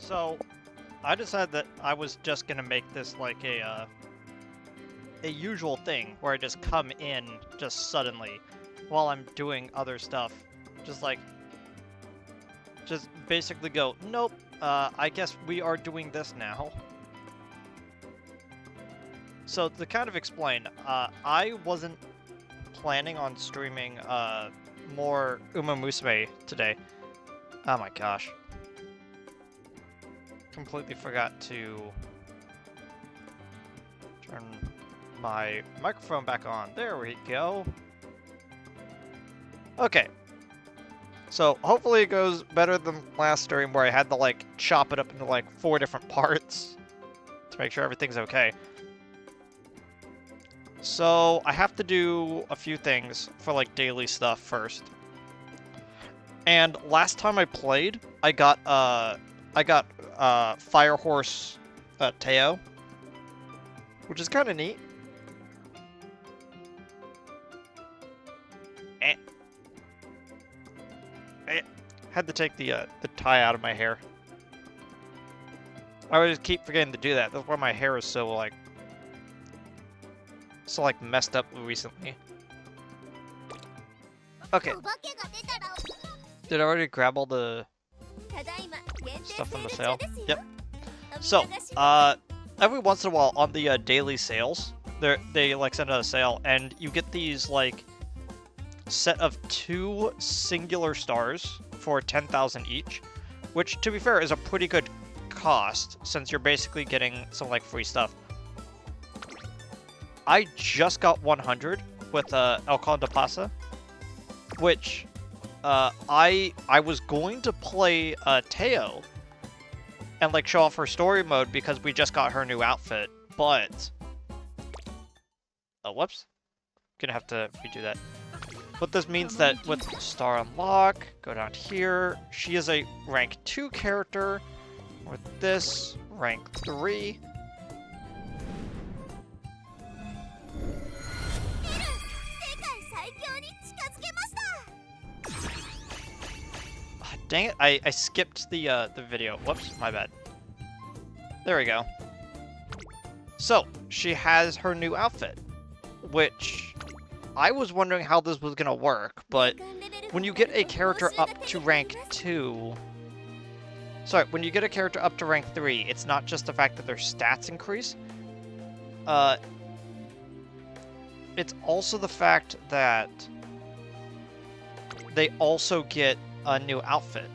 So, I decided that I was just gonna make this like a usual thing where I just come in just suddenly while I'm doing other stuff. Just like, just basically go, nope, I guess we are doing this now. So to kind of explain, I wasn't planning on streaming more UmaMusume today. Oh my gosh. Completely forgot to turn my microphone back on. There we go. Okay. So hopefully it goes better than last stream where I had to like chop it up into like 4 different parts to make sure everything's okay. So I have to do a few things for like daily stuff first. And last time I played, I got Fire Horse Teo, which is kind of neat. I had to take the tie out of my hair. I always keep forgetting to do that. That's why my hair is so like messed up recently. Okay. Did I already grab all the stuff from the sale? Yep. So, every once in a while on the daily sales, they like send out a sale, and you get these like set of 2 singular stars for 10,000 each, which to be fair is a pretty good cost since you're basically getting some like free stuff. I just got 100 with Condor Pasa, which I was going to play Teo and like show off her story mode because we just got her new outfit, but oh whoops, gonna have to redo that. But this means that with Star Unlock, go down here, she is a rank 2 character, with this rank 3. Dang it, I skipped the video. Whoops, my bad. There we go. So, she has her new outfit, which I was wondering how this was gonna work, but when you get a character up to rank 2... Sorry, when you get a character up to rank 3, it's not just the fact that their stats increase. It's also the fact that they also get a new outfit.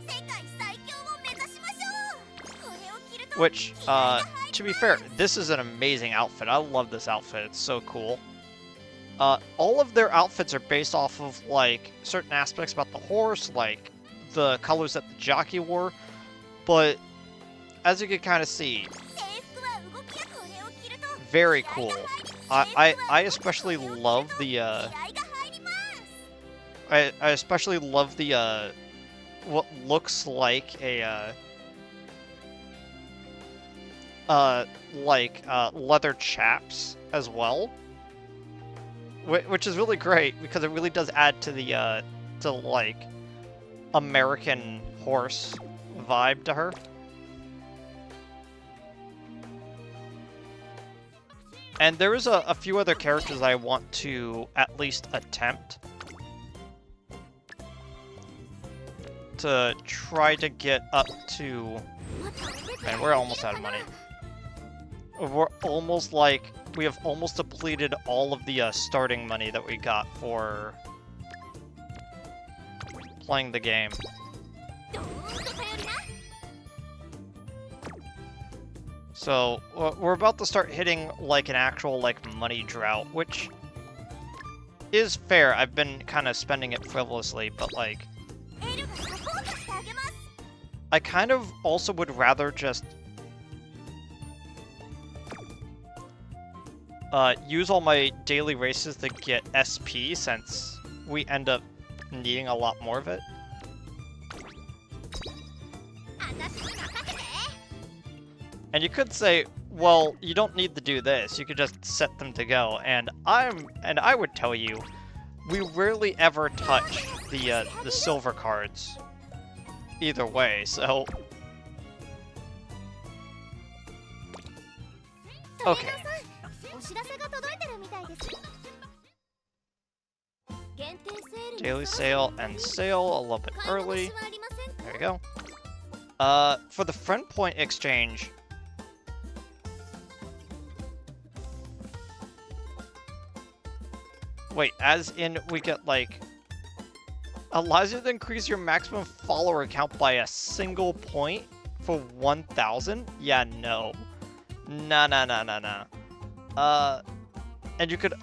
Which, to be fair, this is an amazing outfit. I love this outfit. It's so cool. All of their outfits are based off of, like, certain aspects about the horse, like the colors that the jockey wore. But, as you can kind of see, very cool. I especially love the, I especially love the, what looks like a, leather chaps as well. Which is really great, because it really does add to the, like, American horse vibe to her. And there is a few other characters I want to at least attempt to try to get up to... Man, we're almost out of money. We're almost like... We have almost depleted all of the starting money that we got for playing the game. So, we're about to start hitting, like, an actual, like, money drought, which is fair. I've been kind of spending it frivolously, but, like, I kind of also would rather just use all my daily races to get SP, since we end up needing a lot more of it. And you could say, well, you don't need to do this, you could just set them to go, and I would tell you, we rarely ever touch the silver cards either way, so Okay. Daily sale and sale a little bit early. There you go. For the friend point exchange, wait, as in we get like allows you to increase your maximum follower count by a single point for 1,000? Yeah, no. Nah. And you could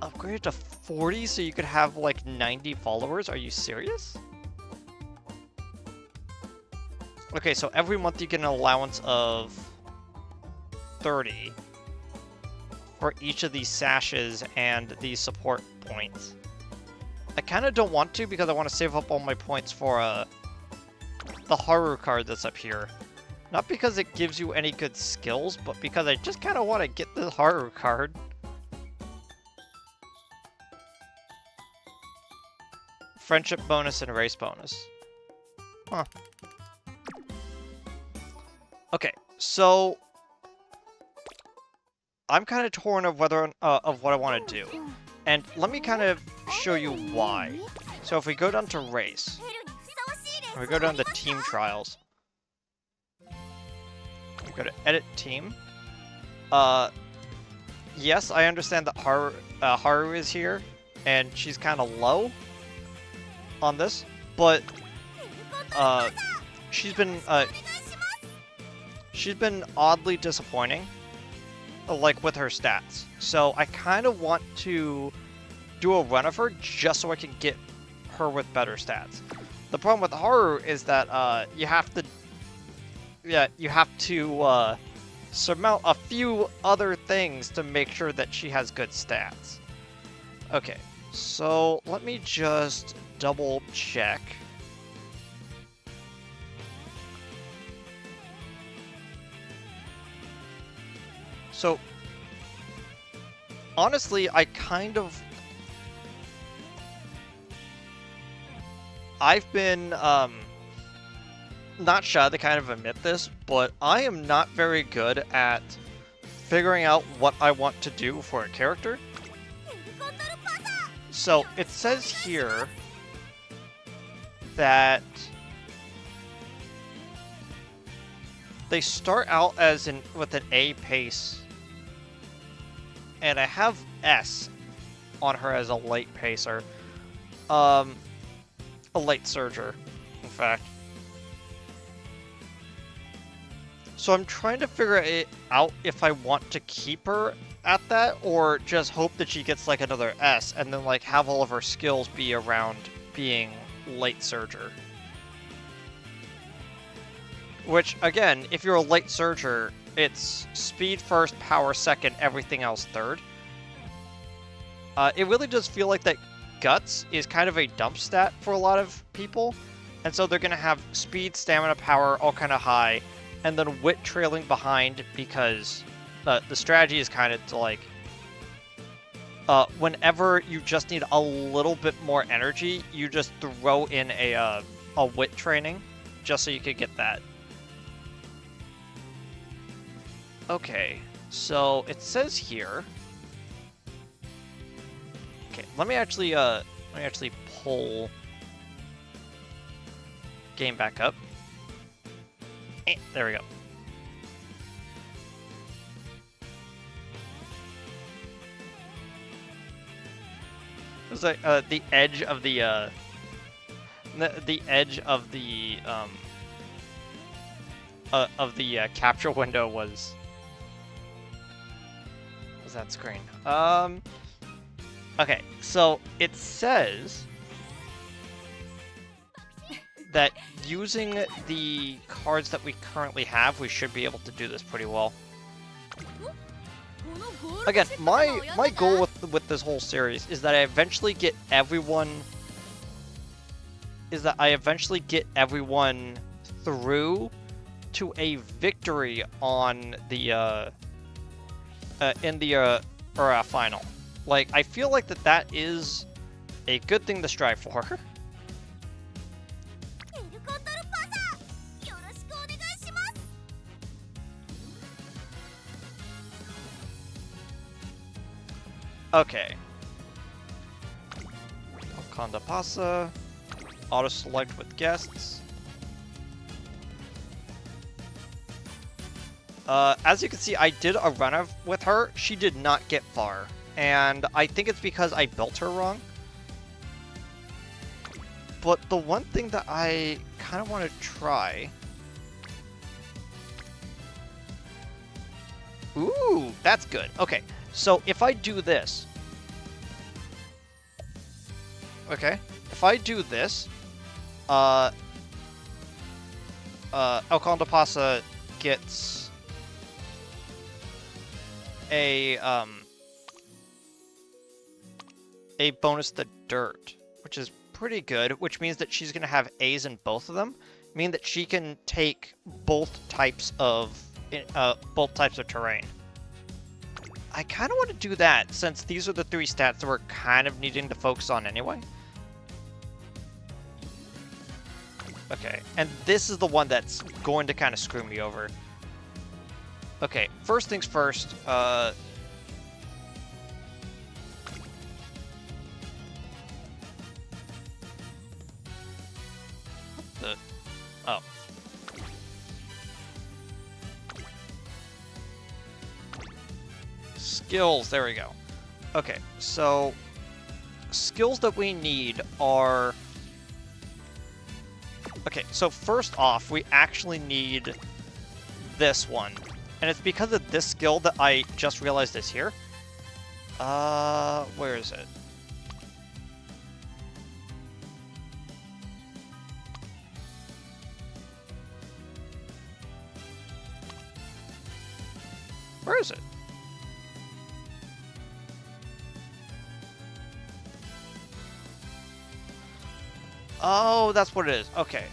upgrade it to 40 so you could have like 90 followers? Are you serious? Okay, so every month you get an allowance of 30 for each of these sashes and these support points. I kind of don't want to because I want to save up all my points for the Haru card that's up here. Not because it gives you any good skills, but because I just kind of want to get the Haru card. Friendship bonus and race bonus. Huh. Okay, so I'm kind of torn of whether of what I want to do, and let me kind of show you why. So if we go down to race, and we go down to team trials, we go to edit team. Yes, I understand that Haru is here, and she's kind of low on this, but she's been oddly disappointing, like with her stats. So I kind of want to do a run of her just so I can get her with better stats. The problem with Haru is that you have to surmount a few other things to make sure that she has good stats. Okay, so let me just double check. So, honestly, I've been, not shy to kind of admit this, but I am not very good at figuring out what I want to do for a character. So, it says here that they start out with an A pace, and I have S on her as a late pacer. A late surger, in fact. So I'm trying to figure it out if I want to keep her at that, or just hope that she gets like another S, and then like have all of her skills be around being late surger. Which, again, if you're a late surger, it's speed first, power second, everything else third. It really does feel like that Guts is kind of a dump stat for a lot of people, and so they're going to have speed, stamina, power all kind of high, and then wit trailing behind because the strategy is kind of to like, whenever you just need a little bit more energy, you just throw in a wit training just so you could get that. Okay, so it says here. Okay, let me actually pull game back up. There we go. It's like the edge of the capture window was that screen. Okay, so it says that using the cards that we currently have, we should be able to do this pretty well. Again, my goal with this whole series is that I eventually get everyone through to a victory on the in the final. Like, I feel like that is a good thing to strive for. Okay. Condor Pasa. Auto select with guests. As you can see, I did a run with her. She did not get far. And I think it's because I built her wrong. But the one thing that I kind of want to try... Ooh, that's good. Okay, so if I do this... Okay, if I do this... Condor Pasa gets... a bonus to dirt, which is pretty good, which means that she's going to have A's in both of them, meaning that she can take both types of terrain. I kind of want to do that, since these are the 3 stats that we're kind of needing to focus on anyway. Okay, and this is the one that's going to kind of screw me over. Okay, first things first, oh. Skills, there we go. Okay, so skills that we need are... Okay, so first off, we actually need this one. And it's because of this skill that I just realized is here. Where is it? Where is it? Oh, that's what it is. Okay.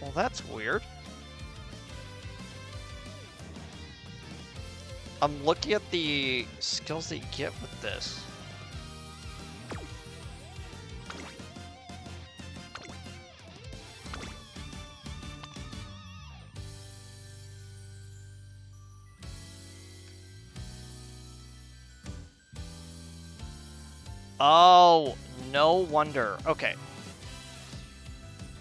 Well, that's weird. I'm looking at the skills that you get with this. Oh, no wonder. Okay.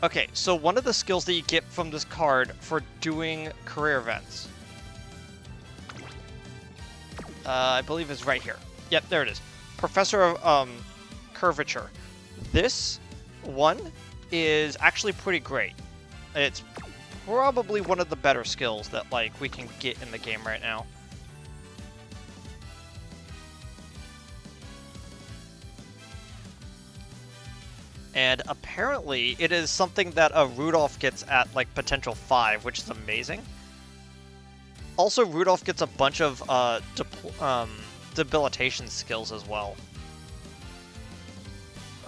Okay, so one of the skills that you get from this card for doing career events, I believe is right here. Yep, there it is. Professor of Curvature. This one is actually pretty great. It's probably one of the better skills that like we can get in the game right now. And apparently, it is something that Rudolph gets at, like, potential 5, which is amazing. Also, Rudolph gets a bunch of debilitation skills as well.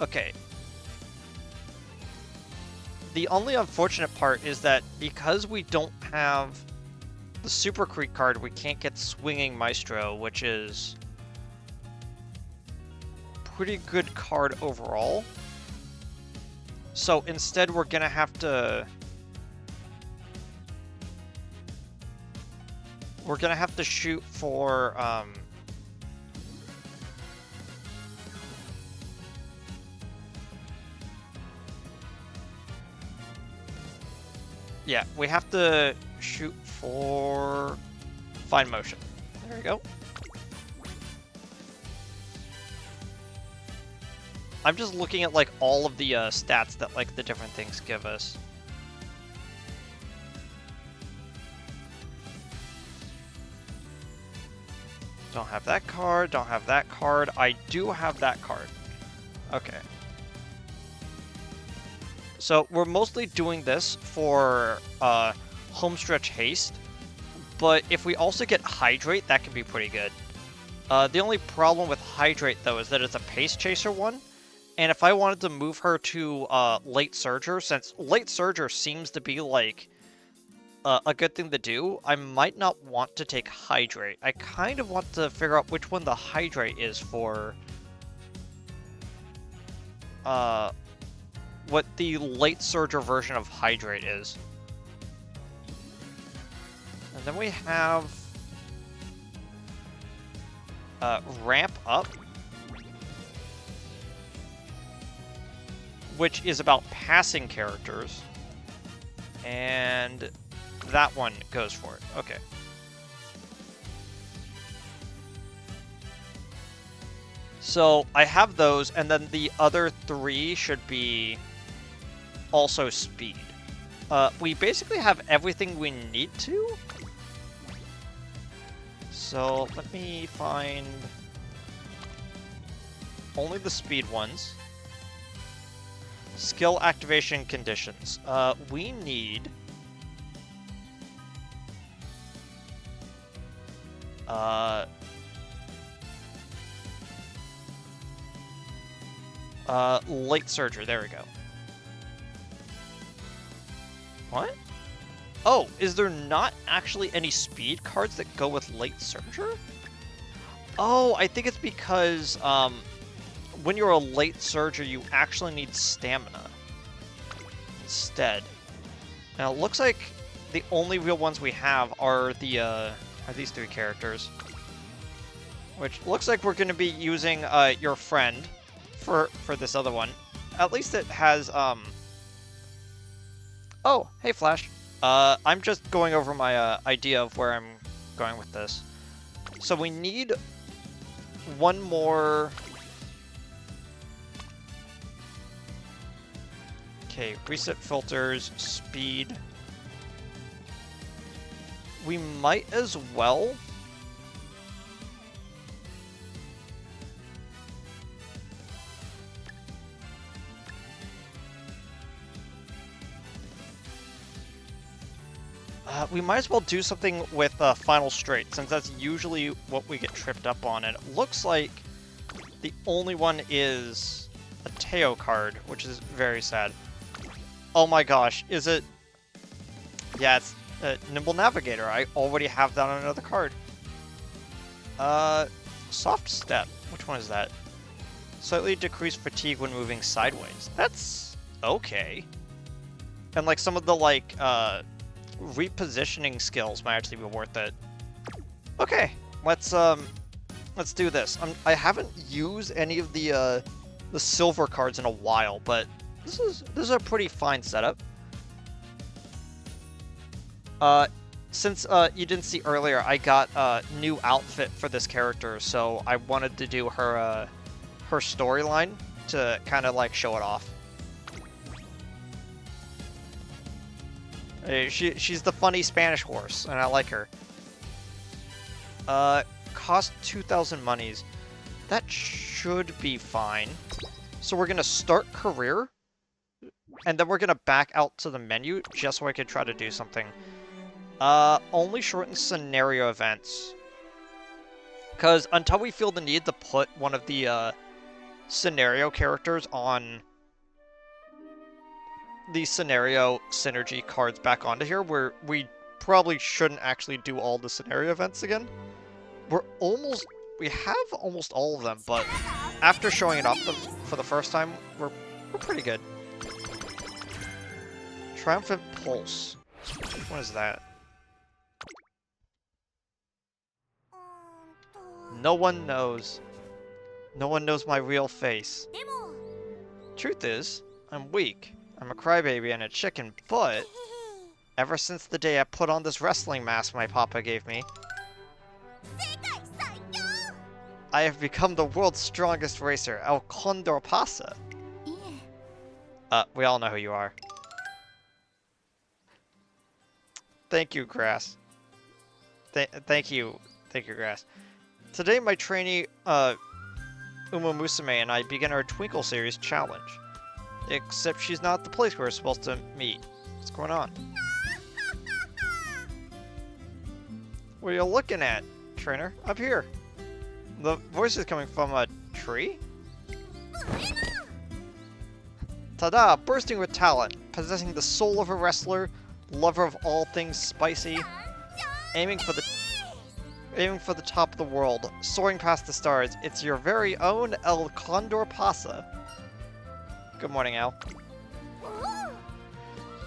Okay. The only unfortunate part is that because we don't have the Super Creek card, we can't get Swinging Maestro, which is a pretty good card overall. So instead, we're gonna have to... We're gonna have to shoot for, yeah, we have to shoot for Fine Motion. There we go. I'm just looking at, like, all of the stats that, like, the different things give us. Don't have that card, don't have that card. I do have that card. Okay. So, we're mostly doing this for Homestretch Haste, but if we also get Hydrate, that can be pretty good. The only problem with Hydrate, though, is that it's a Pace Chaser one. And if I wanted to move her to Late Surger, since Late Surger seems to be, like, a good thing to do, I might not want to take Hydrate. I kind of want to figure out which one the Hydrate is for... what the Late Surger version of Hydrate is. And then we have Ramp Up, which is about passing characters. And that one goes for it. Okay. So I have those, and then the other 3 should be also speed. We basically have everything we need to. So let me find only the speed ones. Skill activation conditions. We need Light Surger, there we go. What? Oh, is there not actually any speed cards that go with Light Surger? Oh, I think it's because, when you're a Light Surger, you actually need stamina instead. Now, it looks like the only real ones we have are the, are these 3 characters. Which looks like we're going to be using, your friend for this other one. At least it has, Oh, hey Flash. I'm just going over my, idea of where I'm going with this. So we need one more... Okay, reset filters, speed. We might as well... we might as well do something with Final Straight, since that's usually what we get tripped up on. And it looks like the only one is a Teo card, which is very sad. Oh my gosh, is it... Yeah, it's Nimble Navigator. I already have that on another card. Soft Step. Which one is that? Slightly decreased fatigue when moving sideways. That's okay. And like some of the like, repositioning skills might actually be worth it. Okay, let's do this. I haven't used any of the silver cards in a while, but this is a pretty fine setup. Since you didn't see earlier, I got a new outfit for this character, so I wanted to do her her storyline to kind of like show it off. She's the funny Spanish horse, and I like her. Cost 2,000 monies. That should be fine. So we're gonna start career, and then we're gonna back out to the menu just so I could try to do something. Only shorten scenario events. Because until we feel the need to put one of the scenario characters on the scenario synergy cards back onto here, where we probably shouldn't actually do all the scenario events again. We have almost all of them, but after showing it off for the first time, we're pretty good. Triumphant Pulse. Which one is that? No one knows. No one knows my real face. Truth is, I'm weak. I'm a crybaby and a chicken, but ever since the day I put on this wrestling mask my papa gave me, I have become the world's strongest racer, El Condor Pasa. We all know who you are. Thank you, Grass. Thank you, Grass. Today, my trainee, UmaMusume and I begin our Twinkle Series challenge. Except she's not at the place we're supposed to meet. What's going on? What are you looking at, trainer? Up here. The voice is coming from a tree? Ta-da! Bursting with talent, possessing the soul of a wrestler, lover of all things spicy, aiming for the top of the world, soaring past the stars. It's your very own El Condor Pasa. Good morning, Al.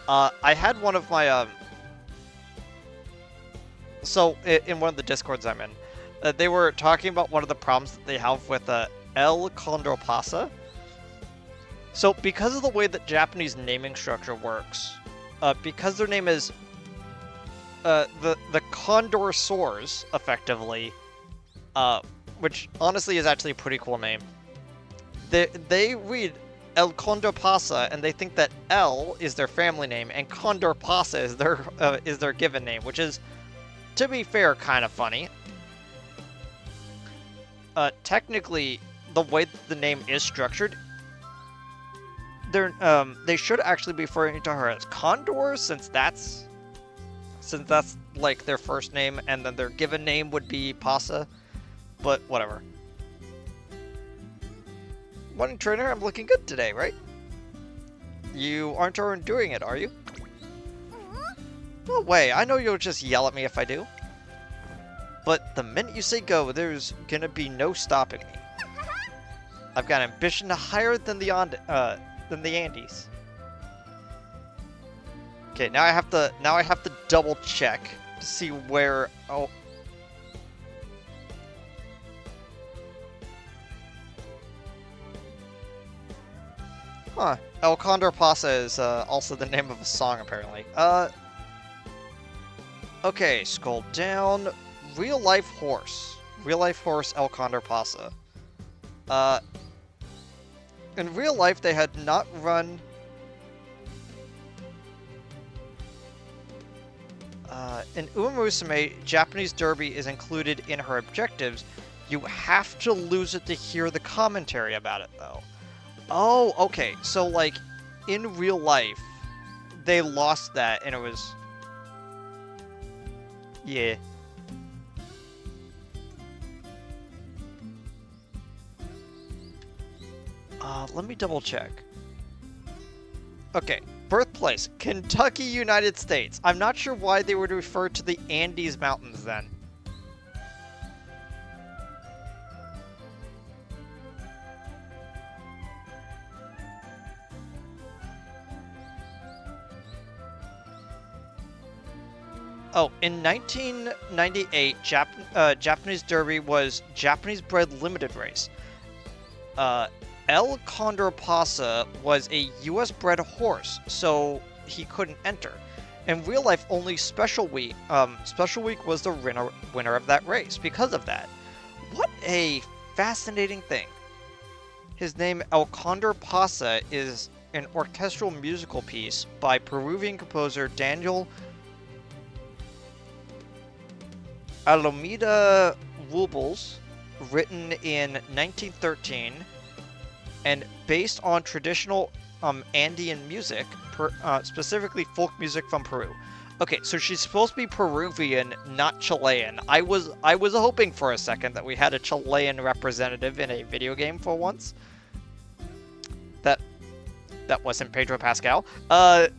I had one of my So in one of the discords I'm in, they were talking about one of the problems that they have with El Condor Pasa. So because of the way that Japanese naming structure works, because their name is the Condor Soars, effectively, which honestly is actually a pretty cool name. They read El Condor Pasa, and they think that El is their family name, and Condor Pasa is their given name, which is, to be fair, kind of funny. Technically, the way that the name is structured, they should actually be referring to her as Condor, since that's like their first name, and then their given name would be Pasa. But whatever. Morning, trainer. I'm looking good today, right? You aren't overdoing it, are you? No way. I know you'll just yell at me if I do. But the minute you say go, there's gonna be no stopping me. I've got ambition higher than the Andes. Okay, now I have to double check to see where. Oh. Huh. El Condor Pasa is also the name of a song, apparently. Okay, scroll down. Real life horse. Real life horse El Condor Pasa. In real life, they had not run. In UmaMusume, Japanese Derby is included in her objectives. You have to lose it to hear the commentary about it, though. Oh, okay. So, like, in real life, they lost that, and it was... Yeah. Let me double check. Okay. Birthplace, Kentucky, United States. I'm not sure why they would refer to the Andes Mountains then. Oh, in 1998, Japanese Derby was Japanese-bred limited race. El Condor Pasa was a U.S.-bred horse, so he couldn't enter. In real life, only Special Week was the winner of that race because of that. What a fascinating thing. His name, El Condor Pasa, is an orchestral musical piece by Peruvian composer Daniel Alomida Wubles, written in 1913, and based on traditional Andean music, specifically folk music from Peru. Okay, so she's supposed to be Peruvian, not Chilean. I was hoping for a second that we had a Chilean representative in a video game for once. That wasn't Pedro Pascal. Because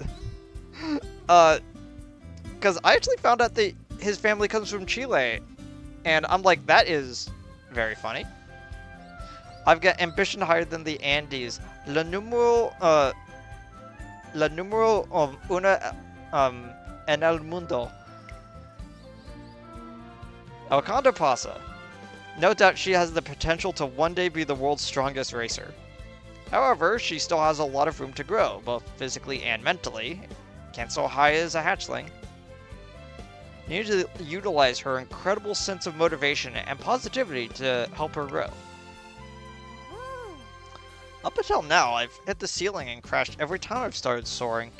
I actually found out that his family comes from Chile, and I'm like, that is very funny. I've got ambition higher than the Andes. La número una en el mundo. El Condor Pasa. No doubt she has the potential to one day be the world's strongest racer. However, she still has a lot of room to grow, both physically and mentally. Can't so high as a hatchling. You need to utilize her incredible sense of motivation and positivity to help her grow. Up until now, I've hit the ceiling and crashed every time I've started soaring.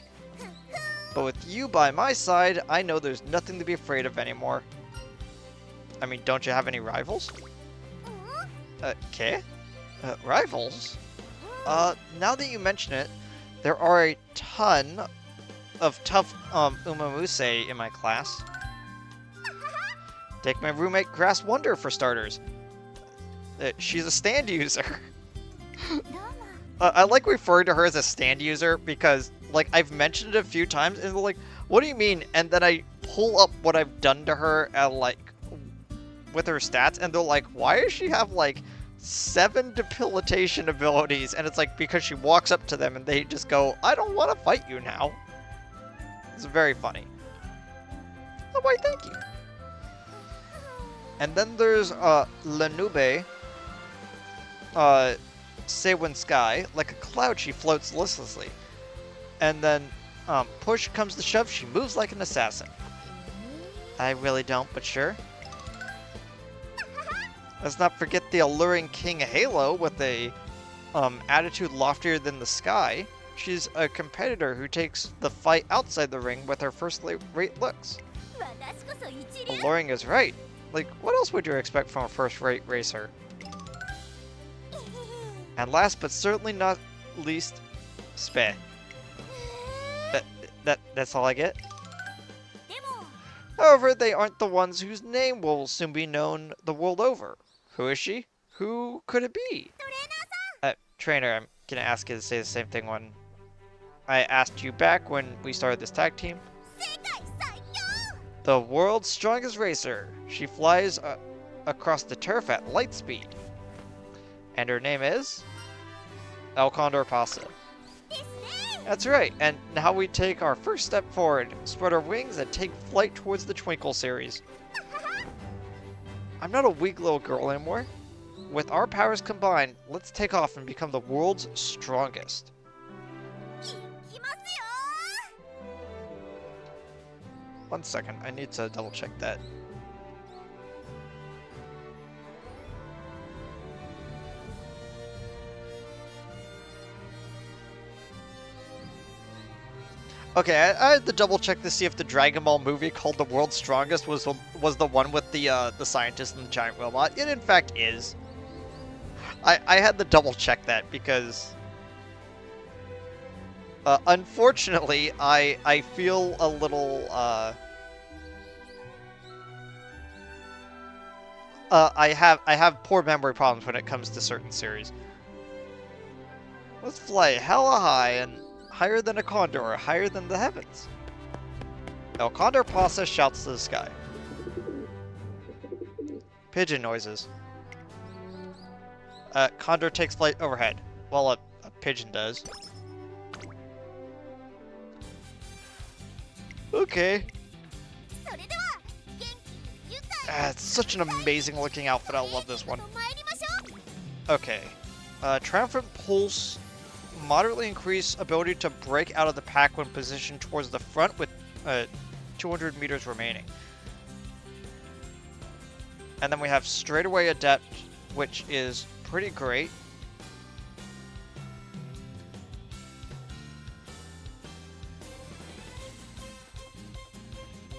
But with you by my side, I know there's nothing to be afraid of anymore. I mean, don't you have any rivals? Okay. Rivals? Now that you mention it, there are a ton of tough UmaMusume in my class. Take my roommate Grass Wonder for starters. She's a stand user. I like referring to her as a stand user because, like, I've mentioned it a few times and they're like, what do you mean? And then I pull up what I've done to her with her stats, and they're like, why does she have, like, 7 debilitation abilities? And it's like, because she walks up to them and they just go, I don't want to fight you now. It's very funny. Oh, why, thank you. And then there's Lenube, Seiwen Sky. Like a cloud, she floats listlessly. And then, push comes to shove, she moves like an assassin. I really don't, but sure. Let's not forget the alluring King Halo with a attitude loftier than the sky. She's a competitor who takes the fight outside the ring with her first-rate looks. Alluring is right. Like, what else would you expect from a first-rate racer? And last but certainly not least, Speh. That's all I get? However, they aren't the ones whose name will soon be known the world over. Who is she? Who could it be? Trainer, I'm gonna ask you to say the same thing when I asked you back when we started this tag team. The world's strongest racer. She flies across the turf at light speed. And her name is? Condor Pasa. That's right, and now we take our first step forward, spread our wings, and take flight towards the Twinkle series. I'm not a weak little girl anymore. With our powers combined, let's take off and become the world's strongest. One second, I need to double check that. Okay, I had to double check to see if the Dragon Ball movie called The World's Strongest was the one with the scientist and the giant robot. It in fact is. I had to double check that because unfortunately I feel a little I have poor memory problems when it comes to certain series. Let's fly hella high and higher than a condor, higher than the heavens. Condor Pasa shouts to the sky. Pigeon noises. Condor takes flight overhead. Well, a pigeon does. Okay. It's such an amazing looking outfit. I love this one. Okay. Triumphant Pulse. Moderately increase ability to break out of the pack when positioned towards the front with 200 meters remaining. And then we have Straightaway Adept, which is pretty great.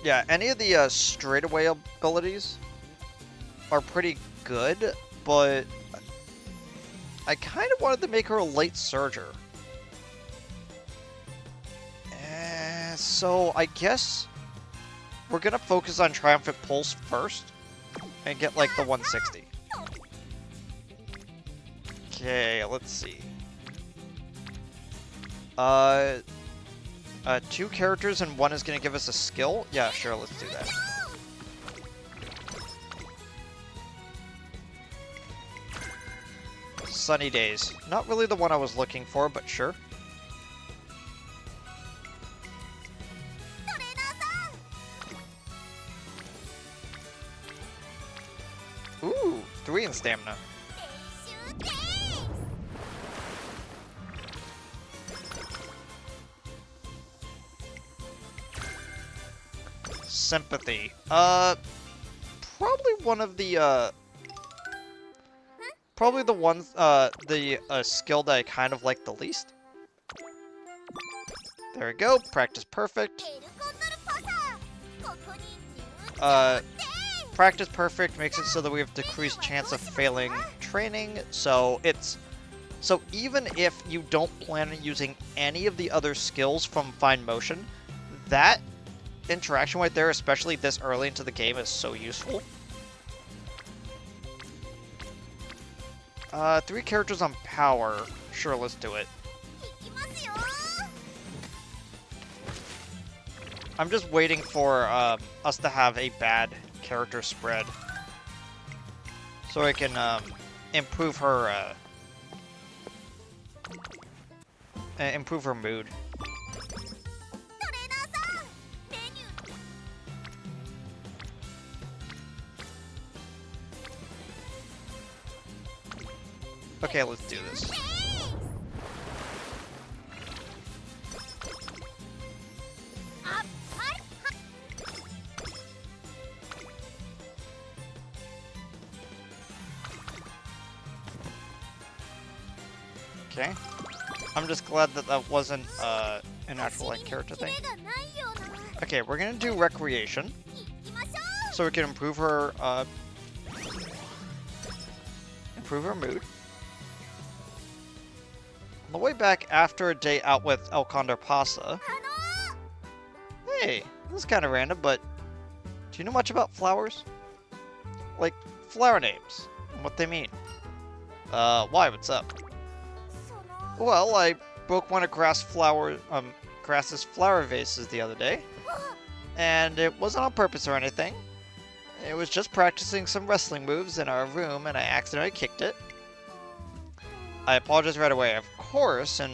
Yeah, any of the straightaway abilities are pretty good, but I kind of wanted to make her a late surger. So I guess we're gonna focus on Triumphant Pulse first and get like the 160. Okay, let's see. 2 characters and 1 is gonna give us a skill? Yeah, sure, let's do that. Sunny Days. Not really the one I was looking for, but sure. Ooh, 3 in stamina. Sympathy. Probably one of the, probably the ones, the skill that I kind of like the least. There we go, practice perfect. Practice perfect makes it so that we have decreased chance of failing training, so even if you don't plan on using any of the other skills from Fine Motion, that interaction right there, especially this early into the game, is so useful. 3 characters on power. Sure, let's do it. I'm just waiting for us to have a bad character spread so I can improve her mood. Okay, let's do this. Okay. I'm just glad that that wasn't an actual like character thing. Okay, we're gonna do recreation, so we can improve her mood. On the way back after a day out with El Condor Pasa. Hey, this is kind of random, but do you know much about flowers? Like flower names and what they mean? Why? What's up? Well, I broke one of Grass's flower vases the other day, and it wasn't on purpose or anything. It was just practicing some wrestling moves in our room, and I accidentally kicked it. I apologized right away, of course, and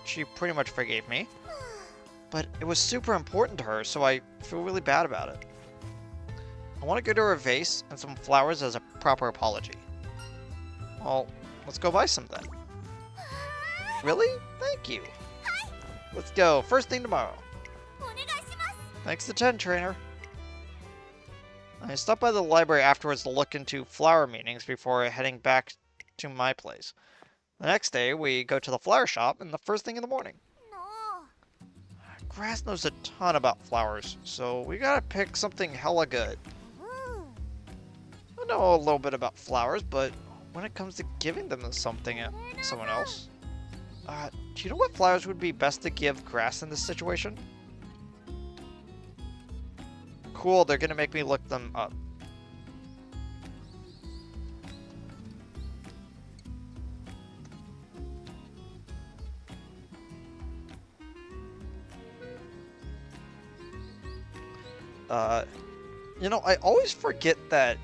she pretty much forgave me. But it was super important to her, so I feel really bad about it. I want to get her a vase and some flowers as a proper apology. Well, let's go buy some then. Really? Thank you. Let's go. First thing tomorrow. Thanks to 10, trainer. I stopped by the library afterwards to look into flower meanings before heading back to my place. The next day, we go to the flower shop and the first thing in the morning. Grass knows a ton about flowers, so we gotta pick something hella good. I know a little bit about flowers, but when it comes to giving them to someone else, do you know what flowers would be best to give Grass in this situation? Cool, they're gonna make me look them up. You know, I always forget that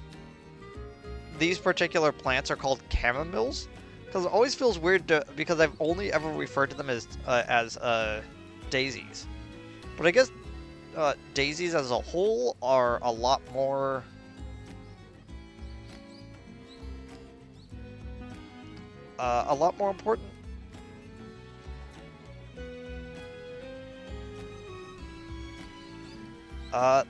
these particular plants are called chamomiles, because it always feels weird because I've only ever referred to them as daisies. But I guess daisies as a whole are a lot more important.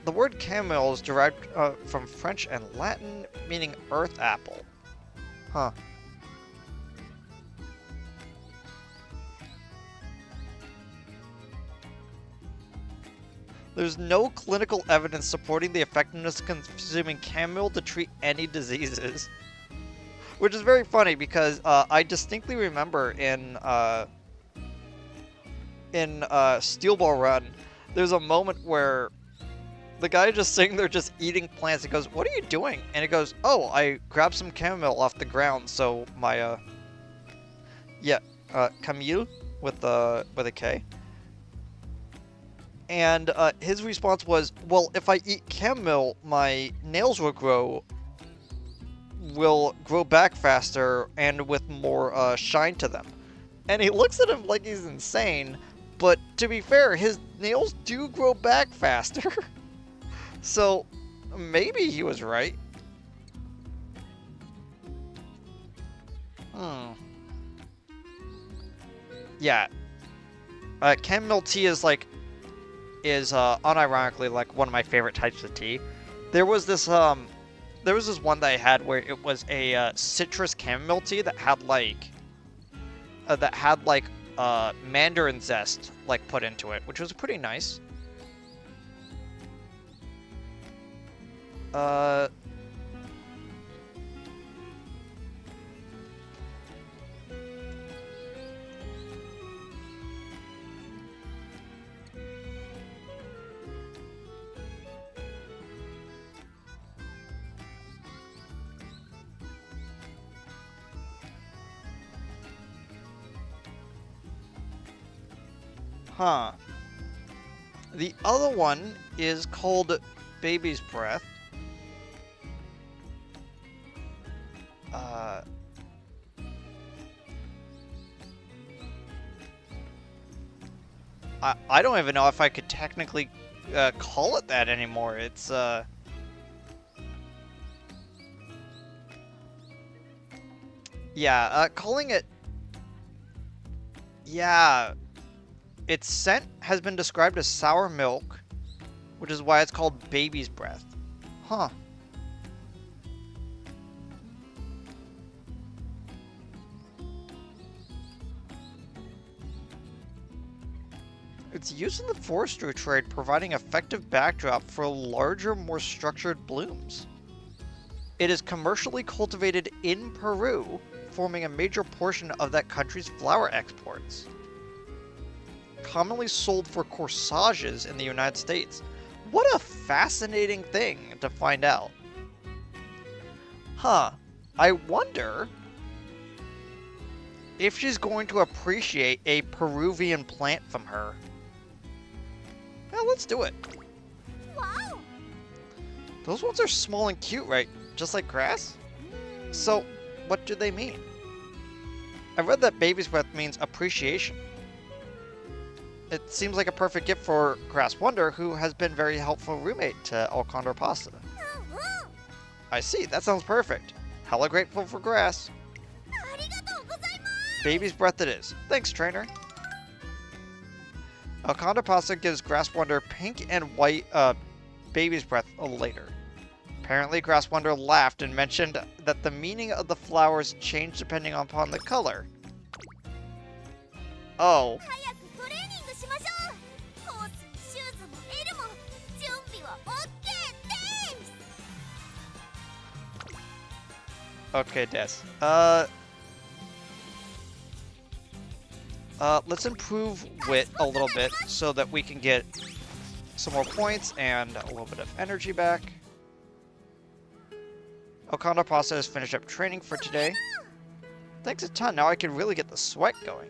The word chamomile is derived from French and Latin, meaning earth apple. Huh. There's no clinical evidence supporting the effectiveness of consuming chamomile to treat any diseases. Which is very funny because I distinctly remember in Steel Ball Run, there's a moment where the guy just sitting there just eating plants. He goes, "What are you doing?" And he goes, "Oh, I grabbed some chamomile off the ground, so my Camille with a K." And his response was, "Well, if I eat chamomile, my nails will grow back faster and with more shine to them." And he looks at him like he's insane, but to be fair, his nails do grow back faster. So maybe he was right. Yeah. Chamomile tea is unironically like one of my favorite types of tea. There was this one that I had where it was a citrus chamomile tea that had mandarin zest like put into it, which was pretty nice. Huh. The other one is called Baby's Breath. I don't even know if I could technically call it that anymore. It's Yeah, calling it... Yeah, its scent has been described as sour milk, which is why it's called baby's breath. Huh. It's used in the forestry trade, providing effective backdrop for larger, more structured blooms. It is commercially cultivated in Peru, forming a major portion of that country's flower exports. Commonly sold for corsages in the United States. What a fascinating thing to find out. Huh. I wonder if she's going to appreciate a Peruvian plant from her. Yeah, let's do it. Wow. Those ones are small and cute, right? Just like grass? So, what do they mean? I read that baby's breath means appreciation. It seems like a perfect gift for Grass Wonder, who has been very helpful roommate to Condor Pasa. I see, that sounds perfect. Hella grateful for Grass. Baby's breath it is. Thanks, trainer. Condor Pasa gives Grass Wonder pink and white baby's breath later. Apparently, Grass Wonder laughed and mentioned that the meaning of the flowers changed depending upon the color. Oh. Okay, Des. Let's improve wit a little bit so that we can get some more points and a little bit of energy back. Condor Pasa has finished up training for today. Thanks a ton. Now I can really get the sweat going.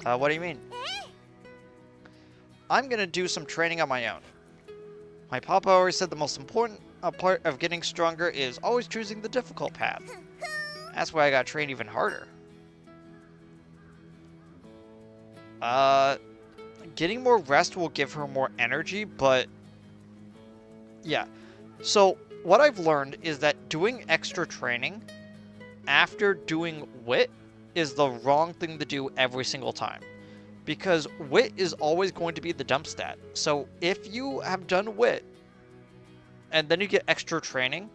What do you mean? I'm gonna do some training on my own. My papa always said the most important part of getting stronger is always choosing the difficult path. That's why I gotta train even harder. Getting more rest will give her more energy, but yeah. So what I've learned is that doing extra training after doing wit is the wrong thing to do every single time. Because wit is always going to be the dump stat. So if you have done wit and then you get extra training,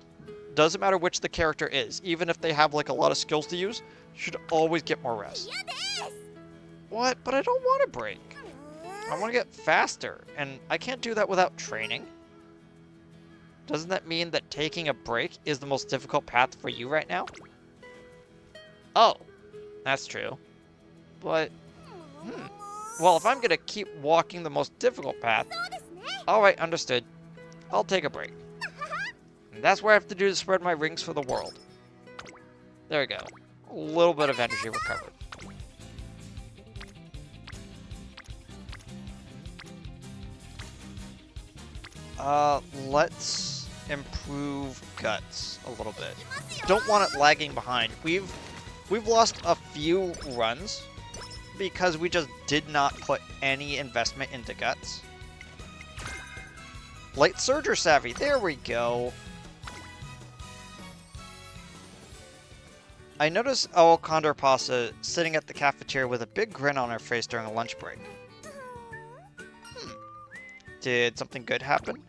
doesn't matter which the character is, even if they have like a lot of skills to use, you should always get more rest. What? But I don't want to break. I want to get faster, and I can't do that without training. Doesn't that mean that taking a break is the most difficult path for you right now? Oh, that's true. But, well, if I'm going to keep walking the most difficult path, alright, understood. I'll take a break. And that's what I have to do to spread my rings for the world. There we go. A little bit of energy recovered. Let's improve guts a little bit. Don't want it lagging behind. We've lost a few runs because we just did not put any investment into guts. Light Surger Savvy, there we go. I noticed Condor Pasa sitting at the cafeteria with a big grin on her face during a lunch break. Did something good happen?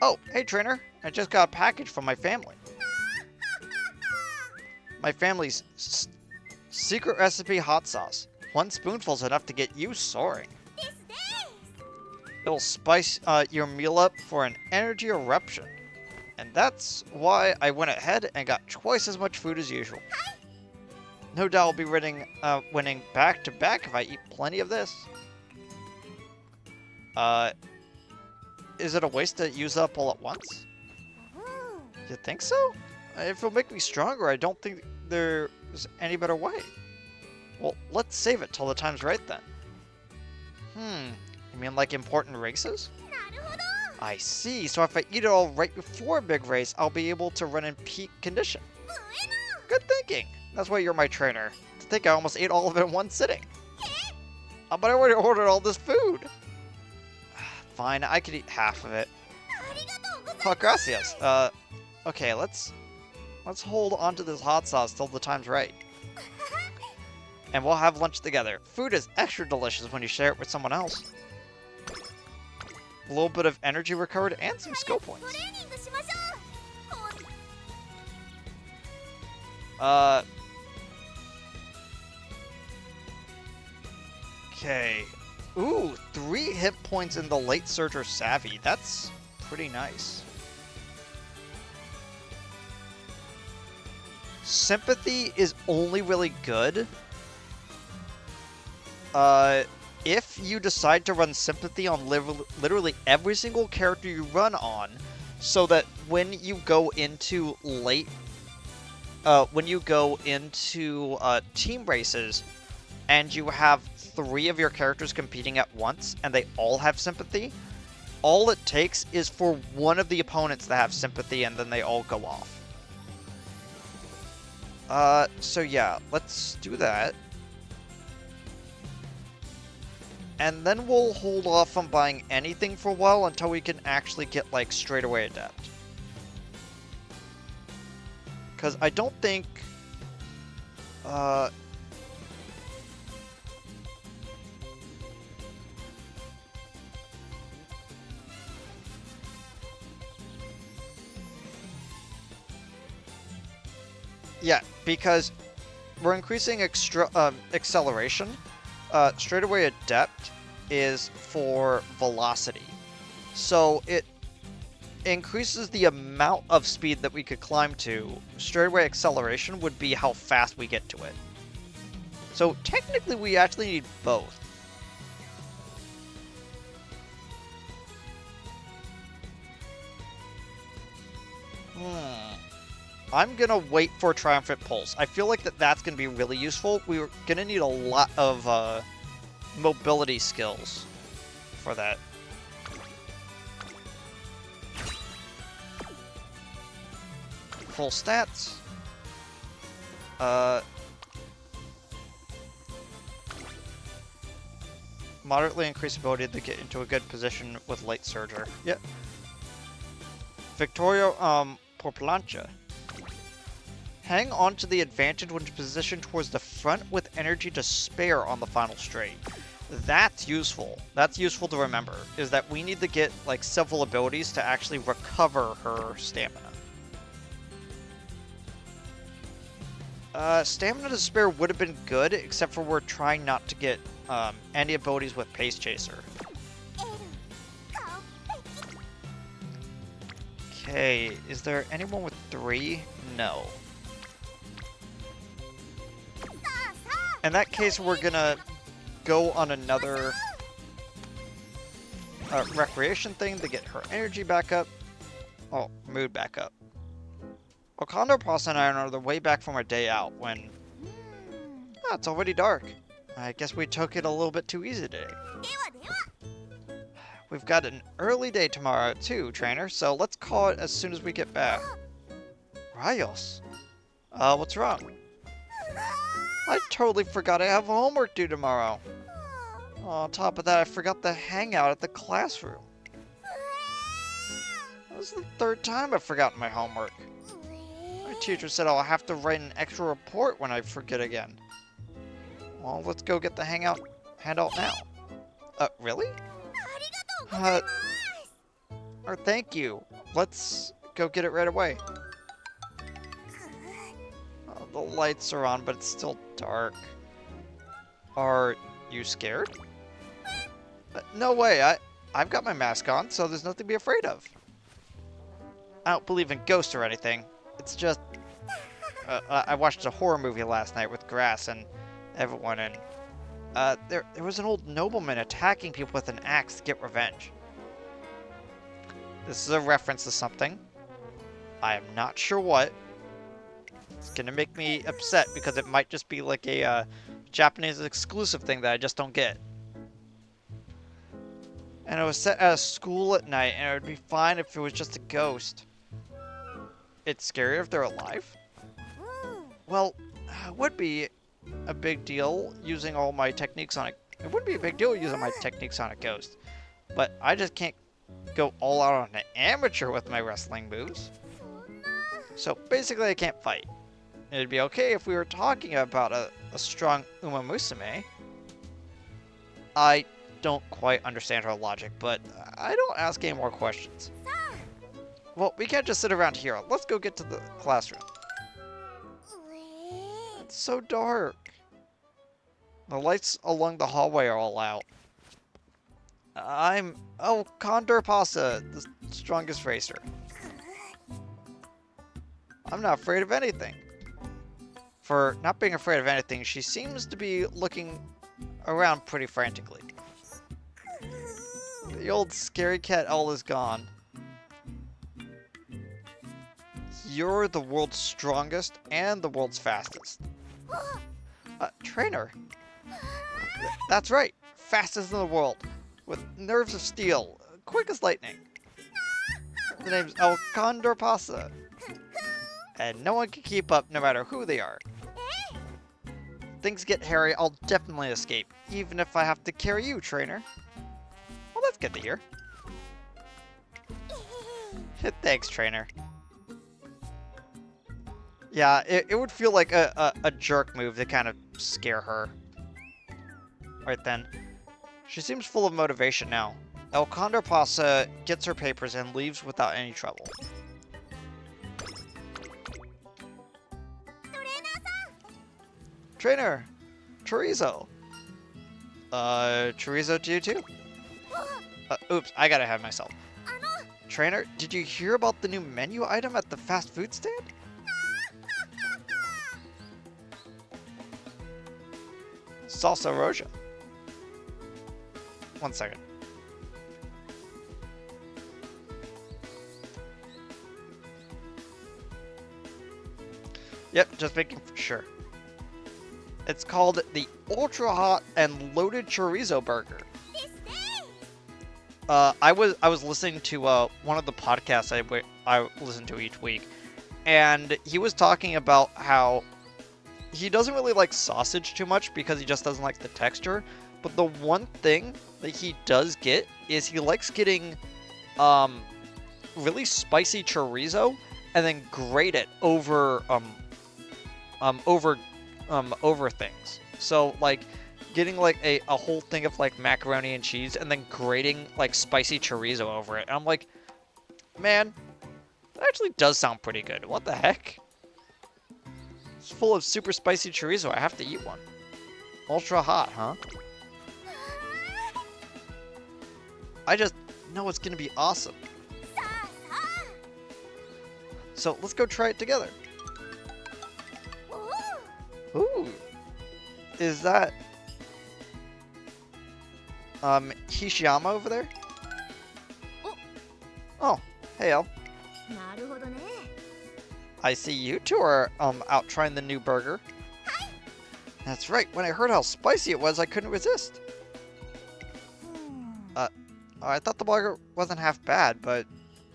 Oh, hey trainer. I just got a package from my family. My family's secret recipe hot sauce. 1 spoonful's enough to get you soaring. It'll spice your meal up for an energy eruption. And that's why I went ahead and got twice as much food as usual. No doubt I'll be winning back to back if I eat plenty of this. Is it a waste to use up all at once? You think so? If it'll make me stronger, I don't think there's any better way. Well, let's save it till the time's right then. You mean like important races? I see, so if I eat it all right before a big race, I'll be able to run in peak condition. Good thinking. That's why you're my trainer. To think I almost ate all of it in one sitting. But I already ordered all this food. Fine, I could eat half of it. Oh, gracias. Okay, let's Let's hold on to this hot sauce till the time's right. And we'll have lunch together. Food is extra delicious when you share it with someone else. A little bit of energy recovered and some skill points. Okay. Ooh, 3 hit points in the late surger savvy. That's pretty nice. Sympathy is only really good if you decide to run sympathy on literally every single character you run on, so that when you go into team races and you have 3 of your characters competing at once and they all have sympathy, all it takes is for one of the opponents to have sympathy and then they all go off. So yeah, let's do that. And then we'll hold off on buying anything for a while until we can actually get, like, straightaway adept. Because I don't think... Yeah, because we're increasing acceleration. Straightaway adept is for velocity. So it increases the amount of speed that we could climb to. Straightaway acceleration would be how fast we get to it. So technically we actually need both. I'm gonna wait for Triumphant Pulse. I feel like that's gonna be really useful. We're gonna need a lot of mobility skills for that. Full stats. Moderately increased ability to get into a good position with Late Surger. Yep. Victoria por plancha. Hang on to the advantage when positioned towards the front with energy to spare on the final straight. That's useful. That's useful to remember, is that we need to get, like, several abilities to actually recover her stamina. Stamina to spare would have been good, except for we're trying not to get any abilities with Pace Chaser. Okay, is there anyone with 3? No. In that case, we're gonna go on another recreation thing to get her energy back up. Oh, mood back up. Well, Condor Pasa and I are on the way back from our day out when... Oh, it's already dark. I guess we took it a little bit too easy today. We've got an early day tomorrow too, trainer, so let's call it as soon as we get back. Rayos. What's wrong? I totally forgot I have homework due tomorrow. On top of that, I forgot the hangout at the classroom. That was the 3rd time I've forgotten my homework. My teacher said I'll have to write an extra report when I forget again. Well, let's go get the handout now. Really? Or thank you. Let's go get it right away. The lights are on, but it's still dark. Are you scared? No way, I've got my mask on, so there's nothing to be afraid of. I don't believe in ghosts or anything. It's just... I watched a horror movie last night with Grass and everyone, and... there was an old nobleman attacking people with an axe to get revenge. This is a reference to something. I am not sure what. It's gonna make me upset because it might just be like a Japanese exclusive thing that I just don't get. And it was set at a school at night, and it would be fine if it was just a ghost. It's scarier if they're alive? Well, it would be a big deal using all my techniques on it. It would be a big deal using my techniques on a ghost. But I just can't go all out on an amateur with my wrestling moves. So basically I can't fight. It'd be okay if we were talking about a strong UmaMusume. I don't quite understand her logic, but I don't ask any more questions. Well, we can't just sit around here. Let's go get to the classroom. It's so dark. The lights along the hallway are all out. Oh, Condor Pasa, the strongest racer. I'm not afraid of anything. For not being afraid of anything, she seems to be looking around pretty frantically. The old scary cat owl is gone. You're the world's strongest and the world's fastest. Trainer. That's right. Fastest in the world. With nerves of steel. Quick as lightning. The name's Condor Pasa. And no one can keep up no matter who they are. Things get hairy, I'll definitely escape. Even if I have to carry you, trainer. Well, that's good to hear. Thanks, trainer. Yeah, it would feel like a jerk move to kind of scare her. Right then. She seems full of motivation now. El Condor Pasa gets her papers and leaves without any trouble. Trainer! Chorizo! Chorizo to you too? Oops, I got ahead of myself. Trainer, did you hear about the new menu item at the fast food stand? Salsa Roja. One second. Yep, just making sure. It's called the Ultra Hot and Loaded Chorizo Burger. I was listening to one of the podcasts I listen to each week, and he was talking about how he doesn't really like sausage too much because he just doesn't like the texture. But the one thing that he does get is he likes getting really spicy chorizo and then grate it over over things. So like getting like a whole thing of like macaroni and cheese and then grating like spicy chorizo over it. And I'm like, man, that actually does sound pretty good. What the heck? It's full of super spicy chorizo. I have to eat one. Ultra hot, huh? I just know it's gonna be awesome. So let's go try it together. Ooh. Is that Hishiyama over there? Oh, hey El. I see you two are out trying the new burger. That's right. When I heard how spicy it was, I couldn't resist. I thought the burger wasn't half bad, but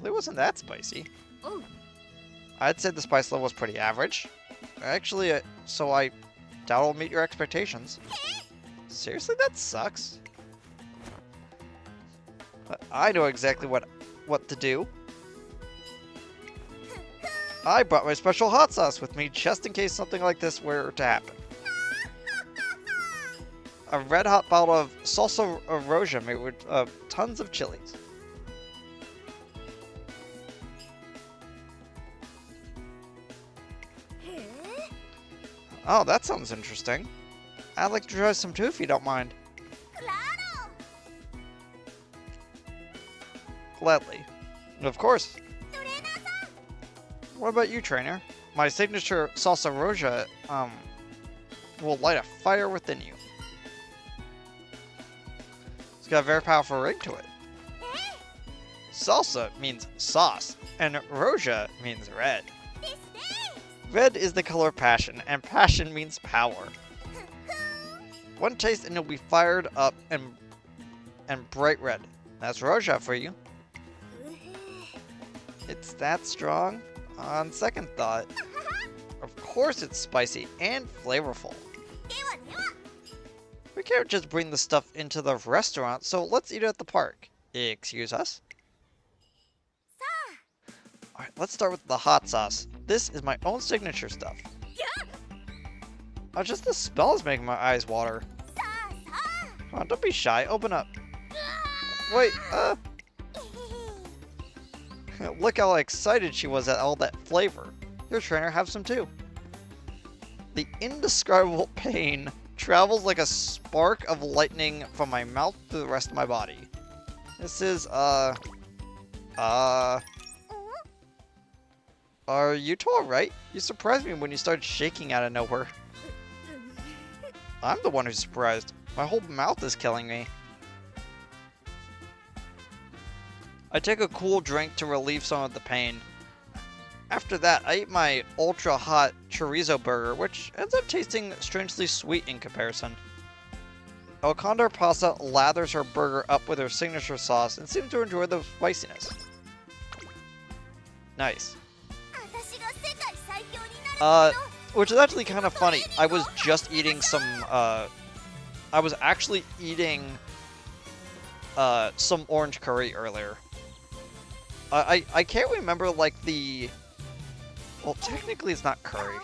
it wasn't that spicy. I'd say the spice level was pretty average. Actually, so I doubt it'll meet your expectations. Seriously, that sucks. But I know exactly what to do. I brought my special hot sauce with me just in case something like this were to happen. A red hot bottle of salsa roja made with tons of chilies. Oh, that sounds interesting. I'd like to try some too if you don't mind. Gladly. Of course. What about you, trainer? My signature salsa roja will light a fire within you. It's got a very powerful ring to it. Salsa means sauce, and roja means red. Red is the color of passion, and passion means power. One taste and you'll be fired up and bright red. That's roja for you. It's that strong? On second thought, of course it's spicy and flavorful. We can't just bring the stuff into the restaurant, so let's eat it at the park. Excuse us? Alright, let's start with the hot sauce. This is my own signature stuff. Oh, just the smell is making my eyes water. Come on, don't be shy. Open up. Wait, Look how excited she was at all that flavor. Your trainer have some too. The indescribable pain travels like a spark of lightning from my mouth to the rest of my body. This is, Are you two alright? You surprised me when you started shaking out of nowhere. I'm the one who's surprised. My whole mouth is killing me. I take a cool drink to relieve some of the pain. After that, I eat my ultra-hot chorizo burger, which ends up tasting strangely sweet in comparison. Condor Pasa lathers her burger up with her signature sauce and seems to enjoy the spiciness. Nice. Which is actually kind of funny. I was just eating some, I was actually eating, some orange curry earlier. I can't remember, like, well, technically it's not curry.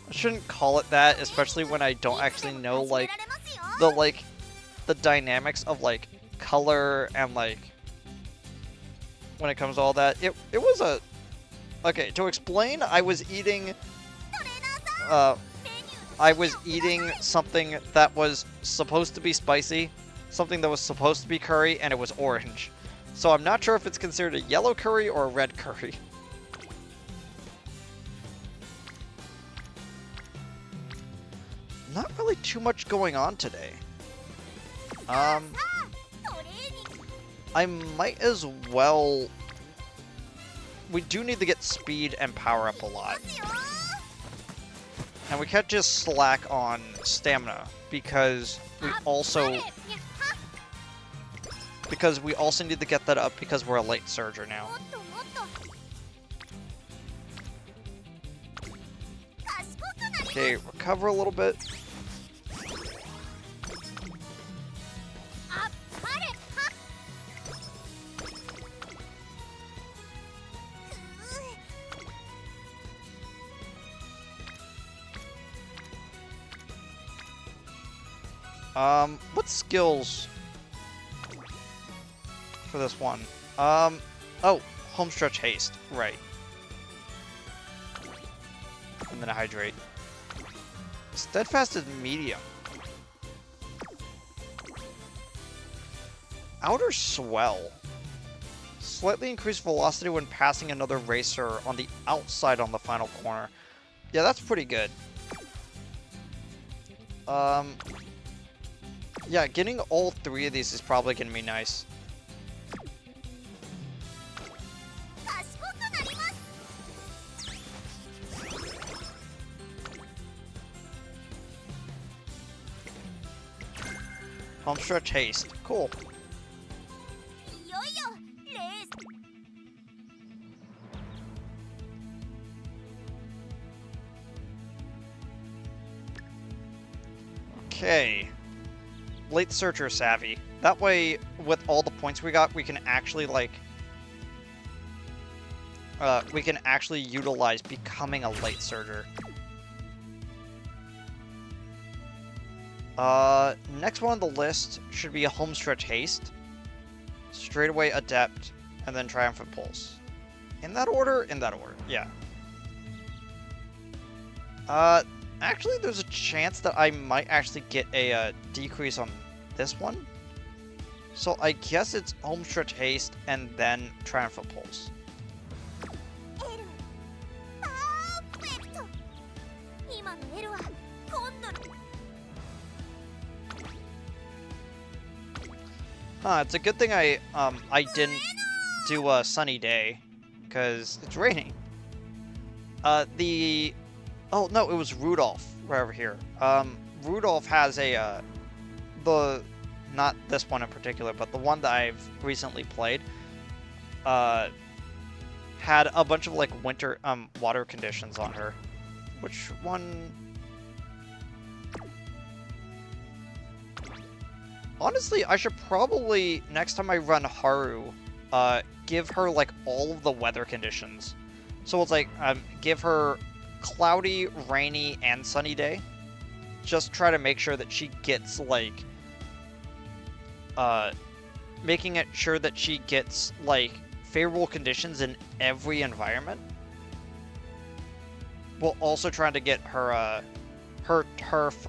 I shouldn't call it that, especially when I don't actually know, like, the dynamics of, like, color and, like, when it comes to all that. It was a... Okay, to explain, I was eating something that was supposed to be spicy, something that was supposed to be curry, and it was orange. So I'm not sure if it's considered a yellow curry or a red curry. Not really too much going on today. I might as well... We do need to get speed and power up a lot. And we can't just slack on stamina, because we also need to get that up because we're a late surger now. Okay, recover a little bit. What skills for this one? Oh, homestretch haste, right. And then a hydrate. Steadfast is medium. Outer swell. Slightly increased velocity when passing another racer on the outside on the final corner. Yeah, that's pretty good. Yeah, getting all three of these is probably going to be nice. Homestretch haste. Cool. Okay. Late searcher savvy. That way, with all the points we got, we can actually, like... we can actually utilize becoming a late surger. Next one on the list should be a homestretch haste, straightaway adept, and then triumphant pulse. In that order? In that order, yeah. Actually, there's a chance that I might actually get a decrease on this one. So I guess it's homestretch haste and then triumphant pulse. It's a good thing I didn't do a sunny day, because it's raining. Oh no, it was Rudolph right over here. Rudolph has a not this one in particular, but the one that I've recently played, had a bunch of like winter water conditions on her. Which one? Honestly, I should probably, next time I run Haru, give her, like, all of the weather conditions. So it's like, give her cloudy, rainy, and sunny day. Just try to make sure that she gets, like, making it sure that she gets, like, favorable conditions in every environment. While also trying to get her, her turf,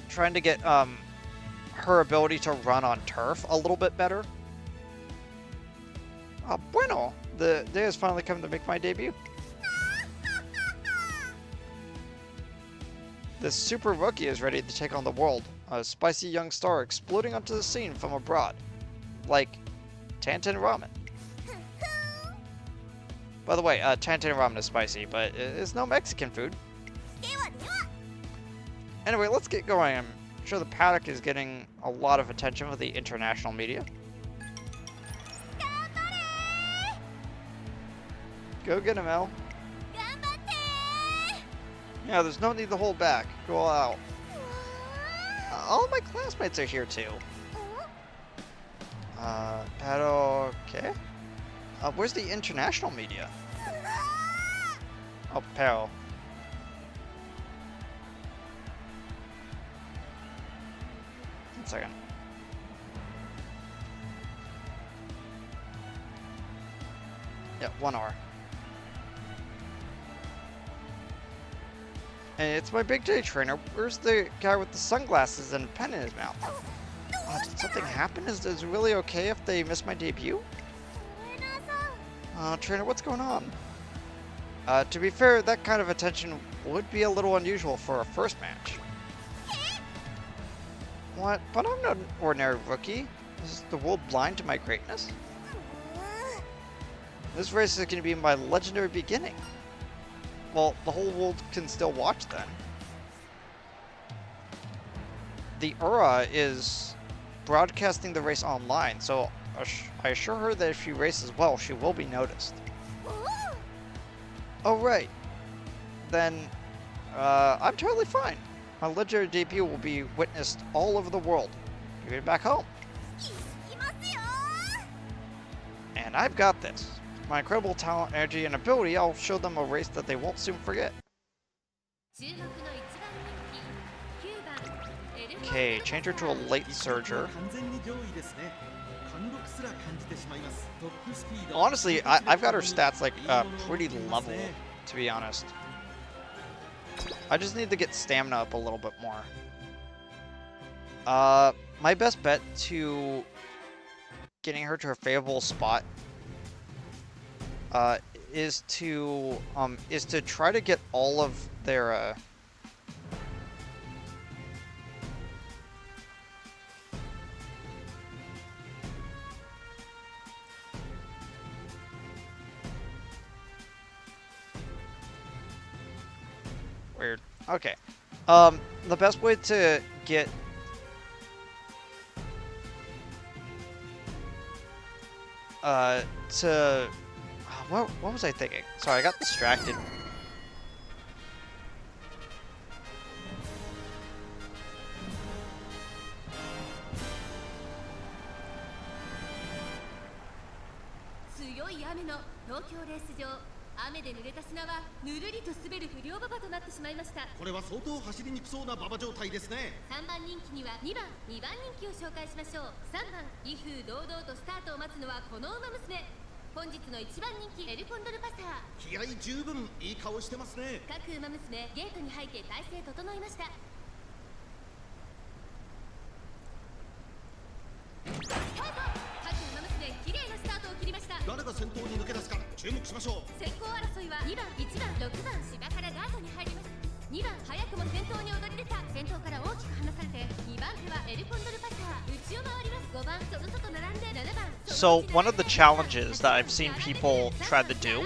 trying to get, her ability to run on turf a little bit better. Bueno, the day has finally come to make my debut. This super rookie is ready to take on the world. A spicy young star exploding onto the scene from abroad. Like Tantan ramen. By the way, Tantan ramen is spicy, but it's no Mexican food. Anyway, let's get going. I'm sure the paddock is getting a lot of attention with the international media. Go get him, El. Yeah, there's no need to hold back. Go all out. All of my classmates are here too. Pero, okay. Where's the international media? Oh, pero. One second. Yeah, 1 hour. And it's my big day, trainer. Where's the guy with the sunglasses and a pen in his mouth? Did something happen? Is it really okay if they miss my debut? Trainer, what's going on? To be fair, that kind of attention would be a little unusual for a first match. What? But I'm not an ordinary rookie. Is the world blind to my greatness? This race is going to be my legendary beginning. Well, the whole world can still watch then. The URA is broadcasting the race online, so I assure her that if she races well, she will be noticed. Oh, right. Then, I'm totally fine. My legendary debut will be witnessed all over the world, even back home. And I've got this. With my incredible talent, energy, and ability, I'll show them a race that they won't soon forget. Okay, change her to a late surger. Honestly, I've got her stats like pretty level, to be honest. I just need to get stamina up a little bit more. My best bet to getting her to a favorable spot is to try to get all of their weird. Okay. The best way to get what was I thinking? Sorry, I got distracted. So one of the challenges that I've seen people try to do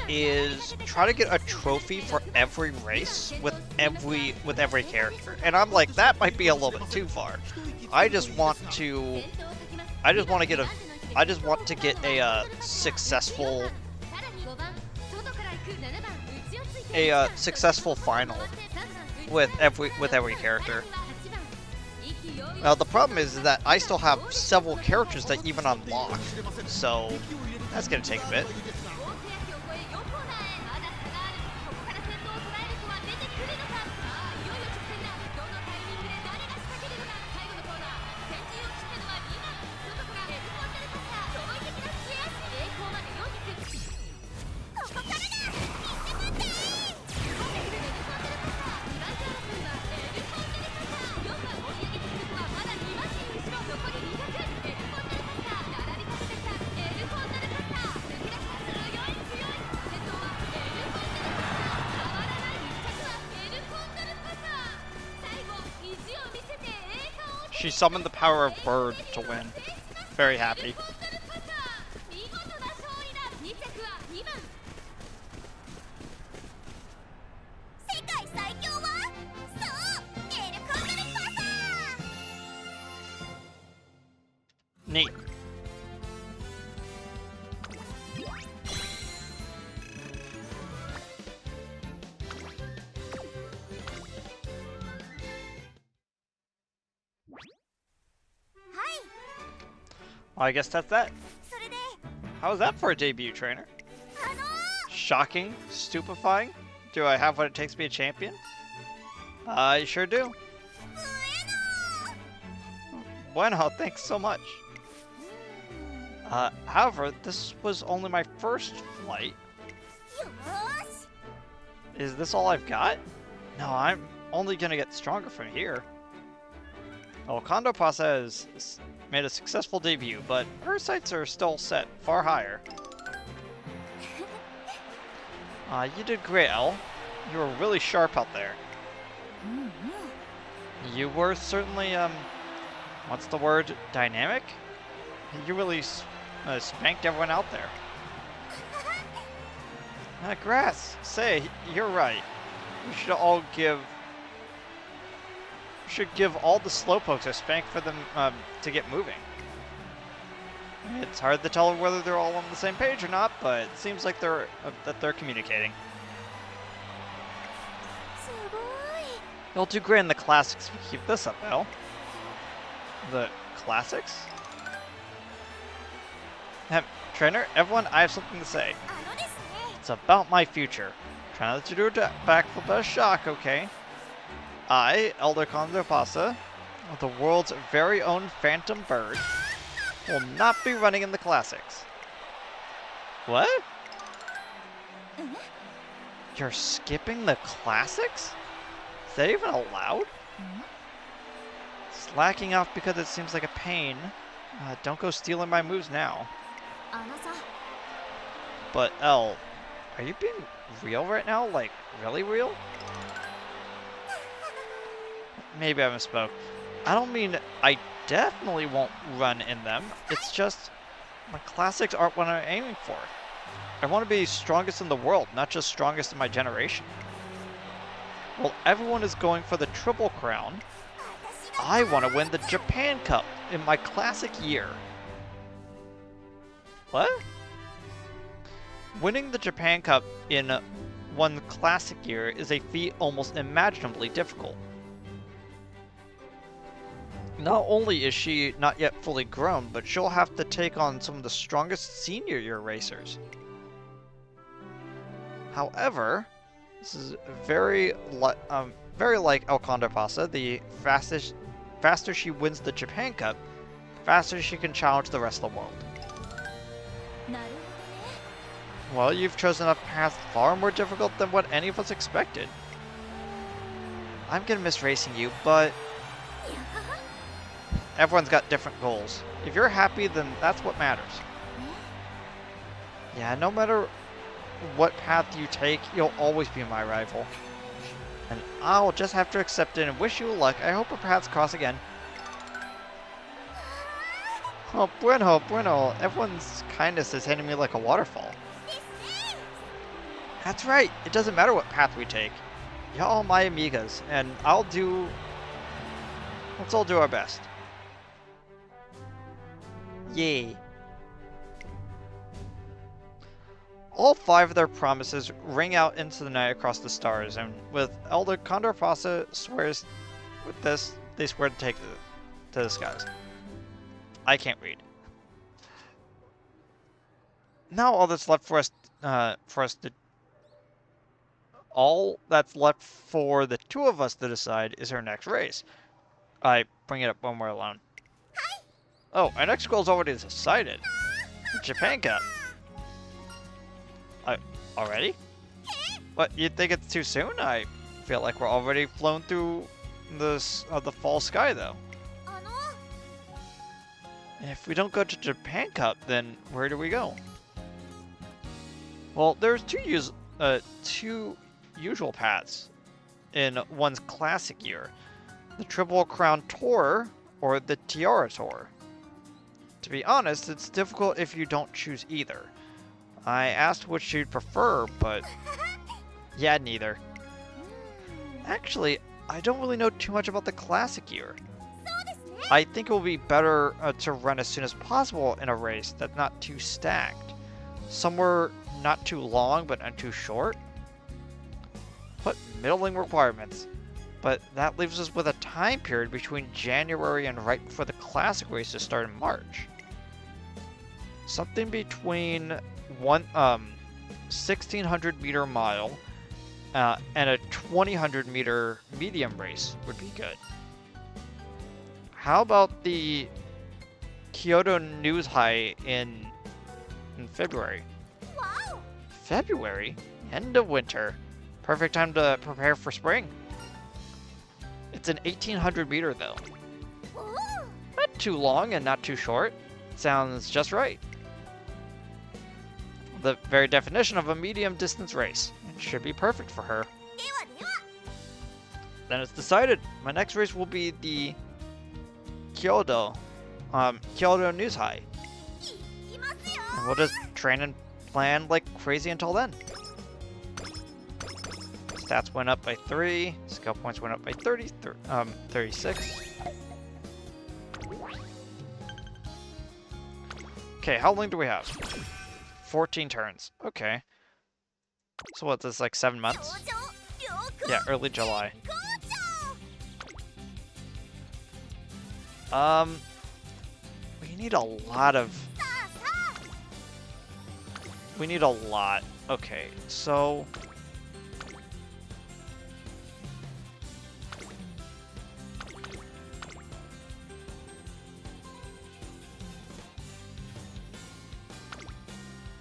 is try to get a trophy for every race with every character, and I'm like, that might be a little bit too far. I just want to get a successful final with every character. Now the problem is that I still have several characters that even unlock, so that's gonna take a bit. She summoned the power of Bird to win. Very happy. Neat. Well, I guess that's that. How was that for a debut, trainer? Shocking? Stupefying? Do I have what it takes to be a champion? I sure do. Bueno, thanks so much. However, this was only my first flight. Is this all I've got? No, I'm only gonna get stronger from here. Oh, Condor Pasa has made a successful debut, but her sights are still set far higher. You did great, Elle. You were really sharp out there. You were certainly, what's the word? Dynamic? You really spanked everyone out there. Grass, say, you're right. We should all give all the slowpokes a spank for them to get moving. It's hard to tell whether they're all on the same page or not, but it seems like they're communicating. You'll do great in the classics if you keep this up, Elle. The classics? Trainer, everyone, I have something to say. It's about my future. Try not to do a backflip at a shock, okay? I, Elder Condor Pasa, the world's very own Phantom Bird, will not be running in the classics. What? You're skipping the classics? Is that even allowed? Slacking off because it seems like a pain. Don't go stealing my moves now. But Elle, are you being real right now? Like, really real? Maybe I misspoke. I don't mean I definitely won't run in them. It's just my classics aren't what I'm aiming for. I want to be strongest in the world, not just strongest in my generation. Well, everyone is going for the Triple Crown. I want to win the Japan Cup in my classic year. What? Winning the Japan Cup in one classic year is a feat almost imaginably difficult. Not only is she not yet fully grown, but she'll have to take on some of the strongest senior year racers. However, this is very like El Condor Pasa. The faster she wins the Japan Cup, faster she can challenge the rest of the world. Well, you've chosen a path far more difficult than what any of us expected. I'm gonna miss racing you, but everyone's got different goals. If you're happy, then that's what matters. Yeah, no matter what path you take, you'll always be my rival. And I'll just have to accept it and wish you luck. I hope our paths cross again. Oh, bueno, bueno. Everyone's kindness is hitting me like a waterfall. That's right. It doesn't matter what path we take. Y'all my amigas, and let's all do our best. Yay. All 5 of their promises ring out into the night across the stars, and with Elder Condor Pasa swears with this, they swear to take to this, guys. I can't read. Now all that's left for us to all that's left for the two of us to decide is our next race. I bring it up when we're alone. Oh, our next goal is already decided. The Japan Cup. Already? What, you think it's too soon? I feel like we're already flown through the fall sky, though. If we don't go to Japan Cup, then where do we go? Well, there's two usual paths in one's classic year. The Triple Crown Tour or the Tiara Tour. To be honest, it's difficult if you don't choose either. I asked which you'd prefer, but yeah, neither. Actually, I don't really know too much about the classic year. I think it will be better to run as soon as possible in a race that's not too stacked. Somewhere not too long, but not too short. Put middling requirements. But that leaves us with a time period between January and right before the classic race to start in March. Something between 1600 meter mile and a 2000 meter medium race would be good. How about the Kyoto News High in February? Wow. February? End of winter. Perfect time to prepare for spring. It's an 1800 meter though. Ooh. Not too long and not too short. Sounds just right. The very definition of a medium distance race. It should be perfect for her. Then it's decided. My next race will be the Kyoto News High. And we'll just train and plan like crazy until then. Stats went up by 3. Skill points went up by 36. Okay, how long do we have? 14 turns. Okay. So what, this is like 7 months? Yeah, early July. We need a lot of... We need a lot. Okay, so...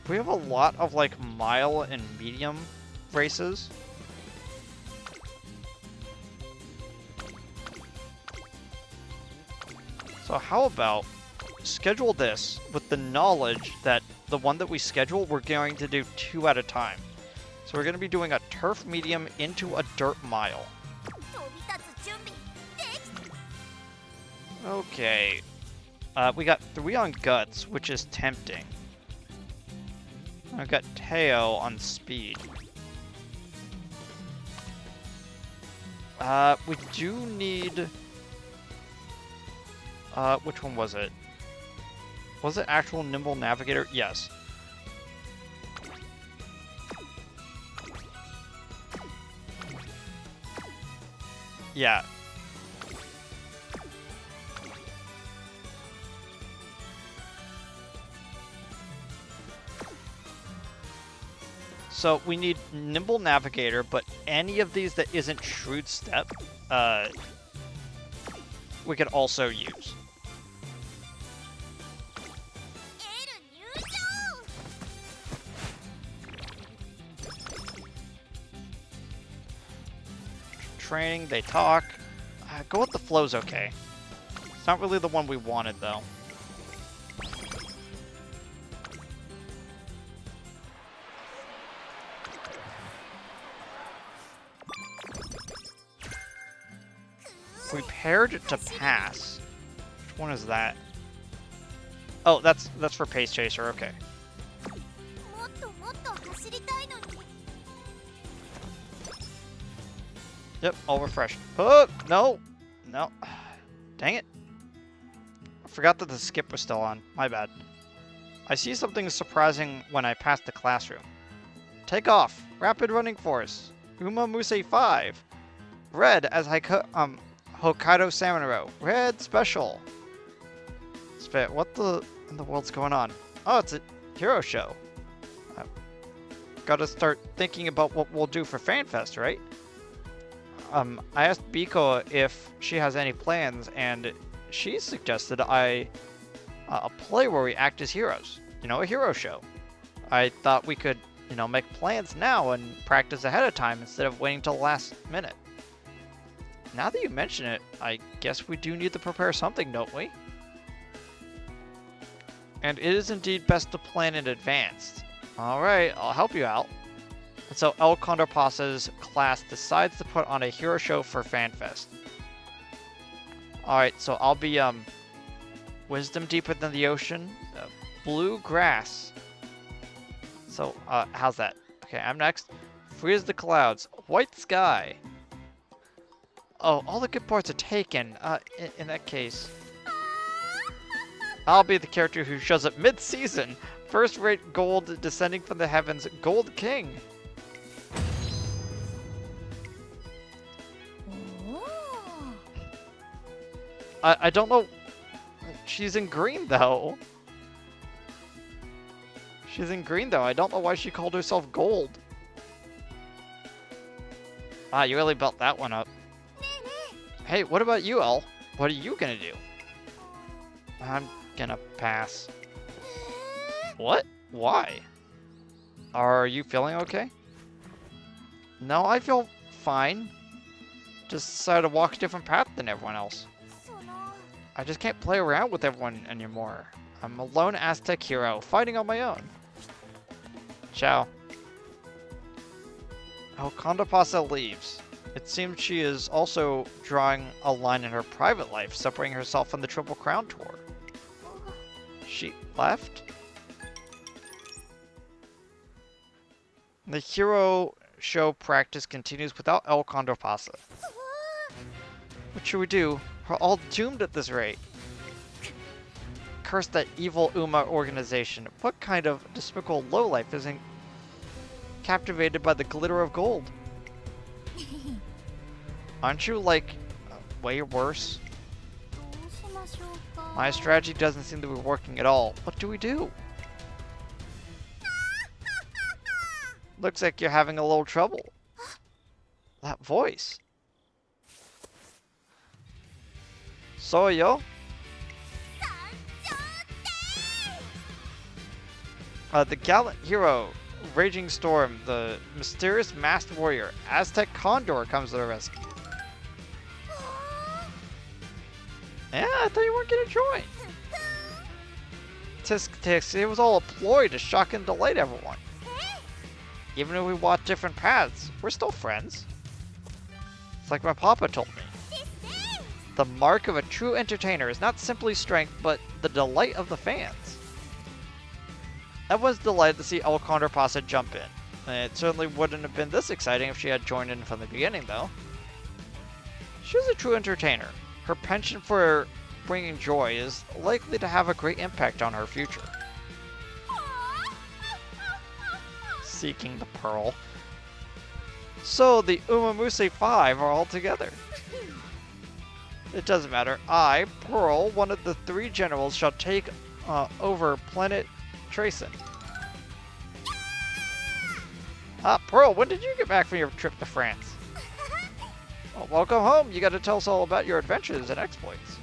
We have a lot of, like, mile and medium races. So how about schedule this with the knowledge that the one that we schedule, we're going to do 2 at a time. So we're going to be doing a turf medium into a dirt mile. Okay. We got 3 on guts, which is tempting. I've got Teo on speed. We do need... which one was it? Was it actual Nimble Navigator? Yes. Yeah. So we need Nimble Navigator, but any of these that isn't Shrewd Step, we could also use. Training, they talk. Go with the flow's okay. It's not really the one we wanted, though. Prepared to pass. Which one is that? Oh, that's for Pace Chaser, okay. Yep, all refreshed. Oh, no! No. Dang it. I forgot that the skip was still on. My bad. I see something surprising when I pass the classroom. Take off! Rapid running force! UmaMusume 5! Red as Hokkaido Salmon Roe. Red Special. Spit, what in the world's going on? Oh, it's a hero show. Gotta start thinking about what we'll do for FanFest, right? I asked Biko if she has any plans, and she suggested a play where we act as heroes. You know, a hero show. I thought we could, you know, make plans now and practice ahead of time instead of waiting till the last minute. Now that you mention it, I guess we do need to prepare something, don't we? And it is indeed best to plan in advance. Alright, I'll help you out. And so El Condor Pasa's class decides to put on a hero show for FanFest. Alright, so I'll be, Wisdom Deeper Than the Ocean, Blue Grass. So, how's that? Okay, I'm next. Freeze the Clouds, White Sky. Oh, all the good parts are taken. In that case, I'll be the character who shows up mid-season. First-rate gold descending from the heavens, Gold King. I don't know. She's in green, though. She's in green, though. I don't know why she called herself Gold. Ah, you really built that one up. Hey, what about you, El? What are you gonna do? I'm gonna pass. What? Why? Are you feeling okay? No, I feel fine. Just decided to walk a different path than everyone else. I just can't play around with everyone anymore. I'm a lone Aztec hero, fighting on my own. Ciao. Oh, Condor Pasa leaves. It seems she is also drawing a line in her private life, separating herself from the Triple Crown Tour. She left? The hero show practice continues without El Condor Pasa. What should we do? We're all doomed at this rate. Curse that evil Uma organization. What kind of despicable lowlife isn't captivated by the glitter of gold? Aren't you, like, way worse? My strategy doesn't seem to be working at all. What do we do? Looks like you're having a little trouble. That voice. Soyo? The gallant hero, Raging Storm, the mysterious masked warrior, Aztec Condor comes to the rescue. Yeah, I thought you weren't gonna join. Tisk tisk, it was all a ploy to shock and delight everyone. Even if we walk different paths, we're still friends. It's like my papa told me. The mark of a true entertainer is not simply strength, but the delight of the fans. Everyone's delighted to see El Condor Pasa jump in. It certainly wouldn't have been this exciting if she had joined in from the beginning, though. She was a true entertainer. Her penchant for bringing joy is likely to have a great impact on her future. Seeking the pearl. So the UmaMusume 5 are all together. It doesn't matter. I, Pearl, one of the 3 generals, shall take over planet Tracen. Pearl, when did you get back from your trip to France? Well, welcome home. You got to tell us all about your adventures and exploits.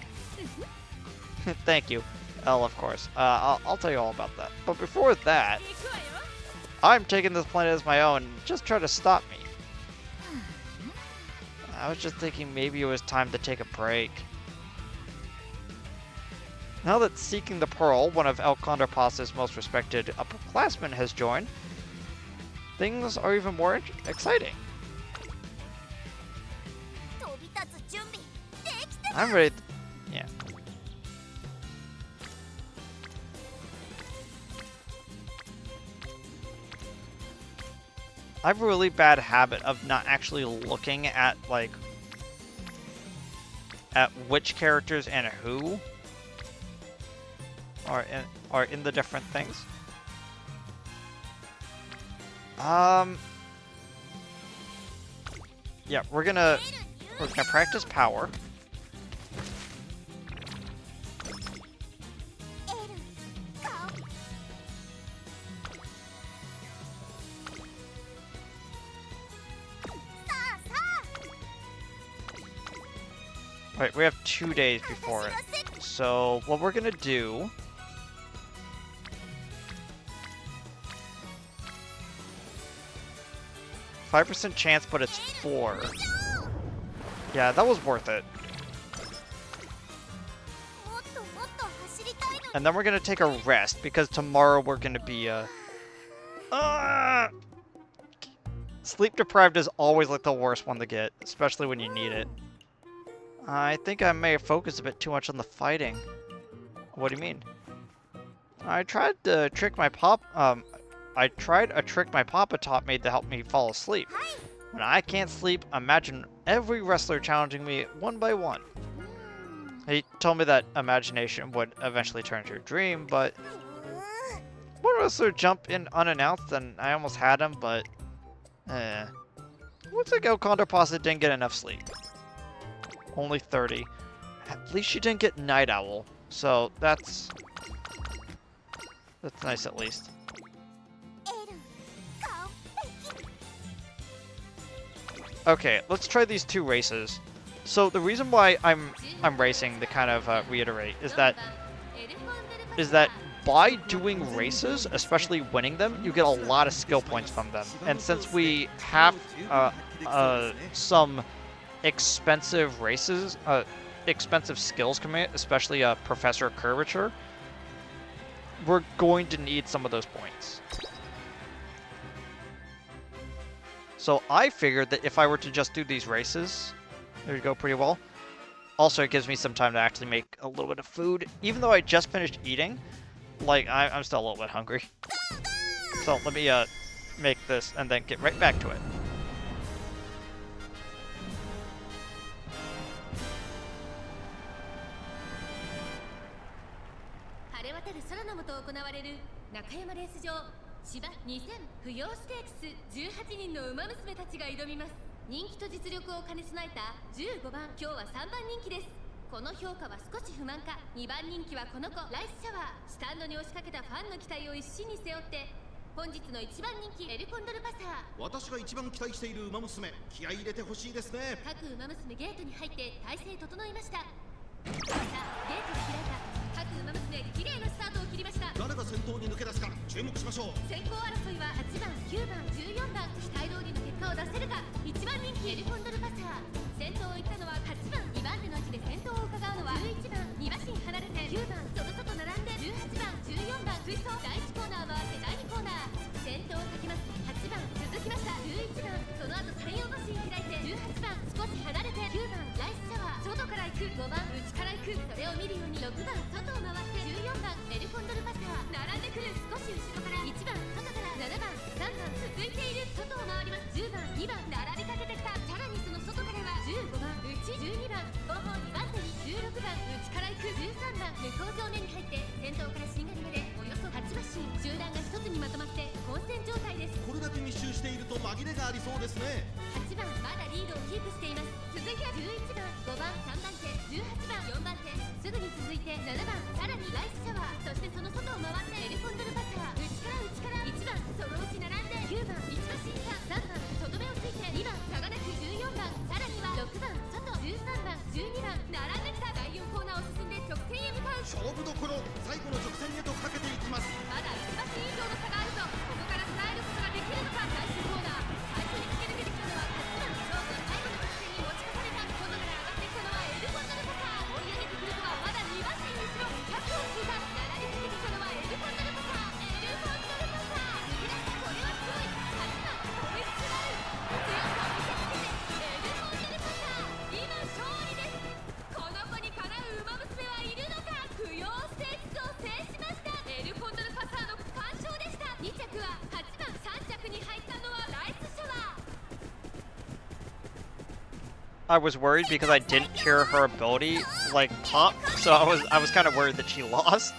Thank you. El, of course. I'll tell you all about that. But before that, I'm taking this planet as my own. Just try to stop me. I was just thinking maybe it was time to take a break. Now that Seeking the Pearl, one of El Condor Pasa's most respected upperclassmen, has joined, things are even more exciting. I'm ready. Yeah. I have a really bad habit of not actually looking at, like, at which characters and who are in the different things. Yeah, we're gonna practice power. Wait, we have 2 days before it. So what we're gonna do... 5% chance, but it's 4. Yeah, that was worth it. And then we're gonna take a rest, because tomorrow we're gonna be, sleep deprived is always, like, the worst one to get, especially when you need it. I think I may have focused a bit too much on the fighting. What do you mean? I tried to trick my I tried a trick my papa taught me to help me fall asleep. When I can't sleep, imagine every wrestler challenging me one by one. He told me that imagination would eventually turn to a dream, but one wrestler jumped in unannounced and I almost had him, but looks like Condor Pasa didn't get enough sleep. Only 30. At least she didn't get Night Owl, so that's nice at least. Okay, let's try these 2 races. So the reason why I'm racing, to kind of reiterate, is that by doing races, especially winning them, you get a lot of skill points from them. And since we have some expensive races, expensive skills command, especially Professor Curvature, we're going to need some of those points. So I figured that if I were to just do these races, there you go, pretty well. Also, it gives me some time to actually make a little bit of food. Even though I just finished eating, like, I'm still a little bit hungry. So let me make this and then get right back to it.芝2000不要ステークス18人の馬娘たちが挑みます。人気と実力を兼ね備えた15番、今日は3番人気です。この評価は少し不満か。2番人気はこの子ライスシャワー。スタンドに押しかけたファンの期待を一身に背負って本日の1番人気エルコンドルパサー。私が一番期待している馬娘、気合い入れてほしいですね。各馬娘ゲートに入って体勢整いました。さあゲートが開いた。各馬娘綺麗なスタートを切りました。誰が先頭に抜け出すか注目しましょう。先行争いは8番、9番、14番期待通りの結果を出せるか。1番人気エルコンドルパサー。先頭を行ったのは8番、2番手の位置で先頭を伺うのは11番、2馬身離れて9番、その外並んで18番、14番追走。第1コーナー回って第2コーナー先頭をかけます。8番続きました。11番その後3、4馬身開いて18番少し離れて9番ライスシャワー外から行く。5番内から行く。それを見るように6番外を回って14番エルコンドルパサー並んでくる。少し後ろから1番外から7番3番続いている。外を回ります。10番2番並びかけてきた。さらにその外からは15番内12番後方2番手に16番内から行く。13番向こう上面に入って先頭からしんがりまでおよそ8馬身。集団が一つにまとまって混戦状態です。これだけ密集していると紛れがありそうですね。8番まだリードをキープしています。続いては11番5番3番手18番4番手すぐに続いて7番さらにライスシャワー。そしてその外を回ってエルコンドルパサー内から1番そのうち並んで9番1馬身差3番とどめをついて2番差がなく14番さらには6番外13番12番並んできた。第4コーナーを進んで直線へ向かう。勝負どころ最後の直線へとかけていきます。まだ1馬身以上の差があるぞ。ここから伝えることができるのか。最終コーナー最初に駆け抜けてきたのは8番勝負最後の直線に持ち越された。外から上がってきたのはエルコンドルパサー。追い上げてくるのはまだ2馬身後ろ100を通過。並びかけてきたのはエルコンドルパサー。エルコンドルパサー抜け出した。これはすごい。8番ホイッスルある。強さを見せつけてエルコンドルパサー今勝利です。この子にかなう馬娘はいるのか。不要ステークスを制しました。エルコンドルパサーの完勝でした。2着は8番3着に入ったのはライスシャワー。I was worried because I didn't hear her ability like pop, so I was kind of worried that she lost.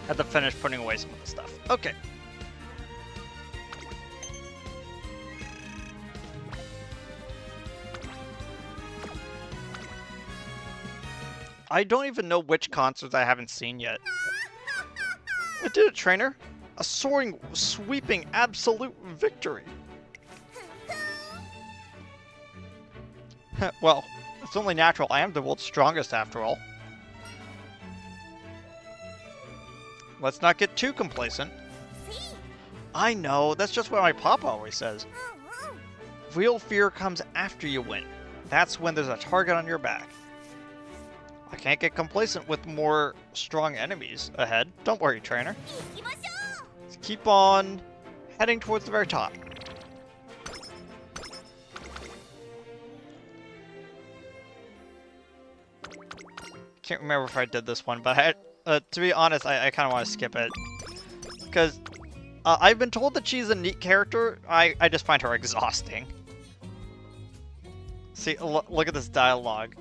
Had to finish putting away some of the stuff. Okay. I don't even know which concerts I haven't seen yet. I did it, trainer. A soaring, sweeping, absolute victory. Well, it's only natural. I am the world's strongest after all. Let's not get too complacent. I know, that's just what my papa always says. Real fear comes after you win. That's when there's a target on your back. I can't get complacent with more strong enemies ahead. Don't worry, trainer. Let's keep on heading towards the very top. Can't remember if I did this one, but to be honest, I kind of want to skip it. Because I've been told that she's a neat character. I just find her exhausting. See, look at this dialogue.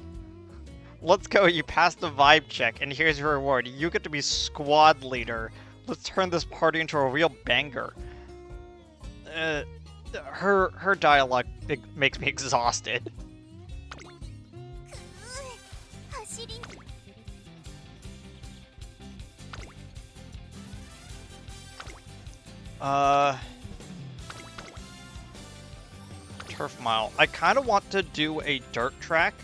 Let's go, you passed the vibe check, and here's your reward. You get to be squad leader. Let's turn this party into a real banger. Her dialogue makes me exhausted. Turf mile. I kind of want to do a dirt track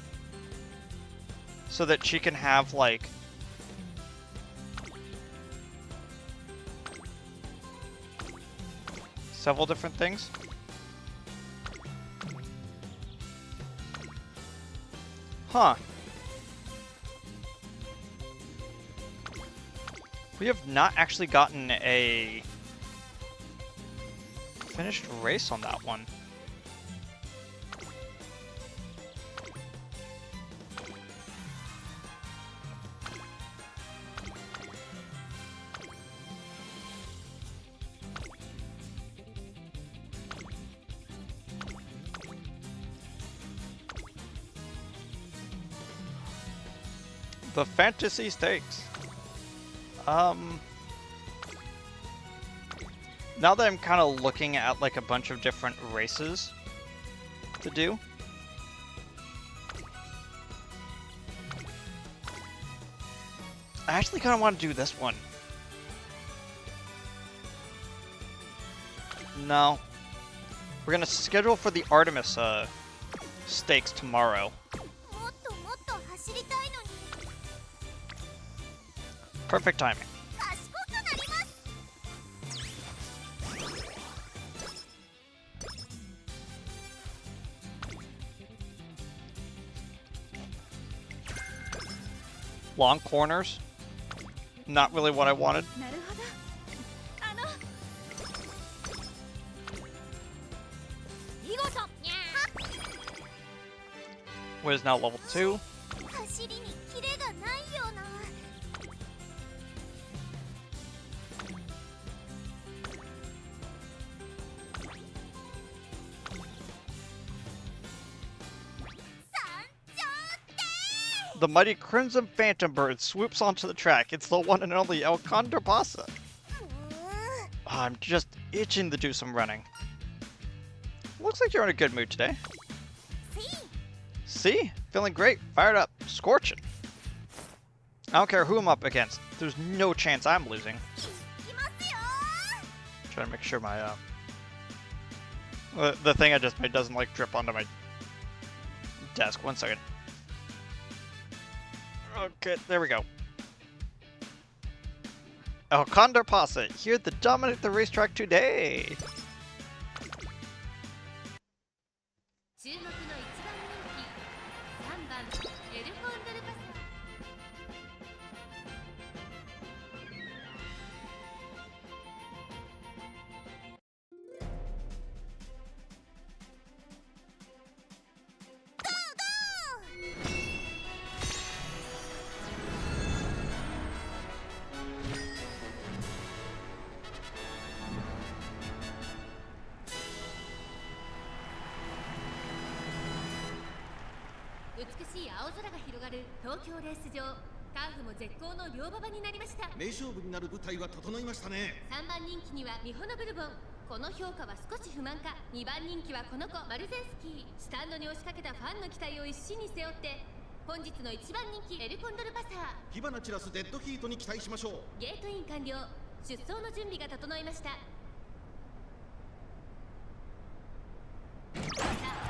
so that she can have, like, several different things. Huh. We have not actually gotten a finished race on that one. The Fantasy Stakes. Now that I'm kind of looking at like a bunch of different races to do, I actually kind of want to do this one. No. We're gonna schedule for the Artemis stakes tomorrow. Perfect timing. Long corners. Not really what I wanted. What is now level 2? The mighty Crimson Phantom Bird swoops onto the track. It's the one and only Condor Pasa. Oh, I'm just itching to do some running. Looks like you're in a good mood today. See? Feeling great. Fired up. Scorching. I don't care who I'm up against. There's no chance I'm losing. Trying to make sure my the thing I just made doesn't like drip onto my desk. 1 second. Okay, there we go. Oh, Condor Pasa, here to dominate the racetrack today. 本日の一番人気エルコンドルパサー火花散らすデッドヒートに期待しましょう。ゲートイン完了。出走の準備が整いました。さあ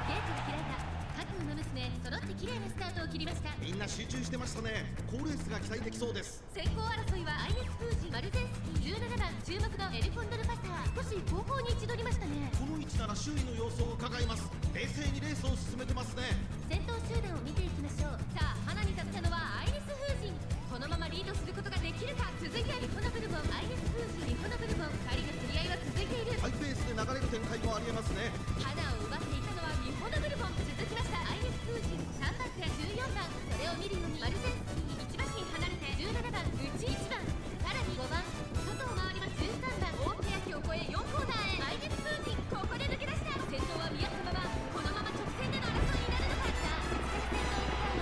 ゲートが開いた。各馬娘揃って綺麗なスタートを切りました。みんな集中してましたね。好レースが期待できそうです。先行争いはアイネス封じマルゼンスキー17番注目のエルコンドルパサー少し後方に位置取りましたね。この位置なら周囲の様子を伺います。冷静にレースを進めてますね。先頭集団を見ていきましょう。さあ花に立ったのはアイネス封じ。このままリードすることができるか。続いてリホナブルボンアイネス封じリホナブルボン2人の競り合いは続いている。ハイペースで流れる展開もありえますね。花を奪っていたのはリホナブルボン。続きましたアイネス封じ3番手14番それを見るようにマルゼンスキー1馬身離れて17番内1番さらに5番外を回ります13番大手焼を越え4コーナーへアイネス封じここで抜け出した。先頭は見合ったままこのまま直線での争いになるのか。さあ内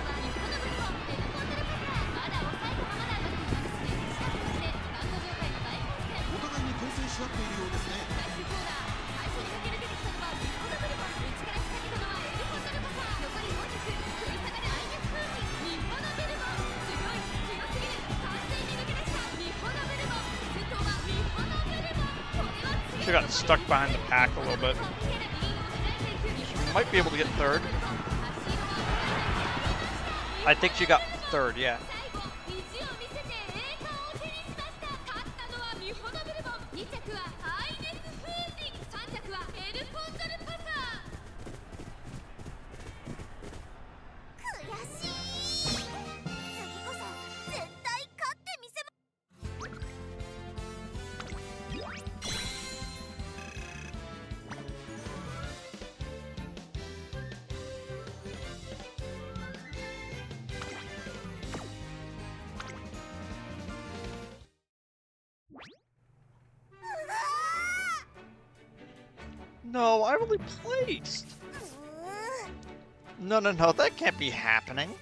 から先頭を狙うのはリホナブルボンエルコンドルパサーまだ抑えたままだ。各馬娘下としてスタンド状態の大混戦。お互いに牽制し合っているようですね。最終コーナー最初に駆け抜けてきたのはリホナブルボン内から仕掛けたのはエルコンドルパサー残り400食い下がるアイネス封じリホナブルボン強い強すぎる完全に抜け出したリホナブルボン先頭はリホナブルボンこれは強い。 She got stuck behind the pack a little bit. Might be able to get third. I think she got third, yeah. 最後意地を見せて栄冠を手にしました。勝ったのはリホナブルボン2着はアイネス封じ3着はエルコンドルパサー。悔しい。次こそ絶対勝ってみせます。No, I only placed. No, that can't be happening.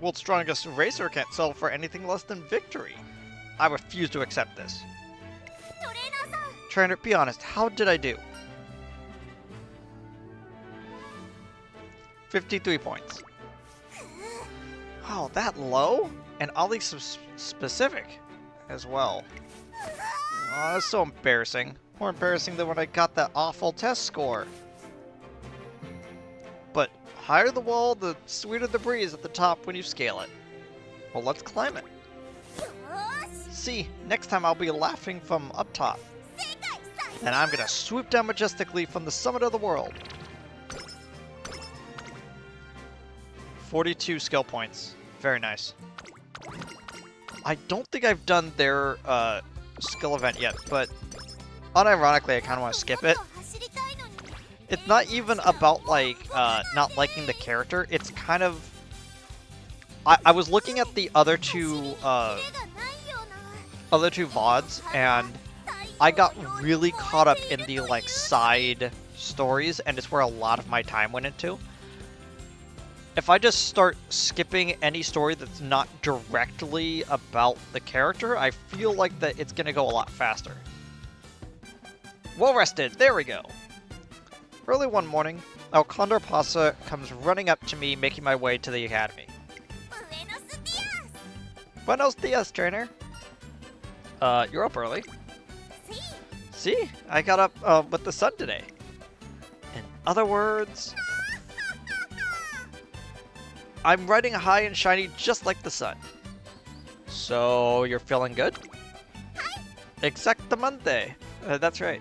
World's strongest racer can't settle for anything less than victory. I refuse to accept this. トレーナーさん Trainer, be honest, how did I do? 53 points. Wow, that low? And oddly specific as well. Oh, that's so embarrassing. More embarrassing than when I got that awful test score. But higher the wall, the sweeter the breeze at the top when you scale it. Well, let's climb it. よーし See, next time I'll be laughing from up top. And I'm gonna swoop down majestically from the summit of the world. 42 skill points. Very nice. I don't think I've done their skill event yet, but unironically, I kind of want to skip it. It's not even about, like, not liking the character. It's kind of... I was looking at the other two VODs, and I got really caught up in the, like, side stories, and it's where a lot of my time went into. If I just start skipping any story that's not directly about the character, I feel like that it's going to go a lot faster. Well rested, there we go. Early one morning, Condor Pasa comes running up to me, making my way to the academy. Buenos dias, trainer. You're up early. See, I got up with the sun today. In other words, I'm riding high and shiny just like the sun. So, you're feeling good? Exactamente. That's right.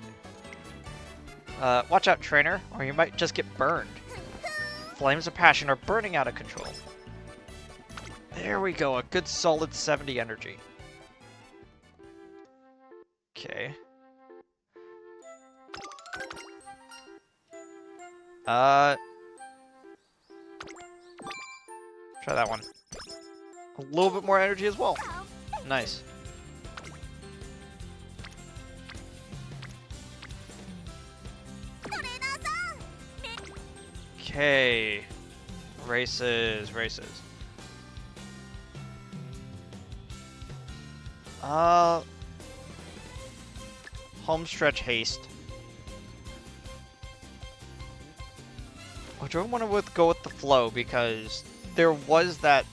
Watch out, trainer, or you might just get burned. Flames of passion are burning out of control. There we go, a good solid 70 energy. Okay. Try that one. A little bit more energy as well. Nice. Okay. Races. Homestretch haste. Or do I want to go with the flow because there was that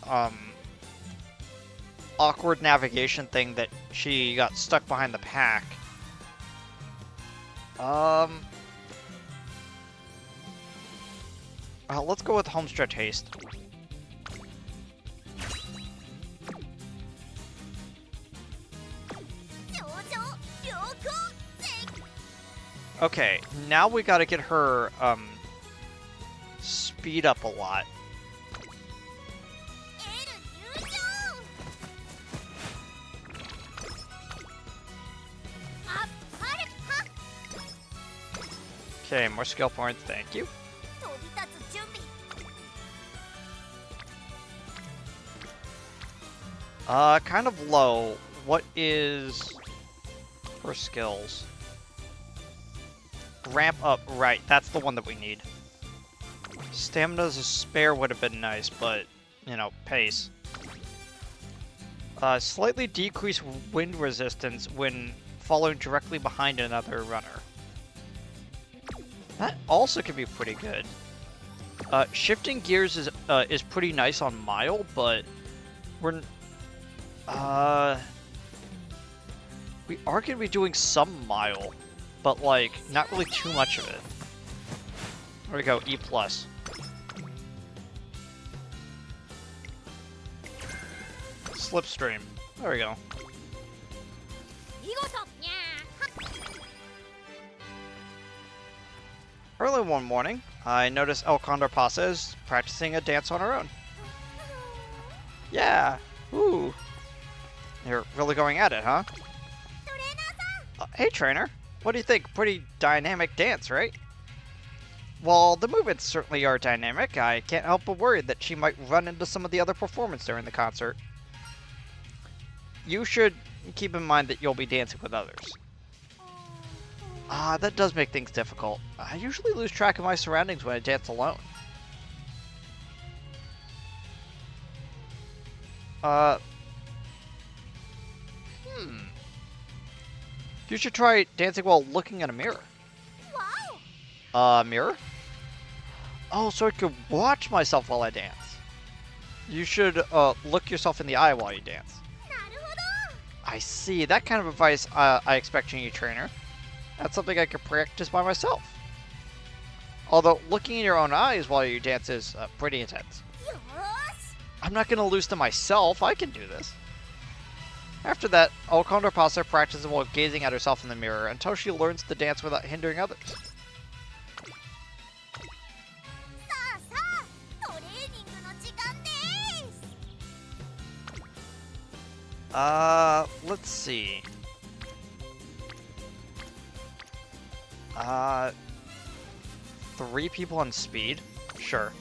awkward navigation thing that she got stuck behind the pack. Let's go with Homestretch Haste. Okay, now we gotta get her, speed up a lot. Okay, more skill points, thank you. Kind of low. What is her skills? Ramp up, right, that's the one that we need. Stamina's a spare would have been nice, but, you know, pace. Slightly decrease wind resistance when following directly behind another runner. That also could be pretty good. Shifting gears is pretty nice on Mile, but we are gonna be doing some Mile, but like not really too much of it. There we go, E+. Slipstream. There we go. Early one morning, I noticed Condor Pasa is practicing a dance on her own. Yeah! Ooh! You're really going at it, huh? Hey, trainer! What do you think? Pretty dynamic dance, right? Well, the movements certainly are dynamic. I can't help but worry that she might run into some of the other performers during the concert. You should keep in mind that you'll be dancing with others. That does make things difficult. I usually lose track of my surroundings when I dance alone. You should try dancing while looking in a mirror. Mirror? Oh, so I could watch myself while I dance. You should, look yourself in the eye while you dance. I see. That kind of advice, I expect from you, trainer. That's something I could practice by myself. Although, looking in your own eyes while you dance is pretty intense. I'm not going to lose to myself. I can do this. After that, Condor Pasa practices while gazing at herself in the mirror until she learns to dance without hindering others. Let's see. 3 people on speed? Sure.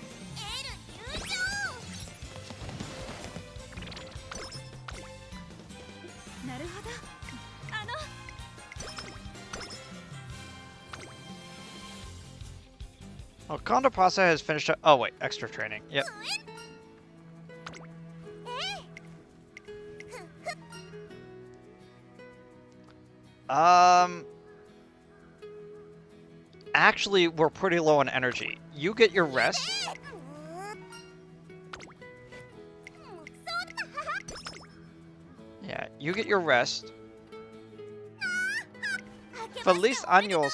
Oh, Condor Pasa has finished up. Oh, wait, extra training. Yep. Actually, we're pretty low on energy. You get your rest. Yeah, you get your rest. Feliz años,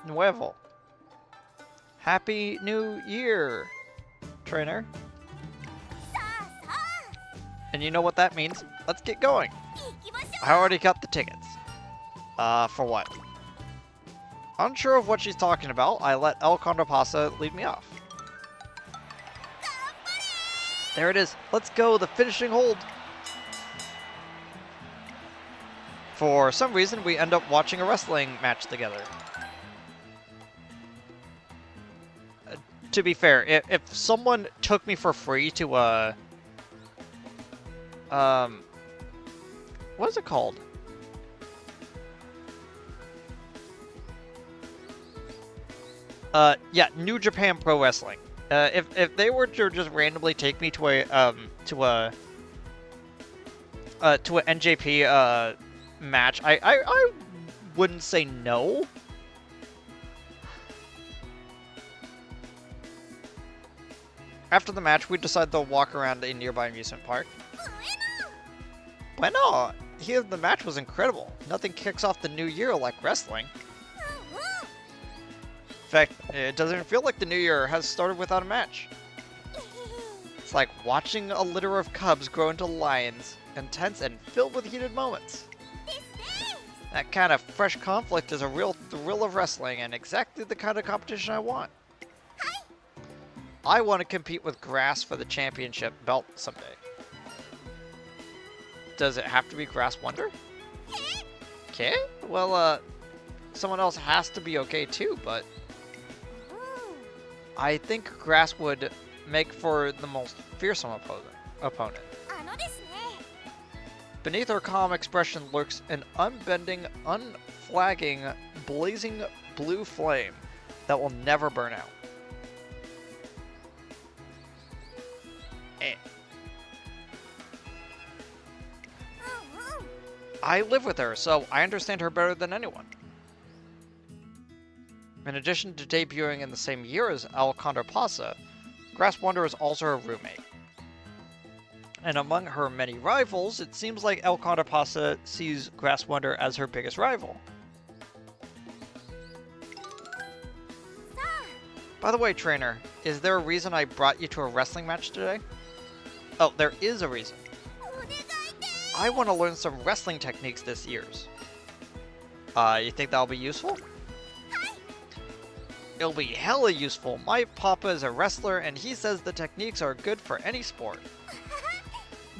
nuevo. Happy New Year, trainer. And you know what that means? Let's get going. I already got the tickets. For what? Unsure of what she's talking about, I let Condor Pasa lead me off. There it is. Let's go, the finishing hold. For some reason, we end up watching a wrestling match together. To be fair, if someone took me for free to, what is it called? Yeah, New Japan Pro Wrestling. If they were to just randomly take me to a NJP match, I wouldn't say no. After the match, we decide to walk around a nearby amusement park. Bueno! Here, the match was incredible. Nothing kicks off the new year like wrestling. In fact, it doesn't feel like the new year has started without a match. It's like watching a litter of cubs grow into lions, intense and filled with heated moments. That kind of fresh conflict is a real thrill of wrestling and exactly the kind of competition I want. I want to compete with Grass for the championship belt someday. Does it have to be Grass Wonder? Okay, well, someone else has to be okay too, but I think Grass would make for the most fearsome opponent. Beneath her calm expression lurks an unbending, unflagging, blazing blue flame that will never burn out. I live with her, so I understand her better than anyone. In addition to debuting in the same year as Condor Pasa, Grass Wonder is also her roommate. And among her many rivals, it seems like Condor Pasa sees Grass Wonder as her biggest rival. By the way, trainer, is there a reason I brought you to a wrestling match today? Oh, there is a reason. I want to learn some wrestling techniques this year. You think that'll be useful? It'll be hella useful. My papa is a wrestler and he says the techniques are good for any sport.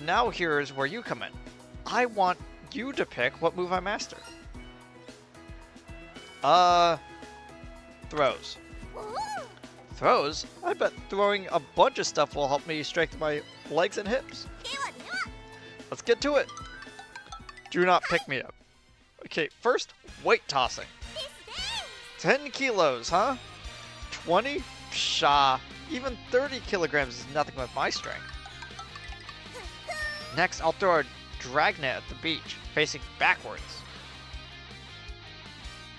Now here's where you come in. I want you to pick what move I master. Throws. Throws? I bet throwing a bunch of stuff will help me strengthen my legs and hips. Let's get to it. Do not pick me up. Okay, first, weight tossing. 10 kilos, huh? 20? Pshaw. Even 30 kilograms is nothing with my strength. Next, I'll throw a dragnet at the beach, facing backwards.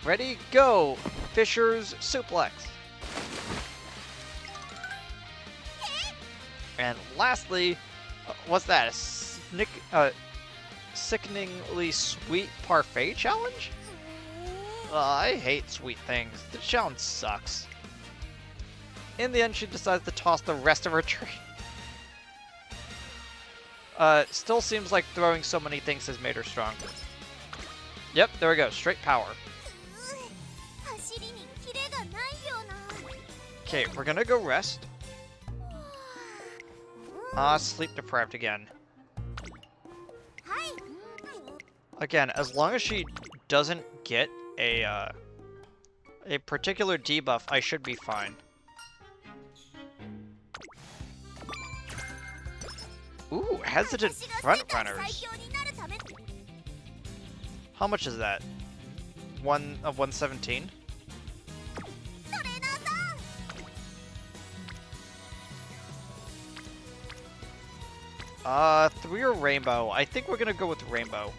Ready, go! Fisher's suplex. And lastly, what's that? Sickeningly sweet parfait challenge? I hate sweet things. The challenge sucks. In the end, she decides to toss the rest of her tree. Still seems like throwing so many things has made her stronger. Yep, there we go. Straight power. Okay, we're gonna go rest. Sleep deprived again. Again, as long as she doesn't get a particular debuff, I should be fine. Ooh, hesitant front runners. How much is that? 117? Three or rainbow? I think we're gonna go with rainbow.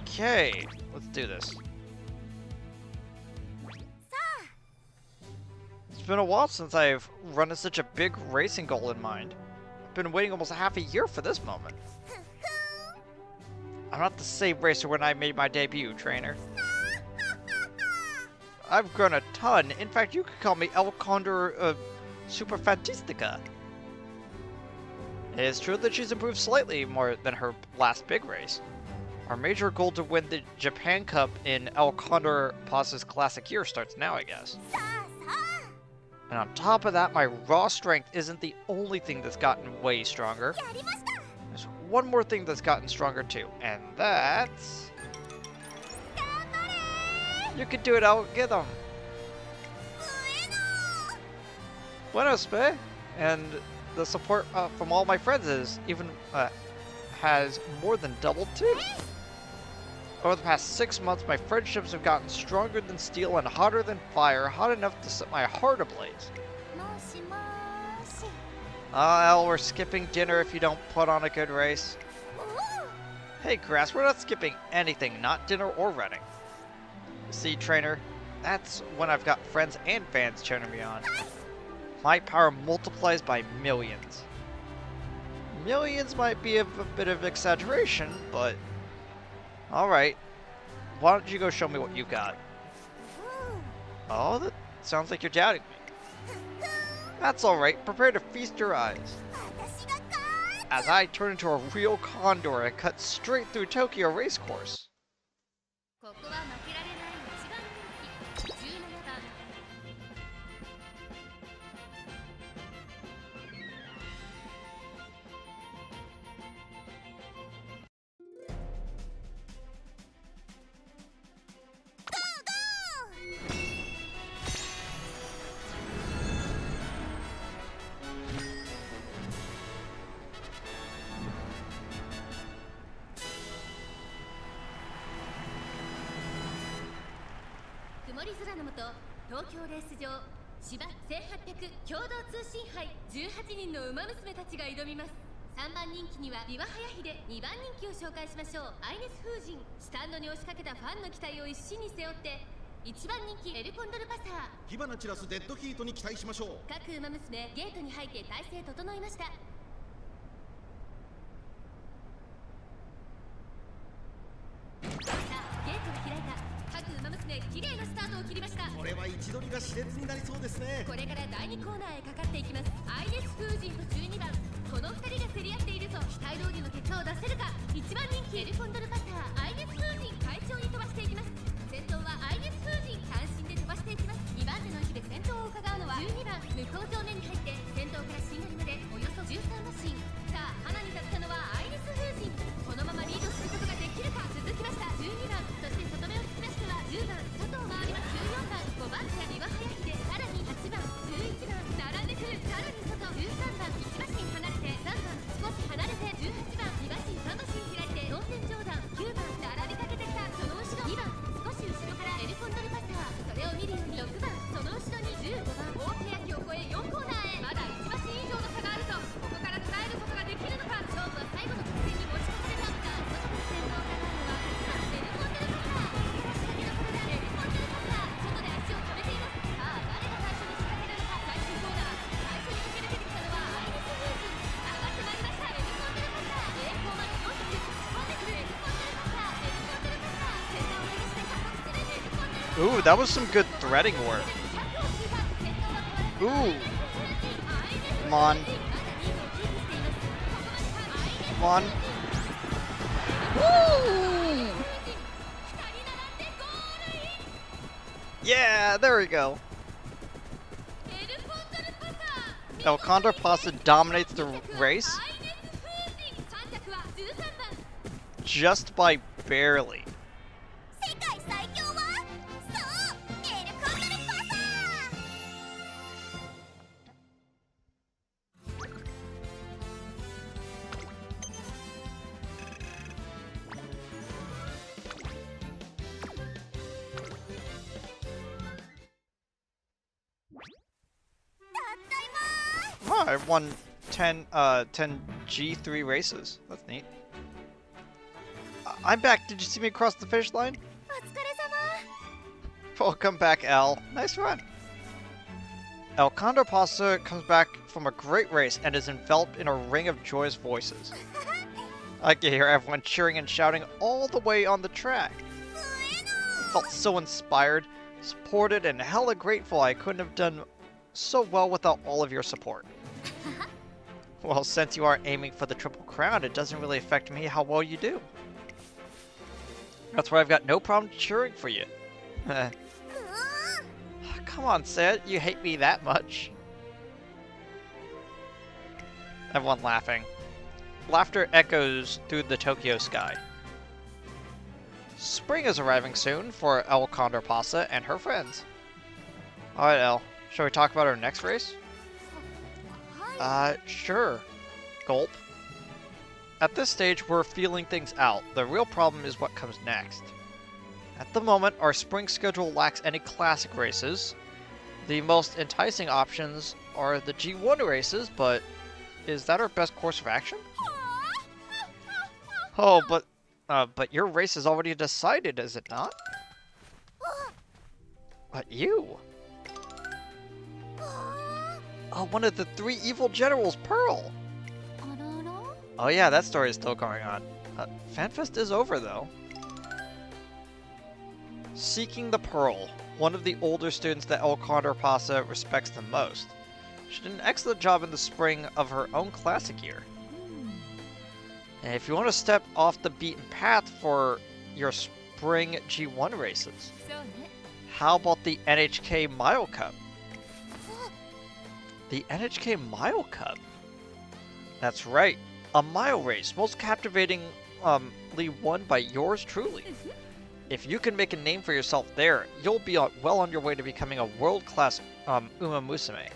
Okay, let's do this. It's been a while since I've run such a big racing goal in mind. I've been waiting almost half a year for this moment. I'm not the same racer when I made my debut, trainer. I've grown a ton. In fact, you could call me El Condor Superfantastica. It is true that she's improved slightly more than her last big race. Our major goal to win the Japan Cup in Condor Pasa's classic year starts now, I guess. And on top of that, my raw strength isn't the only thing that's gotten way stronger. There's one more thing that's gotten stronger too, and that's... You can do it, I'll get them. Buenos, pe? And the support from all my friends is even has more than doubled too. Over the past 6 months, my friendships have gotten stronger than steel and hotter than fire, hot enough to set my heart ablaze. El, we're skipping dinner if you don't put on a good race. Hey, Grass, we're not skipping anything, not dinner or running. See, trainer, that's when I've got friends and fans cheering me on. My power multiplies by millions. Millions might be a bit of exaggeration, but... Alright. Why don't you go show me what you got? Oh, that sounds like you're doubting me. That's alright. Prepare to feast your eyes. As I turn into a real condor and cut straight through Tokyo Racecourse. ここは負けられない一番人気17番 曇り空の下、東京レース場芝1800共同通信杯18人の馬娘たちが挑みます。3番人気にはビワハヤヒで、2番人気を紹介しましょう。アイネス風神、スタンドに押しかけたファンの期待を一身に背負って、1番人気エルコンドルパサー、火花散らすデッドヒートに期待しましょう。各馬娘ゲートに入って体勢整いました。さあゲートが開いた。各馬娘綺麗なスタートを切りました。これは位置取りが熾烈になりそうですね。これから第2コーナーへかかっていきます。アイネス風神と12番、この2人が競り合っているぞ。期待通りの結果を出せるか。1番人気エルコンドルパサー、アイネス風神快調に飛ばしていきます。先頭はアイネス風神、単身で飛ばしていきます。2番手の位置で先頭を伺うのは12番、向こう上面に入って先頭からしんがりまでおよそ13馬身。さあ花に立ったのはアイネス風神、このままリードすることができるか。続きました12番、そして外目を突き出しては10番、外を回ります14番、5番手ビワハヤヒで、さらに8番11番並んでくる。さらに外13番、1馬身離れて3番、少し離れて18番、2馬身3馬身開いて同点上段9番並びかけてきた。その後ろ2番、少し後ろからエルコンドルパサー、それを見るように6番、その後ろに15番、大手焼きを越え4コーナーへ。まだ1馬身以上の差があるぞ。ここから捉えることができるのか。勝負は最後の直線に持ち込まれた。さあ外から先頭を伺うのは8番エルコンドルパサー、仕掛けのこれだ。エルコンドルパサー、外で足を止めています。さあ誰が最初に仕掛けるのか。最終コーナー、最初に駆け抜けてきたのはアイネスフーズ、上がってまいりました。エルコンドルパサー、栄光まで4着突っ込んでくる。エルコンドルパサー、エルコンドルパサー、センターを目指して加速する。エルコンドルパサー、 Ooh, that was some good threading work. Ooh. Come on. Come on. Woo! Yeah, there we go. El Condor Pasa dominates the race just by barely. 世界最強はそうエルコンドルパサー。 Oh, I won 10 G3 races. That's neat. I'm back. Did you see me cross the finish line? お疲れ様。 Welcome back, El. Nice run. El Condor Pasa comes back from a great race and is enveloped in a ring of joyous voices. I can hear everyone cheering and shouting all the way on the track. I felt so inspired, supported, and hella grateful. I couldn't have done so well without all of your support. Well, since you are aiming for the Triple Crown, it doesn't really affect me how well you do. That's why I've got no problem cheering for you. Come on, Sid, you hate me that much. Everyone laughing. Laughter echoes through the Tokyo sky. Spring is arriving soon for El Condor Pasa and her friends. Alright, El, shall we talk about our next race? Sure. Gulp. At this stage, we're feeling things out. The real problem is what comes next. At the moment, our spring schedule lacks any classic races. The most enticing options are the G1 races, but is that our best course of action? Oh, but your race is already decided, is it not? But you? Oh, one of the 3 evil generals, Pearl! Oh yeah, that story is still going on. FanFest is over, though. Seeking the Pearl, one of the older students that El Condor Pasa respects the most. She did an excellent job in the spring of her own classic year. And if you want to step off the beaten path for your spring G1 races, how about the NHK Mile Cup? The NHK Mile Cup? That's right, a mile race, most captivatingly won by yours truly. If you can make a name for yourself there, you'll be well on your way to becoming a world-class UmaMusume.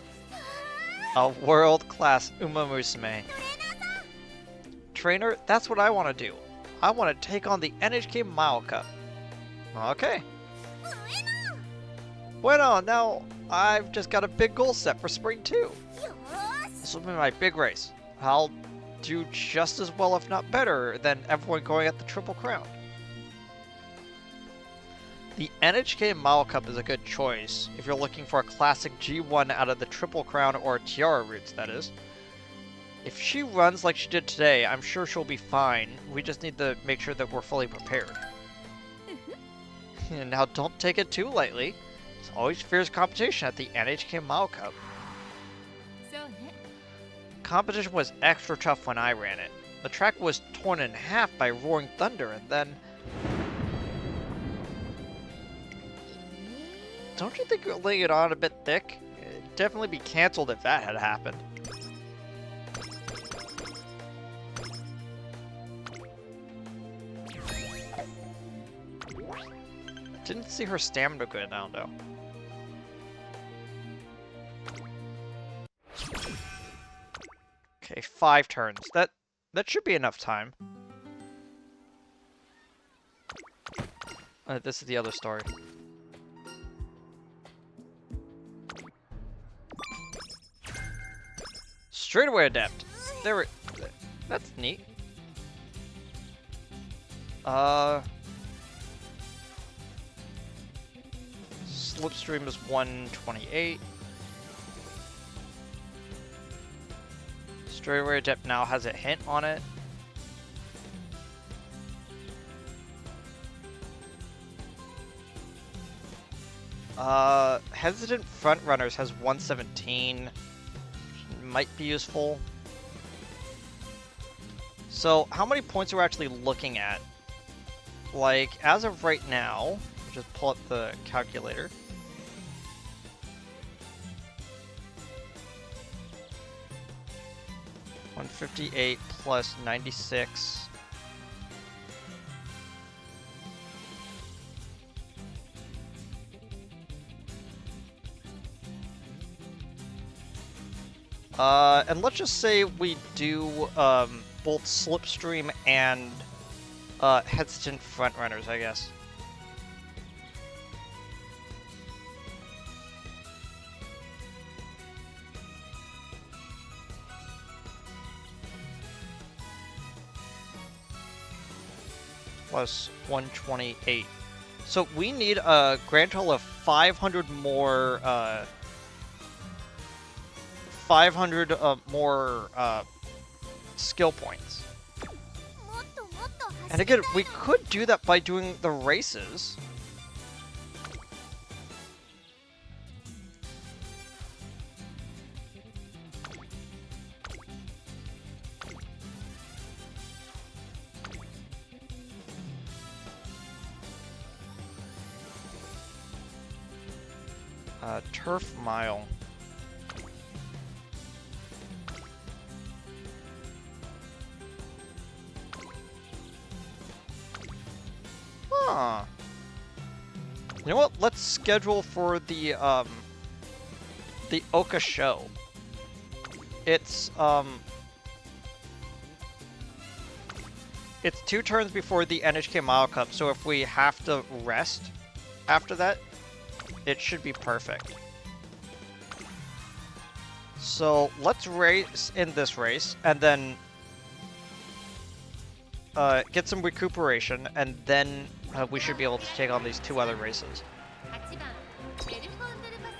A world-class UmaMusume. Trainer, that's what I want to do. I want to take on the NHK Mile Cup. Okay. Bueno, now I've just got a big goal set for spring 2. This will be my big race. I'll do just as well, if not better, than everyone going at the Triple Crown. The NHK Mile Cup is a good choice if you're looking for a classic G1 out of the Triple Crown or Tiara routes, that is. If she runs like she did today, I'm sure she'll be fine. We just need to make sure that we're fully prepared. And now don't take it too lightly. There's always fierce competition at the NHK Mile Cup. Competition was extra tough when I ran it. The track was torn in half by roaring thunder, and then... Don't you think you're laying it on a bit thick? It'd definitely be cancelled if that had happened. Didn't see her stamina go down though. Okay, 5 turns. That should be enough time. This is the other story. Straightaway adept. That's neat. Slipstream is 128. Straightaway adept now has a hint on it. Hesitant front runners has 117. Might be useful. So, how many points are we actually looking at? Like, as of right now, just pull up the calculator. $158 plus 96. And let's just say we do both Slipstream and Hesitant Frontrunners, I guess. Plus 128. So we need a grand total of 500 more, 500 more skill points. And again, we could do that by doing the races. Turf Mile. Huh. You know what? Let's schedule for the Oka show. It's it's 2 turns before the NHK Mile Cup, so if we have to rest after that, it should be perfect. So let's race in this race, and then get some recuperation, and then we should be able to take on these 2 other races. 8番エルコンドルパ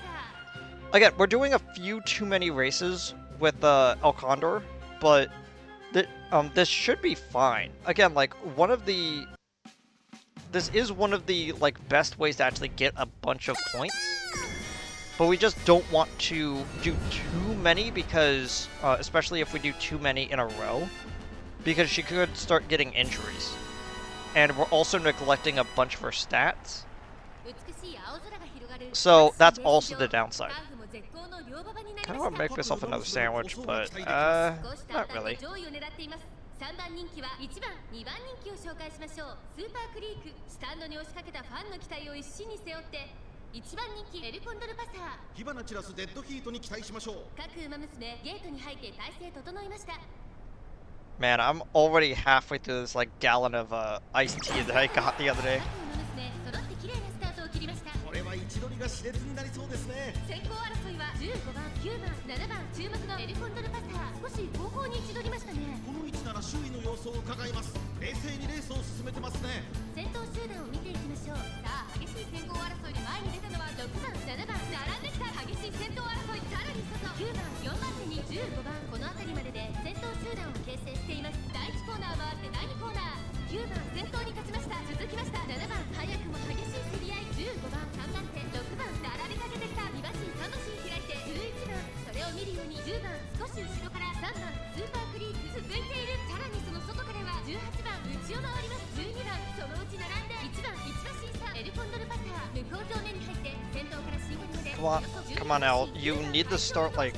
サ Again, we're doing a few too many races with El Condor, but this should be fine. Again, like this is one of the like best ways to actually get a bunch of points, but we just don't want to do too many because, especially if we do too many in a row, because she could start getting injuries, and we're also neglecting a bunch of her stats. 美しい青空が広がる So that's also the downside. カーフも絶好の両馬場になり Kind ま of し want た to make myself another sandwich, but 少し not really. 上位を狙っています3番人気は1番2番人気を紹介しましょうスーパークリークスタンドに押しかけたファンの期待を一身に背負って1番人気エルコンドルパサー火花散らすデッドヒートに期待しましょう。各馬娘ゲートに入って体勢整いました Man, I'm already halfway through this like gallon of iced tea that I got the other day. 各馬娘揃って綺麗なスタートを切りましたこれは位置取りが熾烈になりそうですね。先行争いは15番9番7番注目のエルコンドルパサー少し後方に位置取りましたねこの位置なら周囲の様子を伺います。冷静にレースを進めてますね。先頭集団を見ていきましょうさあ激しい先行争いで前に出たのは6番7番並んできた激しい先頭争いさらに外9番4番手に15番この辺りまでで先頭集団を形成しています第1コーナー回って第2コーナー9番先頭に勝ちました続きました7番早くも激しい競り合い15番3番手6番並びかけてきた2馬身3馬身開いて11番それを見るように10番少し後ろから3番スーパークリーク続いているさらにその外からは18番内を回ります12番そのうち並んで1番1馬身差エルコンドルパサー向こう上面に入って先頭から進行まで Come on, Al. You need to start like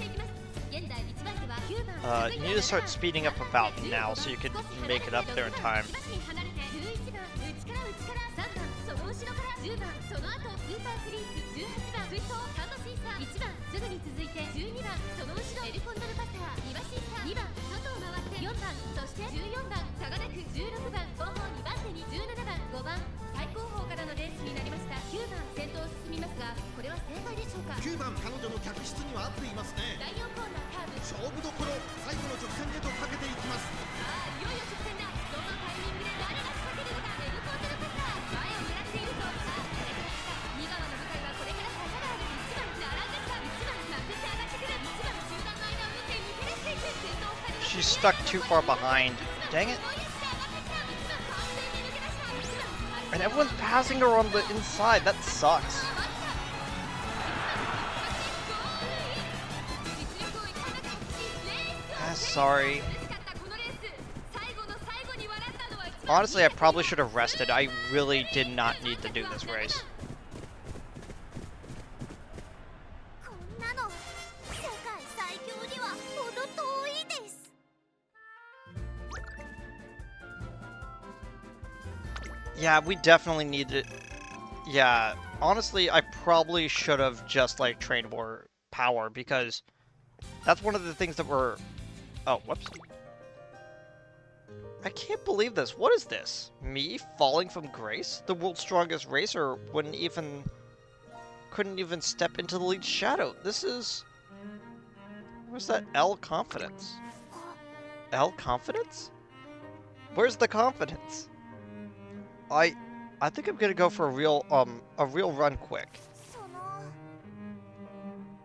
現在1番手は9番 you need to start speeding up about now so you can make it up there in time. 1馬身離れて11番内から3番その後ろから10番その後スーパークリーク18番追走3馬身差1番すぐに続いて12番その後ろエルコンドルパサー2馬身差2番外を回って4番そして14番差がなく16番後方2番手に17番5番最後方からのレースになりました9番先頭を進みますがこれは正解でしょうか9番彼女の客室には合っていますね。第4コーナーカーブ勝負どころ最後の直線へとかけていきます。さあいよいよ直線だどのタイミングで誰が仕掛けるのかエルコンドルパサー前を狙っているぞさあこれから2側の向かいはこれから坂がある1番並んできた1番まくって上がってくる1番集団の間を縫って抜け出していく先頭2人 She's stuck too far behind. Dang it. And everyone's passing her on the inside. That sucks. Sorry. Honestly, I probably should have rested. I really did not need to do this race. こんなの世界最強には程遠いです Yeah, we definitely need it. Yeah, honestly, I probably should have just like trained more power because that's one of the things that we're... Oh, whoops. I can't believe this. What is this? Me falling from grace? The world's strongest racer couldn't even step into the lead shadow. This is... Where's that L confidence? L confidence? Where's the confidence? I think I'm gonna go for a real run quick.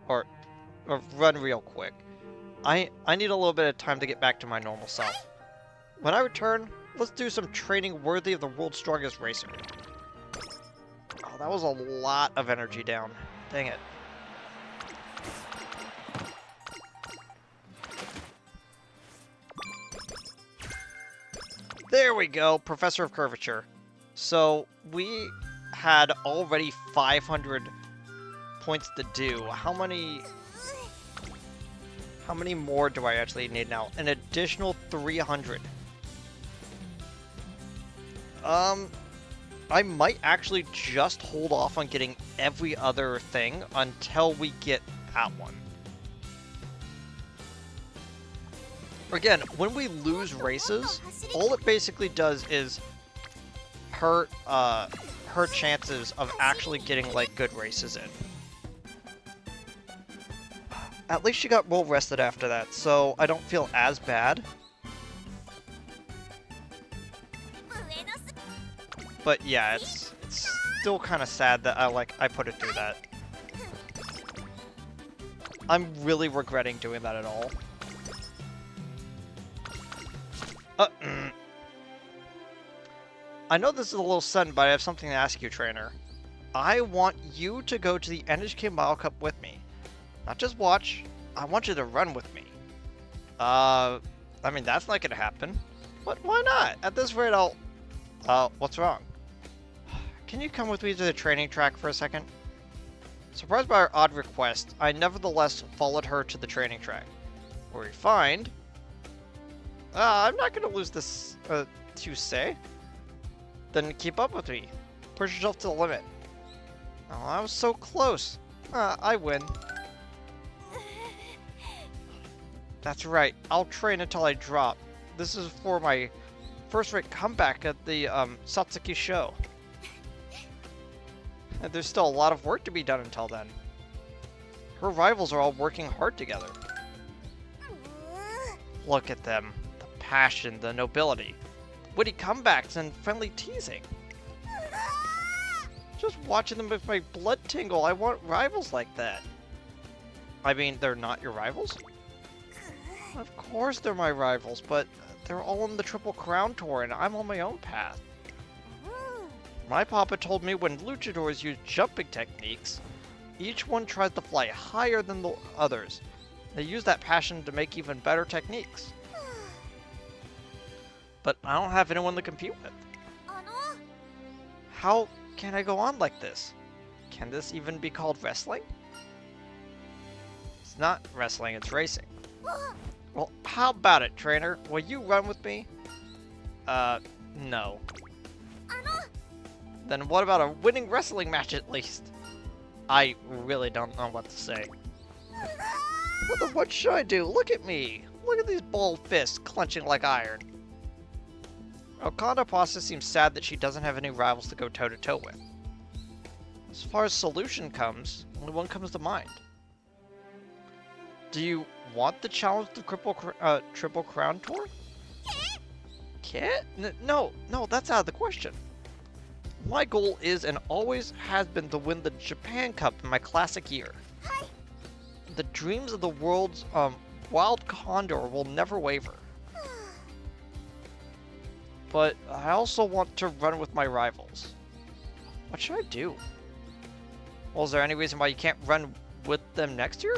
Or run real quick. I need a little bit of time to get back to my normal self. When I return, let's do some training worthy of the world's strongest racer. Oh, that was a lot of energy down. Dang it. There we go, Professor of Curvature. So, we had already 500 points to do. How many more do I actually need now? An additional 300. I might actually just hold off on getting every other thing until we get that one. Again, when we lose races, all it basically does is hurt her chances of actually getting like good races in. At least she got well rested after that, so I don't feel as bad. But yeah, it's still kind of sad that I put it through that. I'm really regretting doing that at all. I know this is a little sudden, but I have something to ask you, trainer. I want you to go to the NHK Mile Cup with me. Not just watch, I want you to run with me. I mean, that's not gonna happen. But why not? At this rate, what's wrong? Can you come with me to the training track for a second? Surprised by her odd request, I nevertheless followed her to the training track. Where we find... I'm not gonna lose this, you say? Then keep up with me. Push yourself to the limit. Oh, I was so close. I win. That's right. I'll train until I drop. This is for my first-rate comeback at the Satsuki show. And there's still a lot of work to be done until then. Her rivals are all working hard together. Look at them. The passion, the nobility. Witty comebacks and friendly teasing. Just watching them with my blood tingle. I want rivals like that. I mean, they're not your rivals? Of course they're my rivals, but they're all on the Triple Crown Tour and I'm on my own path. My papa told me when luchadors use jumping techniques, each one tries to fly higher than the others. They use that passion to make even better techniques. But I don't have anyone to compete with. How can I go on like this? Can this even be called wrestling? It's not wrestling, it's racing. Well, how about it, trainer? Will you run with me? No. Then what about a winning wrestling match at least? I really don't know what to say. What should I do? Look at me! Look at these bald fists clenching like iron. Condor Pasa seems sad that she doesn't have any rivals to go toe-to-toe with. As far as solution comes, only one comes to mind. Do you want the challenge to Triple Crown Tour? Kit? No, that's out of the question. My goal is and always has been to win the Japan Cup in my classic year. The dreams of the world's wild condor will never waver. But I also want to run with my rivals. What should I do? Well, is there any reason why you can't run with them next year?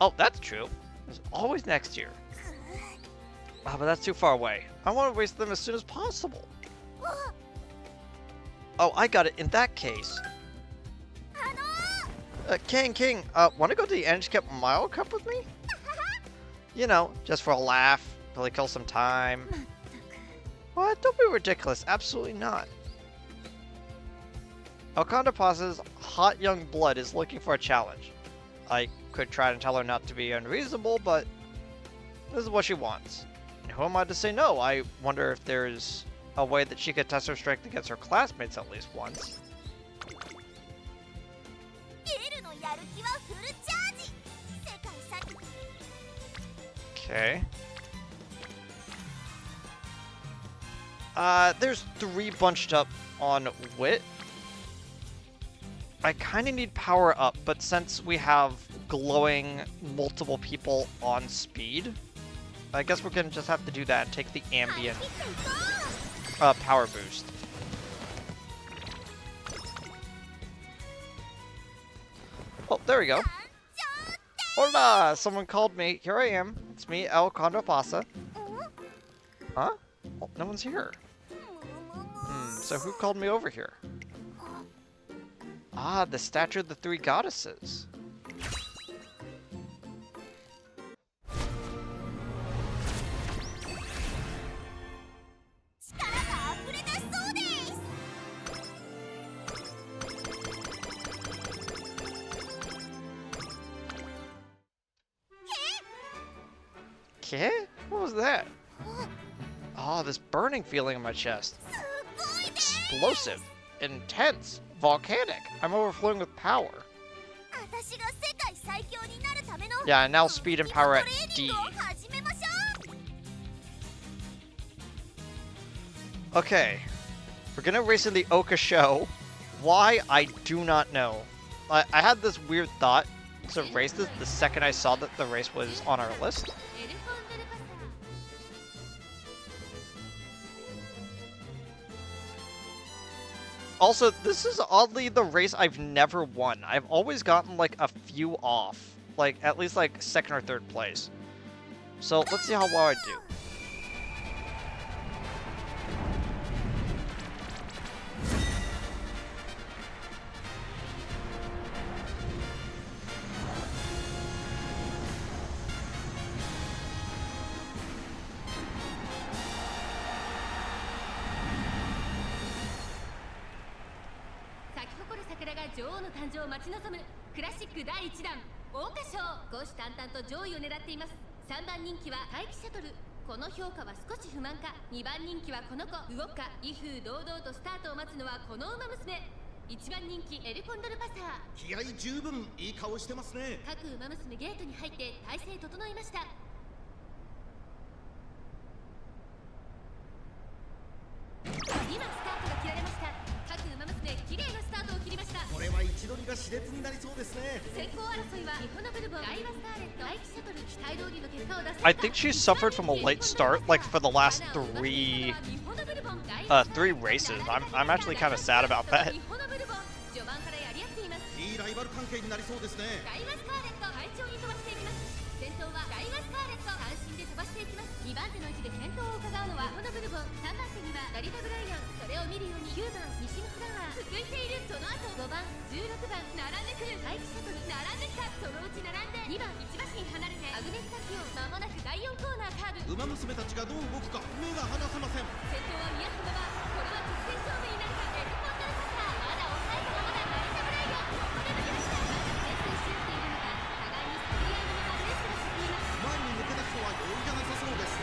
Oh, that's true. There's always next year. But that's too far away. I want to race them as soon as possible. Oh, I got it. In that case... King, want to go to the NHK Mile Cup with me? You know, just for a laugh, really kill some time. What? Don't be ridiculous. Absolutely not. Condor Pasa's hot young blood is looking for a challenge. I could try to tell her not to be unreasonable, but this is what she wants. And who am I to say no? I wonder if there's a way that she could test her strength against her classmates at least once. Okay. There's 3 bunched up on Wit. I kind of need power up, but since we have glowing multiple people on speed, I guess we're gonna just have to do that and take the ambient power boost. Oh, there we go. Hola! Someone called me. Here I am. It's me, Condor Pasa. Huh? Well, no one's here. So who called me over here? Ah, the statue of the 3 goddesses. Okay? What was that? Oh, this burning feeling in my chest. Explosive. Intense. Volcanic. I'm overflowing with power. Yeah, and now speed and power at D. Okay. We're gonna race in the Oka show. Why? I do not know. I had this weird thought to race this the second I saw that the race was on our list. Also, this is oddly the race I've never won. I've always gotten like a few off. Like, at least like second or third place. So, let's see how well I do. I think she suffered from a late start, like for the last three races. I'm actually kind of sad about that. UmaMusume たちがどう動くか目が離せません。前に抜け出すのは容易じゃなさそうです。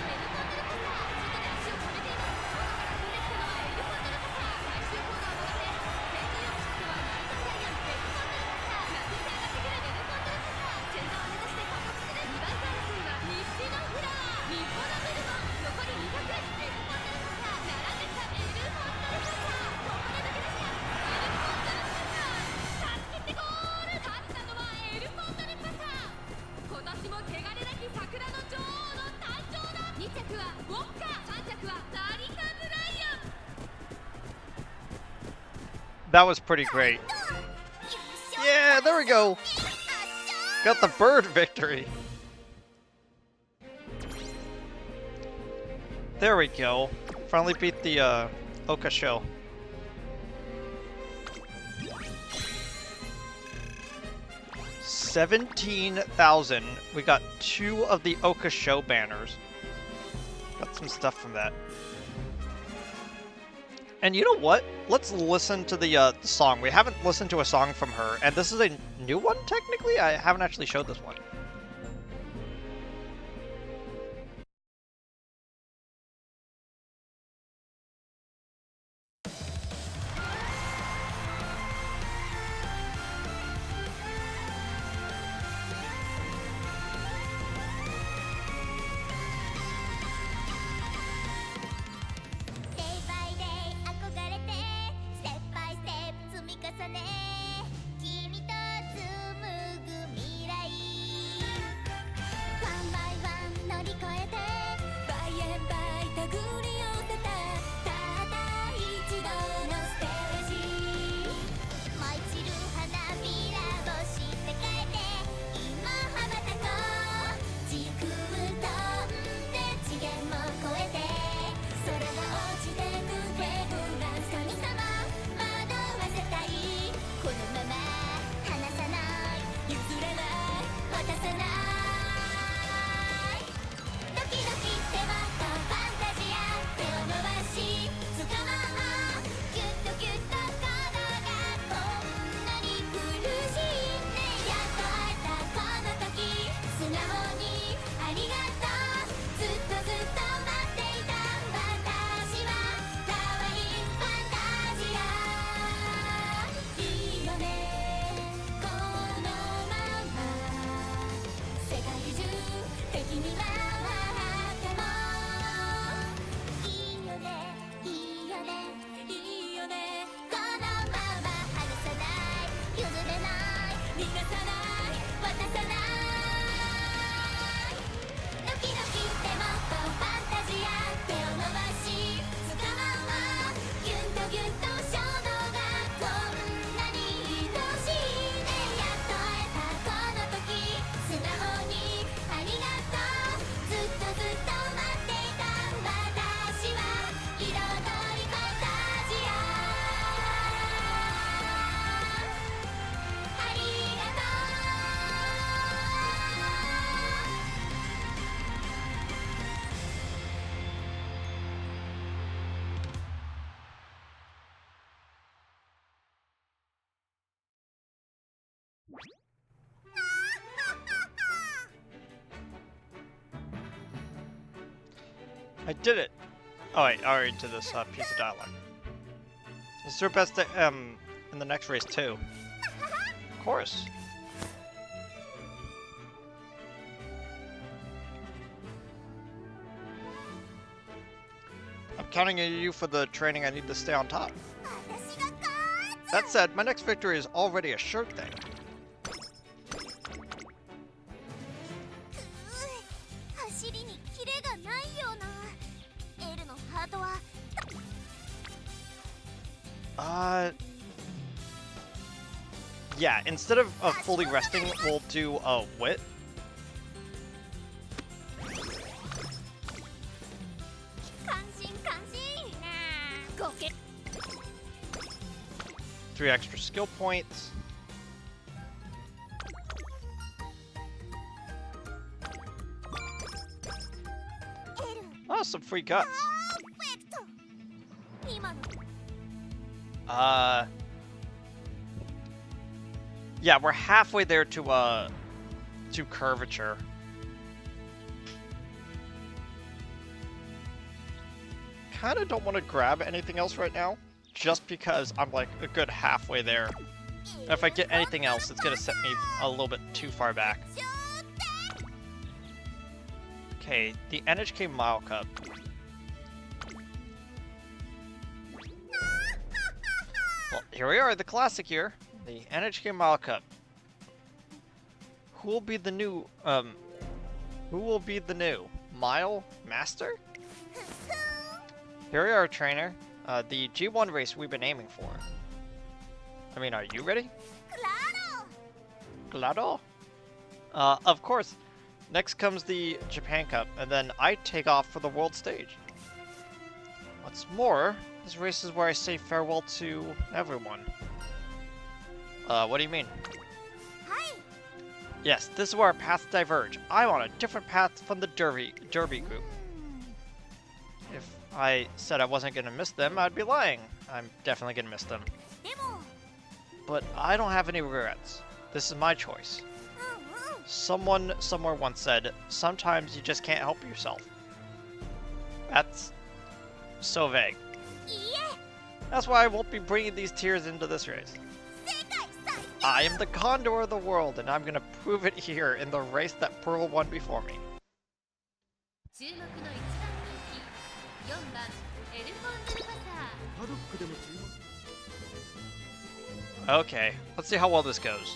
That was pretty great. Yeah, there we go. Got the bird victory. There we go. Finally beat the Oka show. $17,000. We got 2 of the Oka show banners. Got some stuff from that. And you know what? Let's listen to the song. We haven't listened to a song from her, and this is a new one, technically? I haven't actually showed this one. I did it! Oh wait, I already did this piece of dialogue. It's your best in the next race too. Of course. I'm counting on you for the training I need to stay on top. That said, my next victory is already a sure thing. Yeah, instead of fully resting, we'll do a wit. Three extra skill points. Oh, some free guts. Yeah, we're halfway there to curvature. Kinda don't want to grab anything else right now, just because I'm like a good halfway there. And if I get anything else, it's gonna set me a little bit too far back. Okay, the NHK Mile Cup. Well, here we are, the classic year. The NHK Mile Cup. Who will be the new Mile Master? Here we are, trainer. The G1 race we've been aiming for. I mean, are you ready? Claro! Of course. Next comes the Japan Cup, and then I take off for the world stage. What's more, this race is where I say farewell to everyone. What do you mean? Yes, this is where our paths diverge. I'm on a different path from the Derby group. If I said I wasn't gonna miss them, I'd be lying. I'm definitely gonna miss them. But I don't have any regrets. This is my choice. Someone somewhere once said, sometimes you just can't help yourself. That's so vague. That's why I won't be bringing these tears into this race. I am the Condor of the world, and I'm gonna prove it here in the race that Pearl won before me. Okay, let's see how well this goes.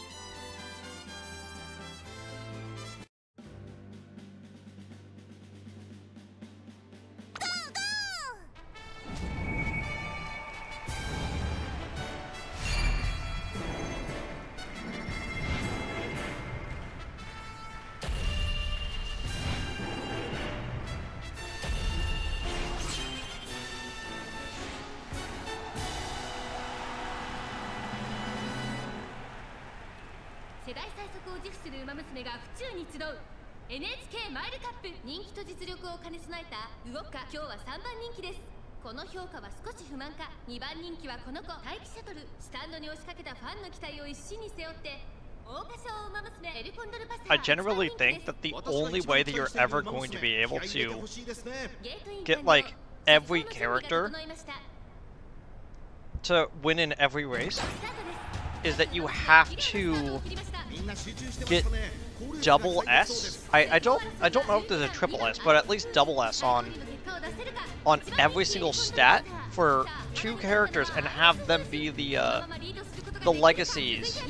NHK マイルカップ人気と実力を兼ね備えた動くか今日は3番人気です。この評価は少し不満か。2番人気はこの子待機シャトル。スタンドに押しかけたファンの期待を一身に背負って桜花賞ウマ娘エルコンドルパサー I generally think that the only way that you're ever going to be able to get like every character to win in every race is that you have to get double S. I don't know if there's a triple S, but at least double S on every single stat for 2 characters and have them be the legacies.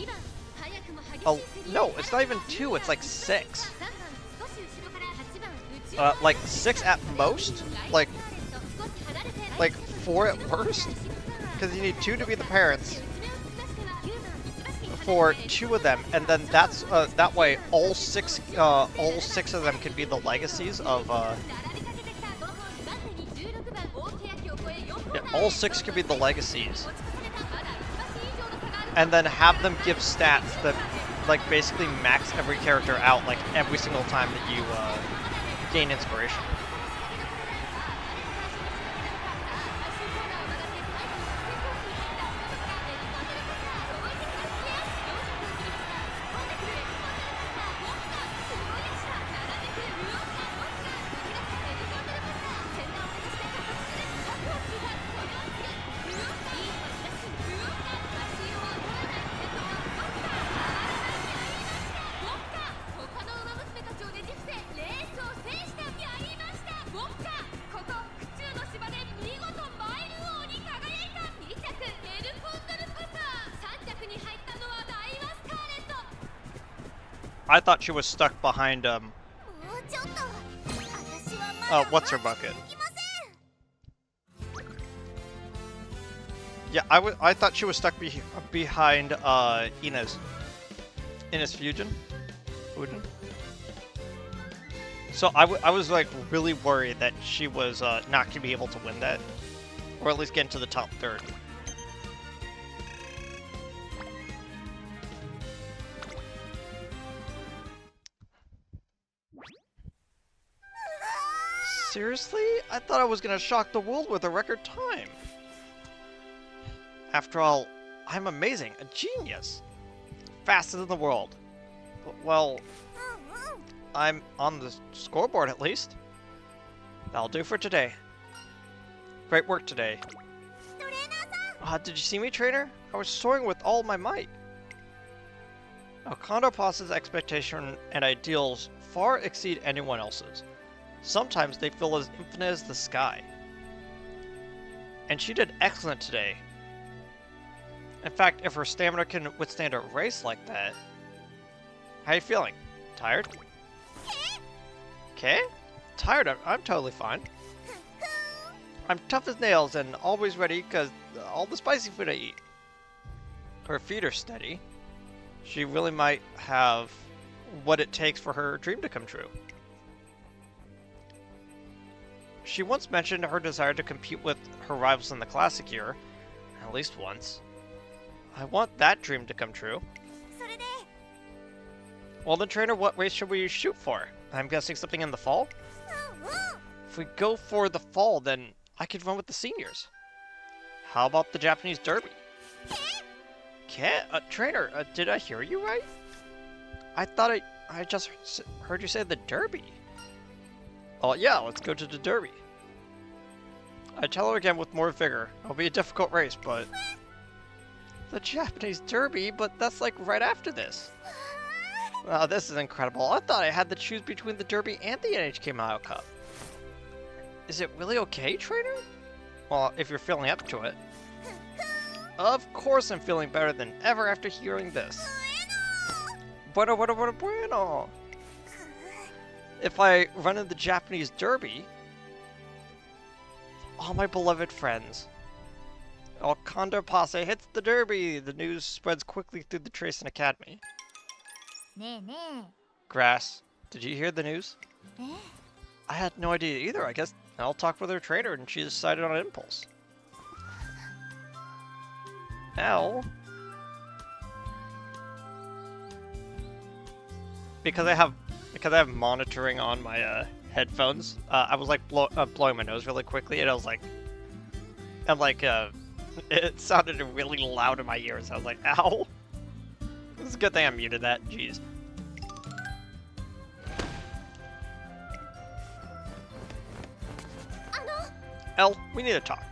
Oh no, it's not even 2. It's like 6. Like 6 at most. Like 4 at worst. Because you need 2 to be the parents. For 2 of them, and then that's that way all 6 of them can be the legacies of yeah, all 6 can be the legacies, and then have them give stats that like basically max every character out like every single time that you gain inspiration. I thought she was stuck behind, what's her bucket? Yeah, I thought she was stuck behind, Ina's Fujin. So I was like really worried that she was not gonna be able to win that, or at least get into the top third. Seriously? I thought I was gonna shock the world with a record time. After all, I'm amazing, a genius, fastest in the world. Well, I'm on the scoreboard at least. That'll do for today. Great work today. Did you see me, trainer? I was soaring with all my might. Now, Condor Pasa's expectation and ideals far exceed anyone else's. Sometimes they feel as infinite as the sky. And she did excellent today. In fact, if her stamina can withstand a race like that... How you feeling? Tired? Okay? Tired? I'm totally fine. I'm tough as nails and always ready because all the spicy food I eat. Her feet are steady. She really might have what it takes for her dream to come true. She once mentioned her desire to compete with her rivals in the classic year, at least once. I want that dream to come true. Well then, trainer, what race should we shoot for? I'm guessing something in the fall? If we go for the fall, then I could run with the seniors. How about the Japanese Derby? Trainer, did I hear you right? I thought I just heard you say the Derby. Oh yeah, let's go to the Derby. I tell her again with more vigor. It'll be a difficult race, but... The Japanese Derby? But that's like right after this. Wow, this is incredible. I thought I had to choose between the Derby and the NHK Mile Cup. Is it really okay, trainer? Well, if you're feeling up to it. Of course I'm feeling better than ever after hearing this. Bueno, bueno, bueno, bueno. If I run in the Japanese Derby, all my beloved friends. Oh, Condor Pasa hits the Derby! The news spreads quickly through the Tracing Academy. Grass, did you hear the news? I had no idea either. I guess I'll talk with her trainer and she decided on impulse. Now, because I have monitoring on my headphones, I was like blowing my nose really quickly, and I was like, it sounded really loud in my ears. I was like, ow. It's a good thing I muted that. Jeez. Elle, we need to talk.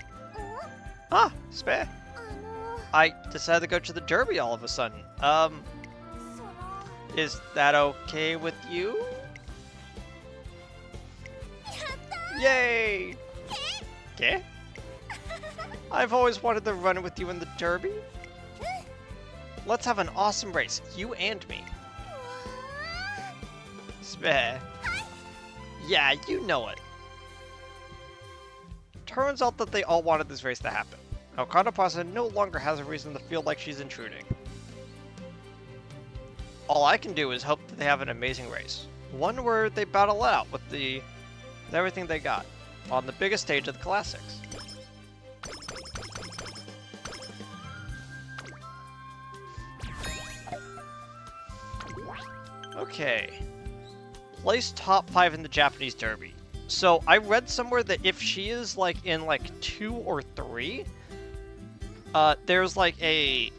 Ah, spare. I decided to go to the Derby all of a sudden. Is that okay with you? Yay! Okay. I've always wanted to run with you in the Derby. Let's have an awesome race, you and me. Spare. Yeah, you know it. Turns out that they all wanted this race to happen. Now, Condor Pasa no longer has a reason to feel like she's intruding. All I can do is hope that they have an amazing race. One where they battle it out with everything they got on the biggest stage of the classics. Okay. Place top 5 in the Japanese Derby. So I read somewhere that if she is like in like 2 or 3, there's like a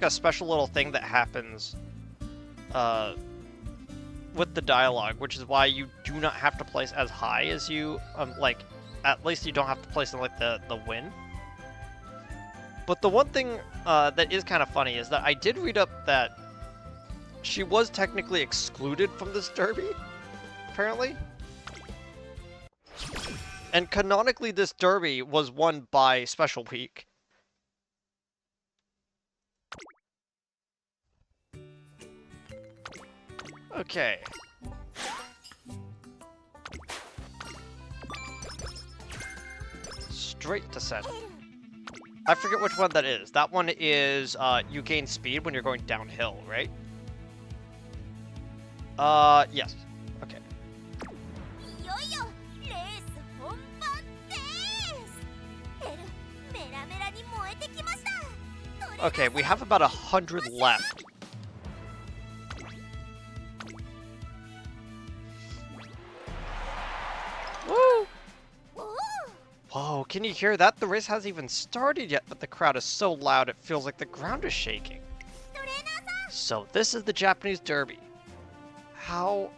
special little thing that happens with the dialogue, which is why you do not have to place as high as you like. At least you don't have to place in like the win. But the one thing that is kind of funny is that I did read up that she was technically excluded from this derby, apparently. And canonically, this derby was won by Special Week. Okay. Straight descent. I forget which one that is. That one is, you gain speed when you're going downhill, right? Yes. Okay. いよいよレース本番です。エル、メラメラに燃えてきました。 Okay, we have about 100 left. Woo! Whoa, can you hear that? The race hasn't even started yet, but the crowd is so loud it feels like the ground is shaking. So this is the Japanese Derby. Now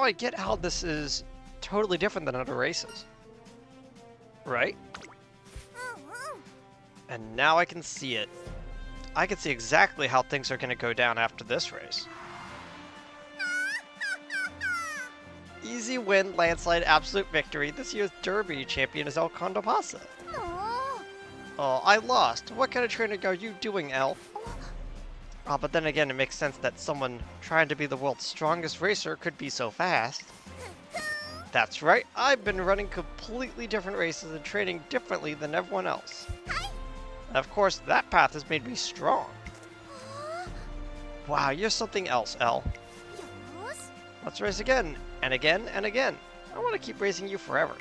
I get how this is totally different than other races. Right? And now I can see it. I can see exactly how things are going to go down after this race. Easy win, landslide, absolute victory. This year's Derby champion is El Condor Pasa. Oh, I lost. What kind of training are you doing, El? Oh, but then again, it makes sense that someone trying to be the world's strongest racer could be so fast. That's right, I've been running completely different races and training differently than everyone else. Of course, that path has made me strong. Wow, you're something else, El. Let's race again, and again, and again. I want to keep racing you forever.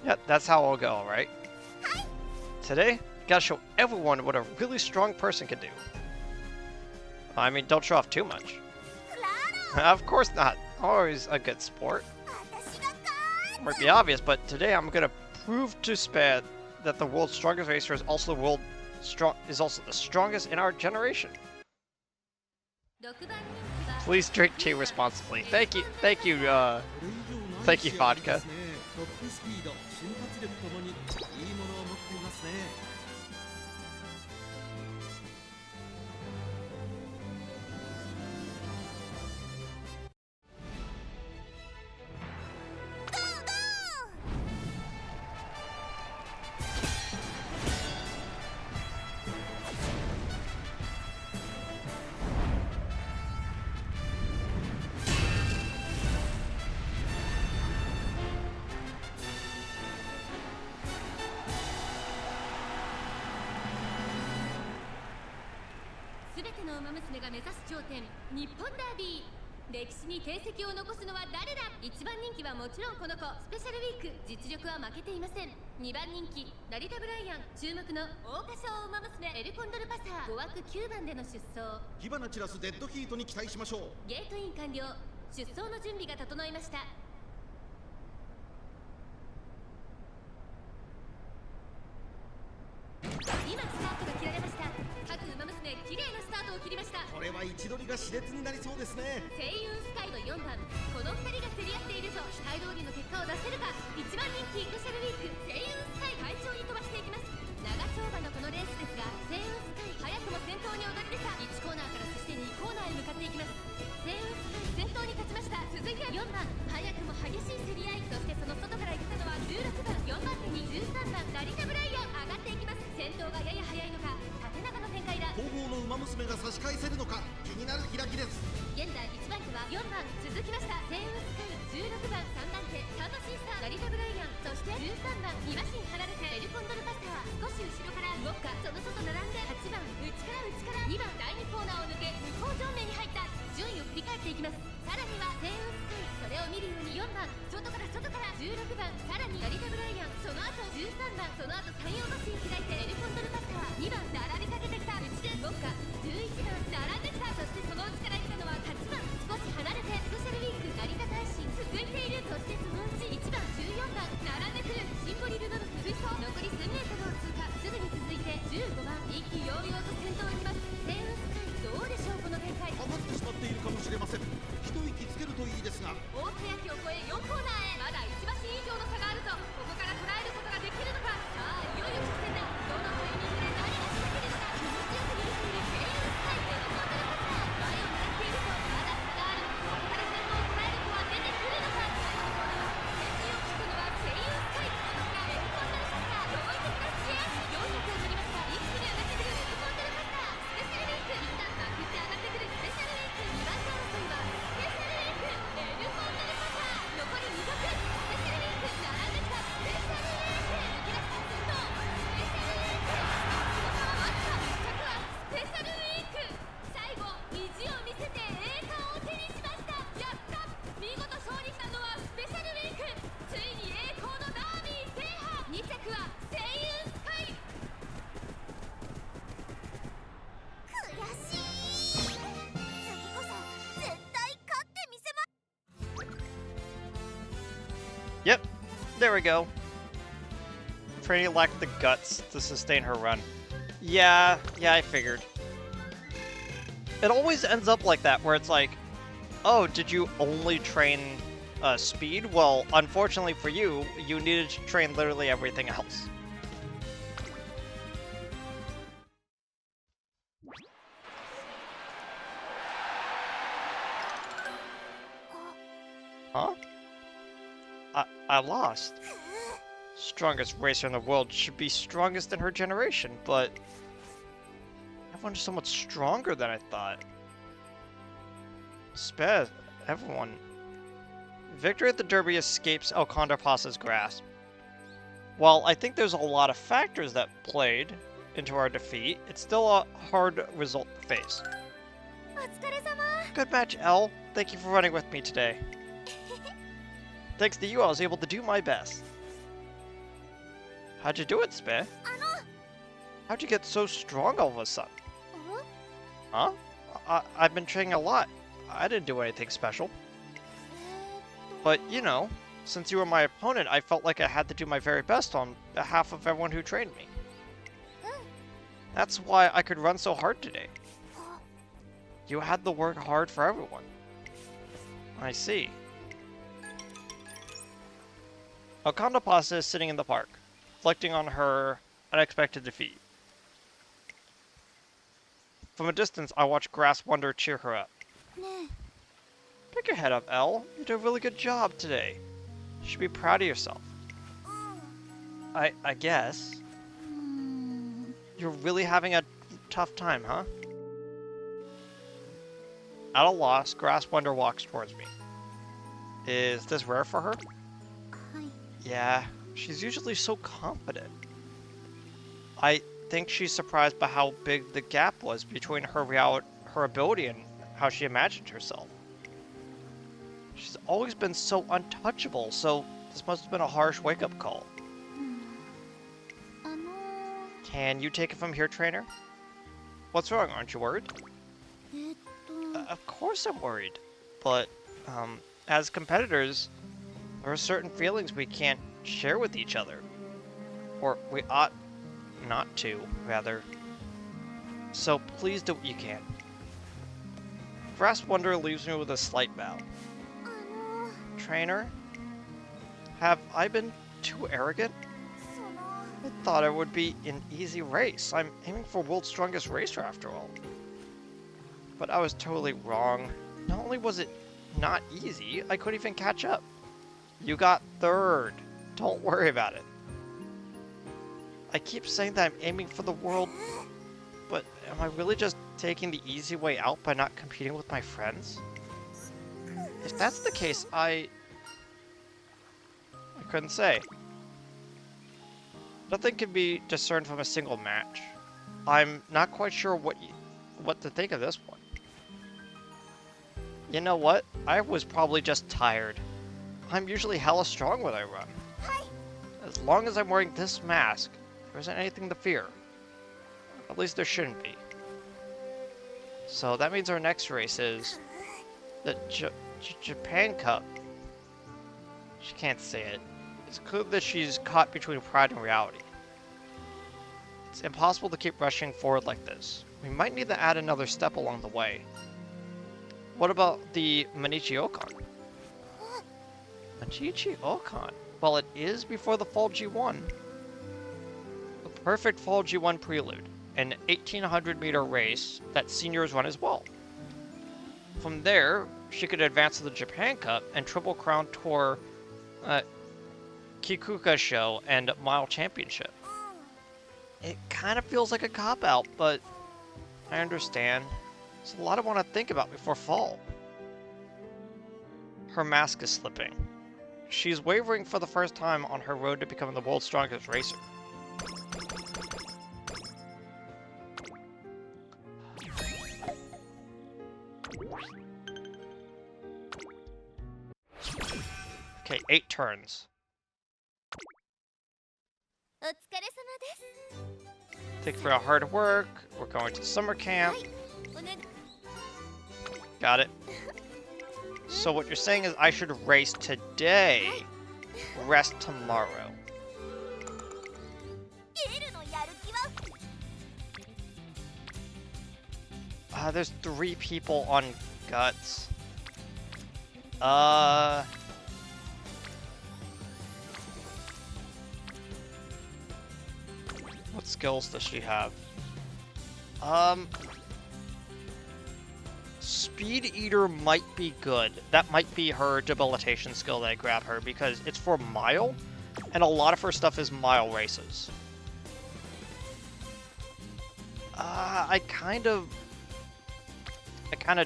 Yep, that's how it'll go, right? Today, gotta show everyone what a really strong person can do. I mean, don't show off too much. Of course not. Always a good sport. Might be obvious, but today I'm gonna prove to Spad that the world's strongest racer is also the strongest in our generation. Please drink tea responsibly. Thank you, vodka. トップスピード、瞬発力ともにいいものを持っていますね。全てのウマ娘が目指す頂点、日本ダービー。歴史に定石を残すのは誰だ。1番人気はもちろんこの子。スペシャルウィーク、実力は負けていません。2番人気、成田ブライアン。注目の桜花賞ウマ娘エルコンドルパサー。5枠9番での出走。火花散らすデッドヒートに期待しましょう。ゲートイン完了。出走の準備が整いました。今スタートが切られました。各ウマ娘綺麗なスタートを切りました。これは位置取りが熾烈になりそうですね。星雲スカイと4番、この2人が競り合っているぞ。期待通りの結果を出せるか。1番人気スペシャルウィーク、星雲スカイ快調に飛ばしていきます。長丁場のこのレースですが、星雲スカイ早くも先頭に躍り出た。1コーナーからそして2コーナーへ向かっていきます。星雲スカイ先頭に立ちました。続いて4番、早くも激しい競り合い。そしてその外から行ったのは16番、4番手に13番成田ブライアン。上がっていきます。先頭がやや速いのか、縦長の展開だ。後方の馬娘が差し返せるのか、気になる開きです。現在1番手は4番、続きました星雲スカイ。16番3番手サンバシーサー成田ブライアン。そして13番2馬身離れてエルコンドルパスター。少し後ろからウォッカ、その外並んで8番内から2番第2コーナーを抜け向こう上面に入った。順位を振り返っていきます。さらには星雲スカイ、それを見るように4番外から16番、さらに成田ブライアン。その後13番、その後3、4馬身開いてエルコンドルパスター。2番並びかけてきた内でウォッカ、11番並んできた。そしてその内から行ったのは8番、少し離れてスペシャルウィーク成田大臣続いている。そしてそのうち1番14番並んでくる。シンボリルドルフ追走、残り数メートルを通過。すぐに続いて15番意気揚々と先頭を行きます。星雲スカイ、どうでしょうこの展開。かかってしまっているかもしれません。一息つけるといいですが。大戸焼を越え4コーナーへ。まだ1馬身以上の差があるぞ。ここから捉えることができるのか。さあいよいよ Yep, there we go. Training lacked the guts to sustain her run. Yeah, I figured. It always ends up like that, where it's like, oh, did you only train speed? Well, unfortunately for you, you needed to train literally everything else. Huh? I lost. Strongest racer in the world should be strongest in her generation, but everyone's so much stronger than I thought. Spez, everyone. Victory at the Derby escapes El Condor Pasa's grasp. While I think there's a lot of factors that played into our defeat, it's still a hard result to face. Good match, Elle. Thank you for running with me today. Thanks to you, I was able to do my best. How'd you do it, Spe? How'd you get so strong all of a sudden? Huh? I've been training a lot. I didn't do anything special. But, you know, since you were my opponent, I felt like I had to do my very best on behalf of everyone who trained me. That's why I could run so hard today. You had to work hard for everyone. I see. Condor Pasa is sitting in the park, reflecting on her unexpected defeat. From a distance, I watch Grass Wonder cheer her up. Pick your head up, Elle. You did a really good job today. You should be proud of yourself. I guess. You're really having a tough time, huh? At a loss, Grass Wonder walks towards me. Is this rare for her? Yeah, she's usually so confident. I think she's surprised by how big the gap was between her ability and how she imagined herself. She's always been so untouchable, so this must have been a harsh wake-up call. Can you take it from here, trainer? What's wrong? Aren't you worried? Of course I'm worried, but as competitors, there are certain feelings we can't share with each other. Or we ought not to, rather. So please do what you can. Grass Wonder leaves me with a slight bow. Trainer, have I been too arrogant? I thought it would be an easy race. I'm aiming for world's strongest racer after all. But I was totally wrong. Not only was it not easy, I couldn't even catch up. You got third. Don't worry about it. I keep saying that I'm aiming for the world, but am I really just taking the easy way out by not competing with my friends? If that's the case, I couldn't say. Nothing can be discerned from a single match. I'm not quite sure what to think of this one. You know what? I was probably just tired. I'm usually hella strong when I run. As long as I'm wearing this mask, there isn't anything to fear. At least there shouldn't be. So that means our next race is the Japan Cup. She can't say it. It's clear that she's caught between pride and reality. It's impossible to keep rushing forward like this. We might need to add another step along the way. What about the Manichi Okan? Manichi Okan? Well, it is before the Fall G1. A perfect Fall G1 prelude. An 1800-meter race that seniors run as well. From there, she could advance to the Japan Cup and Triple Crown Tour Kikuka Show and Mile Championship. It kind of feels like a cop-out, but I understand. There's a lot I want to think about before fall. Her mask is slipping. She's wavering for the first time on her road to becoming the world's strongest racer. Okay, 8 turns. Thank you for your hard work. We're going to summer camp. Got it. So what you're saying is I should race today. rest tomorrow. エルのやる気は There's 3 people on guts. What skills does she have? Speed Eater might be good. That might be her debilitation skill that I grab her because it's for mile, and a lot of her stuff is mile races. I kind of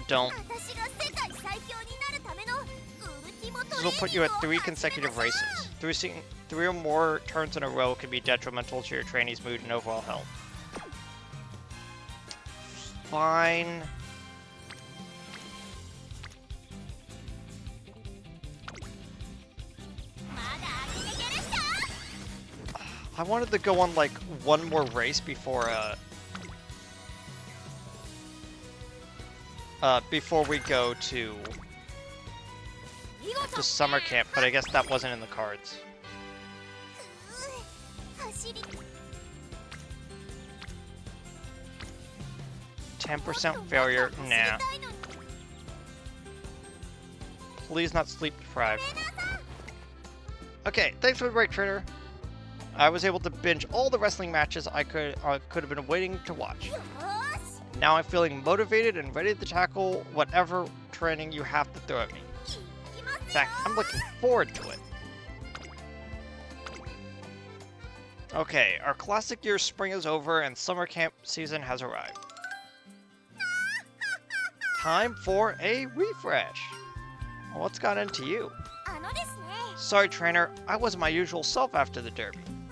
don't. 私が世界最強になるためのウルティモト This レ will ー put ニ you ン at グを 3 始め consecutive なさい races. Three or more turns in a row can be detrimental to your trainee's mood and overall health. Fine. I wanted to go on like one more race before we go to summer camp, but I guess that wasn't in the cards. 走り 10% failure? Nah. Please not sleep deprived. Okay, thanks for the break, trainer. I was able to binge all the wrestling matches I could have been waiting to watch. よーし Now I'm feeling motivated and ready to tackle whatever training you have to throw at me. 行きます In よ fact, I'm looking forward to it. Okay, our classic year spring is over and summer camp season has arrived. Time for a refresh. What's got into you? あのですね Sorry, trainer, I wasn't my usual self after the derby. うんうん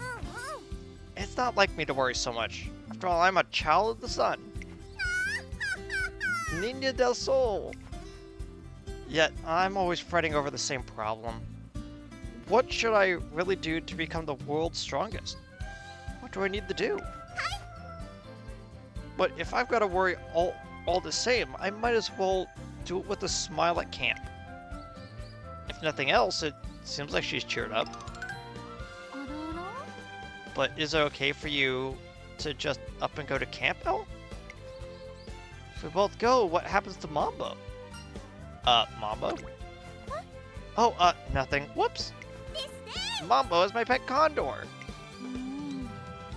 It's not like me to worry so much. After all, I'm a child of the sun. Niña del Sol. Yet, I'm always fretting over the same problem. What should I really do to become the world's strongest? What do I need to do? But if I've got to worry all the same, I might as well do it with a smile at camp. If nothing else, it seems like she's cheered up. あらら But is it okay for you to just up and go to camp, El? If we both go, what happens to Mambo? Mambo? Oh, nothing. Whoops. ですね Mambo is my pet condor.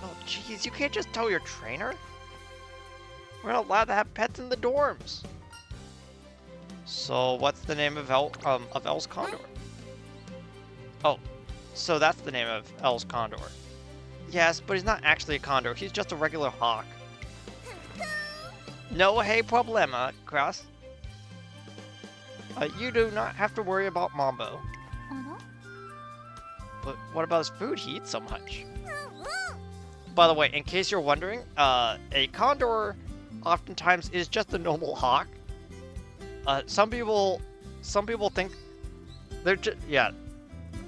Oh, jeez, you can't just tell your trainer. We're not allowed to have pets in the dorms. So, what's the name of El's condor? Oh, so that's the name of El's condor. Yes, but he's not actually a condor. He's just a regular hawk. No hay problema, Cross. You do not have to worry about Mambo. あら But what about his food? He eats so much. うんうん By the way, in case you're wondering, a condor oftentimes is just a normal hawk. Some people think they're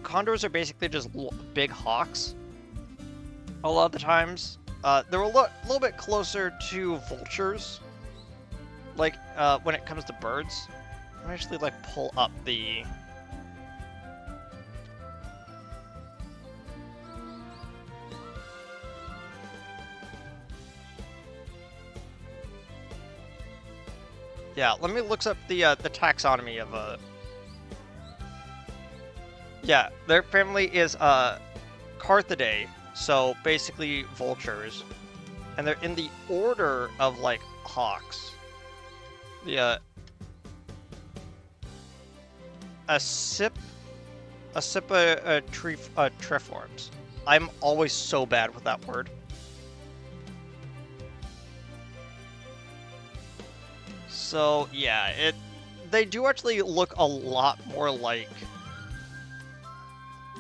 condors are basically just big hawks. A lot of the times, they're a little bit closer to vultures. Like when it comes to birds, I'm actually like pull up the. Yeah, let me look up the taxonomy of Yeah, their family is Carthidae, so basically vultures, and they're in the order of like hawks. The triforms. I'm always so bad with that word. So yeah, they do actually look a lot more like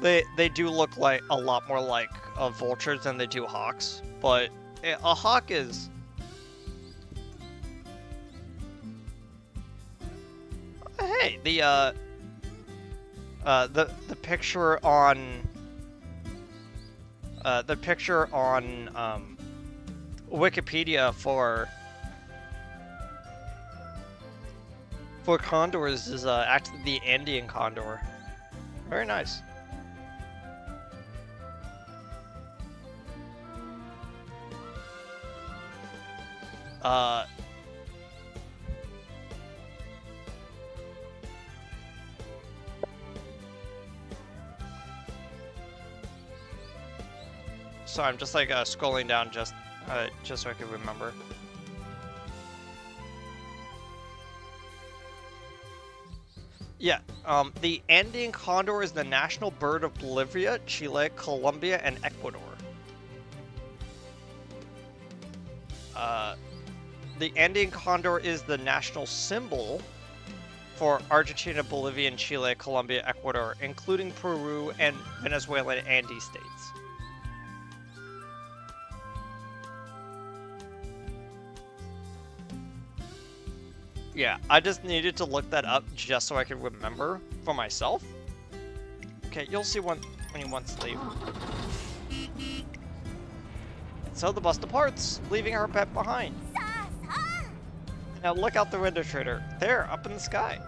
they do look like a lot more like vultures than they do hawks, but a hawk is hey, the picture on Wikipedia for condors is actually the Andean condor. Very nice. Uh, so I'm just like scrolling down just so I can remember. Yeah, the Andean condor is the national bird of Bolivia, Chile, Colombia, and Ecuador. The Andean condor is the national symbol for Argentina, Bolivia, and Chile, Colombia, Ecuador, including Peru and Venezuela and Andes states. Yeah, I just needed to look that up just so I could remember for myself. Okay, you'll see when he wants to leave. So the bus departs, leaving her pet behind. Now look out the window, Trader. There, up in the sky.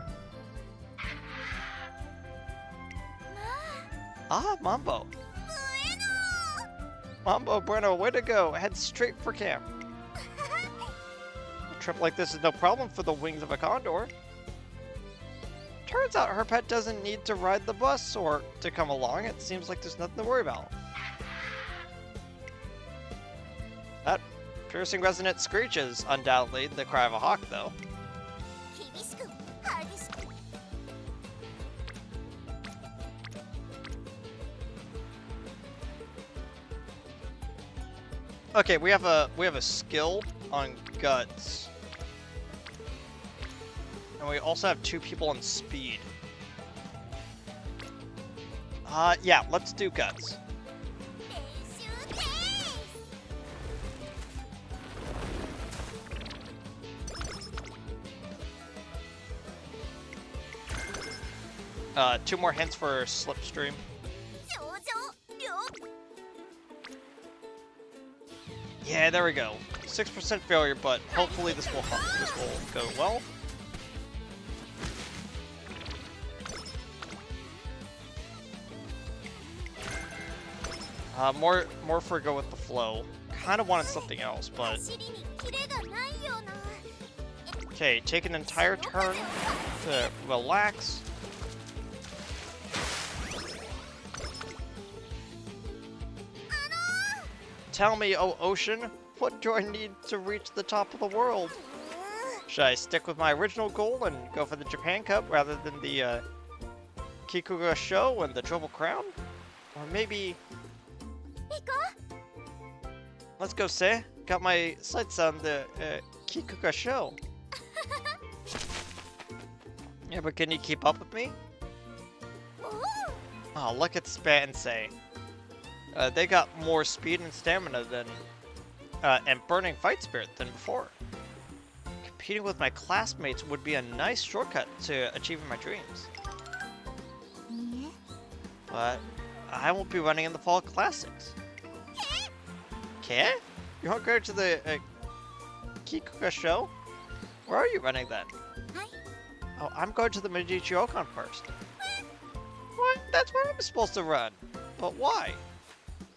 Ah, Mambo. Mambo Bueno, way to go. Head straight for camp. A trip like this is no problem for the wings of a condor. Turns out her pet doesn't need to ride the bus or to come along. It seems like there's nothing to worry about. That piercing resonant screech is undoubtedly the cry of a hawk, though. Okay, we have a skill on guts, and we also have 2 people on speed. Yeah, let's do guts. Two more hints for Slipstream. Yeah, there we go. 6% failure, but hopefully this will go well. More for go with the flow. Kind of wanted something else, but okay. Take an entire turn to relax. Tell me, oh ocean, what do I need to reach the top of the world? Should I stick with my original goal and go for the Japan Cup rather than the Kikuga Show and the Triple Crown? Or maybe... Let's go, say. Got my sights on the Kikuga Show. Yeah, but can you keep up with me? Oh, look at Spat and Say. They got more speed and stamina than, and burning fight spirit than before. Competing with my classmates would be a nice shortcut to achieving my dreams. But I won't be running in the Fall Classics. Okay? You won't go to the Kikuga Show? Where are you running then? Oh, I'm going to the Medici Okon first. What? That's where I'm supposed to run. But why?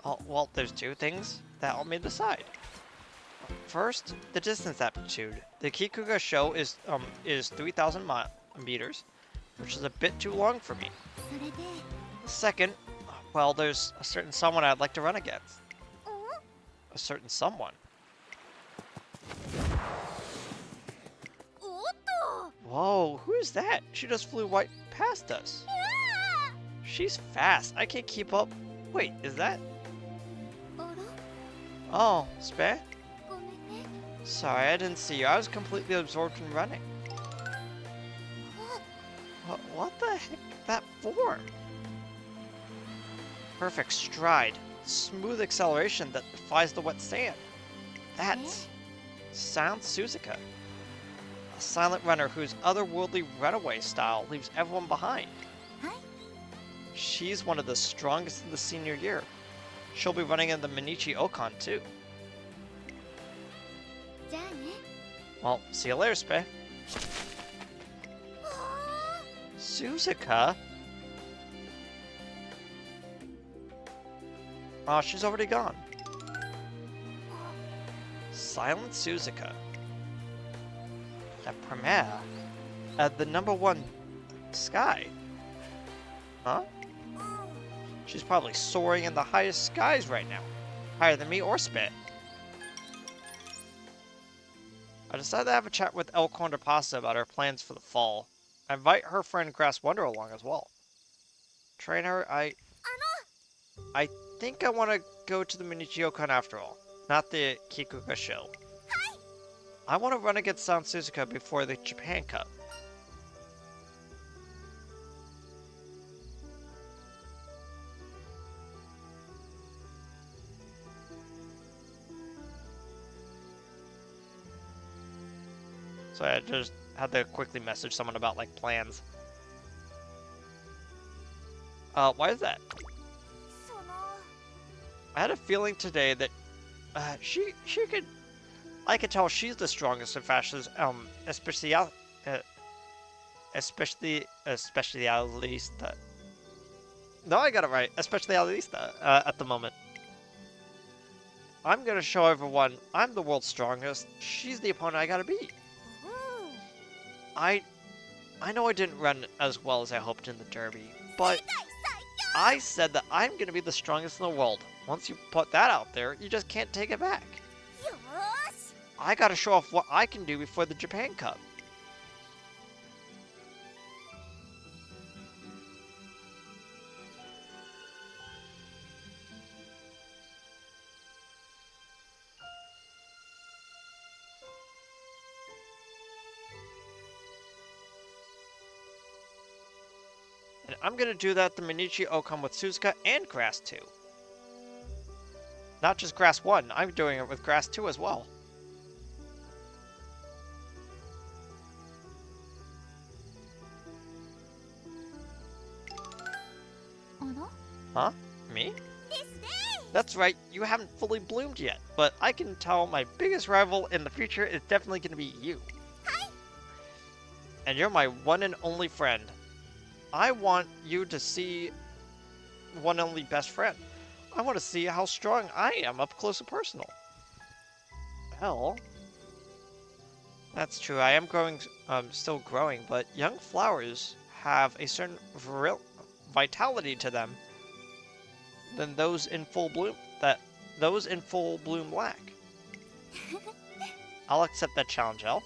Oh, well, there's 2 things that help me decide. First, the distance aptitude. The Kikuga Show is 3,000 meters, which is a bit too long for me. Second, well, there's a certain someone I'd like to run against. A certain someone. Whoa, who is that? She just flew right past us. She's fast. I can't keep up. Wait, is that? Oh, Spat? Sorry, I didn't see you. I was completely absorbed in running. What the heck is that form? Perfect stride. Smooth acceleration that defies the wet sand. That's Silent Suzuka. A silent runner whose otherworldly runaway style leaves everyone behind. She's one of the strongest in the senior year. She'll be running in the Medici Okon too. Well, see you later, Spay. Suzuka? Oh, she's already gone. Silent Suzuka. A premiere at the #1 sky. Huh? She's probably soaring in the highest skies right now. Higher than me or Spit. I decided to have a chat with El Condor Pasa about our plans for the fall. I invite her friend Grass Wonder along as well. Trainer, I think I want to go to the Minichio-con after all, not the Kikuga show. I want to run against Sound Suzuka before the Japan Cup. So I just had to quickly message someone about like plans. Why is that? その I had a feeling today that she could. I could tell she's the strongest in fashions, especialista. No, I got it right. Especialista at the moment. I'm gonna show everyone I'm the world's strongest. She's the opponent I gotta beat. うん I know I didn't run as well as I hoped in the derby, but 世界最 I said that I'm gonna be the strongest in the world. Once you put that out there, you just can't take it back. 強よーし I gotta show off what I can do before the Japan Cup. And I'm gonna do that to Minichi Okan with Suzuka and Grass 2. Not just Grass 1, I'm doing it with Grass 2 as well. Huh? Me? ですね That's right, you haven't fully bloomed yet, but I can tell my biggest rival in the future is definitely gonna be you. And you're my one and only friend. I want you to see one and only best friend. I want to see how strong I am up close and personal. Hell, that's true. I am growing, still growing, but young flowers have a certain vitality to them than those in full bloom lack. I'll accept that challenge, El. あ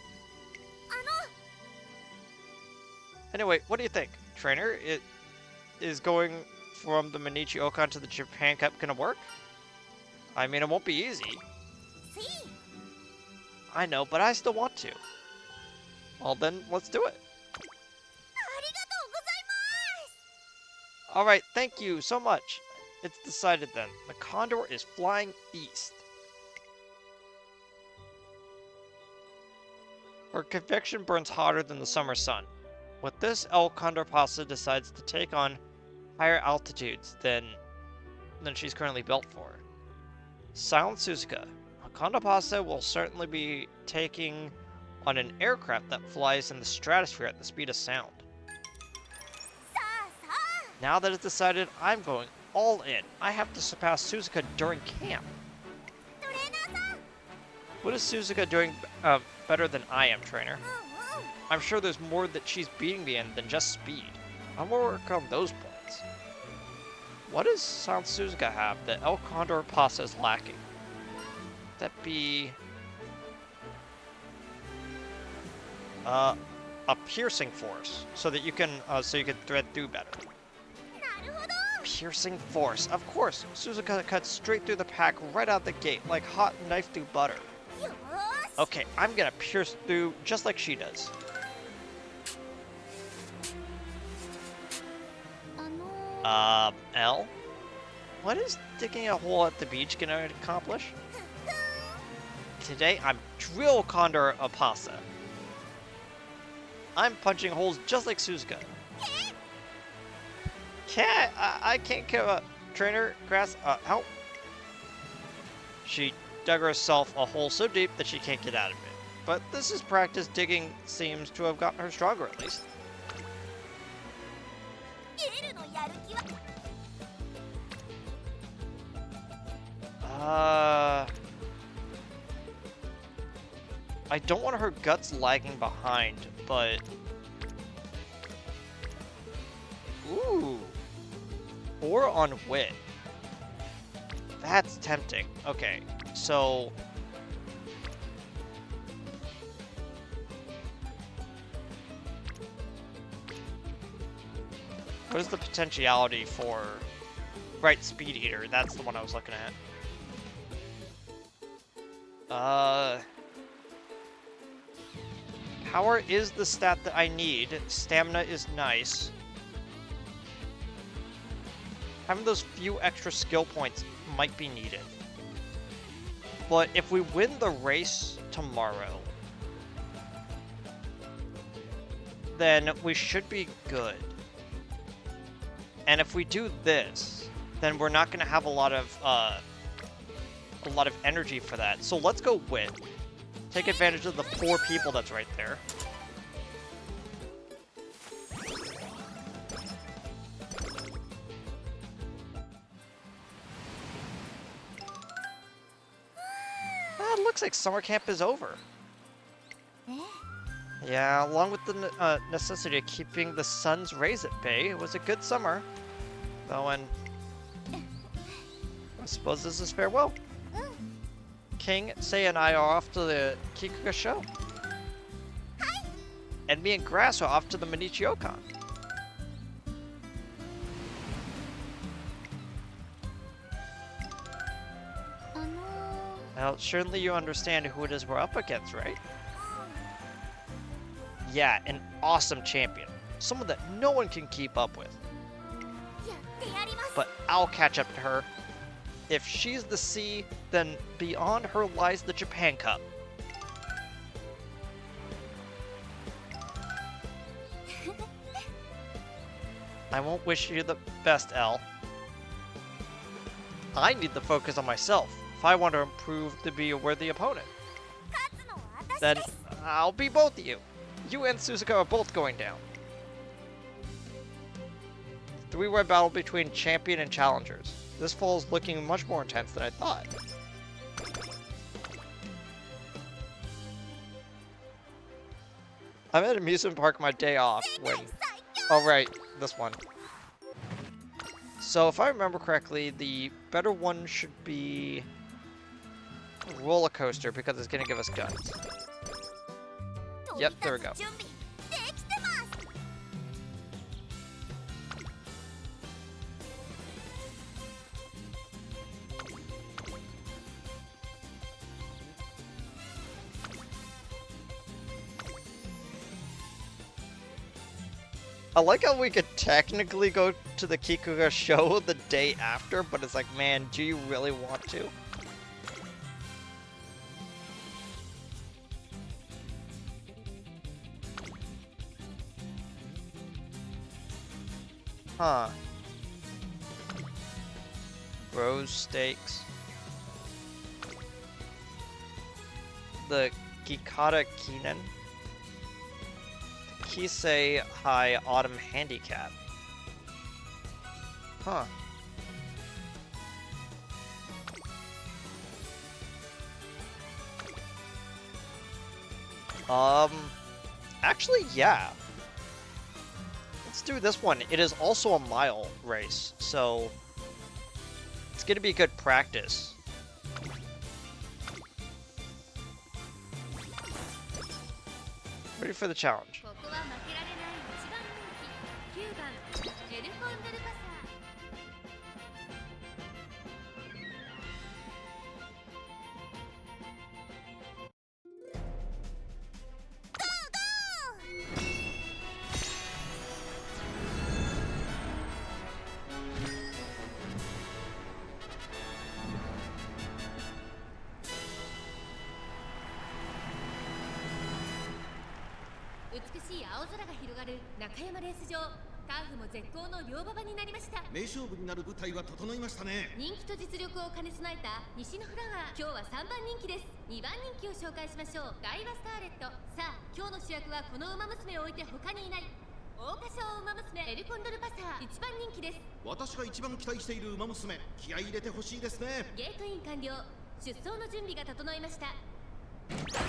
Anyway, what do you think, trainer? It is going from the Minichi Okan to the Japan Cup gonna work? I mean, it won't be easy. のし I know, but I still want to. Well, then, let's do it. ありがとうございます Alright, thank you so much. It's decided then. The Condor is flying east. Her conviction burns hotter than the summer sun. With this, El Condor Pasa decides to take on higher altitudes than she's currently built for. Silent Suzuka. Condor Pasa will certainly be taking on an aircraft that flies in the stratosphere at the speed of sound. さあさあ Now that it's decided, I'm going all in. I have to surpass Suzuka during camp. トレーナーさん What is Suzuka doing better than I am, trainer? うんうん I'm sure there's more that she's beating me in than just speed. I'm gonna work on those points. What does Sound Suzuka have that El Condor Pasa is lacking? That be a piercing force, so that you can thread through better. なるほど Piercing force, of course. Suzuka cuts straight through the pack right out the gate, like hot knife through butter. よーし Okay, I'm gonna pierce through just like she does. あの L? What is digging a hole at the beach gonna accomplish? Today, I'm Drill Condor Pasa. I'm punching holes just like Suzuka. I can't kill a trainer, Grass, help. She dug herself a hole so deep that she can't get out of it. But this is practice digging seems to have gotten her stronger at least. エルのやる気は I don't want her guts lagging behind, but... Ooh. Or on wit. That's tempting. Okay, so... What is the potentiality for... Right, Speed Eater. That's the one I was looking at. Power is the stat that I need. Stamina is nice. Having those few extra skill points might be needed. But if we win the race tomorrow, then we should be good. And if we do this, then we're not going to have a lot of energy for that. So let's go win. Take advantage of the poor people that's right there. It looks like summer camp is over. Yeah, along with the necessity of keeping the sun's rays at bay, it was a good summer. Though, and I suppose this is farewell. King, Sei, and I are off to the Kikuga show. And me and Grass are off to the Minichio-con. Now, surely you understand who it is we're up against, right? Yeah, an awesome champion. Someone that no one can keep up with. But I'll catch up to her. If she's the C, then beyond her lies the Japan Cup. I won't wish you the best, Elle. I need to focus on myself if I want to improve to be a worthy opponent. Then I'll be both of you. You and Suzuka are both going down. Three-way battle between champion and challengers. This fall is looking much more intense than I thought. I'm at amusement park my day off when... Oh right, this one. So if I remember correctly, the better one should be... roller coaster because it's gonna give us guns. Yep, there we go. I like how we could technically go to the Kikuga show the day after, but it's like, man, do you really want to? Huh. Rose steaks. The Gikata Kinen. Kisei High Autumn Handicap. Huh. Actually, yeah. Let's do this one. It is also a mile race, so it's gonna be good practice. Ready for the challenge.名勝負になる舞台は整いましたね。人気と実力を兼ね備えた西のフラワー、今日は3番人気です。2番人気を紹介しましょう。ガイバスターレット。さあ、今日の主役はこの馬娘を置いて他にいない。桜花賞馬娘エルコンドルパサー、1番人気です。私が一番期待している馬娘、気合い入れてほしいですね。ゲートイン完了。出走の準備が整いました。さ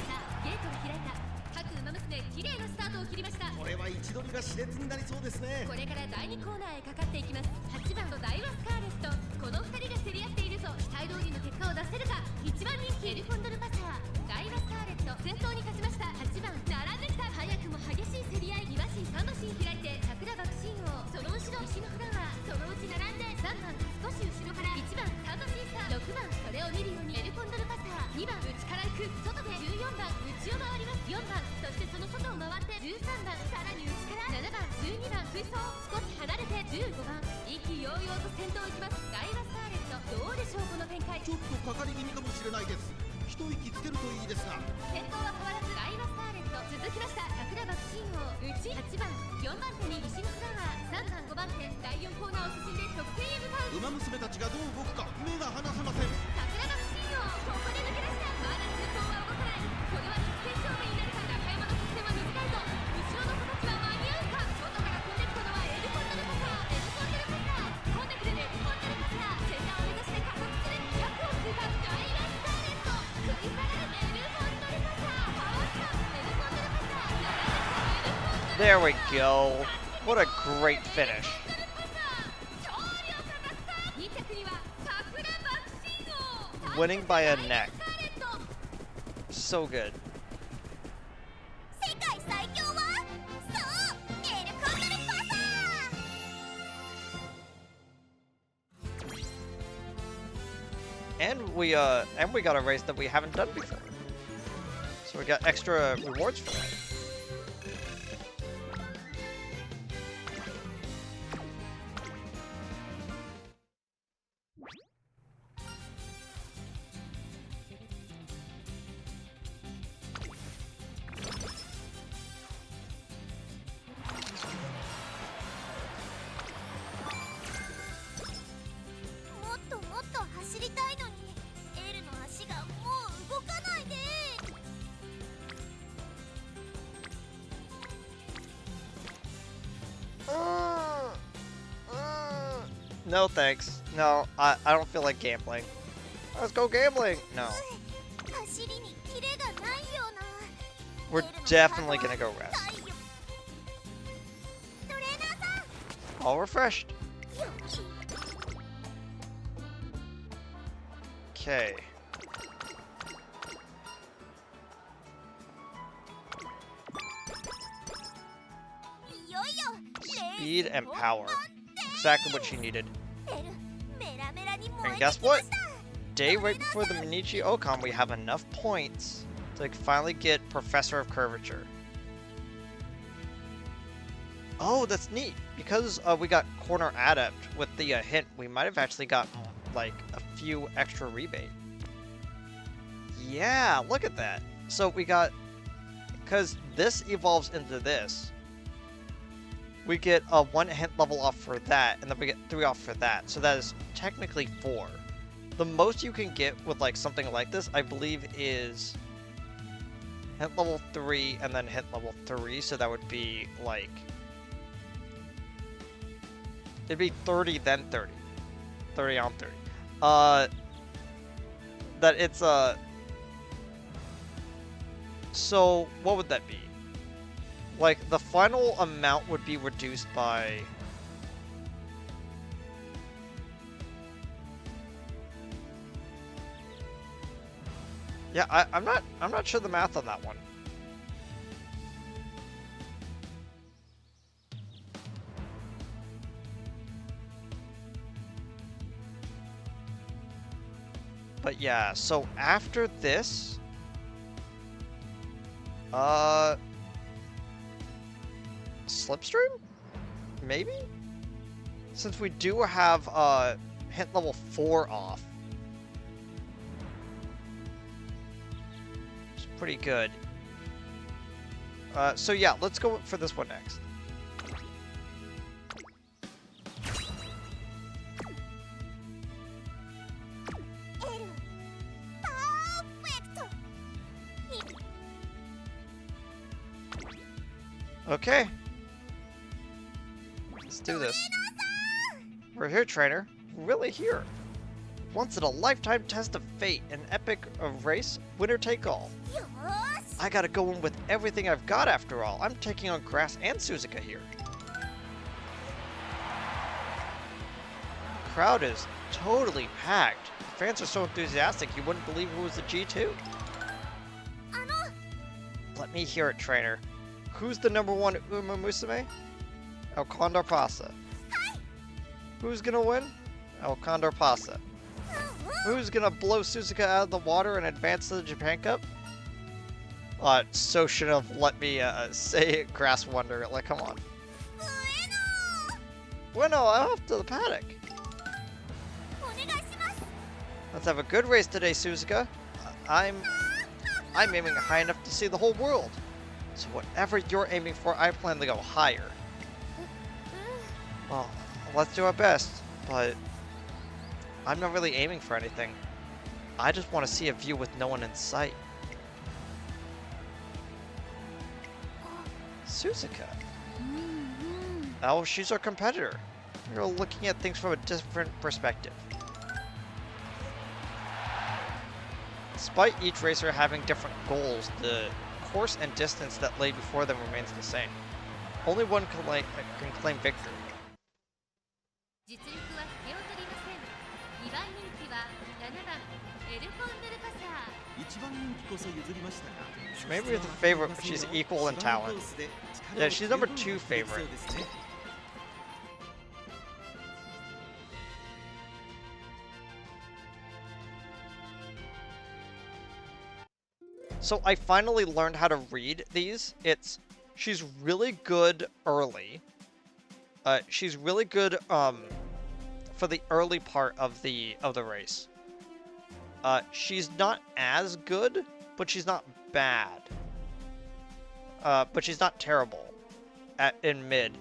あ、ゲートが開いた。各馬娘綺麗なスタートを切りました。これは位置取りが熾烈になりそうですね。これから第2コーナーへかかっていきます。8番のダイワスカーレット、この2人が競り合っているぞ。期待通りの結果を出せるか。1番人気エルコンドルパサー、ダイワスカーレット先頭に勝ちました。8番並んできた。早くも激しい競り合い。2馬身3馬身開いて桜爆心王、その後ろ石のフラワー、そのうち並んで3番少し後ろから1番3馬身差、6番それを見るようにエルコンドルパサー、2番内から行く外で14番内を回ります。4番そしてその外を回って13番さらに内から7番12番追走、少し離れて15番意気揚々と先頭行きます。ダイワスカーレット、どうでしょうこの展開。ちょっとかかり気味かもしれないです。一息つけるといいですが。先頭は変わらずダイワスカーレット、続きました桜爆心王、内8番4番手に石のフラワー、3番5番手第4コーナーを進んで得点へ向かう。馬娘たちがどう動くか目が離せません。桜爆心王、ここで抜け出した。まだ先頭は動かない。これは直線勝負になるか。中山の得点は短いぞ。後ろの子たちは間に合うか。外から飛んできたのはエルコンドルパサー、エルコンドルパサー飛んでくる。エルコンドルパサーセンターを目指して加速する。100を通過。ダイワスカーレット食い下がる。エルコンドルパサーパワースター、エルコンドルパサー並んできた。エルコンドルパサー There we go. What a great finish. 2着には桜爆心王、 Winning by a neck. スカーレット。 So good. 世界最強はそうエルコンドルパサー。 And we got a race that we haven't done before. So we got extra rewards for that. No thanks. No, I don't feel like gambling. Let's go gambling. No. 走りにキレがないような。 We're definitely gonna go rest. トレーナーさん All refreshed. よい Okay. Speed and power. Exactly what she needed. And guess what? Day right before the Minichi Okan, we have enough points to finally get Professor of Curvature. Oh, that's neat. Because we got Corner Adept with the hint, we might have actually gotten like a few extra rebate. Yeah, look at that. So we got, because this evolves into this, we get a 1 hint level off for that, and then we get 3 off for that. So that is technically 4. The most you can get with like something like this, I believe, is hint level 3 and then hint level 3. So that would be like, it'd be 30 then 30, 30 on 30. That it's so what would that be? Like, the final amount would be reduced by... Yeah, I'm not sure the math on that one. But yeah, so after this... Slipstream? Maybe? Since we do have hint level 4 off. It's pretty good. So yeah, let's go for this one next. Okay. Let's do this. We're here, trainer. We're really here. Once in a lifetime test of fate, an epic race, winner take all. I gotta go in with everything I've got after all. I'm taking on Grass and Suzuka here. The crowd is totally packed. Fans are so enthusiastic you wouldn't believe it was the G2. Let me hear it, trainer. Who's the #1 UmaMusume? Condor Pasa. Who's gonna win? Condor Pasa. Who's gonna blow Suzuka out of the water and advance to the Japan Cup? So should have let me say it, Grass Wonder. Like, come on. Bueno, I'm off to the paddock. Let's have a good race today, Suzuka. I'm aiming high enough to see the whole world. So whatever you're aiming for, I plan to go higher. Well, let's do our best, but I'm not really aiming for anything. I just want to see a view with no one in sight. Suzuka. Oh, she's our competitor. You're looking at things from a different perspective. Despite each racer having different goals, the course and distance that lay before them remains the same. Only one can claim victory. She may be the favorite, but she's equal in talent. Yeah, she's #2 favorite. So I finally learned how to read these. She's really good early. She's really good for the early part of the race. She's not as good, but she's not bad. But she's not terrible in mid,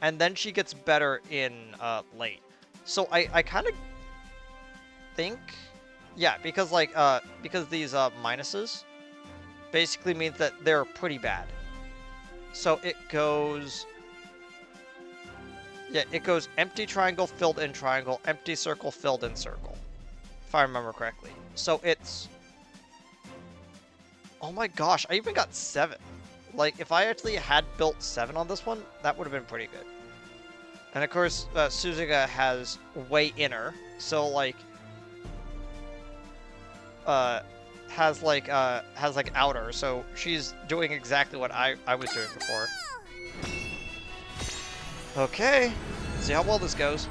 and then she gets better in late. So I kind of think, yeah, because these minuses basically means that they're pretty bad. So it goes, yeah, it goes empty triangle, filled in triangle, empty circle, filled in circle, if I remember correctly. So it's, oh my gosh, I even got 7. Like, if I actually had built 7 on this one, that would have been pretty good. And of course, Suzuka has way inner, so like, has like outer, so she's doing exactly what I was doing before. Okay, let's see how well this goes.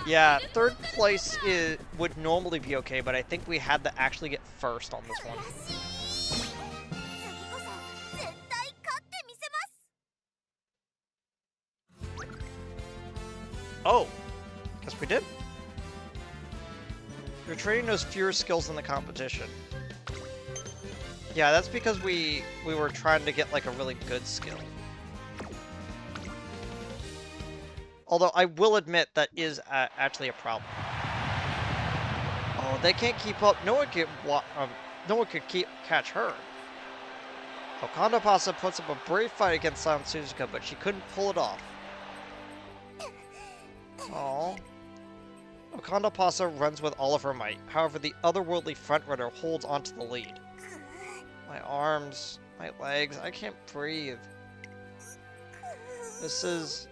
Yeah, third place would normally be okay, but I think we had to actually get first on this one. らしい次こそ絶対勝ってみせます Oh, guess we did. Your training knows fewer skills than the competition. Yeah, that's because we were trying to get like a really good skill. Although I will admit that is actually a problem. Oh, they can't keep up. No one could catch her. Oh, Condor Pasa puts up a brave fight against Silent Suzuka, but she couldn't pull it off. Oh. Condor Pasa runs with all of her might. However, the otherworldly frontrunner holds onto the lead. My arms, my legs, I can't breathe. This is...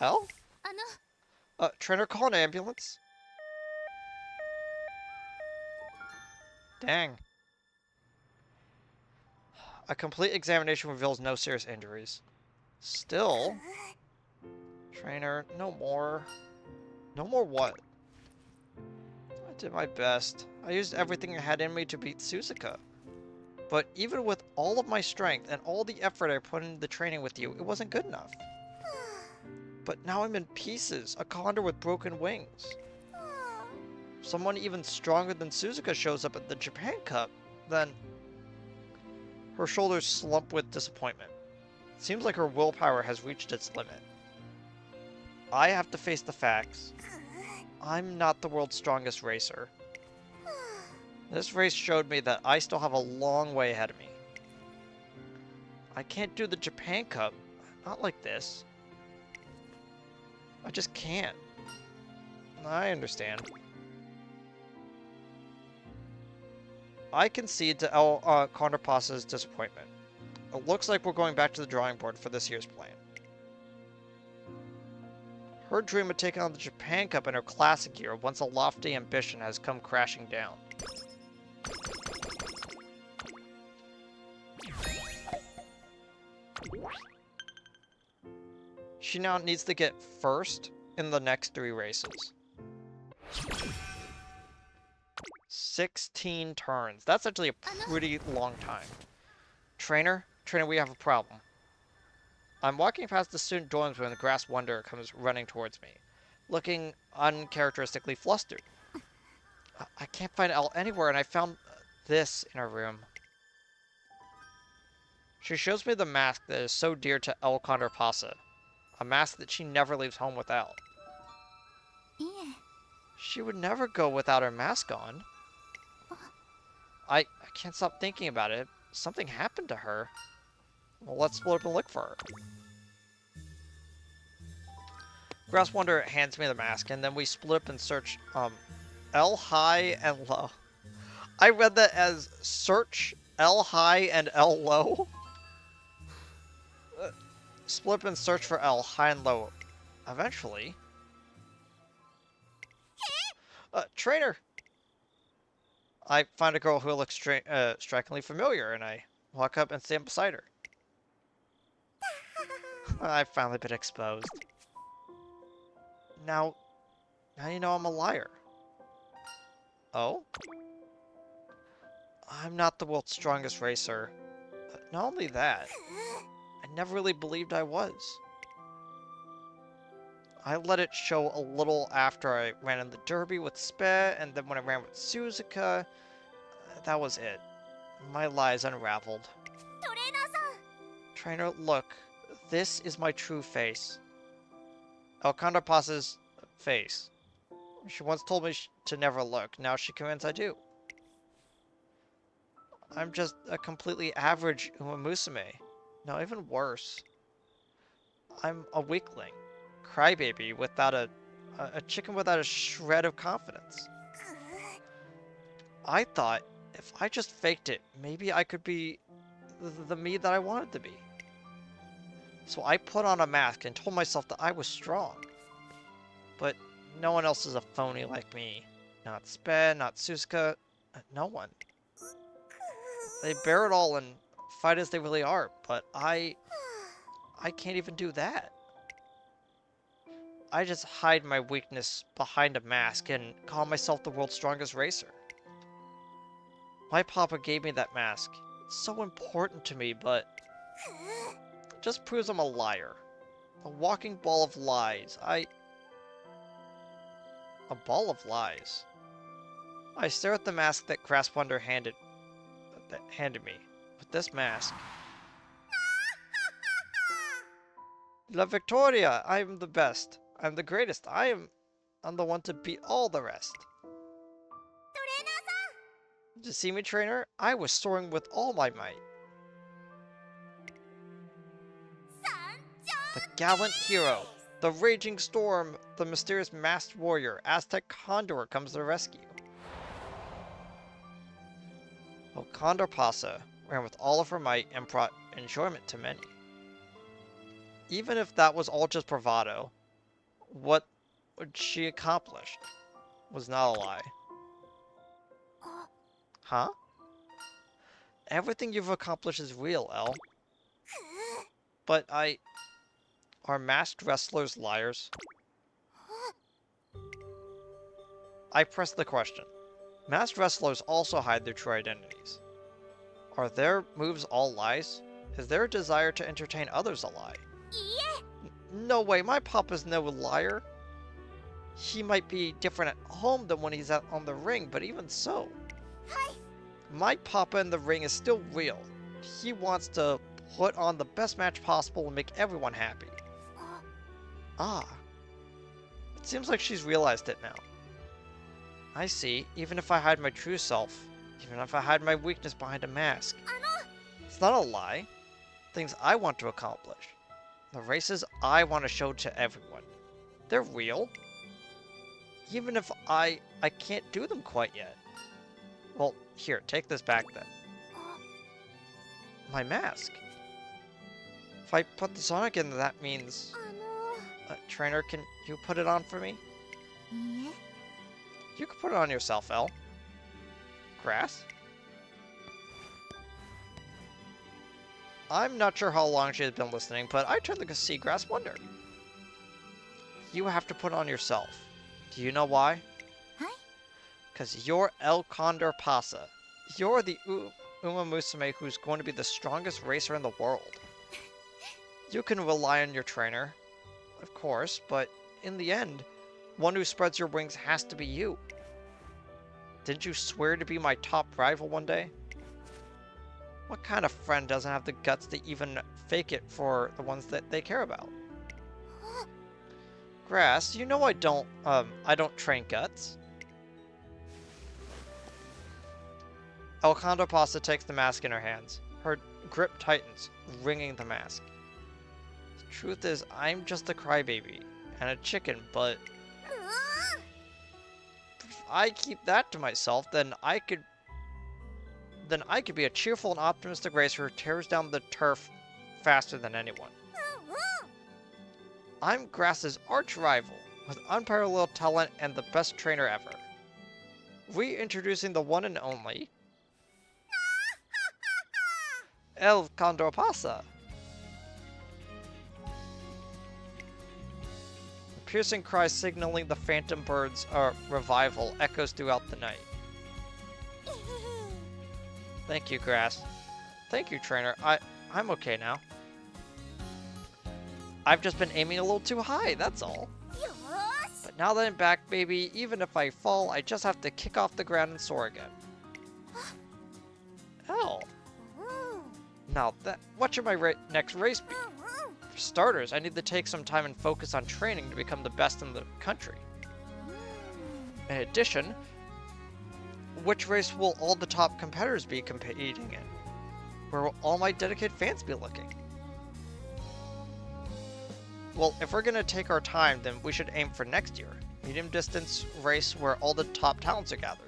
L? あの Trainer, call an ambulance. Dang. A complete examination reveals no serious injuries. Still... Trainer, no more. No more what? I did my best. I used everything I had in me to beat Suzuka. But even with all of my strength and all the effort I put into the training with you, it wasn't good enough. But now I'm in pieces, a condor with broken wings. Someone even stronger than Suzuka shows up at the Japan Cup, then... Her shoulders slump with disappointment. Seems like her willpower has reached its limit. I have to face the facts. I'm not the world's strongest racer. This race showed me that I still have a long way ahead of me. I can't do the Japan Cup. Not like this. I just can't. I understand. I concede to Condor Pasa's disappointment. It looks like we're going back to the drawing board for this year's plan. Her dream of taking on the Japan Cup in her classic year, once a lofty ambition has come crashing down. She now needs to get first in the next 3 races. 16 turns. That's actually a pretty long time. Trainer, we have a problem. I'm walking past the student dorms when the grass wanderer comes running towards me, looking uncharacteristically flustered. I can't find Elle anywhere, and I found this in her room. She shows me the mask that is so dear to Elle Condor Pasa, a mask that she never leaves home without. いえ She would never go without her mask on. I can't stop thinking about it. Something happened to her. Well, let's split up and look for her. Grass Wanderer hands me the mask, and then we split up and search L high and low. I read that as search L high and L low. Split up and search for L high and low. Eventually. Trainer! I find a girl who looks strikingly familiar, and I walk up and stand beside her. I've finally been exposed. Now you know I'm a liar. Oh? I'm not the world's strongest racer. Not only that, I never really believed I was. I let it show a little after I ran in the derby with Spe, and then when I ran with Suzuka, that was it. My lies unraveled. トレーナーさん Trainer, look. This is my true face. Condor Pasa's face. She once told me to never look. Now she commands I do. I'm just a completely average UmaMusume. No, even worse. I'm a weakling. Crybaby without a chicken without a shred of confidence. I thought if I just faked it, maybe I could be the me that I wanted to be. So I put on a mask and told myself that I was strong. But no one else is a phony like me. Not Spe, not Suzuka, no one. They bear it all and fight as they really are, but I can't even do that. I just hide my weakness behind a mask and call myself the world's strongest racer. My papa gave me that mask. It's so important to me, but it just proves I'm a liar. A walking ball of lies. A ball of lies. I stare at the mask that Grass Wonder handed me. With this mask, La Victoria! I am the best. I'm the greatest. I'm the one to beat all the rest. Did you see me, trainer? I was soaring with all my might. The gallant hero, the raging storm, the mysterious masked warrior, Aztec Condor comes to the rescue. Well, Condor Pasa ran with all of her might and brought enjoyment to many. Even if that was all just bravado, what she accomplished was not a lie. Huh? Everything you've accomplished is real, Elle. But are masked wrestlers liars? I press the question. Masked wrestlers also hide their true identities. Are their moves all lies? Is their desire to entertain others a lie? No way, my papa's no liar. He might be different at home than when he's out on the ring, but even so. My papa in the ring is still real. He wants to put on the best match possible and make everyone happy. Ah. It seems like she's realized it now. I see. Even if I hide my true self, even if I hide my weakness behind a mask, it's not a lie. Things I want to accomplish. The races I want to show to everyone. They're real. Even if I can't do them quite yet. Well, here, take this back then. My mask. If I put this on again, that means... trainer, can you put it on for me? You can put it on yourself, Elle. Grass? I'm not sure how long she has been listening, but I turned to see Grass Wonder. You have to put it on yourself. Do you know why? Because you're El Condor Pasa. You're the UmaMusume who's going to be the strongest racer in the world. You can rely on your trainer, of course, but in the end, one who spreads your wings has to be you. Didn't you swear to be my top rival one day? What kind of friend doesn't have the guts to even fake it for the ones that they care about? Grass, you know I don't train guts. El Condor Pasa takes the mask in her hands. Her grip tightens, wringing the mask. The truth is, I'm just a crybaby and a chicken, but if I keep that to myself, then I could be a cheerful and optimistic racer who tears down the turf faster than anyone. I'm Grass's arch rival, with unparalleled talent and the best trainer ever. Reintroducing the one and only El Condor Pasa. A piercing cry signaling the Phantom Bird's revival echoes throughout the night. Thank you, Grass. Thank you, trainer. I'm okay now. I've just been aiming a little too high, that's all. But now that I'm back, baby, even if I fall, I just have to kick off the ground and soar again. Hell. Now, what should my next race be? For starters, I need to take some time and focus on training to become the best in the country. In addition, which race will all the top competitors be competing in? Where will all my dedicated fans be looking? Well, if we're gonna take our time, then we should aim for next year. Medium distance race where all the top talents are gathered.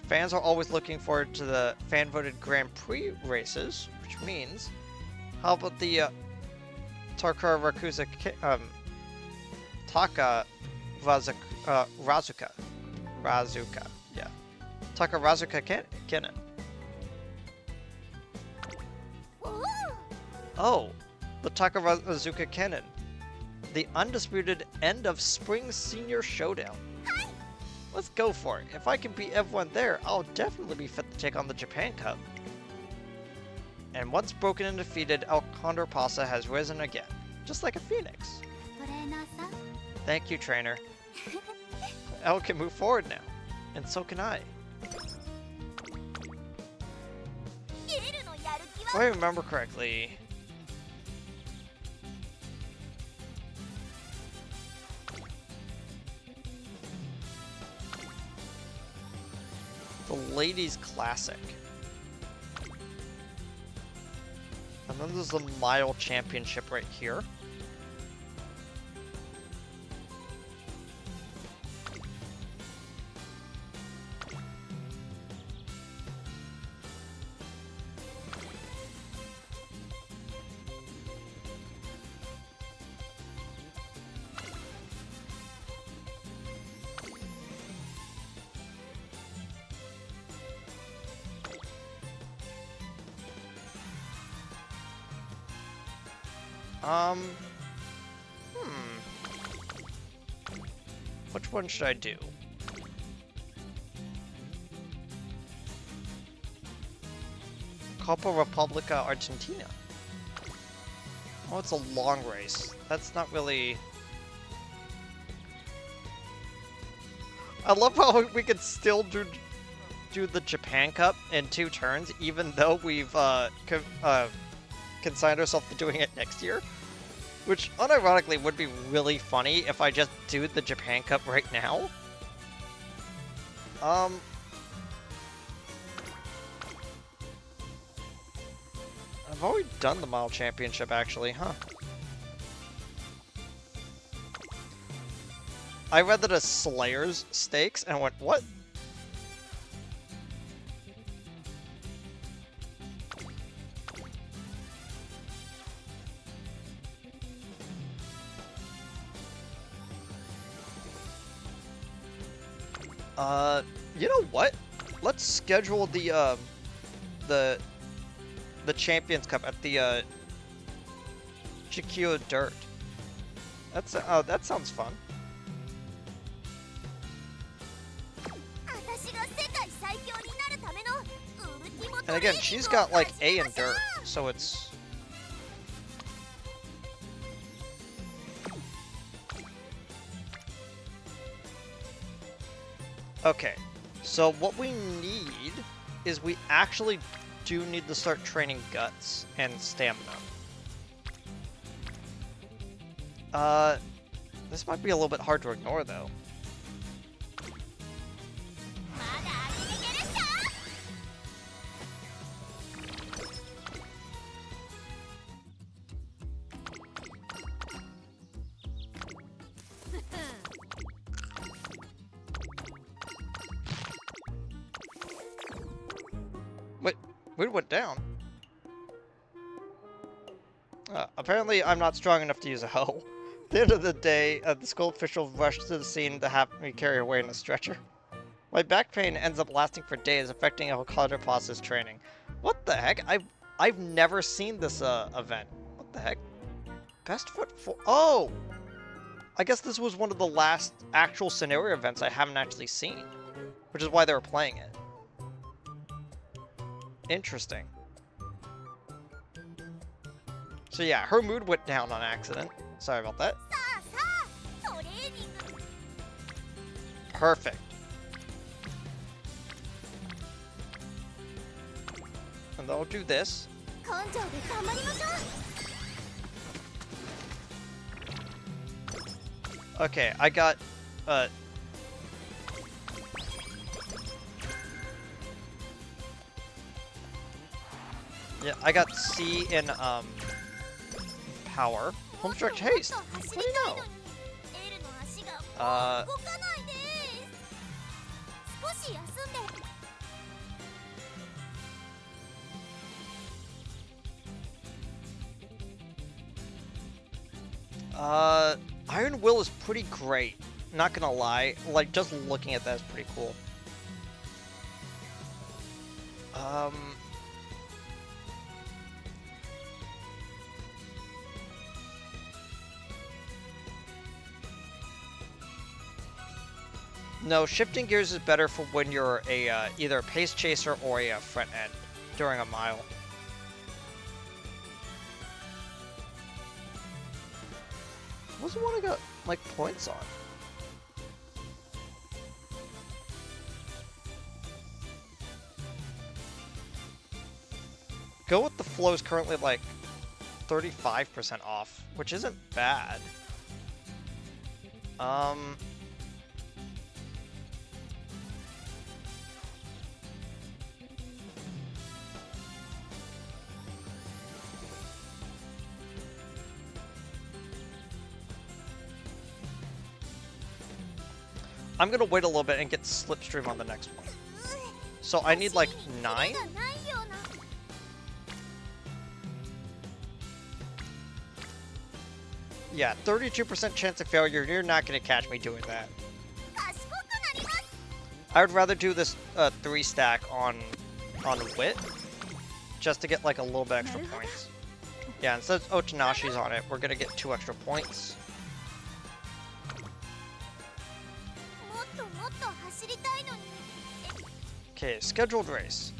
Fans are always looking forward to the fan-voted Grand Prix races, which means, how about the Razuka, yeah. Taka Razuka Kennen. Oh, the Taka Razuka Kennen. the undisputed end of spring senior showdown. Let's go for it. If I can beat everyone there, I'll definitely be fit to take on the Japan Cup. And once broken and defeated, Condor Pasa has risen again, just like a phoenix. トレーナーさん Thank you, trainer. Elle can move forward now, and so can I. エルのやる気 If は I remember correctly, the Ladies Classic. And then there's the Mile Championship right here. Which one should I do? Copa Republica Argentina. Oh, it's a long race. That's not really... I love how we can still do the Japan Cup in 2 turns, even though we've consigned ourselves to doing it next year. Which, unironically, would be really funny if I just do the Japan Cup right now. I've already done the Mile Championship, actually, huh? I read that as Slayer's Stakes, and I went, what? You know what? Let's schedule the Champions Cup at the Chikyo Dirt. That's that sounds fun. 私が世界最強になるためのウルティモ And トレ again, ーニン she's グを got like 始 A め in ましょ dirt, う so it's okay. So what we need is we actually do need to start training guts and stamina. This might be a little bit hard to ignore though. まだ上げていけるっしょ Wait, it went down. Apparently I'm not strong enough to use a hoe. At the end of the day, the school official rushed to the scene to have me carry away in a stretcher. My back pain ends up lasting for days, affecting Condor Pasa's training. What the heck? I've never seen this event. What the heck? Best foot for oh! I guess this was one of the last actual scenario events I haven't actually seen, which is why they were playing it. Interesting. So yeah, her mood went down on accident. Sorry about that. さあさあトレーニング Perfect. And then I'll do this. 根性で頑張りましょう Okay, I got yeah, I got C in power. Home stretch haste. もっと走りたいのにエルの足がもう動かないです少し休んで Iron Will is pretty great. Not gonna lie, like just looking at that is pretty cool. No, shifting gears is better for when you're a either a pace chaser or a front end during a mile. What was the one I got like points on? Go with the flow is currently like 35% off, which isn't bad. I'm gonna wait a little bit and get Slipstream on the next one. So I need like 9? Yeah, 32% chance of failure. You're not gonna catch me doing that. I would rather do this 3 stack on Wit, just to get like a little bit extra points. Yeah, instead of Ochinashi's on it, we're gonna get 2 extra points. Okay, scheduled race.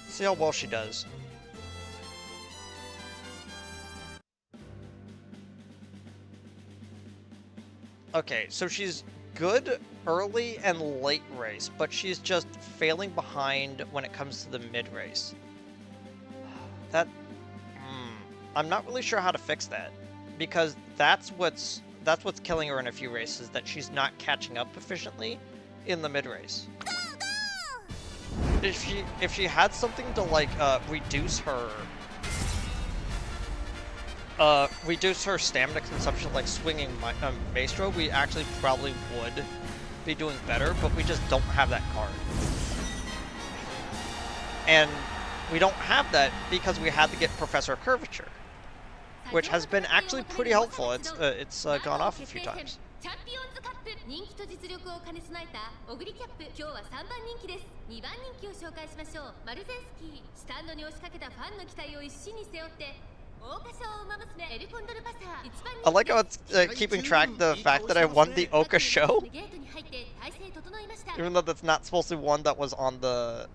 See how well she does. Okay, so she's good early and late race, but she's just failing behind when it comes to the mid race. I'm not really sure how to fix that, because that's what's killing her in a few races, that she's not catching up efficiently in the mid race. If she had something to like reduce her stamina consumption, like swinging Maestro, we actually probably would be doing better, but we just don't have that card. And we don't have that because we had to get Professor Curvature, which has been actually pretty helpful. It's gone off a few times. チャンピオンズカップ人気と実力を兼ね備えたオグリキャップ、今日は3番人気です。2番人気を紹介しましょう。マルゼンスキー、スタンドに押しかけたファンの期待を一身に背負って桜花賞ウマ娘エルコンドルパサー1番人気。 I like how it's keeping track of the fact that I won the Oka show, ゲートに入って体勢整いました。 even though that's not supposed to be one that was on the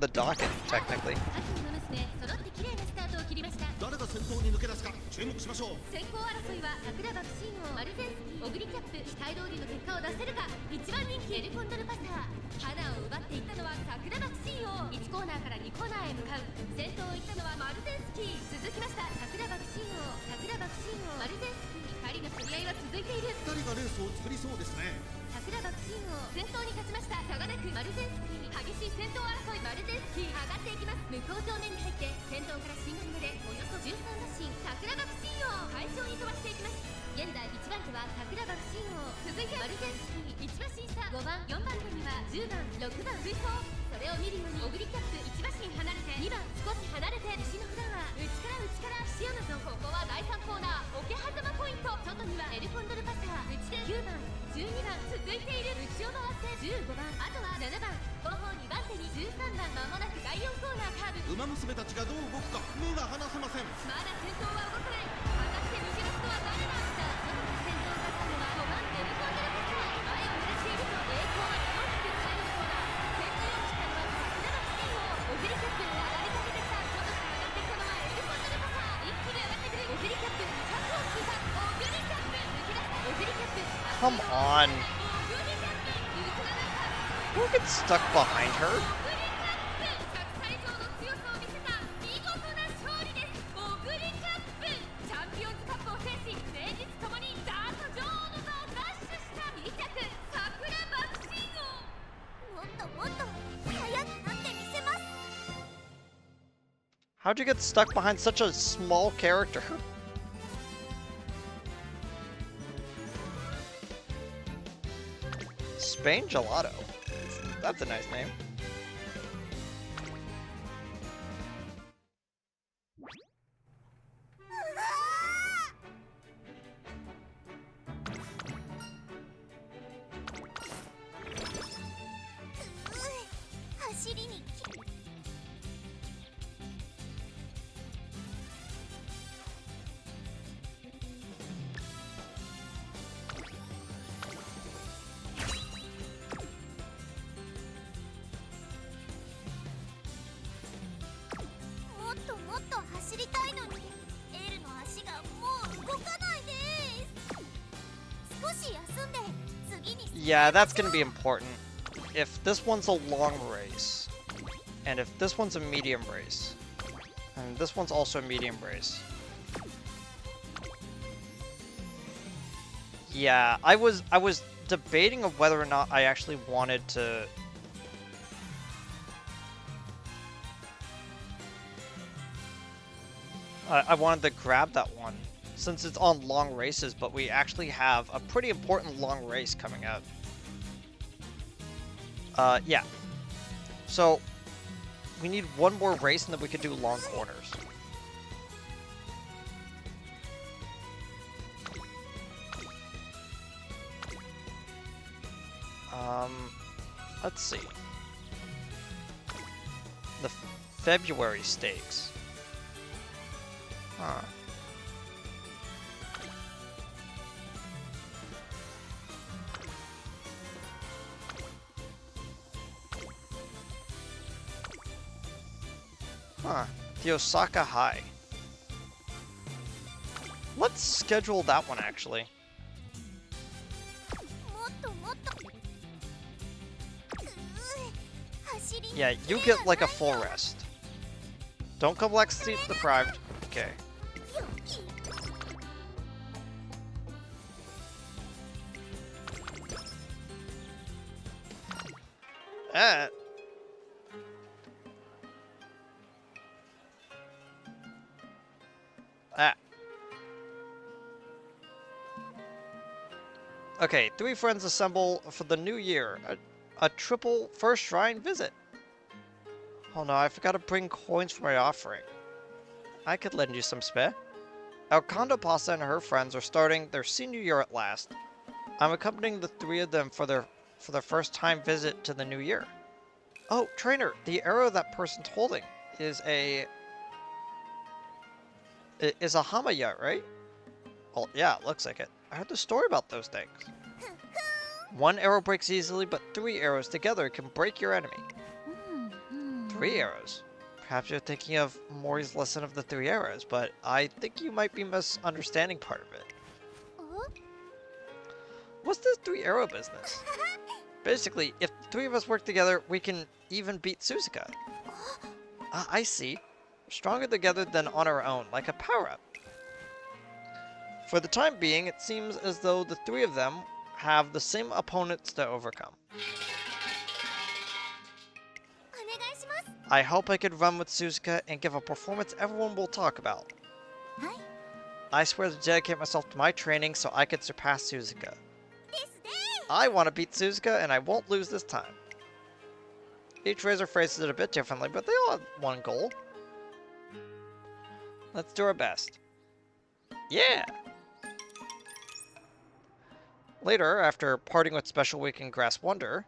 docket technically. 各ウマ娘揃って綺麗なスタートを切りました。誰が先頭に抜け出すか注目しましょう。先行争いは桜爆心王、マルゼンスキー、オグリキャップ、期待通りの結果を出せるか。1番人気エルコンドルパサー、花を奪っていったのは桜爆心王。1コーナーから2コーナーへ向かう。先頭を行ったのはマルゼンスキー。続きました桜爆心王、桜爆心王、マルゼンスキー。2人の取り合いは続いている。2人がレースを作りそうですね。桜爆心王、先頭に立ちました。差がなくマルゼンスキー。激しい先頭争い、マルゼンスキー上がっていきます。向こう上面に入って先頭からしんがりまでおよそ13馬身。桜爆心王、快調に飛ばしていきます。現在1番手は桜爆心王、続いてマルゼンスキー。1馬身差、5番4番手には10番6番追走。それを見るようにオグリキャップ1馬身離れて2番少し離れて西の札は内からシアマゾン。ここは第3コーナー桶狭間ポイント。外にはエルコンドルパサー、内で9番12番続いている。内を回って15番、あとは7番後方2番手に13番。まもなく第4コーナーカーブ。ウマ娘たちがどう動くか目が離せません。まだ先頭は動かない。果たして抜け出すのは誰だ。外から先頭を出ったのは5番エルコンドルパサー。前を狙っていると栄光は大きく変えるコーナー。先頭を切ったのは桜爆心王。オグリキャップ上がりかけてきた。外から上がってきたのはエルコンドルパサー。一気に上がってくる。オグリキャップチャンスを引いた。オグリキャップ抜け出した。オグリキャップ Come on. Who gets stuck behind her? もっと速くなってみせます。 How'd you get stuck behind such a small character? Spain Gelato. That's a nice name. Yeah, that's gonna be important. If this one's a long race, and if this one's a medium race, and this one's also a medium race. Yeah, I was debating of whether or not I actually wanted to. I wanted to grab that one since it's on long races, but we actually have a pretty important long race coming up. Yeah. So we need one more race and then we could do long corners. Let's see. The February stakes. Huh. Huh. The Osaka High. Let's schedule that one, actually. Yeah, you get like a full rest. Don't come like sleep deprived. Okay. Ah. Ah. Okay, 3 friends assemble for the new year. A triple first shrine visit. Oh no, I forgot to bring coins for my offering. I could lend you some spare. Condor Pasa and her friends are starting their senior year at last. I'm accompanying the 3 of them for their first time visit to the new year. Oh, trainer, the arrow that person's holding is a Hamaya, right? Well, yeah, it looks like it. I heard the story about those things. 1 arrow breaks easily, but 3 arrows together can break your enemy. 3 arrows? Perhaps you're thinking of Mori's lesson of the 3 arrows, but I think you might be misunderstanding part of it. What's this 3 arrow business? Basically, if the 3 of us work together, we can even beat Suzuka. I see. Stronger together than on our own, like a power-up. For the time being, it seems as though the 3 of them have the same opponents to overcome. I hope I could run with Suzuka and give a performance everyone will talk about. I swear to dedicate myself to my training so I could surpass Suzuka. I want to beat Suzuka and I won't lose this time. Each racer phrases it a bit differently, but they all have one goal. Let's do our best. Yeah! Later, after parting with Special Week and Grass Wonder...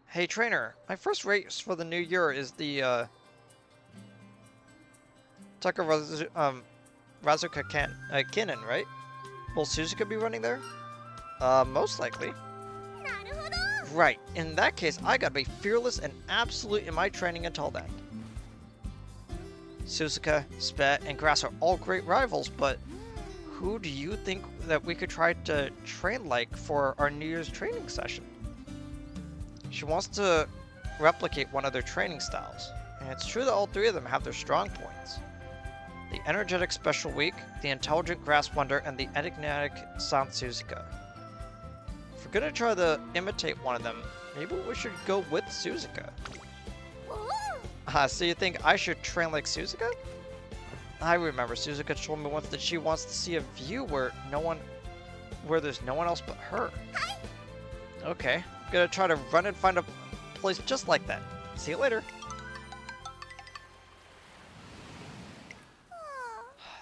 Hey trainer, my first race for the new year is the Razuka Kinen, right? Will Suzuka be running there? Most likely. Right, in that case, I gotta be fearless and absolute in my training until then. Suzuka, Spe, and Grass are all great rivals, but who do you think that we could try to train like for our New Year's training session? She wants to replicate one of their training styles, and it's true that all 3 of them have their strong points. The energetic Special Week, the intelligent Grass Wonder, and the enigmatic Silent Suzuka. If we're gonna try to imitate one of them, maybe we should go with Suzuka. So you think I should train like Suzuka? I remember Suzuka told me once that she wants to see a view where there's no one else but her. Okay, I'm gonna try to run and find a place just like that. See you later.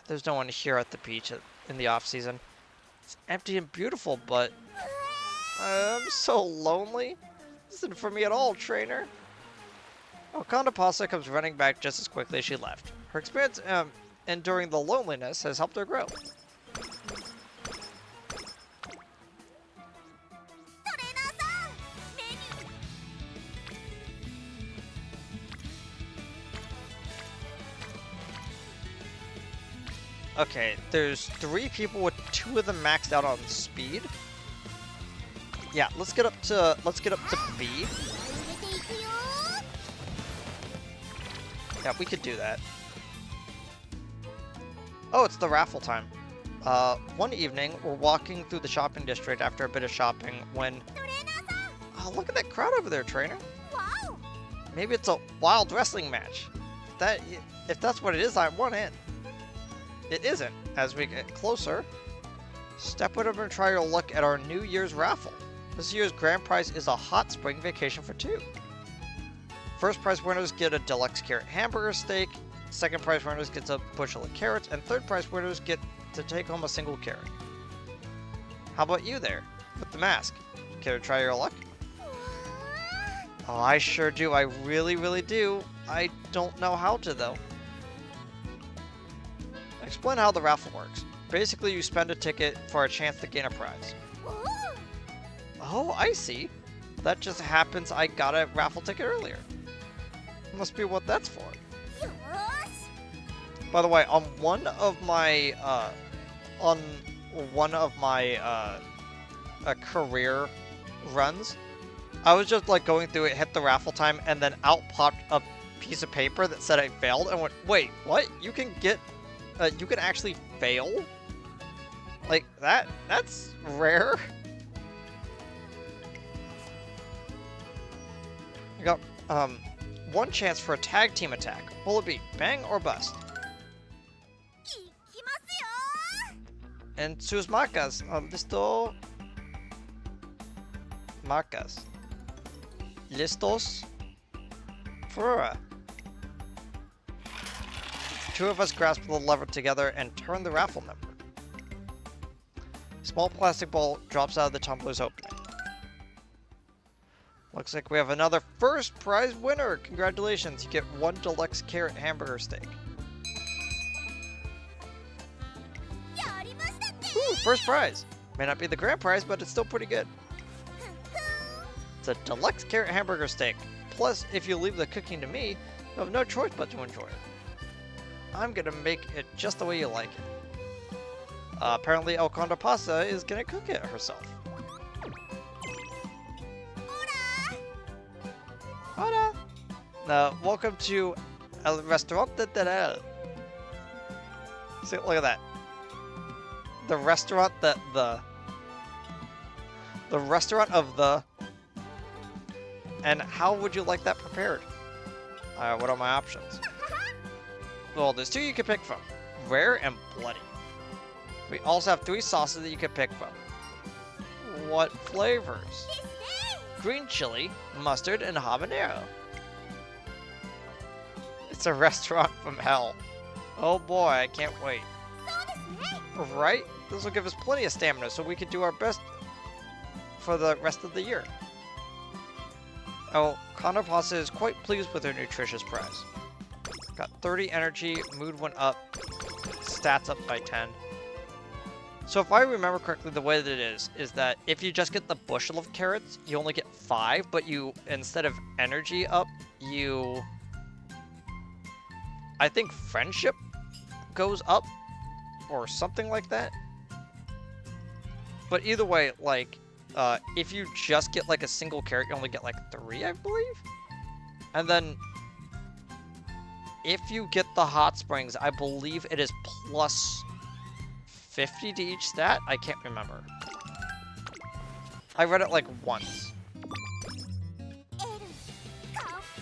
There's no one here at the beach in the off-season. It's empty and beautiful, but I'm so lonely. This isn't for me at all, trainer. Condor Pasa comes running back just as quickly as she left. Her experience enduring the loneliness has helped her grow. Okay, there's 3 people with 2 of them maxed out on speed. Yeah, let's get up to B. 入れていくよ Yeah, we could do that. Oh, it's the raffle time. One evening, we're walking through the shopping district after a bit of shopping when... トレーナーさん Oh, look at that crowd over there, trainer. わお Maybe it's a wild wrestling match. If that's what it is, I want in. It isn't. As we get closer, step right over and try your luck at our New Year's raffle. This year's grand prize is a hot spring vacation for 2. First prize winners get a deluxe carrot hamburger steak. Second prize winners get a bushel of carrots, and third prize winners get to take home a single carrot. How about you there, with the mask? Care to try your luck? うわ Oh, I sure do. I really, really do. I don't know how to, though. Explain how the raffle works. Basically, you spend a ticket for a chance to gain a prize. ーおー Oh, I see. That just happens I got a raffle ticket earlier. Must be what that's for. よーし By the way, on one of my career runs, I was just like going through it, hit the raffle time, and then out popped a piece of paper that said I failed, and went, wait, what? You can actually fail? Like that's rare. You got one chance for a tag team attack. Will it be bang or bust? いきますよ En sus marcas, listo. Marcas. Listos. Fuera. Two of us grasp the lever together and turn the raffle number. Small plastic ball drops out of the tumbler's opening. Looks like we have another first prize winner. Congratulations, you get 1 deluxe carrot hamburger steak. やりましたって Ooh, first prize. May not be the grand prize, but it's still pretty good. ふんふん It's a deluxe carrot hamburger steak. Plus, if you leave the cooking to me, you have no choice but to enjoy it. I'm gonna make it just the way you like it. Apparently, Condor Pasa is gonna cook it herself. ほら Hola! Welcome to El Restaurante de El. See, look at that. The restaurant that the restaurant of the. And how would you like that prepared? What are my options? Well, there's 2 you can pick from. Rare and bloody. We also have 3 sauces that you can pick from. What flavors? ですね Green chili, mustard, and habanero. It's a restaurant from hell. Oh boy, I can't wait. そうですね Right? This will give us plenty of stamina so we can do our best for the rest of the year. Oh, Condor Pasa is quite pleased with her nutritious prize. Got 30 energy, mood went up, stats up by 10. So if I remember correctly, the way that it is that if you just get the bushel of carrots, you only get 5, but you, instead of energy up, you... I think friendship goes up, or something like that. But either way, like, if you just get like a single carrot, you only get like 3, I believe? And then, if you get the hot springs, I believe it is plus 50 to each stat? I can't remember. I read it like once. エル完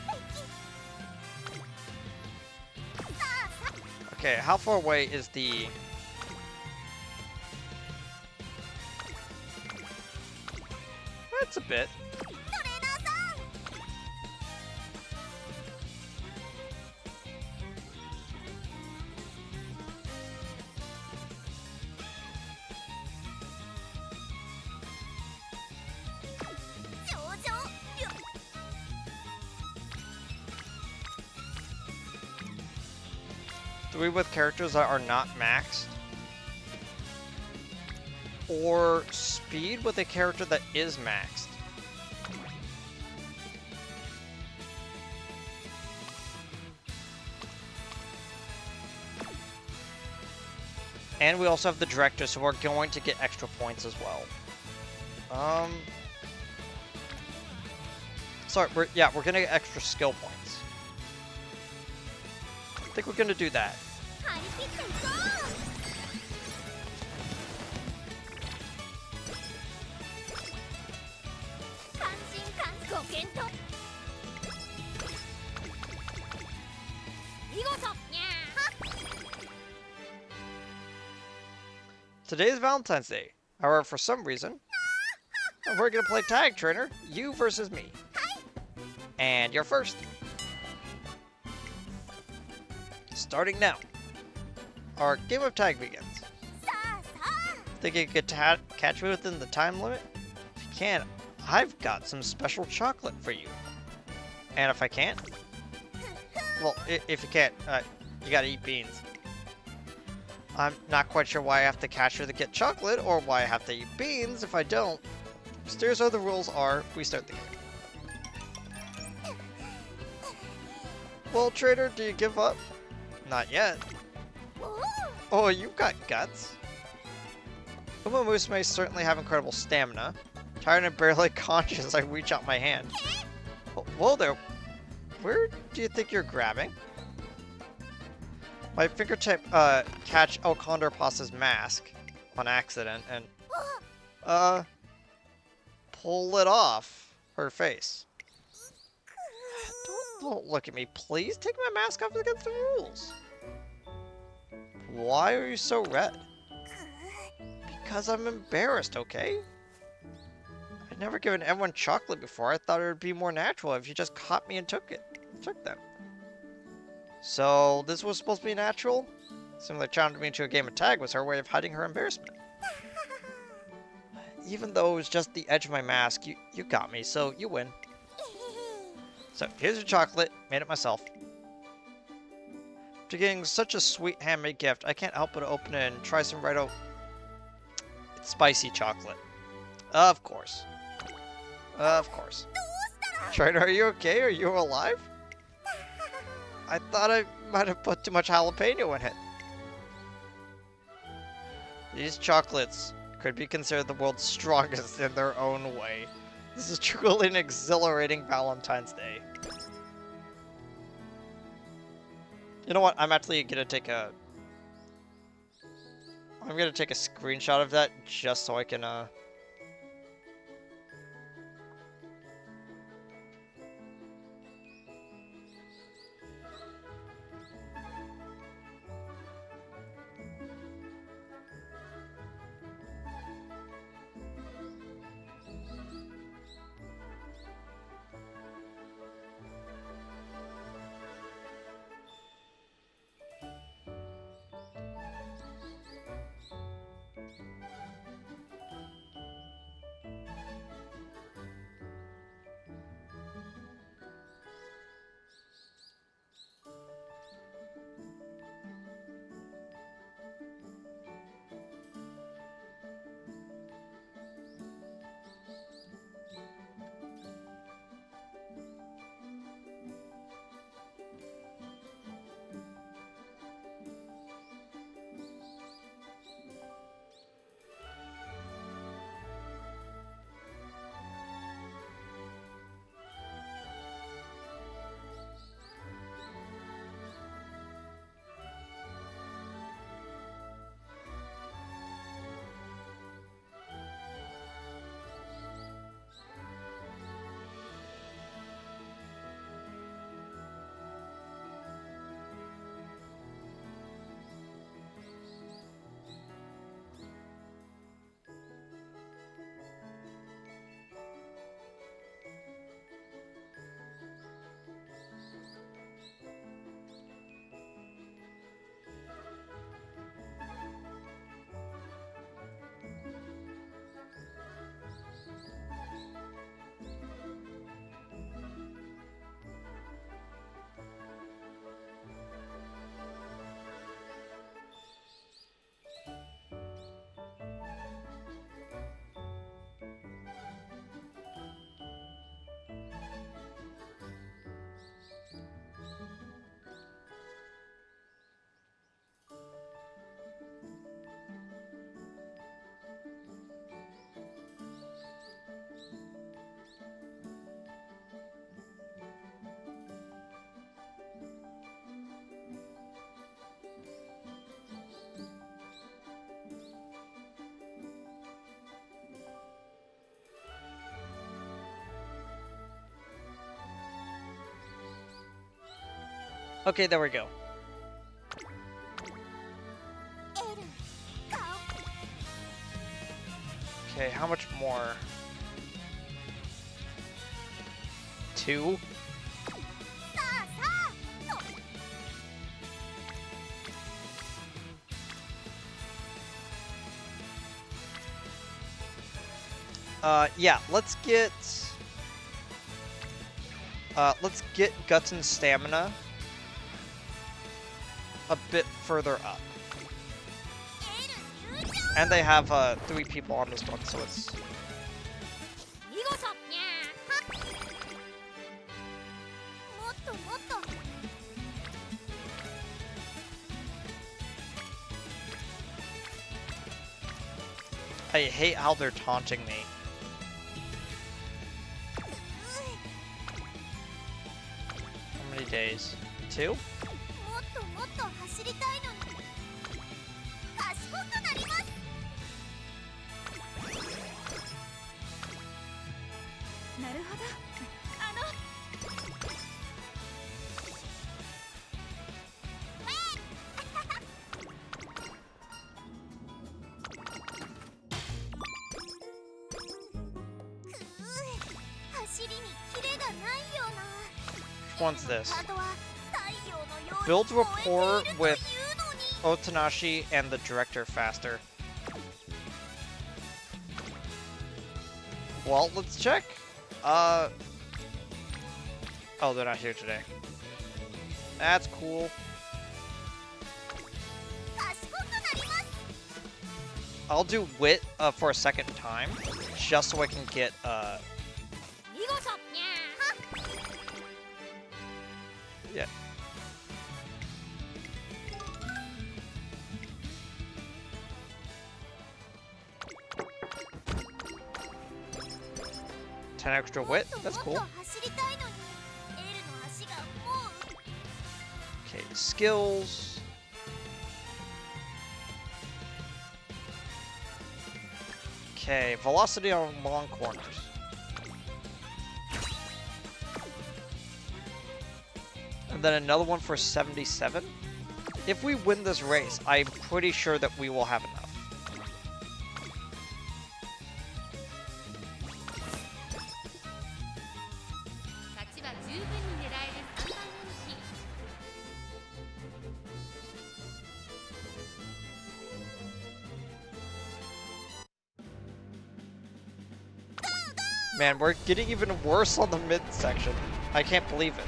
璧さあさ Okay, how far away is the... That's a bit. トレーナーさん 上々 3 with characters that are not maxed. Or speed with a character that is maxed. And we also have the director, so we're going to get extra points as well. Sorry, we're gonna get extra skill points. I think we're gonna do that. 張り切っていこう関心感ご検討見事にゃー Today is Valentine's Day. However, for some reason, we're gonna play tag trainer, you versus me. And you're first. Starting now. Our game of tag begins. さあさあ Think you could catch me within the time limit? If you can, I've got some special chocolate for you. And if I can't? Well, if you can't, you gotta eat beans. I'm not quite sure why I have to catch her to get chocolate, or why I have to eat beans if I don't. Here's how the rules are. We start the game. Well, trader, do you give up? Not yet. おお Oh, you've got guts. UmaMusume certainly have incredible stamina. Tired and barely conscious, I reach out my hand. Oh, whoa there. Where do you think you're grabbing? My fingertip catch Condor Pasa's mask on accident and pull it off her face. Don't look at me, please. Take my mask off against the rules. Why are you so red? Because I'm embarrassed, okay? I've never given everyone chocolate before. I thought it would be more natural if you just caught me and took them. So, this was supposed to be natural? Similar challenging me into a game of tag was her way of hiding her embarrassment. Even though it was just the edge of my mask, you got me, so you win. So, here's your chocolate. Made it myself. After getting such a sweet handmade gift, I can't help but open it and try some It's spicy chocolate. Of course. Of course. Trainer, are you okay? Are you alive? I thought I might have put too much jalapeno in it. These chocolates could be considered the world's strongest in their own way. This is truly an exhilarating Valentine's Day. You know what? I'm actually gonna take a screenshot of that just so I can Okay, there we go. エル顔 Okay, how much more? 2? さあさあと Yeah, let's get Guts and Stamina a bit further up. エル入場 And they have 3 people on this one, so it's 見事にゃーはもっともっと I hate how they're taunting me. How many days? 2? もっともっと走りたいのに賢くなります なるほど走りにキレがないような Which one's this? ハートは太陽のように Build 燃 rapport えているという with のに Otanashi and the director faster. Well, let's check. Oh, they're not here today. That's cool. 賢くなります I'll do wit for a second time, just so I can get 見事にゃーは yeah. Ten extra もっ wit. と That's もっ cool. と走りたいのにエルの足がもう Okay, skills. Okay, velocity on long corners. And then another one for 77. If we win this race, I'm pretty sure that we will have enough. Man, we're getting even worse on the mid section. I can't believe it.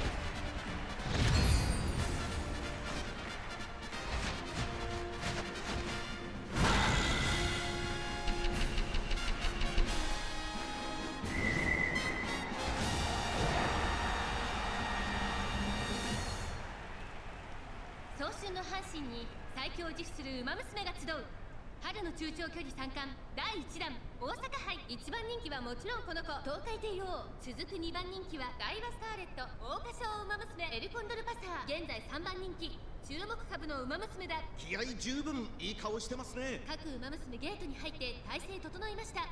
中長距離三冠第1弾大阪杯1番人気はもちろんこの子東海帝王続く2番人気はダイワスターレット桜花賞ウマ娘エルコンドルパサー現在3番人気注目株のウマ娘だ気合十分いい顔してますね各ウマ娘ゲートに入って体勢整いました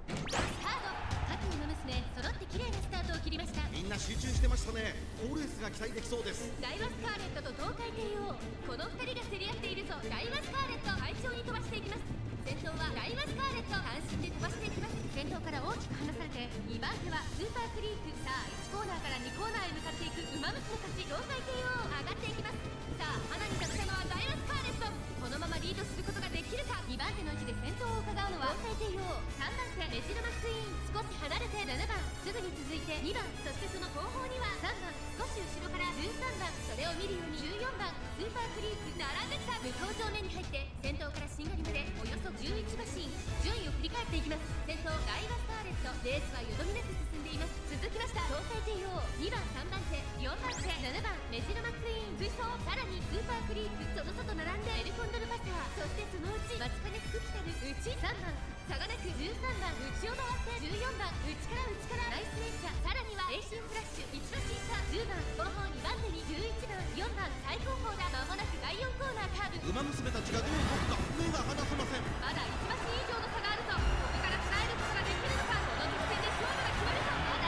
スタート各ウマ娘揃って綺麗なスタートを切りましたみんな集中してましたね好レースが期待できそうですダイワスカーレットと東海帝王この2人が競り合っているぞダイワスカーレット快調に飛ばしていきます先頭はダイワスカーレット単身で飛ばしていきます先頭から大きく離されて2番手はスーパークリークさあ1コーナーから2コーナーへ向かっていくウマ娘たち東海帝王上がっていきますさあ花に立ったのはダイワスカーレットこのままリードすることができるか2番手の位置で先頭を伺うのは東海帝王3番手メジロマックイーン少し離れて7番すぐに続いて2番そしてその後方には3番少し後ろから13番それを見るように14番スーパークリーク並んできた向こう上面に入って先頭からしんがりまでおよそ11馬身順位を振り返っていきます先頭ダイワスターレットレースはよどみなく進んでいます続きました東海帝王2番3番手4番手7番メジロマックイーン追走さらにスーパークリークその外並んでエルコンドルパサーそしてそのうち松金福来たる内3番差がなく13番内を回って14番内からナイスレースさらにはエイシンフラッシュ1馬身差10番後方2番手に11番4番最高峰だ間もなく第4コーナーカーブ馬娘たちがどう動くか目が離せませんまだ1馬身以上の差があるぞここから捉えることができるのかこの直線で勝負が決まるぞまだ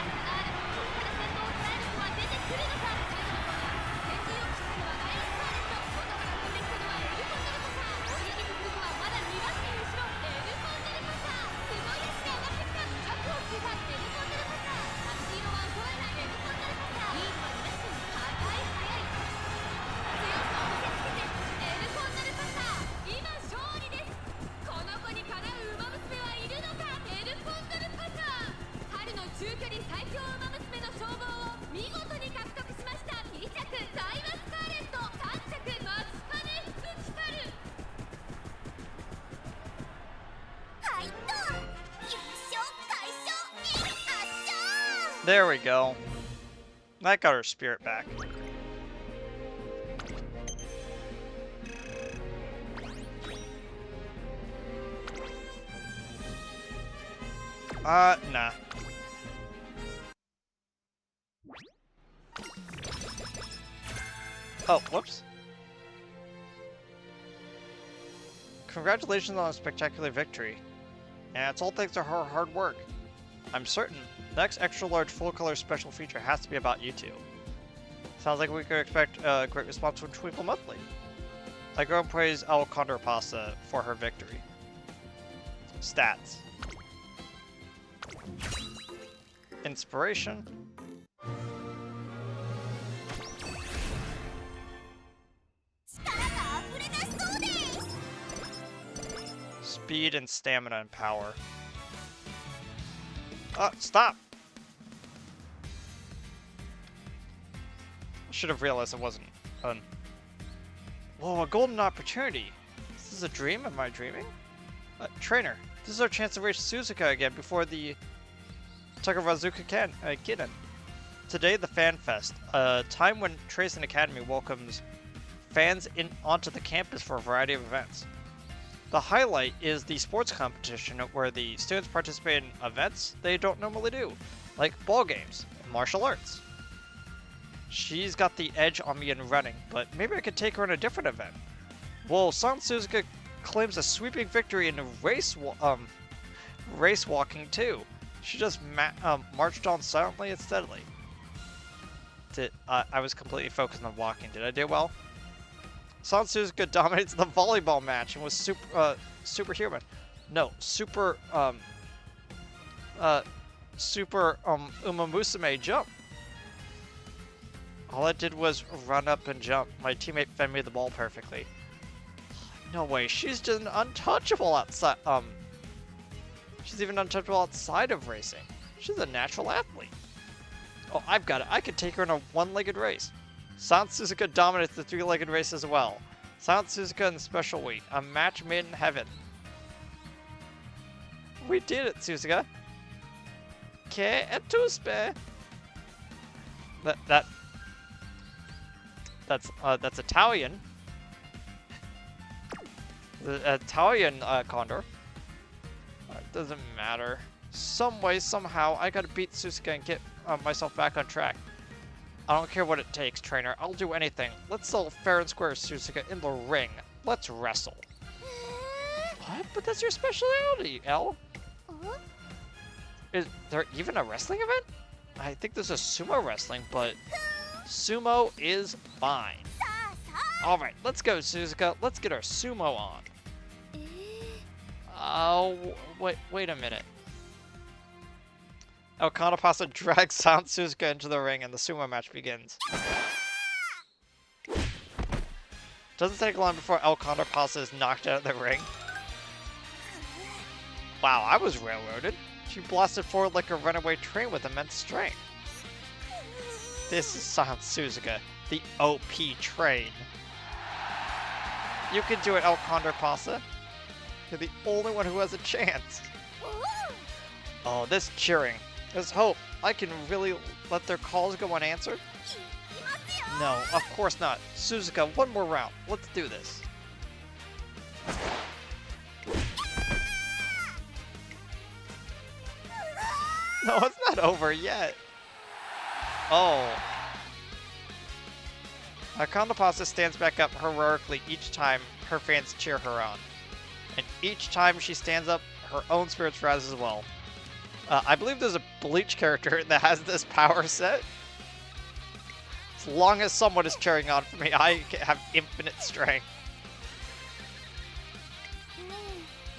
There we go. That got her spirit back. Nah. Oh, whoops. Congratulations on a spectacular victory. And it's all thanks to her hard work. I'm certain the next extra-large full-color special feature has to be about you two. Sounds like we could expect a great response from Twinkle Monthly. I go and praise Condor Pasa for her victory. Stats. Inspiration. Speed and stamina and power. Stop! Should have realized it wasn't. Whoa, a golden opportunity. Is this a dream? Am I dreaming? Trainer, this is our chance to reach Suzuka again before the Takarazuka Kiden. Today, the Fan Fest, a time when Tracing Academy welcomes fans onto the campus for a variety of events. The highlight is the sports competition where the students participate in events they don't normally do, like ball games and martial arts. She's got the edge on me in running, but maybe I could take her in a different event. Whoa, San Suzuka claims a sweeping victory in race walking too. She just marched on silently and steadily. I was completely focused on walking. Did I do well? San Suzuka dominates the volleyball match and was superhuman. No, super UmaMusume jump. All I did was run up and jump. My teammate fed me the ball perfectly. No way, she's just untouchable outside. She's even untouchable outside of racing. She's a natural athlete. Oh, I've got it. I could take her in a one-legged race. San Suzuka dominates the three-legged race as well. San Suzuka in special weight. A match made in heaven. We did it, Suzuka. Que et tu spé? That's Italian. The Italian Condor. Doesn't matter. Some way, somehow, I gotta beat Suzuka and get myself back on track. I don't care what it takes, trainer. I'll do anything. Let's settle fair and square, Suzuka, in the ring. Let's wrestle. What? But that's your specialty, Elle. Is there even a wrestling event? I think there's a sumo wrestling, but sumo is fine. Alright, let's go, Suzuka. Let's get our sumo on. Oh, wait a minute. Condor Pasa drags San Suzuka into the ring and the sumo match begins. Doesn't take long before Condor Pasa is knocked out of the ring. Wow, I was railroaded. She blasted forward like a runaway train with immense strength. This is San Suzuka, the OP train. You can do it, Condor Pasa. You're the only one who has a chance. Oh, this cheering. There's hope. I can really let their calls go unanswered? No, of course not. Suzuka, one more round. Let's do this. No, it's not over yet. Oh. Condor Pasa stands back up heroically each time her fans cheer her on. And each time she stands up, her own spirits rise as well. I believe there's a Bleach character that has this power set. As long as someone is cheering on for me, I have infinite strength.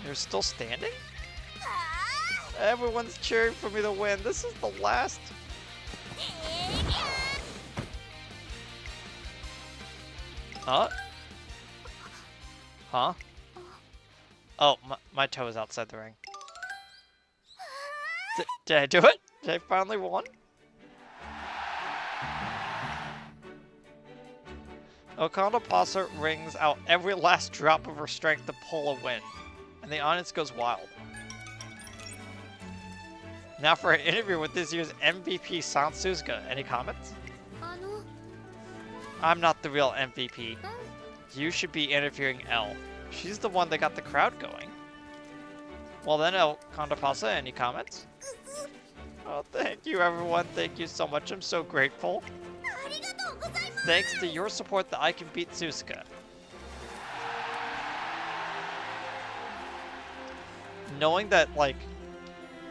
You're still standing? Everyone's cheering for me to win. This is the last. Huh? Huh? Oh, my toe is outside the ring. Did I do it? Did I finally won? Condor Pasa wrings out every last drop of her strength to pull a win, and the audience goes wild. Now for an interview with this year's MVP, San Suzuka. Any comments? あの I'm not the real MVP. You should be interviewing Elle. She's the one that got the crowd going. Well then, Condor Pasa, any comments? Oh, thank you everyone. Thank you so much. I'm so grateful. ありがとうございます Thanks to your support that I can beat Suzuka. Knowing that, like,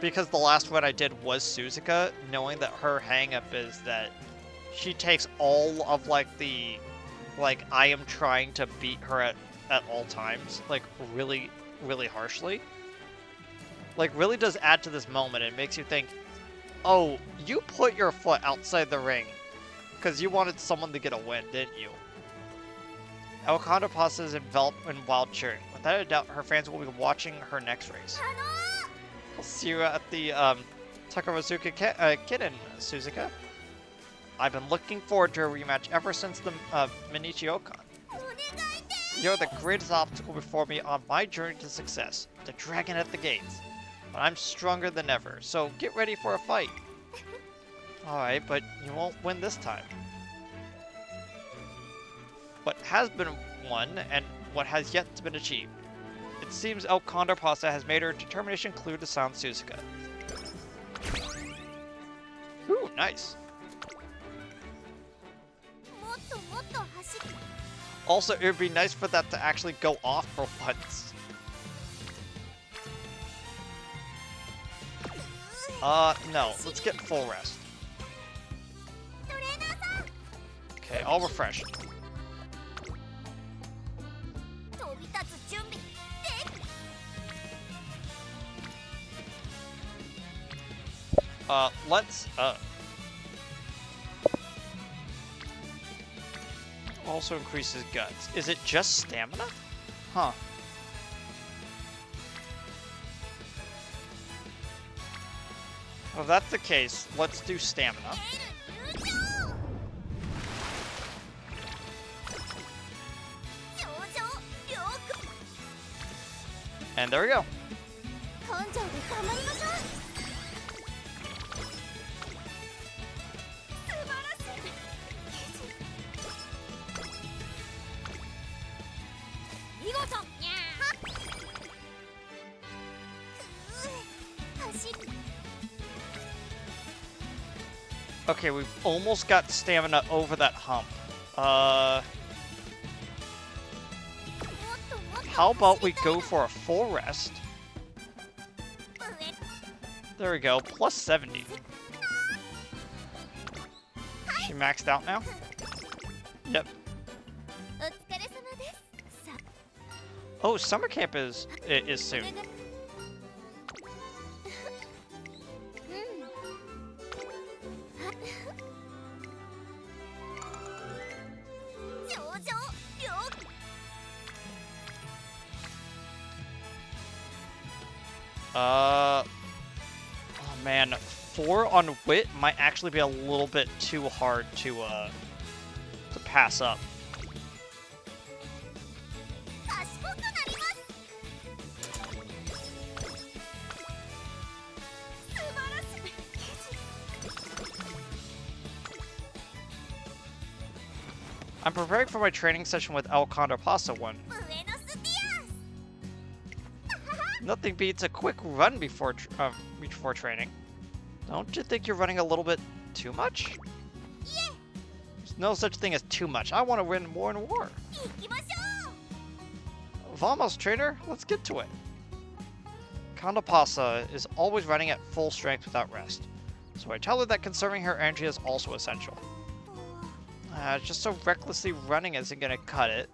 because the last one I did was Suzuka, knowing that her hang-up is that she takes all of, like, the, like, I am trying to beat her at all times, like, really, really harshly. Like, really does add to this moment. It makes you think, oh, you put your foot outside the ring because you wanted someone to get a win, didn't you? Condor Pasa is enveloped in wild cheering. Without a doubt, her fans will be watching her next race. あの I'll see you at the Takarazuka Kitten, Suzuka. I've been looking forward to a rematch ever since the Minichi Okan. お願いです You're the greatest obstacle before me on my journey to success, the dragon at the gates. But I'm stronger than ever, so get ready for a fight. Alright, but you won't win this time. What has been won, and what has yet to been achieved. It seems El Condor Pasa has made her determination clear to San Suzuka. Ooh, nice. もっともっと走る Also, it would be nice for that to actually go off for once. No. Let's get full rest. トレーナーさん Okay, I'll refresh. 飛び立つ準備で Let's, also increases guts. Is it just stamina? Huh. Well, if that's the case, let's do stamina. 優勝上々よく And there we go. 根性で頑張りましょう素晴らしい見事にゃー走る Okay, we've almost got stamina over that hump. もっともっと How about 走 we りたい go for a full rest? 上 There we go, plus 70. She maxed out now? Yep. お疲れ様ですさ Oh, summer camp is soon. これがうん上々よく Oh man, 4 on wit might actually be a little bit too hard to pass up. 賢くなります素晴らしい I'm preparing for my training session with El Condor Pasa one. ブエノスディアス Nothing beats a quick run before training. Don't you think you're running a little bit too much? Yeah. There's no such thing as too much. I want to win more and more. 行きましょう Vamos, trainer. Let's get to it. Condor Pasa is always running at full strength without rest. So I tell her that conserving her energy is also essential. Just so recklessly running isn't gonna cut it.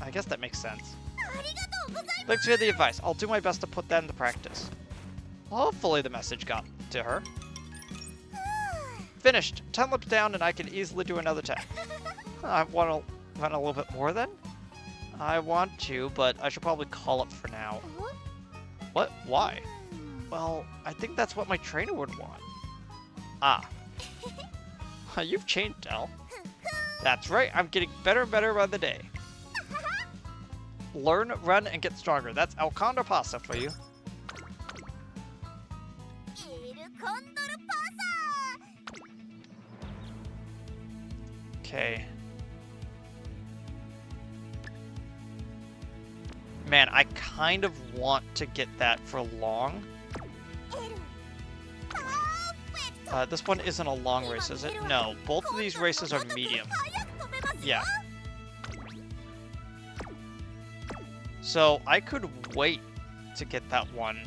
I guess that makes sense. ありがとうございます Thanks for the advice. I'll do my best to put that into practice. Hopefully the message got to her. Finished. 10 laps down and I can easily do another 10. I want to run a little bit more then? I want to, but I should probably call up for now. What? Why? Well, I think that's what my trainer would want. Ah. You've changed, Elle. That's right, I'm getting better and better by the day. Learn, run, and get stronger. That's El Condor Pasa for you. え Okay. Man, I kind of want to get that for long. This one isn't a long race, is it? No, both of these races are medium. Yeah. So I could wait to get that one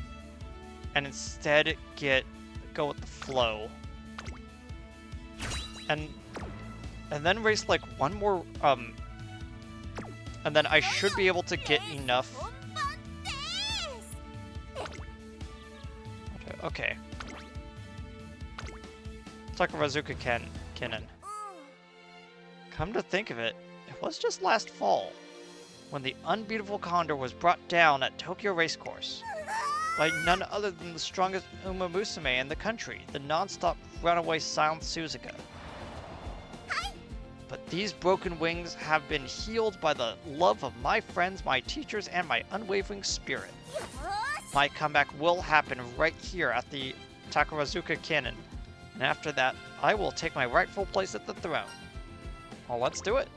and instead go with the flow. And then race like one more, and then I should be able to get enough. Okay. Takarazuka Kennen. Come to think of it, it was just last fall when the unbeatable Condor was brought down at Tokyo Racecourse by none other than the strongest UmaMusume in the country, the non-stop runaway silent Suzuka. But these broken wings have been healed by the love of my friends, my teachers, and my unwavering spirit. My comeback will happen right here at the Takarazuka Cannon, and after that, I will take my rightful place at the throne. Well, let's do it.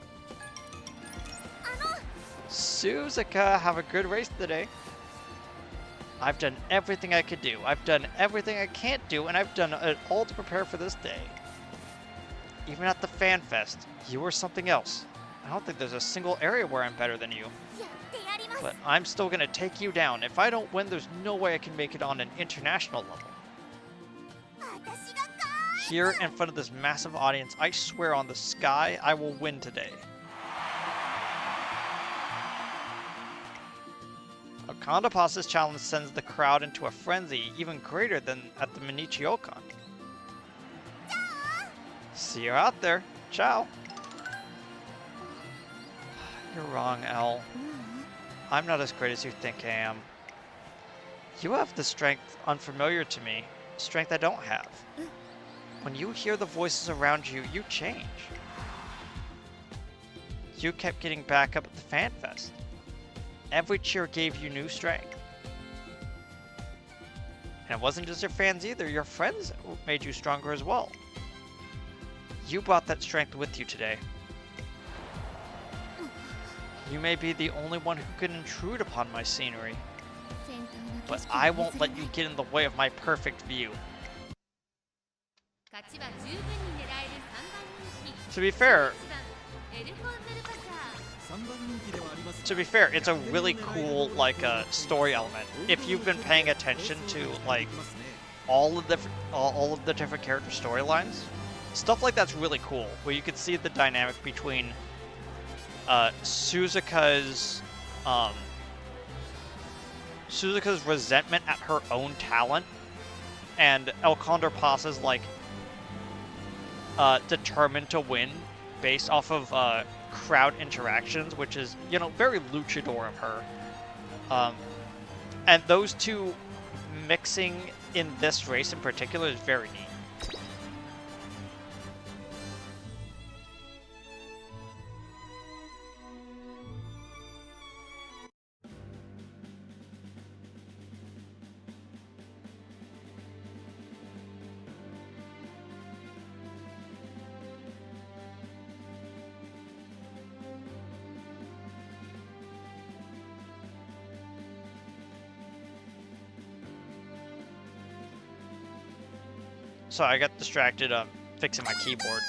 Suzuka, have a good race today. I've done everything I could do. I've done everything I can't do, and I've done it all to prepare for this day. Even at the Fan Fest, you were something else. I don't think there's a single area where I'm better than you. But I'm still gonna take you down. If I don't win, there's no way I can make it on an international level. Here in front of this massive audience, I swear on the sky, I will win today. Condor Pasa's challenge sends the crowd into a frenzy even greater than at the Minichiokan. See you out there. Ciao. You're wrong, Elle. I'm not as great as you think I am. You have the strength unfamiliar to me, strength I don't have. When you hear the voices around you, you change. You kept getting back up at the Fan Fest. Every cheer gave you new strength. And it wasn't just your fans either, your friends made you stronger as well. You brought that strength with you today. You may be the only one who can intrude upon my scenery, but I won't let you get in the way of my perfect view. To be fair, it's a really cool story element. If you've been paying attention to all of the different character storylines, stuff like that's really cool. Where you can see the dynamic between Suzuka's resentment at her own talent and El Condor Pasa's determined to win based off of crowd interactions, which is, very luchador of her. And those two mixing in this race in particular is very neat. So I got distracted fixing my keyboard.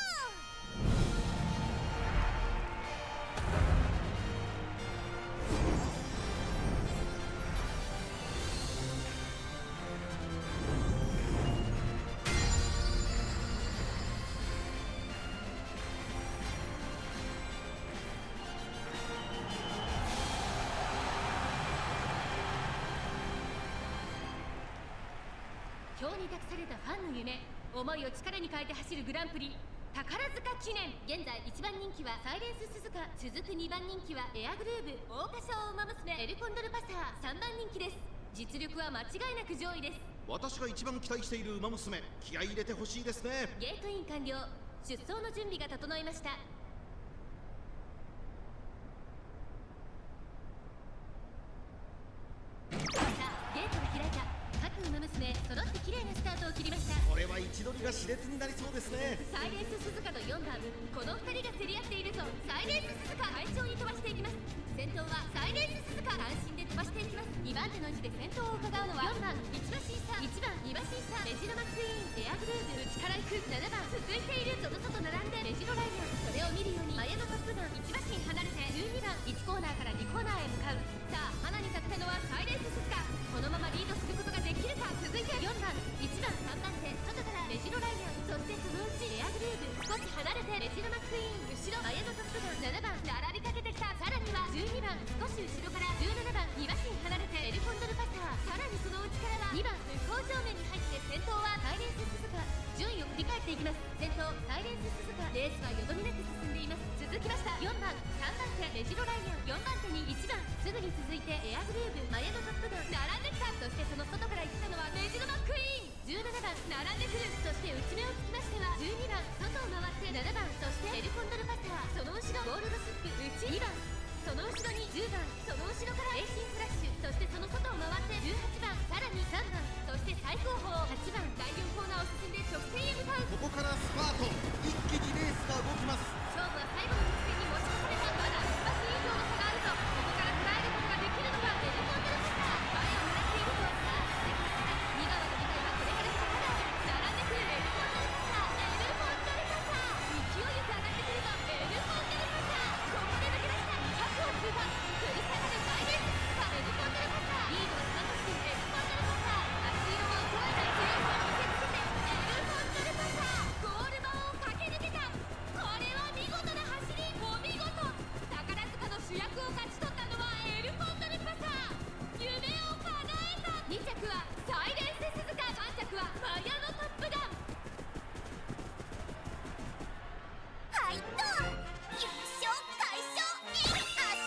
4番この2人が競り合っているぞ。サイレンス鈴鹿快調に飛ばしていきます。先頭はサイレンス鈴鹿単身で飛ばしていきます。2番手の位置で先頭を伺うのは4番1馬審査、1番2馬審査、メジロマックイーン、エアグルーヴ、内から行く7番続いているその外並んでメジロライアン。それを見るように前のトップガン1馬身離れて12番1コーナーから2コーナーへ向かう。さあ花に立ったのはサイレンス鈴鹿。このままリードすることができるか。続いて4番1番3番手外からメジロライアン、そしてそのうちエアグルーヴ、少し離れてメジロマックイーン、後ろ前のトップガン7番並びかけてきた。さらには12番少し後ろから17番2馬身離れてエルコンドルパサー、さらにその内からは2番向こう正面に入って先頭はサイレンス鈴鹿。順位を振り返っていきます。先頭サイレンス鈴鹿、レースはよどみなく進んでいます。続きました4番3番手メジロライアン、4番手に1番、すぐに続いてエアグルーヴ、前のトップガン並んできた。そしてその外から行ったのはメジロマックイーン、17番並んでくる。そして内目をつきましては12番外を回って7番、そしてエルコンドルパサー、その後ろゴールドスップ内2番、その後ろに10番、その後ろからエイシンフラッシュ、そしてその外を回って18番、さらに3番、そして最後方8番、第4コーナーを進んで直線へ向かう。ここからスパート、一気にレースが動きます。勝負は最後の直線に持ち越された。まだ1馬身以上の差があるぞ。ここから捉えることができるのか。エルコンドルパサー、前を狙っているぞ。さあ2番の舞台はこれから坂だ。並んでくるエルコンドルパサー、エルコンドルパサー、勢いよく上がってくるぞ。エルコンドルパサー、ここで抜け出した200を通過。繰り下がるサイレンス鈴鹿、エルコンドルパサー、リードは3馬身エルコンドルパサー、足色を加えた強さを見せつけてエルコンドルパサー、ゴール板を駆け抜けた。これは見事な走り、お見事。宝塚の主役を勝ち取ったのはエルコンドルパサー、夢を叶えた。2着はサイレンス鈴鹿、3着はマヤのトップガン。はいっと優勝快勝圧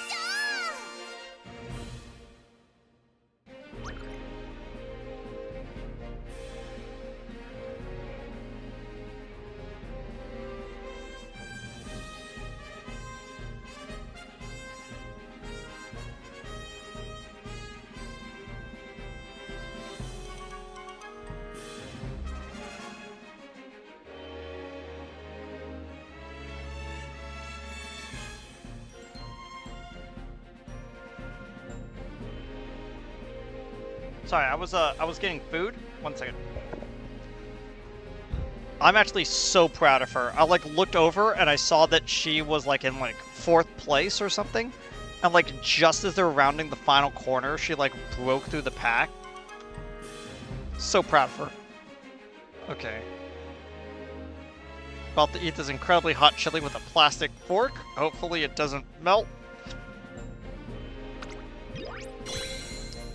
勝。Sorry, I was getting food. 1 second. I'm actually so proud of her. I like looked over and I saw that she was like in like 4th place or something, and like just as they were rounding the final corner, she like broke through the pack. So proud of her. Okay. About to eat this incredibly hot chili with a plastic fork. Hopefully it doesn't melt.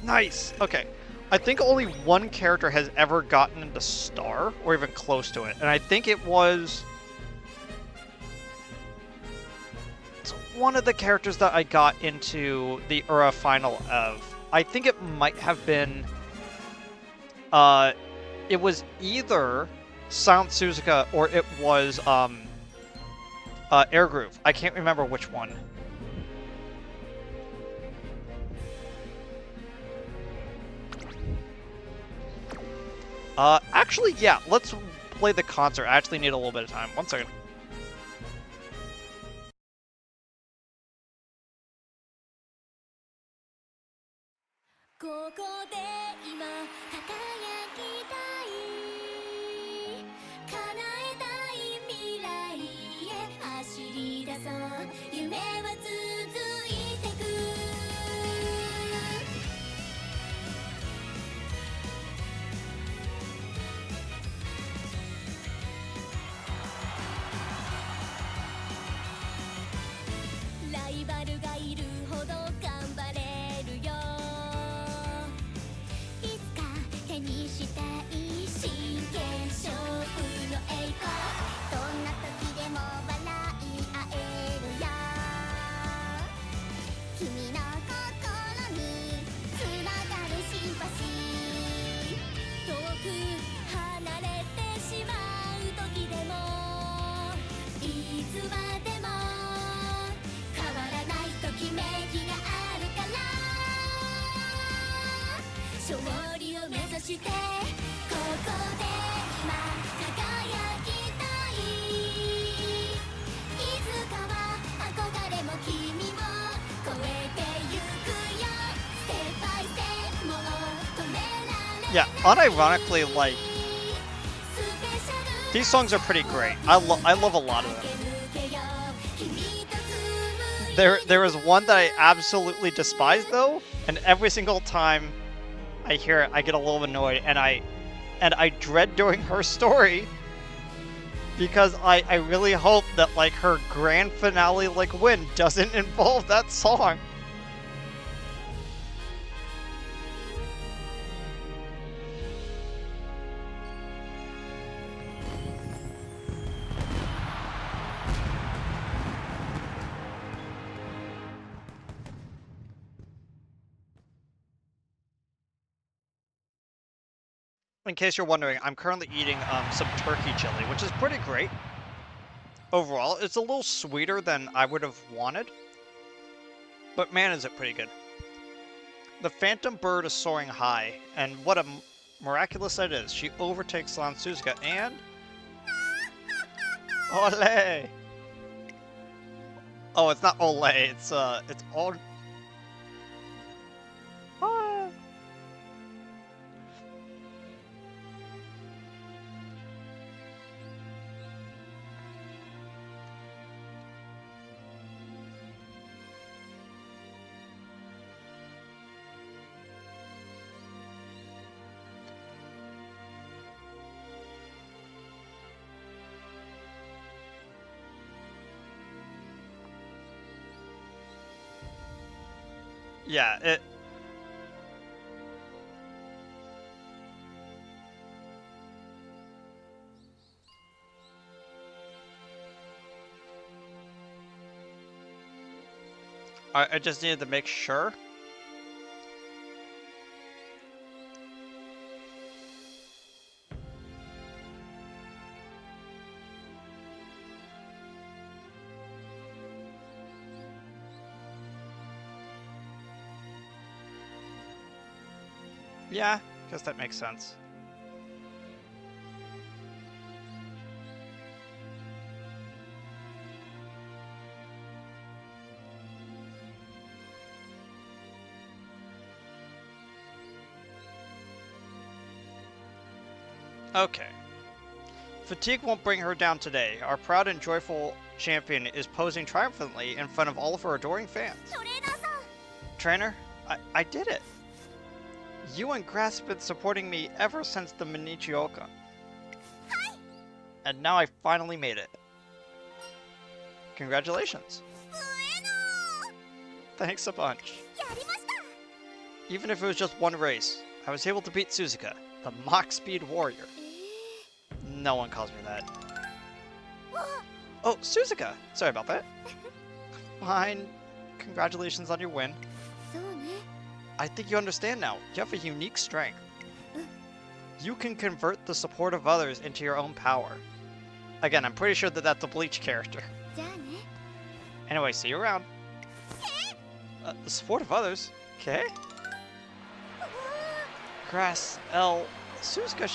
Nice. Okay. I think only one character has ever gotten into Star, or even close to it, and I think it was... It's one of the characters that I got into the Ura final of. I think it might have been... it was either Silent Suzuka or it was Air Groove. I can't remember which one. Actually, yeah, let's play the concert. I actually need a little bit of time. 1 second. ここで今輝きたい、叶えたい未来へ走り出そう、夢は続いてく。ライバルがいるほど頑張れるよ、いつか手にしたい真剣勝負の栄光、どんな時でも笑い合えるよ、君の心につながるシンパシー、遠く離れてしまう時でもいつまでも変わらないときめきがあるから、勝利を目指してここで今輝きたい。Yeah, unironically, like, these songs are pretty great. I love a lot of them. There is one that I absolutely despise though, and every single time I hear it, I get a little annoyed, and I dread during her story because I really hope that like her grand finale like win doesn't involve that song. In case you're wondering, I'm currently eating some turkey chili, which is pretty great. Overall, it's a little sweeter than I would have wanted, but man, is it pretty good. The phantom bird is soaring high, and what a miraculous sight it is. She overtakes Lan Suzuka and... Ole! Oh, it's not ole, it's all... Ah. Yeah, it... I just needed to make sure. Yeah, guess that makes sense. Okay. Fatigue won't bring her down today. Our proud and joyful champion is posing triumphantly in front of all of her adoring fans. Trainer, I did it. You and Grass have been supporting me ever since the Minichioka. And now I finally made it. Congratulations. Thanks a bunch. Even if it was just one race, I was able to beat Suzuka, the Mach Speed Warrior. No one calls me that. Oh, Suzuka! Sorry about that. Fine. Congratulations on your win. I think you understand now. You have a unique strength. You can convert the support of others into your own power. Again, I'm pretty sure that that's a Bleach character. Anyway, see you around. The support of others? Okay. Grass, L, Suzuka,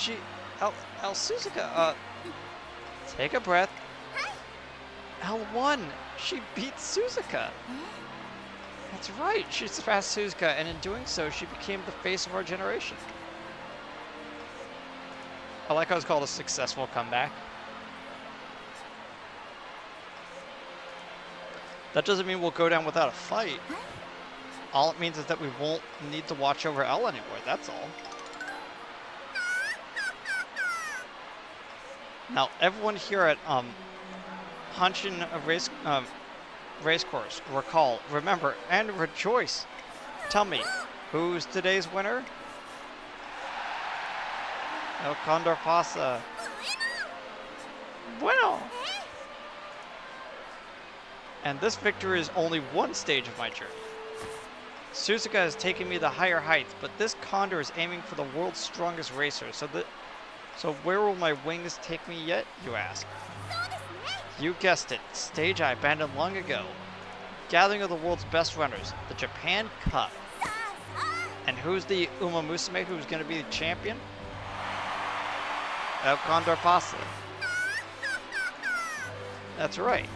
L Suzuka, take a breath. L1, she beat Suzuka. That's right, she surpassed Suzuka, and in doing so, she became the face of our generation. I like how it's called a successful comeback. That doesn't mean we'll go down without a fight. All it means is that we won't need to watch over L anymore, that's all. Now, everyone here at Hanshin Racecourse, recall, remember, and rejoice. Tell me, who's today's winner? El Condor Pasa. Bueno! And this victory is only one stage of my journey. Suzuka has taken me to higher heights, but this Condor is aiming for the world's strongest racer, so where will my wings take me yet, you ask? You guessed it, stage I abandoned long ago. Gathering of the world's best runners, the Japan Cup. And who's the UmaMusume who's going to be the champion? El Condor Pasa. That's right.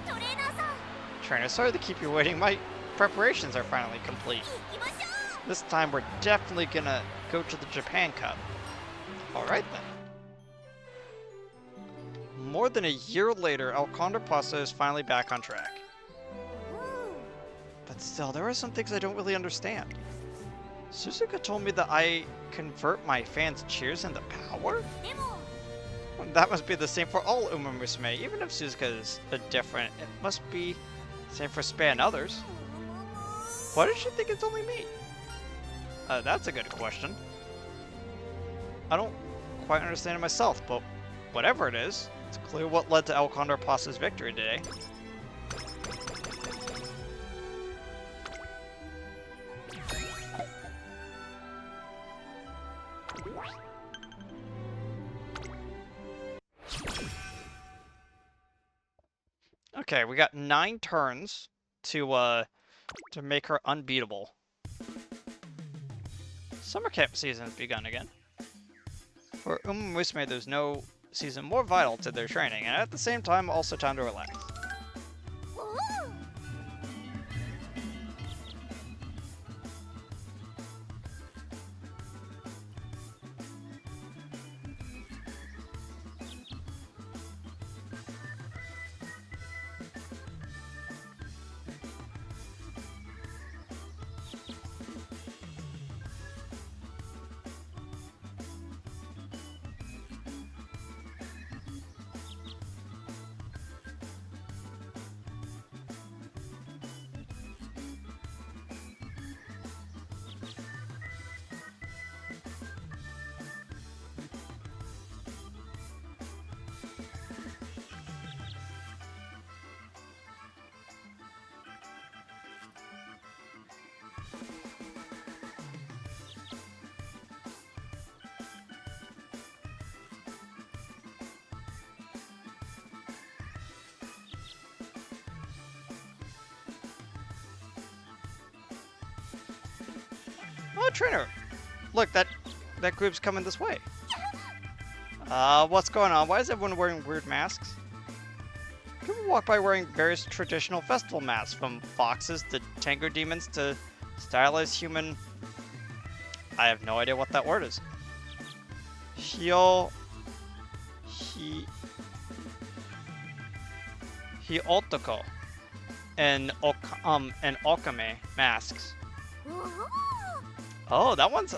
Trainer, sorry to keep you waiting. My preparations are finally complete. This time we're definitely gonna go to the Japan Cup. Alright then. More than a year later, El Condor Pasa is finally back on track. But still, there are some things I don't really understand. Suzuka told me that I convert my fans' cheers into power? でも That must be the same for all UmaMusume. Even if Suzuka is different, it must be the same for Spay and others. Why does she think it's only me? That's a good question. I don't quite understand it myself, but whatever it is, it's clear what led to El Condor Pasa's victory today. Okay, we got 9 turns to make her unbeatable. Summer camp season has begun again. For UmaMusume, there's no season more vital to their training, and at the same time, also time to relax. おお Oh, trainer! Look, that group's coming this way. What's going on? Why is everyone wearing weird masks? People walk by wearing various traditional festival masks, from foxes to tango demons to stylized human... I have no idea what that word is. Hyotoko and Okame masks. おお Oh, that one's a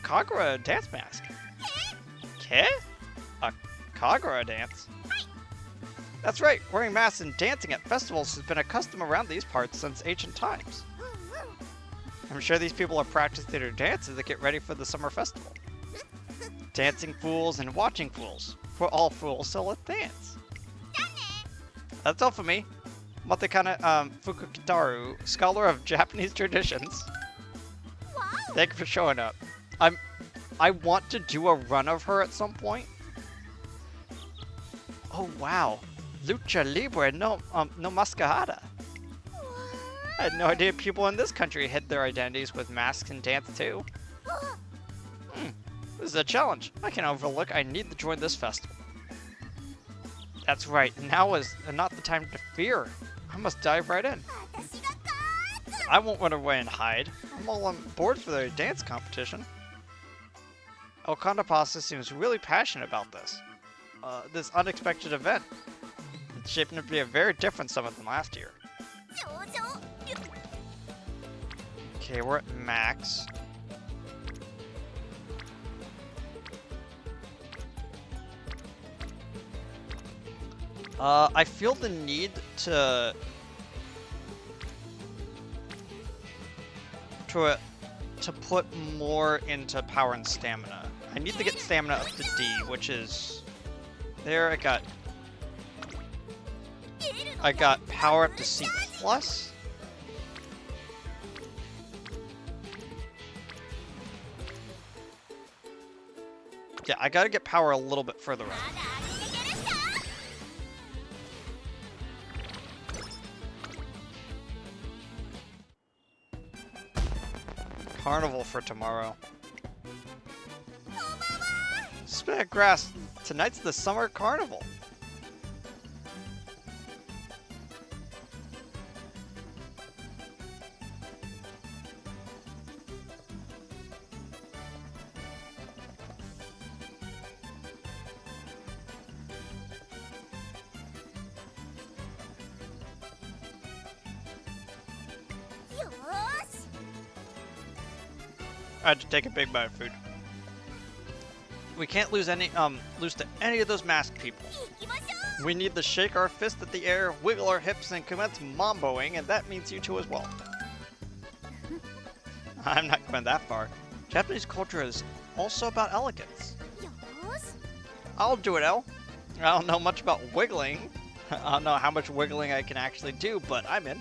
Kagura dance mask. Ke? A Kagura dance? That's right, wearing masks and dancing at festivals has been a custom around these parts since ancient times. I'm sure these people are practicing their dances to get ready for the summer festival. Dancing fools and watching fools. We're all fools, so let's dance. That's all for me. Matekana Fukukitaru, scholar of Japanese traditions. わ Thank you for showing up. I want to do a run of her at some point. Oh wow, Lucha Libre no Mascarada. I had no idea people in this country hid their identities with masks and dance too. This is a challenge. I can overlook. I need to join this festival. That's right. Now is not the time to fear. I must dive right in. 私が勝つ I won't run away and hide. I'm all on board for the dance competition. El Condor Pasa seems really passionate about this unexpected event. It's shaping to be a very different summit than last year. 上々 Okay, we're at max. I feel the need to put more into power and stamina. I need to get stamina up to D, which is there. I got power up to C plus. Yeah, I gotta get power a little bit further up. まだ当てていけるさ Carnival for tomorrow. Spin at grass. Tonight's the summer carnival. I had to take a big bite of food. We can't lose to any of those masked people. 行きましょう We need to shake our fist at the air, wiggle our hips, and commence mamboing, and that means you two as well. I'm not going that far. Japanese culture is also about elegance. よーし I'll do it, El. I don't know much about wiggling. I don't know how much wiggling I can actually do, but I'm in.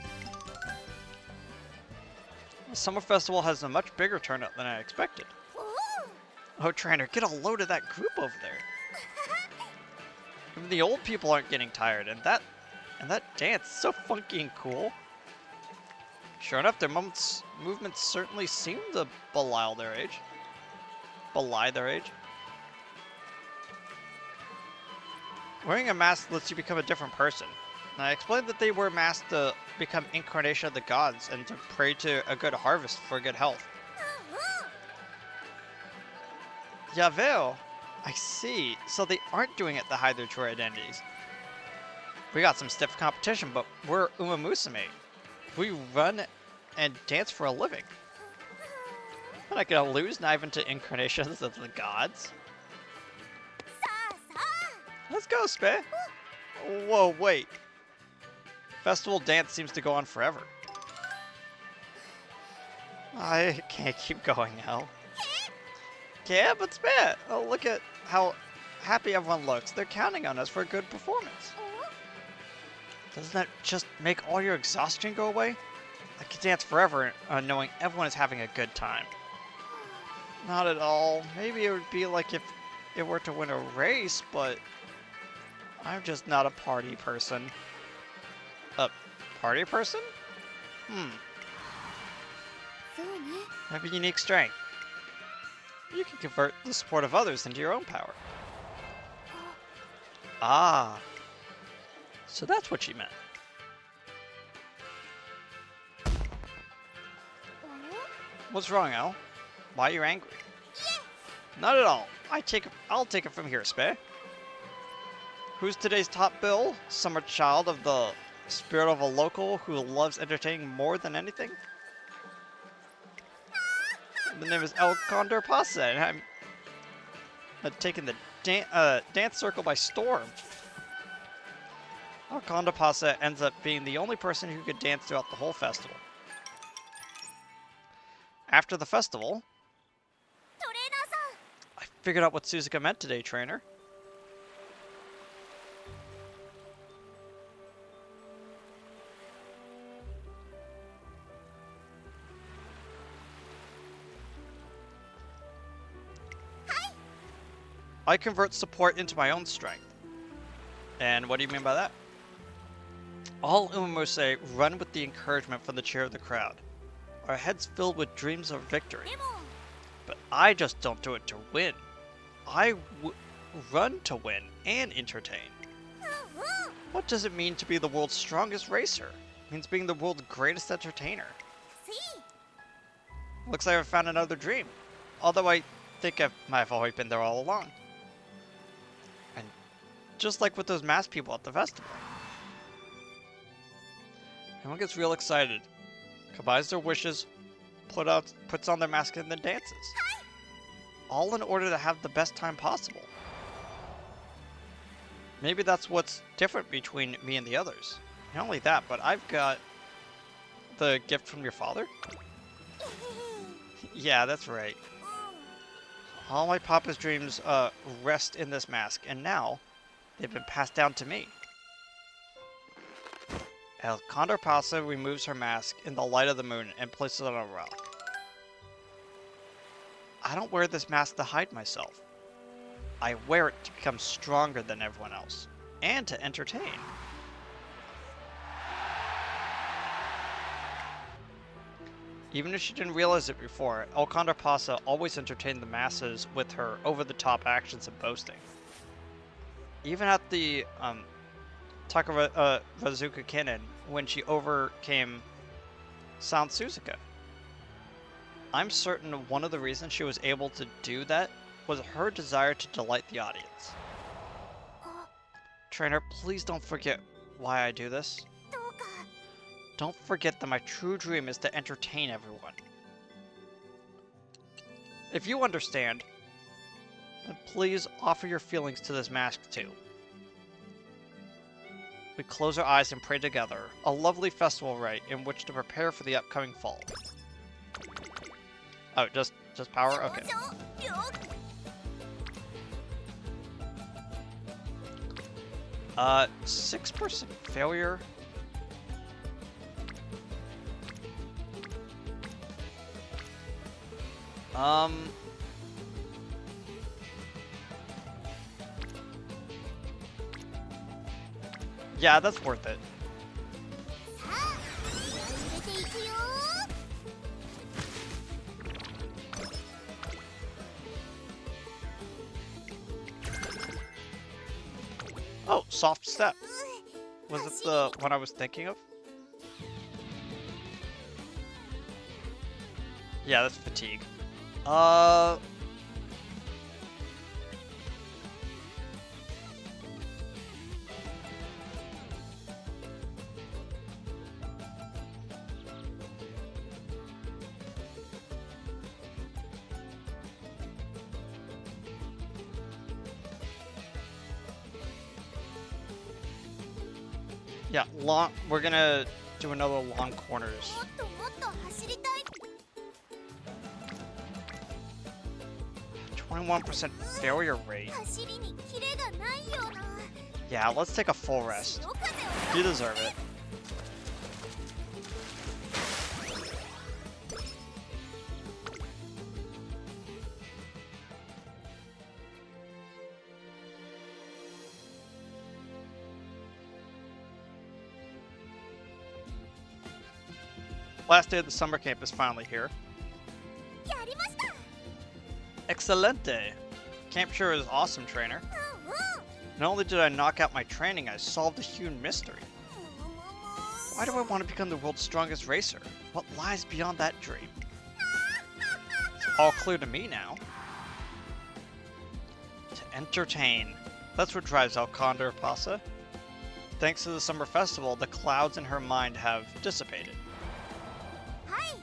The summer festival has a much bigger turnout than I expected. おお Oh, trainer, get a load of that group over there. Even the old people aren't getting tired, and that dance is so funky and cool. Sure enough, their movements certainly seem to belie their age. Wearing a mask lets you become a different person. And I explained that they wear masks to become incarnation of the gods and to pray to a good harvest for good health. うん Yaveo, I see. So they aren't doing it to hide their true identities. We got some stiff competition, but we're UmaMusume. We run and dance for a living. I'm not gonna lose, not even to incarnations of the gods. さあさあ Let's go, Speh. Whoa, wait. Festival dance seems to go on forever. I can't keep going now. Yeah, but Speh, oh, look at how happy everyone looks. They're counting on us for a good performance. お Doesn't that just make all your exhaustion go away? I could dance forever knowing everyone is having a good time. Not at all. Maybe it would be like if it were to win a race, but I'm just not a party person. A party person? そうね I have a unique strength. You can convert the support of others into your own power. Ah. So that's what she meant. お What's wrong, Al? Why are you angry? Not at all. I'll take it from here, Speh. Who's today's top bill? Summer child of the spirit of a local who loves entertaining more than anything? The name is Condor Pasa, and I'm taking the dance circle by storm. Condor Pasa ends up being the only person who could dance throughout the whole festival. After the festival, トレーナーさん I figured out what Suzuka meant today, trainer. I convert support into my own strength. And what do you mean by that? All UmaMusume run with the encouragement from the cheer of the crowd. Our heads filled with dreams of victory. でも But I just don't do it to win. I run to win and entertain. うんうん What does it mean to be the world's strongest racer? It means being the world's greatest entertainer. せい Looks like I found another dream. Although I think I might have already been there all along. And just like with those masked people at the festival. Everyone gets real excited. Combines their wishes, puts on their mask and then dances. All in order to have the best time possible. Maybe that's what's different between me and the others. Not only that, but I've got the gift from your father. Yeah, that's right. All my papa's dreams rest in this mask, and now they've been passed down to me. As Condor Pasa removes her mask in the light of the moon and places it on a rock. I don't wear this mask to hide myself. I wear it to become stronger than everyone else, and to entertain. Even if she didn't realize it before, Condor Pasa always entertained the masses with her over-the-top actions and boasting. Even at the Takarazuka Cannon, when she overcame Sound Suzuka. I'm certain one of the reasons she was able to do that was her desire to delight the audience. Trainer, please don't forget why I do this. どうか Don't forget that my true dream is to entertain everyone. If you understand, then please offer your feelings to this mask too. We close our eyes and pray together. A lovely festival rite in which to prepare for the upcoming fall. Oh, just power? Okay. 6% failure. Yeah, that's worth it. さあ気合い入れていくよ Oh, soft step. Was it the one I was thinking of? Yeah, that's fatigue. Yeah, long. We're gonna do another long corners. もっともっと走りたい 21% failure rate. 走りにキレがないような Yeah, let's take a full rest. 潮風を You deserve it. Last day of the summer camp is finally here. やりました Excelente! Camp sure is awesome, trainer. うんうん Not only did I knock out my training, I solved a huge mystery. Why do I want to become the world's strongest racer? What lies beyond that dream? It's all clear to me now. To entertain. That's what drives out Condor Pasa. Thanks to the summer festival, the clouds in her mind have dissipated. はい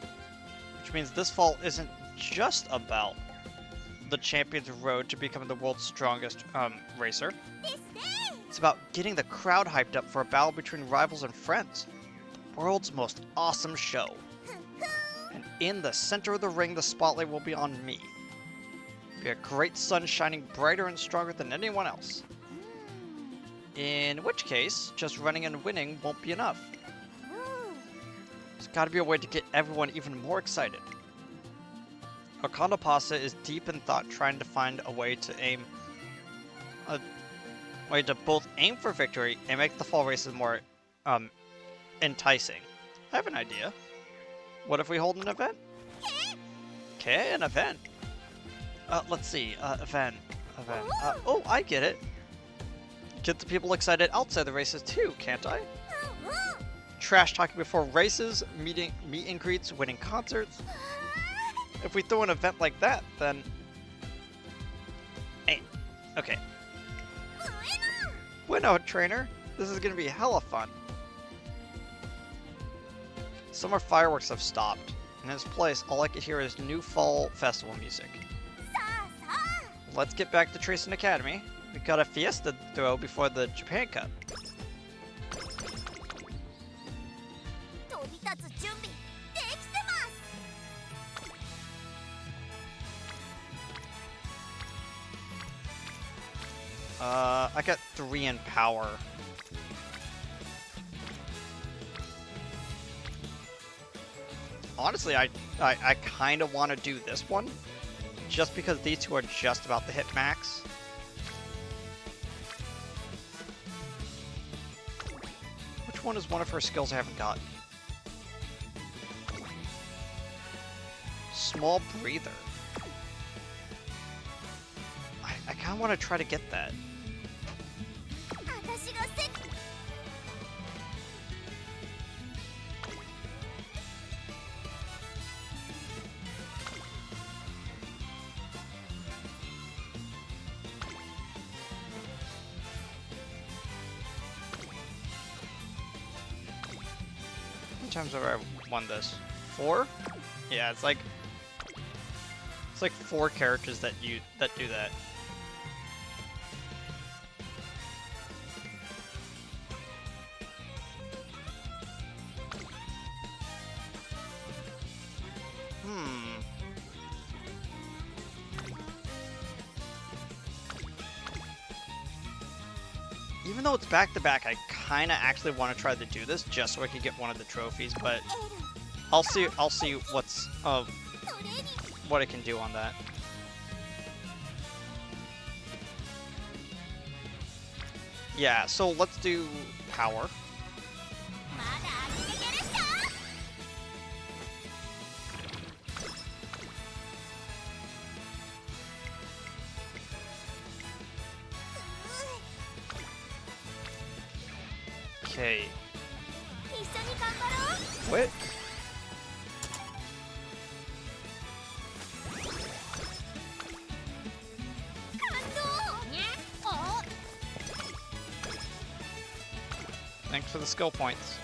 Which means this fall isn't just about the champion's road to becoming the world's strongest racer. ですね It's about getting the crowd hyped up for a battle between rivals and friends. The world's most awesome show. ふんふん And in the center of the ring, the spotlight will be on me. Be a great sun shining brighter and stronger than anyone else. In which case, just running and winning won't be enough. うん There's gotta be a way to get everyone even more excited. Condor Pasa is deep in thought, trying to find a way to both aim for victory and make the fall races more enticing. I have an idea. What if we hold an event? Okay, an event. Let's see. Event. Oh, I get it. Get the people excited outside the races too, can't I? うんうん Trash talking before races, meet and greets, winning concerts. If we throw an event like that, then... Hey, okay. 上野 Bueno, trainer. This is gonna be hella fun. Summer fireworks have stopped. In its place, all I could hear is new fall festival music. さあさあ Let's get back to Tracing Academy. We got a fiesta to throw before the Japan Cup. 飛び立つ準備できてます I got 3 in power. Honestly, I kind of want to do this one, just because these two are just about to hit max. Which one is one of her skills I haven't gotten? Small breather. I kind of want to try to get that. 私がせ How many times have I won this? 4? Yeah, it's like It's like 4 characters that do that. Even though it's back-to-back, I kind of actually want to try to do this just so I can get one of the trophies, but I'll see what's what I can do on that. Yeah, so let's do power. Okay. What? Thanks for the skill points.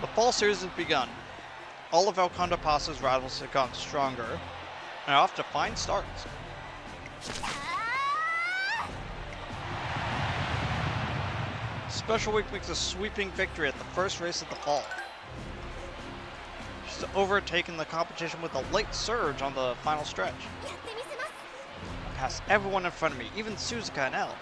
The fall series has begun. All of Condor Pasa's rivals have gotten stronger and off to fine starts. Special Week makes a sweeping victory at the first race of the fall. She's overtaken the competition with a late surge on the final stretch. I passed everyone in front of me, even Suzuka and Elle.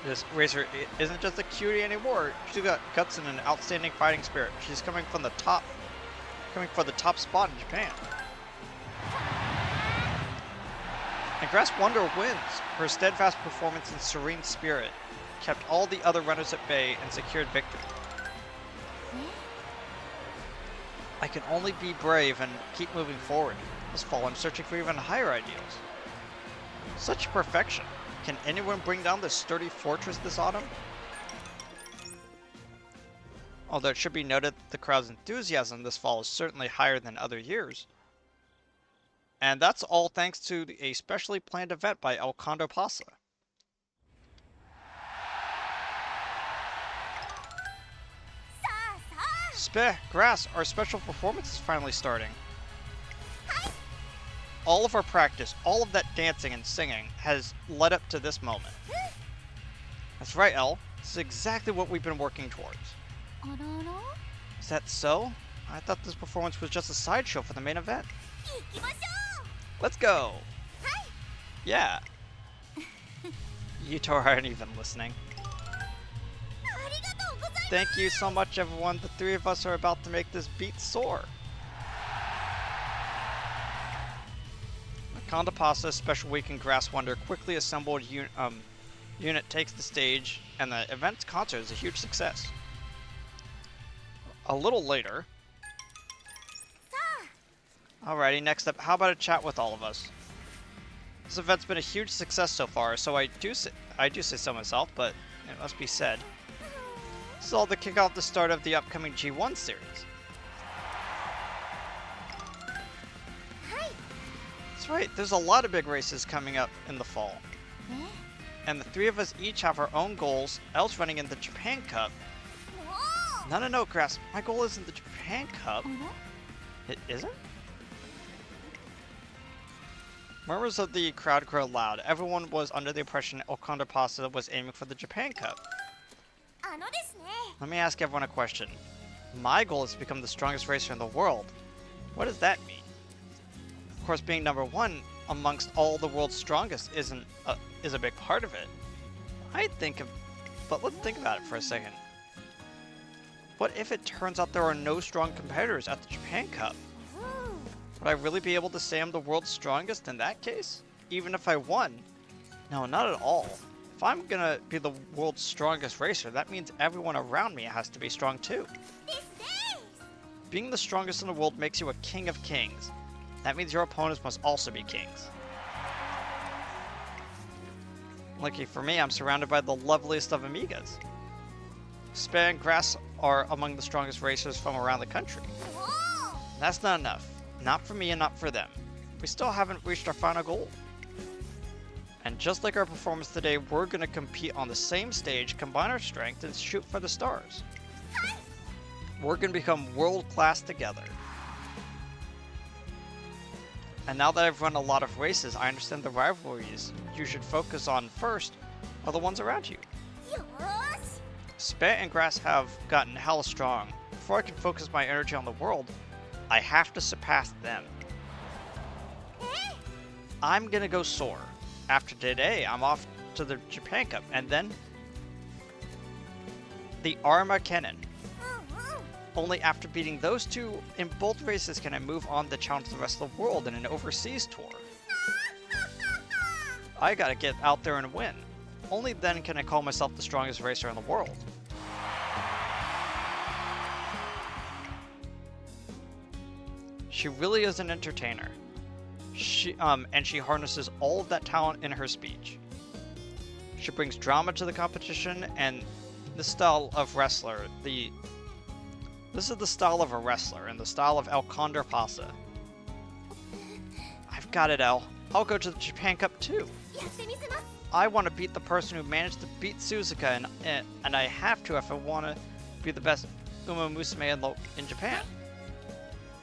This racer isn't just a cutie anymore. She's got guts and an outstanding fighting spirit. She's coming for the top spot in Japan. And Grass Wonder wins. Her steadfast performance and serene spirit kept all the other runners at bay and secured victory. I can only be brave and keep moving forward. This fall I'm searching for even higher ideals. Such perfection. Can anyone bring down this sturdy fortress this autumn? Although it should be noted that the crowd's enthusiasm this fall is certainly higher than other years. And that's all thanks to a specially planned event by Condor Pasa. Grass, our special performance is finally starting. All of our practice, all of that dancing and singing has led up to this moment. That's right, Elle. This is exactly what we've been working towards. Is that so? I thought this performance was just a sideshow for the main event. Let's go! Yeah. Yuto aren't even listening. Thank you so much, everyone. The 3 of us are about to make this beat soar. Condor Pasa Special Week in Grass Wonder quickly assembled unit takes the stage, and the event's concert is a huge success. A little later. Alrighty, next up, how about a chat with all of us? This event's been a huge success so far, so I do say so myself, but it must be said. This is all to kick off the start of the upcoming G1 series. That's right, there's a lot of big races coming up in the fall. And the 3 of us each have our own goals. Elle's running in the Japan Cup. No, Grass, my goal isn't the Japan Cup. It isn't? Murmurs of the crowd grow loud. Everyone was under the impression Condor Pasa was aiming for the Japan Cup. Let me ask everyone a question. My goal is to become the strongest racer in the world. What does that mean? Of course, being number 1 amongst all the world's strongest is a big part of it. But let's think about it for a second. What if it turns out there are no strong competitors at the Japan Cup? Would I really be able to say I'm the world's strongest in that case? Even if I won? No, not at all. If I'm gonna be the world's strongest racer, that means everyone around me has to be strong too. Being the strongest in the world makes you a king of kings. That means your opponents must also be kings. Lucky for me, I'm surrounded by the loveliest of amigas. Span Grass are among the strongest racers from around the country. That's not enough. Not for me and not for them. We still haven't reached our final goal. And just like our performance today, we're going to compete on the same stage, combine our strength, and shoot for the stars. We're going to become world class together. And now that I've run a lot of races, I understand the rivalries you should focus on first are the ones around you. Spit and Grass have gotten hella strong. Before I can focus my energy on the world, I have to surpass them. I'm gonna go soar. After today, I'm off to the Japan Cup, and then the Arma Cannon. Only after beating those two in both races can I move on to challenge the rest of the world in an overseas tour. I gotta get out there and win. Only then can I call myself the strongest racer in the world. She really is an entertainer. She harnesses all of that talent in her speech. She brings drama to the competition and the style of wrestler. This is the style of a wrestler and the style of El Condor Pasa. I've got it, El. I'll go to the Japan Cup too. I want to beat the person who managed to beat Suzuka, and I have to if I want to be the best UmaMusume in Japan.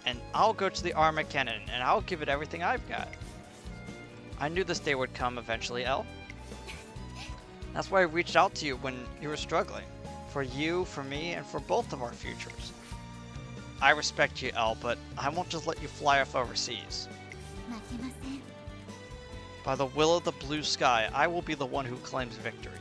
And I'll go to the Arma Cannon, and I'll give it everything I've got. I knew this day would come eventually, El. That's why I reached out to you when you were struggling. For you, for me, and for both of our futures. I respect you, El, but I won't just let you fly off overseas. By the will of the blue sky, I will be the one who claims victory.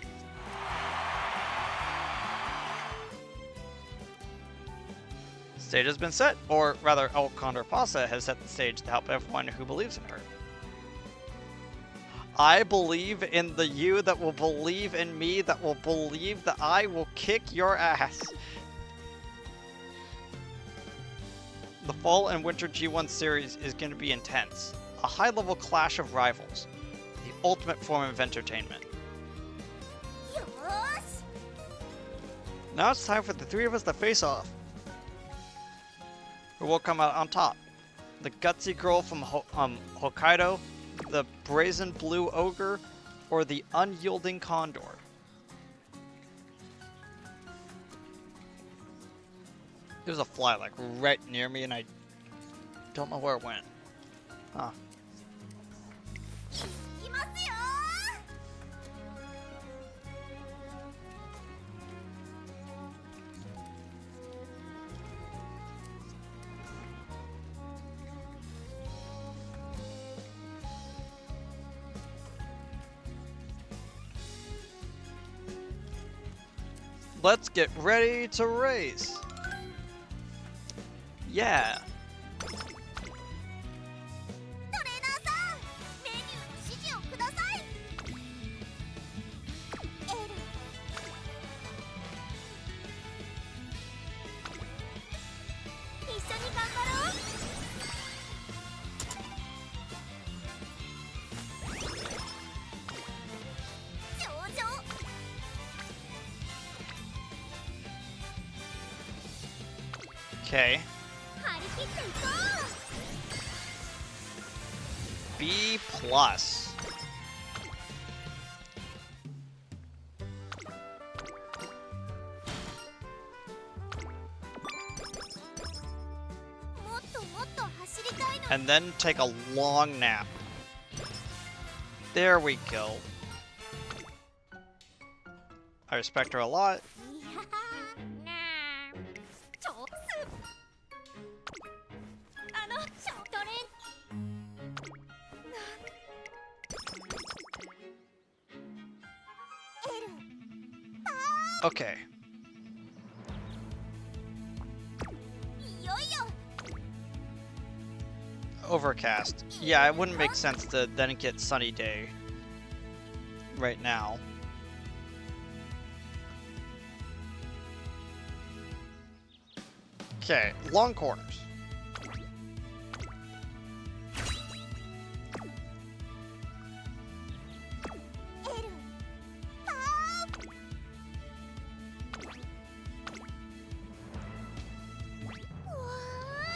Stage has been set, or rather, El Condor Pasa has set the stage to help everyone who believes in her. I believe in the you that will believe in me, that will believe that I will kick your ass. The fall and winter G1 series is going to be intense. A high-level clash of rivals. The ultimate form of entertainment. Now it's time for the three of us to face off. Who will come out on top? The gutsy girl from Hokkaido, the brazen blue ogre, or the unyielding condor? There's a fly like right near me and I don't know where it went. Huh. Let's get ready to race. Yeah. Okay. B plus. And then take a long nap. There we go. I respect her a lot. Okay. Overcast. Yeah, it wouldn't make sense to then get sunny day right now. Okay, long corners.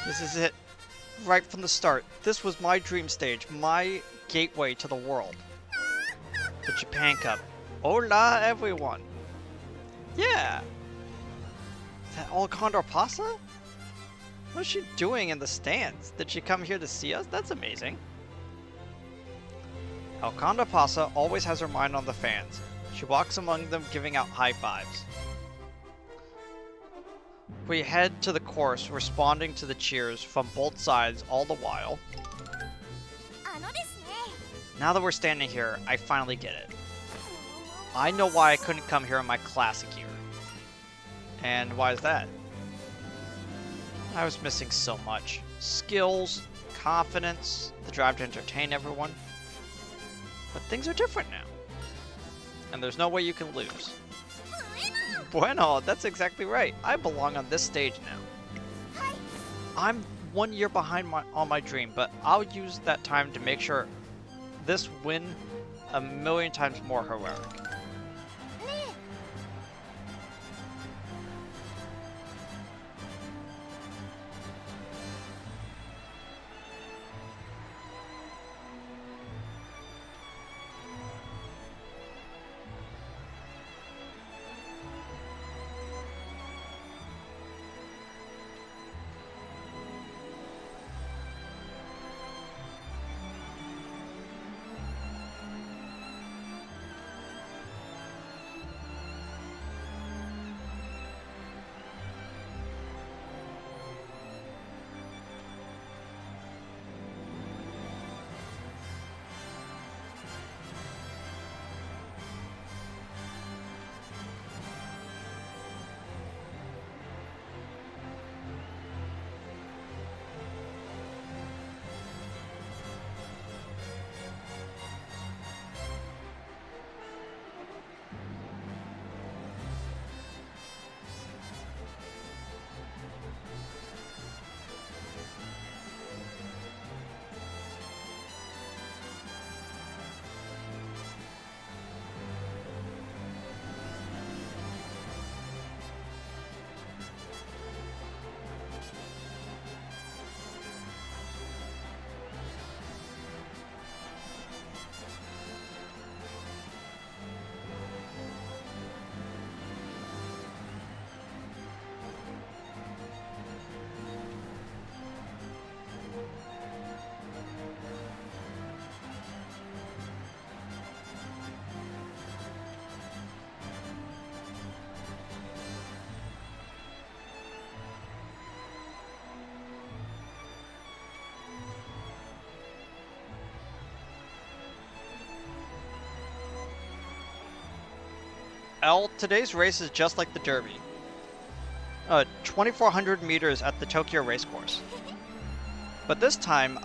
This is it. Right from the start. This was my dream stage, my gateway to the world. The Japan Cup. Hola, everyone. Yeah. Is that all Condor Pasa? What is she doing in the stands? Did she come here to see us? That's amazing. Condor Pasa always has her mind on the fans. She walks among them giving out high fives. We head to the course, responding to the cheers from both sides all the while. あのですね Now that we're standing here, I finally get it. I know why I couldn't come here in my classic year. And why is that? I was missing so much. Skills, confidence, the drive to entertain everyone. But things are different now. And there's no way you can lose. Bueno, that's exactly right. I belong on this stage now. I'm 1 year behind on my dream, but I'll use that time to make sure this win a million times more heroic. ね Today's race is just like the Derby. 2,400 meters at the Tokyo racecourse. But this time,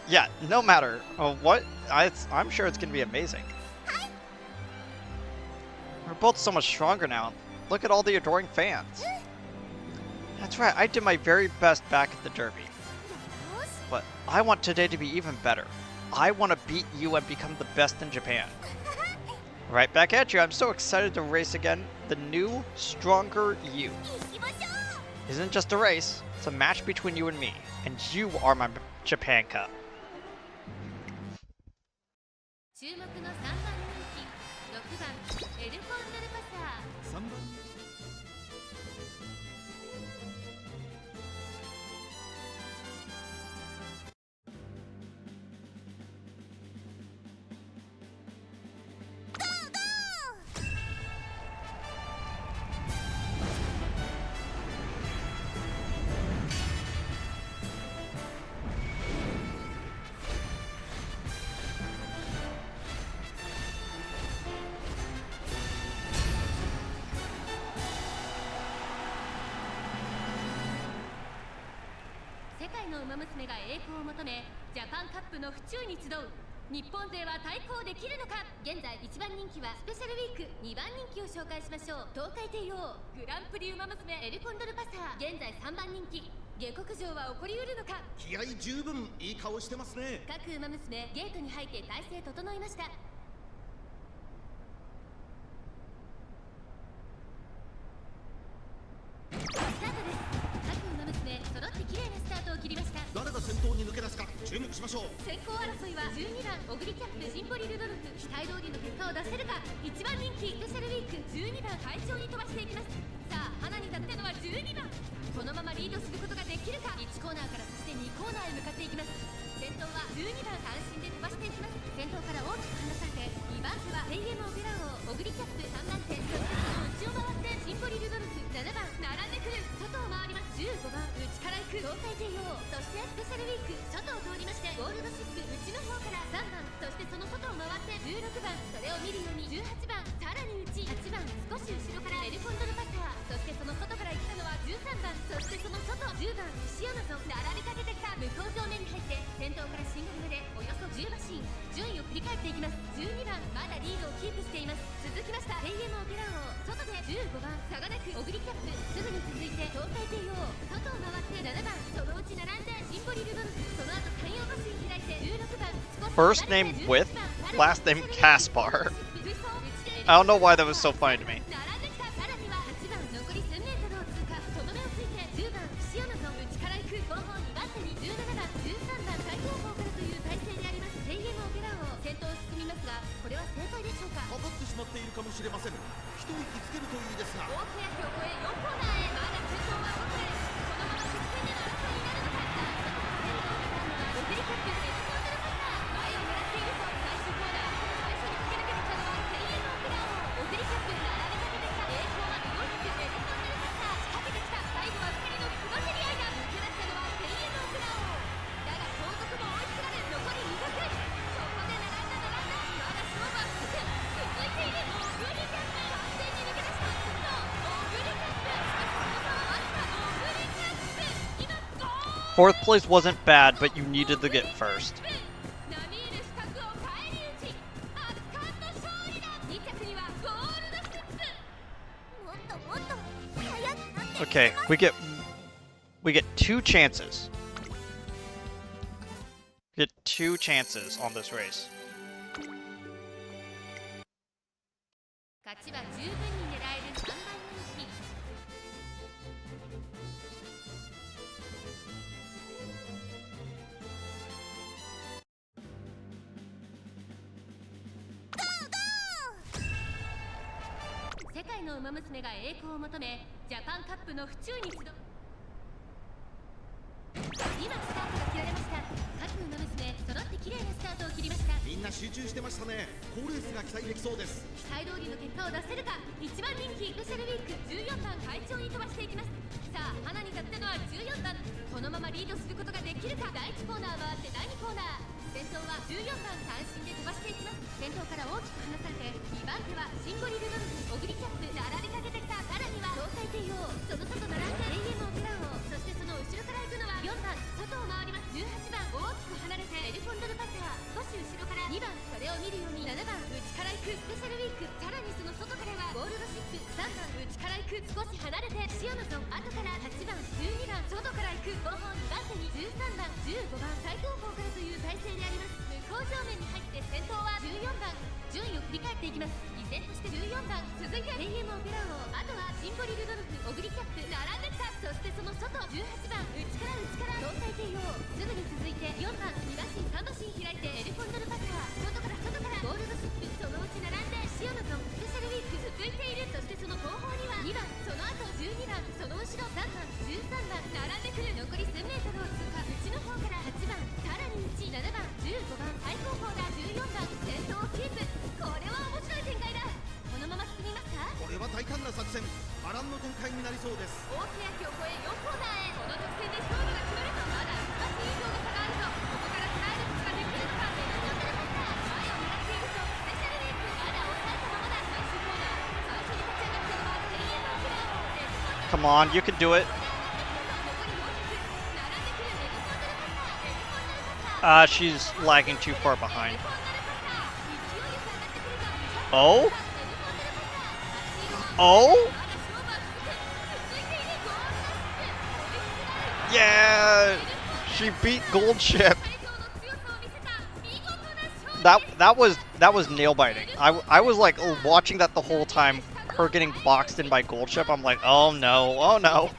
yeah, no matter what, I'm sure it's gonna be amazing. We're both so much stronger now. Look at all the adoring fans. That's right, I did my very best back at the Derby. But I want today to be even better. I want to beat you and become the best in Japan. Right back at you. I'm so excited to race again. The new, stronger you. 行きましょう Isn't just a race, it's a match between you and me. And you are my Japan Cup. 注目の3番人気6番エルコンドルパサー3番 世界のウマ娘が栄光を求めジャパンカップの府中に集う日本勢は対抗できるのか。現在1番人気はスペシャルウィーク、2番人気を紹介しましょう。東海帝王グランプリウマ娘エルコンドルパサー、現在3番人気。下克上は起こりうるのか。気合十分いい顔してますね。各ウマ娘ゲートに入って体勢整いました。スタートです。各ウマ娘揃ってきれしましょう。先行争いは12番オグリキャップシンボリルドルフ、期待通りの結果を出せるか。1番人気スペシャルウィーク12番会長に飛ばしていきます。さあ花に立ってのは12番、このままリードすることができるか。1コーナーからそして2コーナーへ向かっていきます。先頭は12番単身で飛ばしていきます。先頭から大きく離されて2番手はペイエムオペラ王オグリキャップ3番手、そしてその内を回ってシンボリルドルフ7番並んでくる。外を回ります。15番内から行く東海帝王、そしてスペシャルウィーク外を通りましてゴールドシップ内の方から3番、そしてその外を回って16番、それを見るように18番、さらに内8番、少し後ろからエルコンドルパター、そしてその外から行ったのは13番、そしてその外10番シオナと並びかけてきた。向こう上面に入って先頭からシングル目でおよそ10馬身、順位を振り返っていきます。12番まだリードをキープしています。続きましたペイエムオペラ王、外で15番差がなくオグリキャップ、すぐに続いて東海帝王、外を回って7番、そのうち並んでシンボリルドルフ、その後3用馬身開いて16番、少し First name with, last name Caspar. I don't know why that was so funny to me. 並んできた。さらには8番残り1000メートルを通過、とどめをついて10番シオナと内から行く後方2番手に17番13番最後方からという体勢であります。ペイエムオペラ王先頭を進みますが、これは正解でしょうか。かかってしまっているかもしれません。一息つけるといいですが。大欅を越え4コーナーへ、まだ先頭は奥へ。このまま直線での争いになるのか。オグリキャップエルコンドルパター、前を狙っていると最終コーナー、最初に駆け抜けてきたのはペイエムオペラ王、オグリキャップ並びかけてきた。栄光は400エルコンドルパター、仕掛けてきた。最後は2人のつばぜり合いだ。抜け出したのはペイエムオペラ王だが、後続も追いつられ残り200。そこで並んだまだ勝負は続く。続いているオグリキャップ、完全に抜け出した。オグリキャップ、しかしその差はわずか。オグリキャップ今ゴール。 Fourth place wasn't bad, but you needed to get first. 並みいる資格を返り討ち、圧巻の勝利だ。2着にはゴールドシップ。もっともっと速くなって Okay, we get two chances. We get two chances on this race. 勝ちは十分に狙える3番人気。世界の馬娘が栄光を求めジャパンカップの府中に集う。今スタートが切られました。各馬娘揃って綺麗なスタートを切りました。みんな集中してましたね。好レースが期待できそうです。期待通りの結果を出せるか。1番人気スペシャルウィーク14番会長に飛ばしていきます。さあ花に立ったのは14番、このままリードすることができるか。第1コーナー回って第2コーナー、先頭は14番単身で飛ばしていきます。先頭から大きく離されて2番手はシンボリルドルフ、オグリキャップ並びかけてきた。さらには東海帝王、その外並んでペイエムオペラ王、そしてその後ろから行くのは4番外を回ります。18番大きく離れてエルコンドルパター、少し後ろから2番、それを見るように7番内から行くスペシャルウィーク、さらにその外からはゴールドシップ3番内から行く少し離れてシオナゾン、後から8番12番外から行く後方2番手に13番15番最後方からという体勢であります。向こう正面に入って先頭は14番、順位を振り返っていきます。依然として14番、続いてペイエムオペラ王、あとはシンボリルドルフ、オグリキャップ並んできた。そしてその外18番内から東海帝王、すぐに続いて4番2馬身3馬身開いてエルコンドルパター、外からゴールドシップ、そのうち並んでシオナゾンスペシャルウィーク続いている。そしてその後方には2番、その後12番、その後ろ3番13番並んでくる。残り1000メートルを通過、内の方から8番、さらに内7番15番最後方だ。14番先頭をキープ。これは面白い展開だ。このまま進みますか。これは大胆な作戦。波乱の展開になりそうです。大欅を越え4コーナーへ。この直線で勝負が決まるとまだ少し以上の差があると、ここから捉えることができるのか。メルコンドルパター、前を狙っているとスペシャルウィークまだ抑えたままだ。最終コーナー、最初に立ち上がったのはペイエムオペラ王、エルコンドル Come on, you can do it. 残り400、並んでくるエルコンドルパター、エルコンドルパター She's lagging too far behind. Oh? Oh? Yeah! She beat Gold Ship. That was nail biting. I was like watching that the whole time, her getting boxed in by Gold Ship. I'm like, oh no, oh no.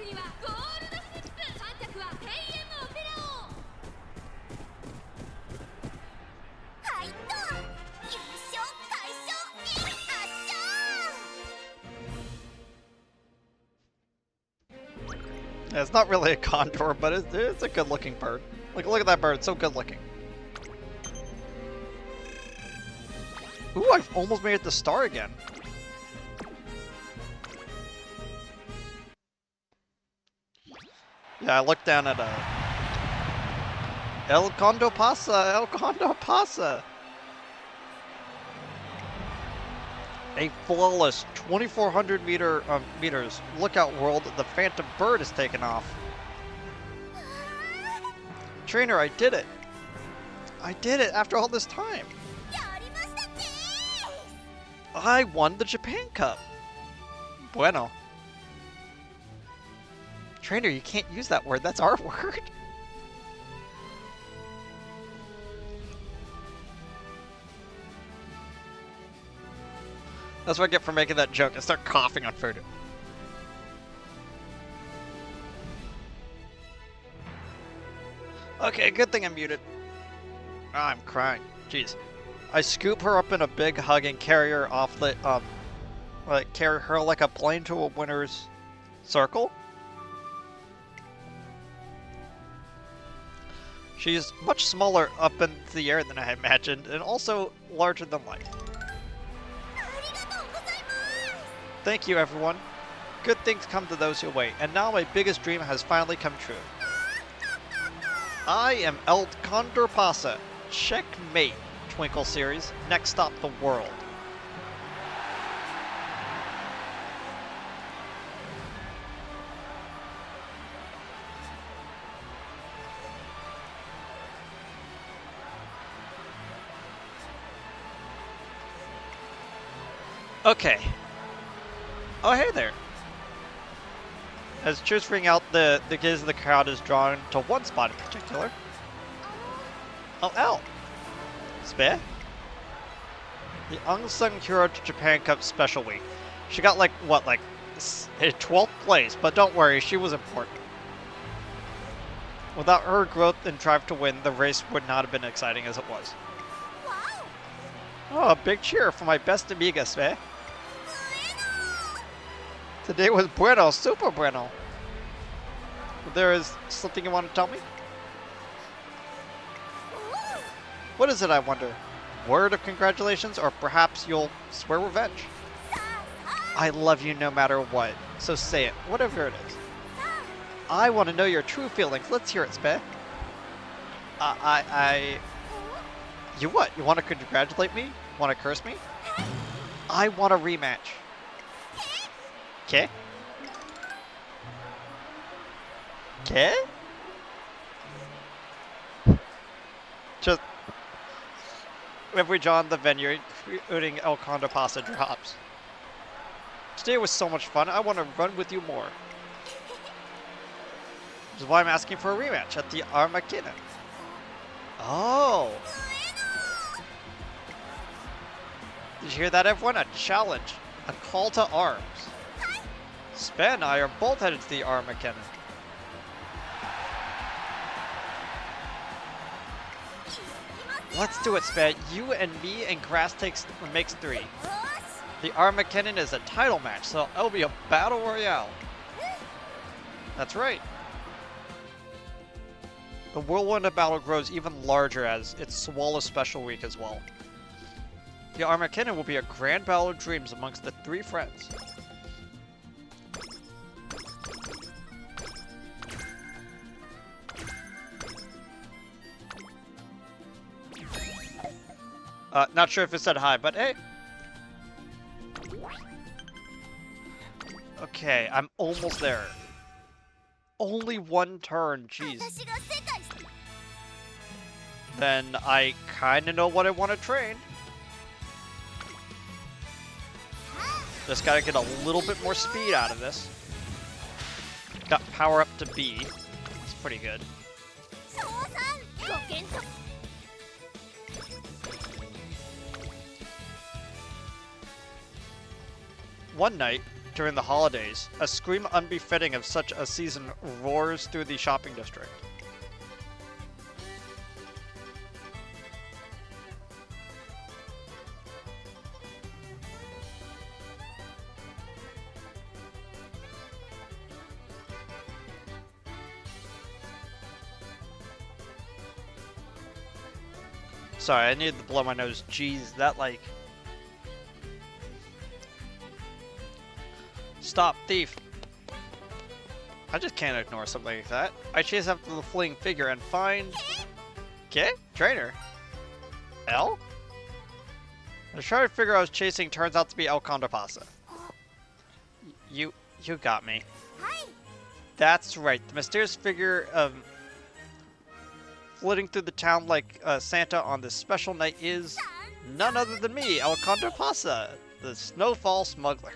Yeah, it's not really a condor, but it's a good-looking bird. Like, look at that bird. It's so good-looking. Ooh, I've almost made it to star again. Yeah, I looked down at Condor Pasa, El Condor Pasa. A flawless 2,400 meters lookout world. The Phantom Bird has taken off. Trainer, I did it. I did it after all this time. やりましたね I won the Japan Cup. Bueno. Trainer, you can't use that word. That's our word. That's what I get for making that joke. I start coughing on food. Okay, good thing I'm muted. Ah, I'm crying. Jeez. I scoop her up in a big hug and carry her off the, like, carry her like a plane to a winner's circle. She's much smaller up in the air than I imagined, and also larger than life. ありがとうございます Thank you, everyone. Good things come to those who wait, and now my biggest dream has finally come true. I am El Condor Pasa. Checkmate, Twinkle series. Next stop, the world. Okay. Oh, hey there. As cheers ring out, the gaze of the crowd is drawn to one spot in particular. Oh, L. Spare? The unsung hero to Japan Cup Special Week. She got like, what, like 12th place, but don't worry, she was important. Without her growth and drive to win, the race would not have been exciting as it was. わ Oh, a big cheer for my best amiga, Spare. お Today was bueno, super bueno. There is something you want to tell me? お What is it, I wonder? Word of congratulations, or perhaps you'll swear revenge? さあさ I love you no matter what, so say it, whatever it is. あさ I want to know your true feelings. Let's hear it, Speh. You what? You want to congratulate me? Want to curse me? I want a rematch. Okay? Okay? Just every John the venue, including El Condor Pasa drops. Today was so much fun. I want to run with you more. Which is why I'm asking for a rematch at the Armageddon. Oh. Did you hear that, everyone? A challenge. A call to arms. Span and I are both headed to the Armageddon. Let's do it, Span. You and me and Grass makes 3. よし The Armageddon is a title match, so it'll be a battle royale. That's right. The whirlwind of battle grows even larger as it's Swallow Special Week as well. The Armageddon will be a grand battle of dreams amongst the 3 friends. Not sure if it said hi, but hey. Okay, I'm almost there. Only 1 turn, jeez. 私が世界 Then I kinda know what I want to train. Just gotta get a little bit more speed out of this. Got power up to B. It's pretty good. 賞賛ご検討 One night, during the holidays, a scream unbefitting of such a season roars through the shopping district. Sorry, I needed to blow my nose. Jeez, that like... Stop, thief! I just can't ignore something like that. I chase after the fleeing figure and find... Okay, trainer. L? The shrouded figure I was chasing turns out to be El Condor Pasa. You got me. That's right. The mysterious figure flitting through the town like Santa on this special night is none other than me, El Condor Pasa, the snowfall smuggler.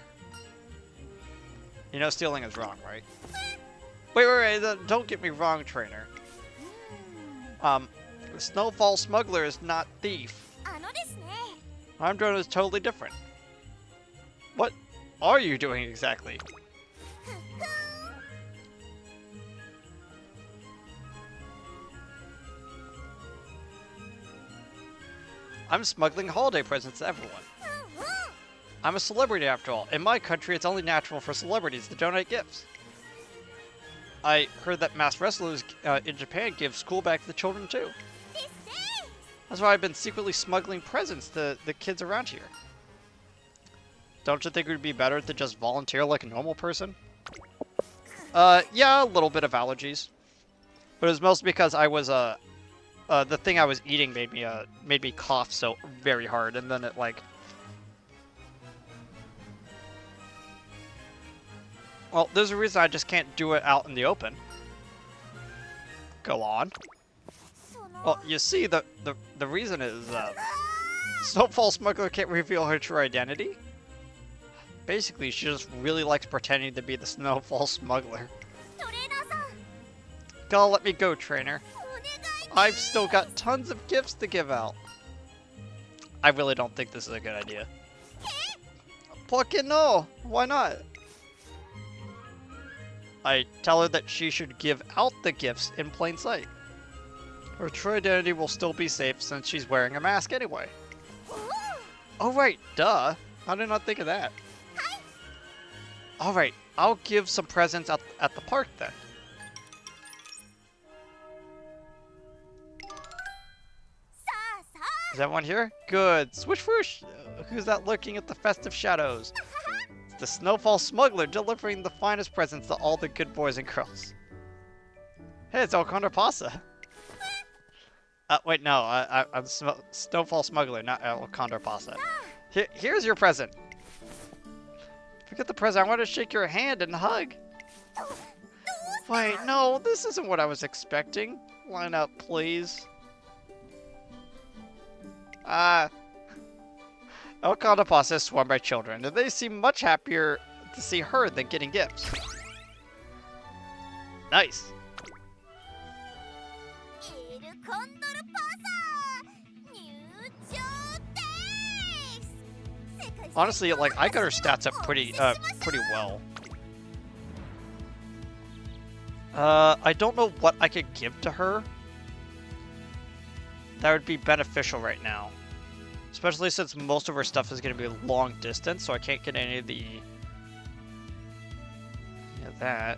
You know stealing is wrong, right? Wait, don't get me wrong, trainer. The snowfall smuggler is not thief. What I'm doing is totally different. What are you doing exactly? I'm smuggling holiday presents to everyone. I'm a celebrity after all. In my country, it's only natural for celebrities to donate gifts. I heard that masked wrestlers in Japan give school back to the children too. That's why I've been secretly smuggling presents to the kids around here. Don't you think it would be better to just volunteer like a normal person? Yeah, a little bit of allergies. But it was mostly because I was, the thing I was eating made me cough so very hard, and then it, like... Well, there's a reason I just can't do it out in the open. Go on. Well, you see, the reason is, Snowfall Smuggler can't reveal her true identity. Basically, she just really likes pretending to be the Snowfall Smuggler. Gotta let me go, trainer. I've still got tons of gifts to give out. I really don't think this is a good idea. ¿Por qué no? Why not? I tell her that she should give out the gifts in plain sight. Her true identity will still be safe since she's wearing a mask anyway. Oh right, duh. How did I not think of that? Alright, I'll give some presents at the park then. Is everyone here? Good. Swish whoosh! Who's that lurking at the festive shadows? It's the Snowfall Smuggler delivering the finest presents to all the good boys and girls. Hey, it's El Condor Pasa. Wait, no, I'm Snowfall Smuggler, not El Condor Pasa. Here's your present. Forget the present, I want to shake your hand and hug. Wait, no, this isn't what I was expecting. Line up, please. El Condor Pasa is swarmed by children, and they seem much happier to see her than getting gifts. Nice. Honestly, like, I got her stats up pretty well. I don't know what I could give to her that would be beneficial right now. Especially since most of her stuff is going to be long distance, so I can't get any of the... Yeah, that.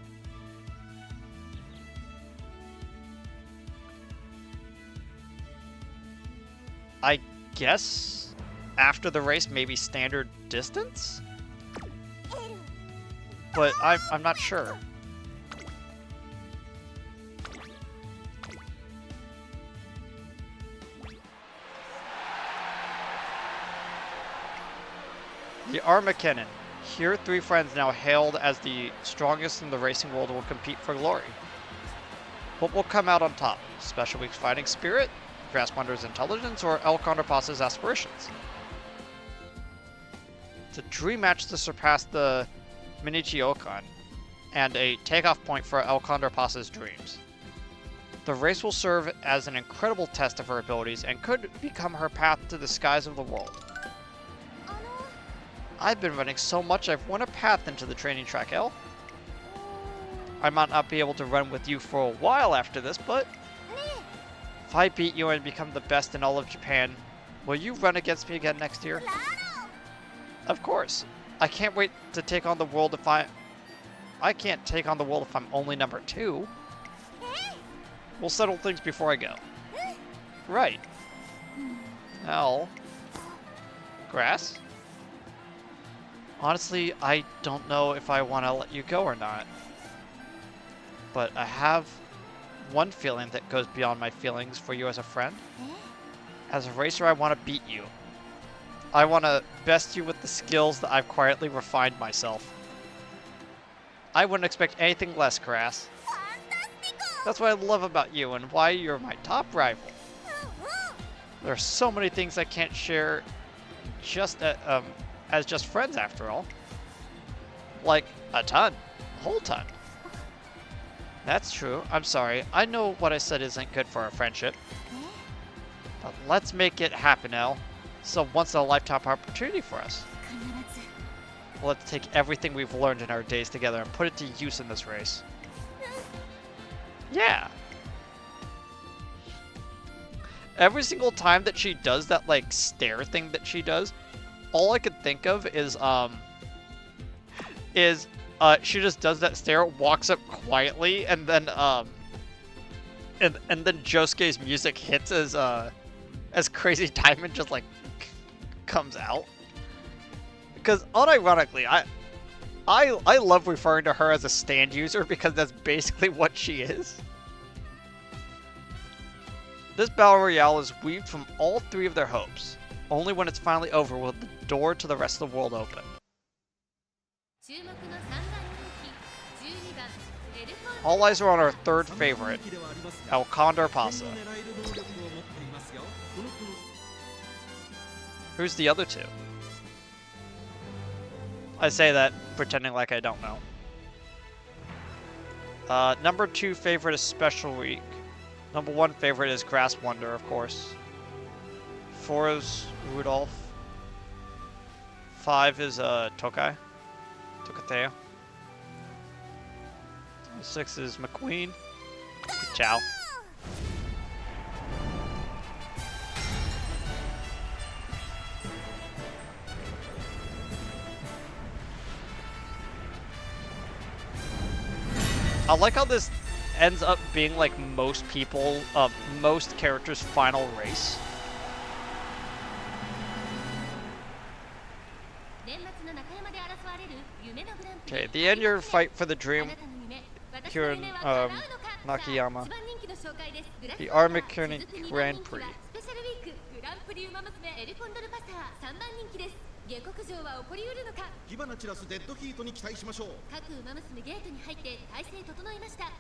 I guess after the race, maybe standard distance? But I'm not sure. The Armageddon. Here, three friends now hailed as the strongest in the racing world will compete for glory. What will come out on top? Special Week's fighting spirit, Grass Wanderer's intelligence, or El Condor Pasa's aspirations? It's a dream match to surpass the Minichi Okan, and a takeoff point for El Condor Pasa's dreams. The race will serve as an incredible test of her abilities and could become her path to the skies of the world. I've been running so much I've worn a path into the training track, El. I might not be able to run with you for a while after this, but if I beat you and become the best in all of Japan, will you run against me again next year? Of course. I can't wait to take on the world if I can't take on the world if I'm only number 2. We'll settle things before I go. Right. L. Grass? Honestly, I don't know if I want to let you go or not. But I have one feeling that goes beyond my feelings for you as a friend. As a racer, I want to beat you. I want to best you with the skills that I've quietly refined myself. I wouldn't expect anything less, Grass. That's what I love about you and why you're my top rival. There are so many things I can't share just as just friends, after all. Like a ton. A whole ton. That's true. I'm sorry. I know what I said isn't good for our friendship. But let's make it happen, Elle. It's a once-in-a-lifetime opportunity for us. Let's take everything we've learned in our days together and put it to use in this race. Yeah. Every single time that she does that, like, stare thing that she does, all I could think of is she just does that stare, walks up quietly, and then and then Josuke's music hits as Crazy Diamond just like comes out. Because unironically, I love referring to her as a stand user because that's basically what she is. This battle royale is weaved from all three of their hopes. Only when it's finally over will the door to the rest of the world open. All eyes are on our third favorite, El Condor Pasa. Who's the other two? I say that pretending like I don't know. Number 2 favorite is Special Week. Number 1 favorite is Grass Wonder, of course. 4 is Rudolph. 5 is Tokateo. 6 is McQueen. Ciao. I like how this ends up being like most characters' final race. Okay, at the end your fight for the dream here in Nakayama. The Armageddon Grand Prix. 下克上は起こりうるのか。火花散らすデッドヒートに期待しましょう。各馬娘ゲートに入って体勢整いました。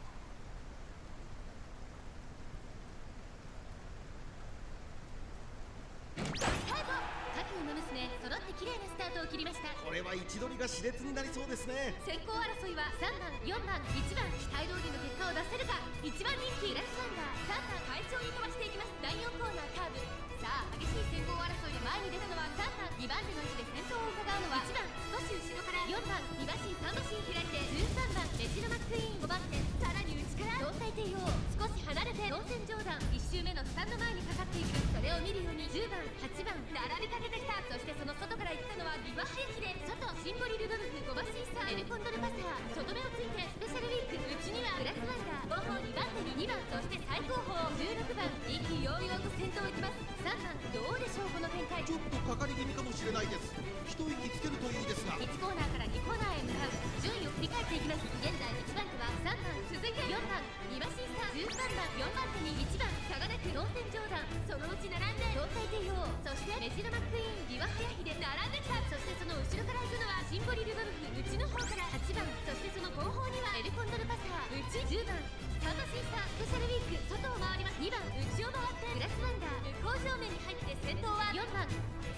スタート。各馬娘揃って綺麗なスタートを切りました。これは位置取りが熾烈になりそうですね。先行争いは3番、4番、1番期待通りの結果を出せるか。1番人気グラスワンダー、3番快調に飛ばしていきます。第4コーナーカーブ。さあ激しい先行争いで前に出たのは3番、2番手の位置で先頭を伺うのは1番、少し後ろから4番、2馬身、3馬身開いて13番、レジルマックイーン5番手、さらに内から胴体帝王、少し離れて脳天上段、1周目のスタンド前にかかっていく。それを見るように10番、8番、並びかけてきた。そしてその外から行ったのはリバハヤヒで、外、シンボリルドルフ、5馬身差、エルコンドルパサー、外目をついてスペシャルウィーク、内にはグラスワンダー、後方2番手に2番、そして最高峰16番、意気揚々と先頭を行きます。3番、どうでしょうこの展開。ちょっとかかり気味かもしれないです。一息つけるといいですが。1コーナーから2コーナーへ向かう。順位を振り返っていきます。現在1番手は3番、続いて4番、2馬身差、13番、4番手に1番、輝く脳天上段、そのうち並んで胴体帝王、そしてメジロマックイーン、リワハヤヒで並んできた。そしてその後ろから行くのはシンボリルドルフ、内の方から8番、そしてその後方にはエルコンドルパサー、内10番、3馬身差、スペシャルウィーク、外を回ります。2番、内を回ってグラスワンダー、向こう正面に入って先頭は4番、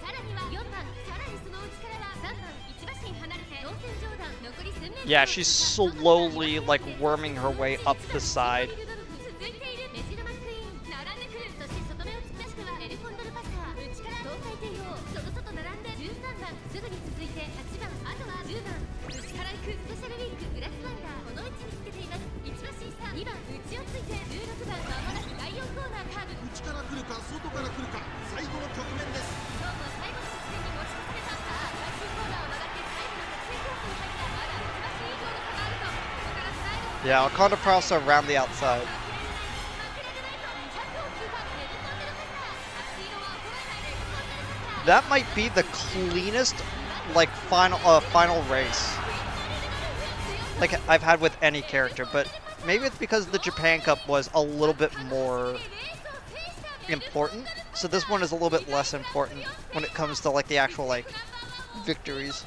さらには4番、さらにその内からは3番、1馬身離れて脳天上段、残り数メートル。Yeah, she's slowly like worming her way up the side. 続いているメジロマックイーン、並んでくる。そして外目を突き出してはエルコンドルパサー、内から胴体帝王、その外並んで13番、すぐに続いて8番、あとは10番、内から行くスペシャルウィーク、グラスワンダー、この位置につけています。1馬身差、2番、内をついて16番、まもなく第4コーナーカーブ。内から来るか外から来るか、最後の局面です。今日も最後の直線に持ち越された。さあ最終コーナーを曲がって最後の直線コースに入った。まだ1馬身以上の差があると。ここから最後の Yeah, Condor Pasa around the outside. 負けられないと100を通過。エルコンドルパサー、足色は衰えないで that might be the cleanest, like, final race, like, I've had with any character, but maybe it's because the Japan Cup was a little bit more important, so this one is a little bit less important when it comes to, like, the actual, like, victories.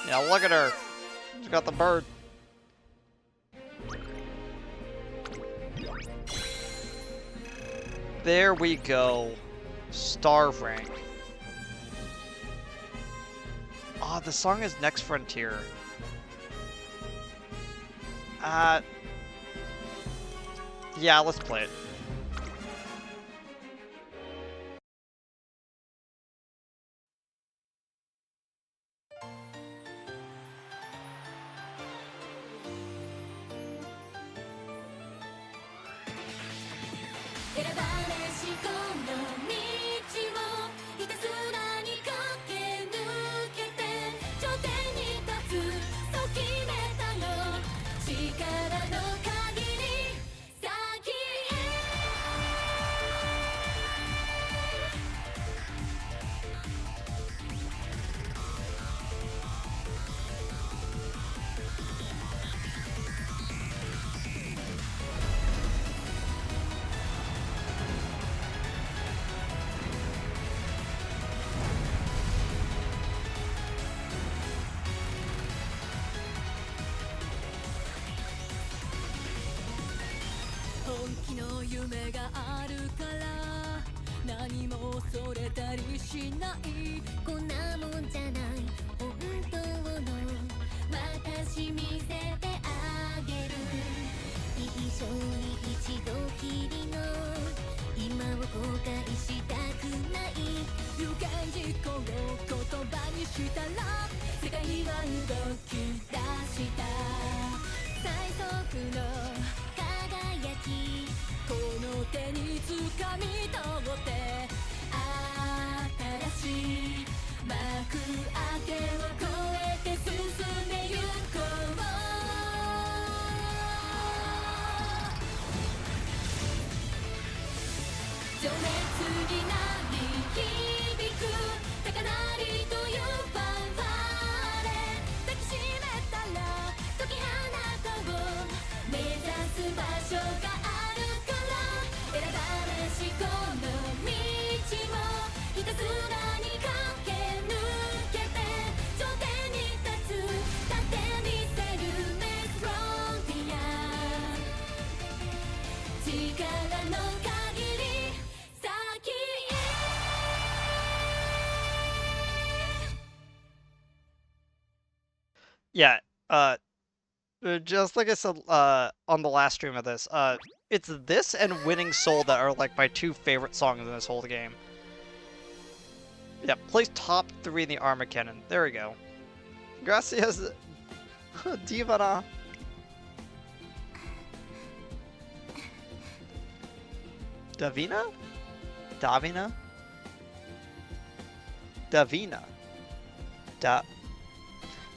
Yeah, look at her. She's got the bird. There we go. Star rank. Oh, the song is Next Frontier. Yeah, let's play it. Yeah, just like I said on the last stream of this, it's this and Winning Soul that are like my two favorite songs in this whole game. Yeah, place top 3 in the Armor Cannon. There we go. Gracias, Divana. Davina? Davina? Davina.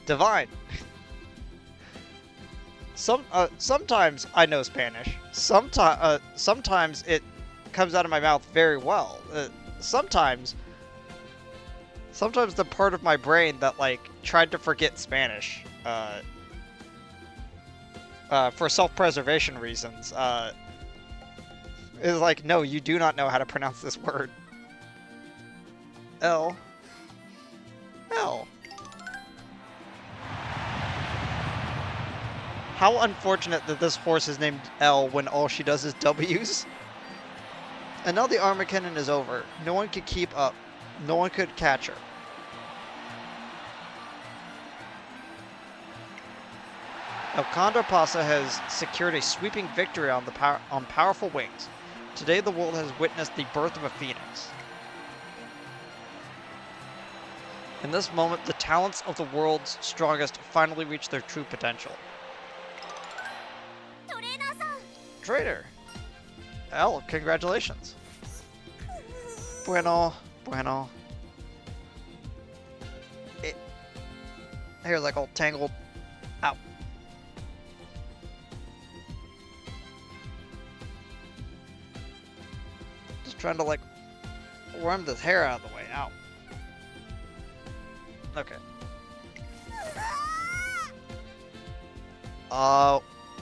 Divine. Sometimes I know Spanish. Sometimes it comes out of my mouth very well. Sometimes the part of my brain that like tried to forget Spanish for self-preservation reasons is like, no, you do not know how to pronounce this word. L. How unfortunate that this horse is named L when all she does is W's. And now the Armor Cannon is over. No one could keep up. No one could catch her. Now Condor Pasa has secured a sweeping victory on powerful wings. Today the world has witnessed the birth of a phoenix. In this moment, the talents of the world's strongest finally reach their true potential. Trader! L, congratulations. Bueno. Hair's like all tangled. Ow. Just trying to like worm this hair out of the way. Ow. Okay.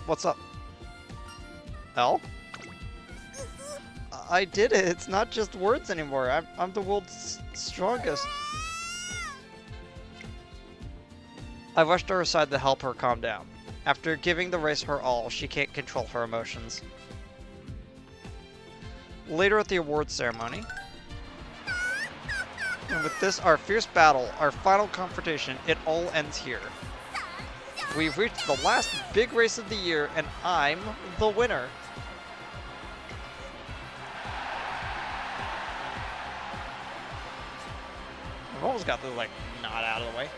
What's up? L? I did it. It's not just words anymore. I'm the world's strongest. I rushed to her side to help her calm down. After giving the race her all, she can't control her emotions. Later at the awards ceremony, and with this, our fierce battle, our final confrontation, it all ends here. We've reached the last big race of the year, and I'm the winner. I've almost got the, like, knot out of the way.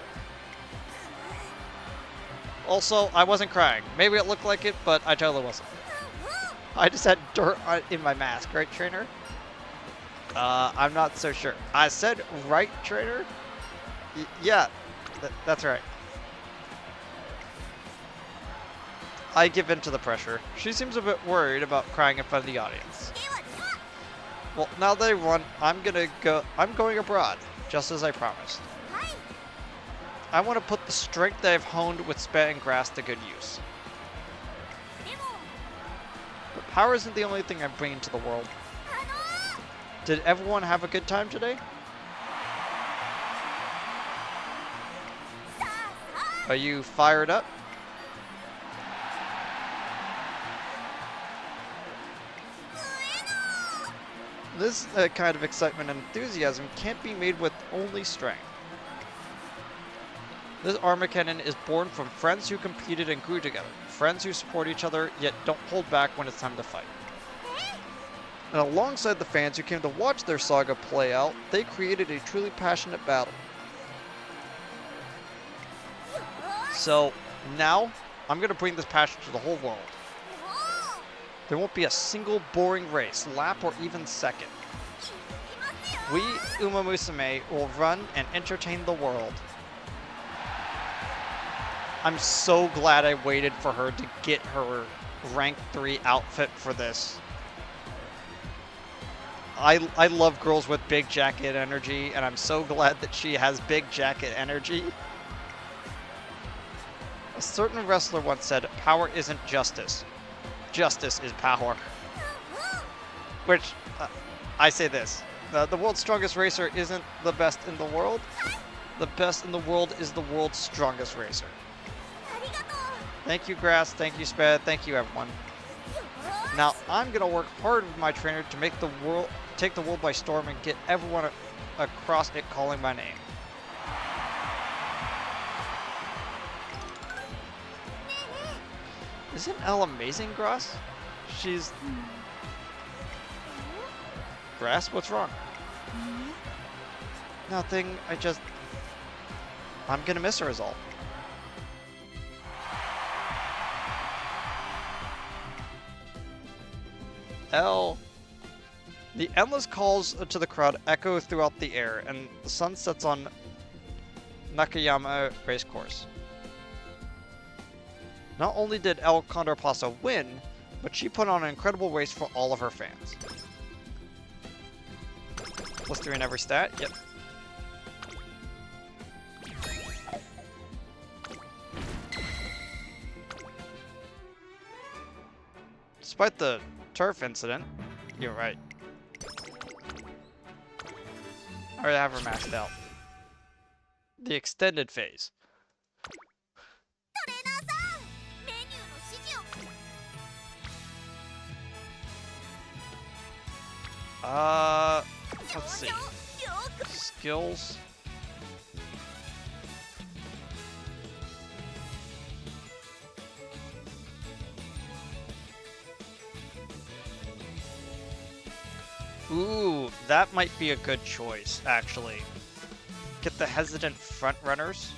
Also, I wasn't crying. Maybe it looked like it, but I totally wasn't. I just had dirt in my mask, right, trainer? I'm not so sure. I said right, trainer? Yeah, that's right. I give in to the pressure. She seems a bit worried about crying in front of the audience. Well, now that I won, I'm going abroad, just as I promised. I want to put the strength that I've honed with spit and grass to good use. But power isn't the only thing I'm bringing to the world. Did everyone have a good time today? Are you fired up? This kind of excitement and enthusiasm can't be made with only strength. This Armageddon is born from friends who competed and grew together. Friends who support each other, yet don't hold back when it's time to fight. And alongside the fans who came to watch their saga play out, they created a truly passionate battle. So, now, I'm going to bring this passion to the whole world. There won't be a single boring race, lap, or even second. We, UmaMusume, will run and entertain the world. I'm so glad I waited for her to get her rank 3 outfit for this. I love girls with big jacket energy, and I'm so glad that she has big jacket energy. A certain wrestler once said, "Power isn't justice. Justice is power." Which, I say this, the world's strongest racer isn't the best in the world. The best in the world is the world's strongest racer. Thank you, Grass. Thank you, Sped. Thank you, everyone. Now, I'm going to work hard with my trainer to make take the world by storm and get everyone across it calling my name. Isn't Elle amazing, Grass? She's... Grass, what's wrong? Nothing, I'm gonna miss her is all. Elle... The endless calls to the crowd echo throughout the air, and the sun sets on Nakayama Racecourse. Not only did El Condor Pasa win, but she put on an incredible race for all of her fans. +3 in every stat, yep. Despite the turf incident, you're right. I already have her maxed out. The extended phase. Let's see. Skills. Ooh, that might be a good choice, actually. Get the hesitant front runners.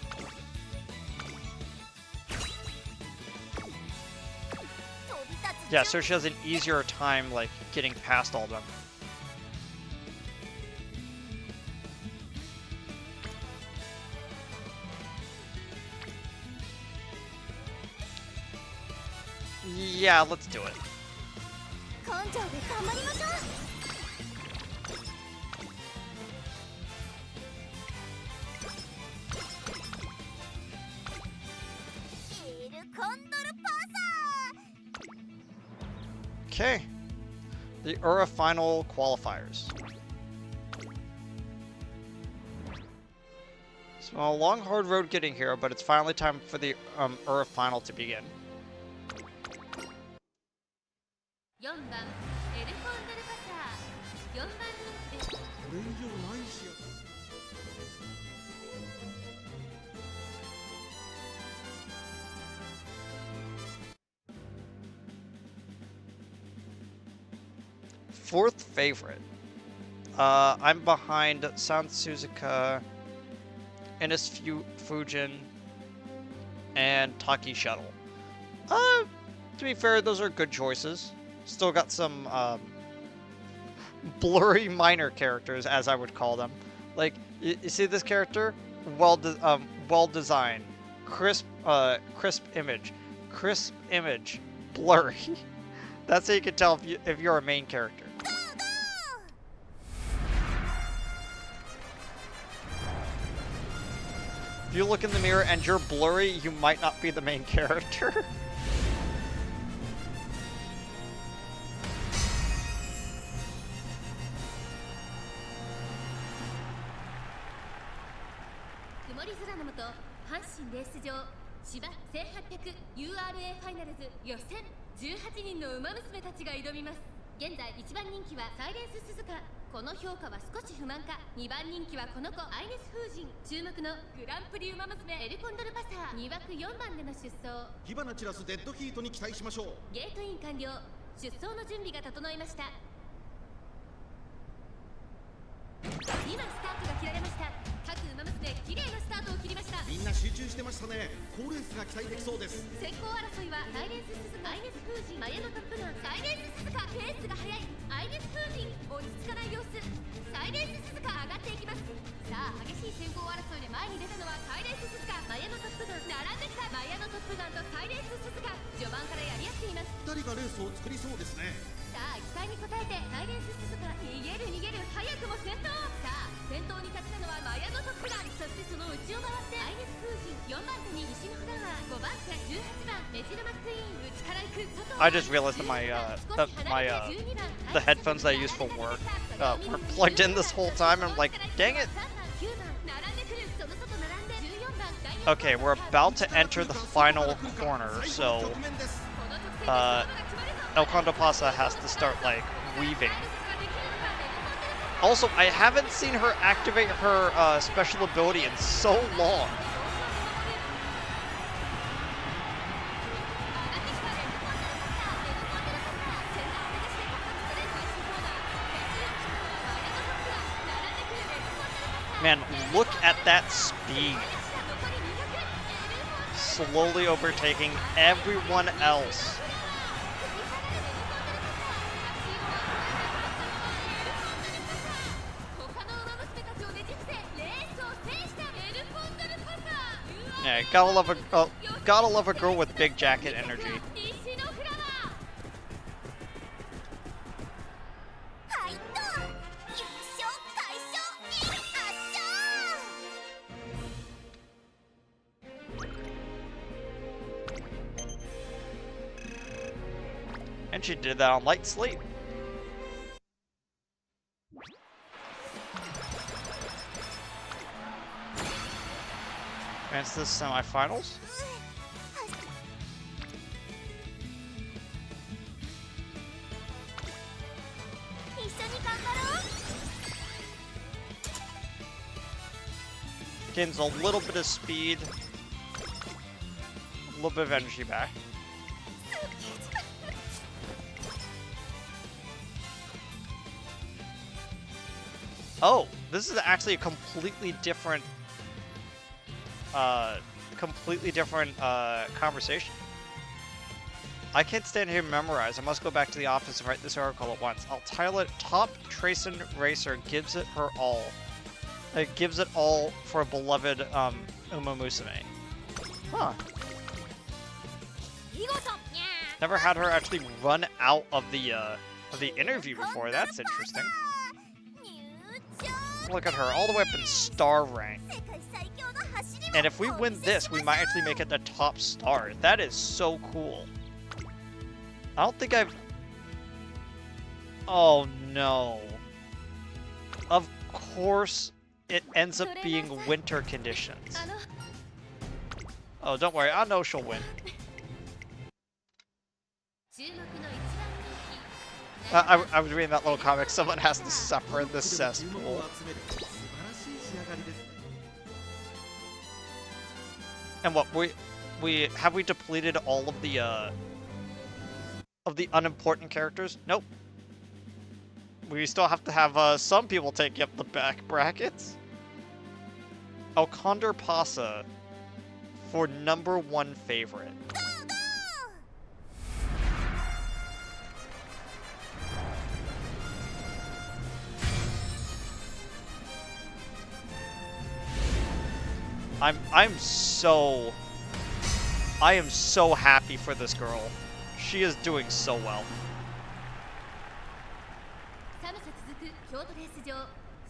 Yeah, so she has an easier time, like, getting past all of them. Yeah, let's do it. Condor Pasa! Okay. The Ura final qualifiers. So a long, hard road getting here, but it's finally time for the Ura final to begin. 4番エルコンドルパサー4番人気です。これ以上ないし。 Fourth favorite. I'm behind San Suzuka, Innis Fujin, and Taki Shuttle. To be fair, those are good choices. Still got some blurry minor characters, as I would call them. Like, you see this character? Well designed, crisp image, blurry. That's how you can tell if you're a main character. If you look in the mirror and you're blurry, you might not be the main character. URA ファイナルズ予選18人の馬娘たちが挑みます。現在1番人気はサイレンス鈴鹿。この評価は少し不満か。2番人気はこの子アイネス風神。注目のグランプリ馬娘エルコンドルパサー。2枠4番での出走。火花散らすデッドヒートに期待しましょう。ゲートイン完了。出走の準備が整いました。今スタートが切られました。各馬娘綺麗なスタートを切りました。みんな集中してましたね。好レースが期待できそうです。先行争いはサイレンス鈴鹿、アイネス風神、マヤのトップガン、サイレンス鈴鹿、ペースが速い。アイネス風神落ち着かない様子。サイレンス鈴鹿上がっていきます。さあ激しい先行争いで前に出たのはサイレンス鈴鹿、マヤのトップガン、並んできた。マヤのトップガンとサイレンス鈴鹿、序盤からやり合っています。2人がレースを作りそうですね。さあ期待に応えてサイレンス鈴鹿、逃げる早くも先頭。さあ先頭に立ったのはマヤのトップガン、そしてその内を回ってアイネス風神、4番手に西のフラワー、5番手18番メジルマックイーン、内から行く外。 I just realized that the headphones that I use for work were plugged in this whole time. I'm like, dang it. Okay, we're about to enter the final corner, so Condor Pasa has to start like weaving. Also, I haven't seen her activate her special ability in so long. Man, look at that speed. Slowly overtaking everyone else. Yeah, gotta love a girl with big jacket energy. And she did that on light sleep. Advance to the semifinals. Gains a little bit of speed, a little bit of energy back. Oh, this is actually a completely different conversation. I can't stand here and memorize. I must go back to the office and write this article at once. I'll title it Top Tracing Racer Gives It Her All. It gives it all for a beloved UmaMusume. Huh. Never had her actually run out of the interview before. That's interesting. Look at her, all the way up in star rank. And if we win this, we might actually make it the top star. That is so cool. I don't think I've... Oh, no. Of course, it ends up being winter conditions. Oh, don't worry. I know she'll win. I was reading that little comic. Someone has to suffer in this cesspool. And what we depleted all of the unimportant characters? Nope. We still have to have some people take up the back brackets. Oh, Condor Pasa for #1 favorite. I am so happy for this girl. She is doing so well. 寒さ続く京都レース場、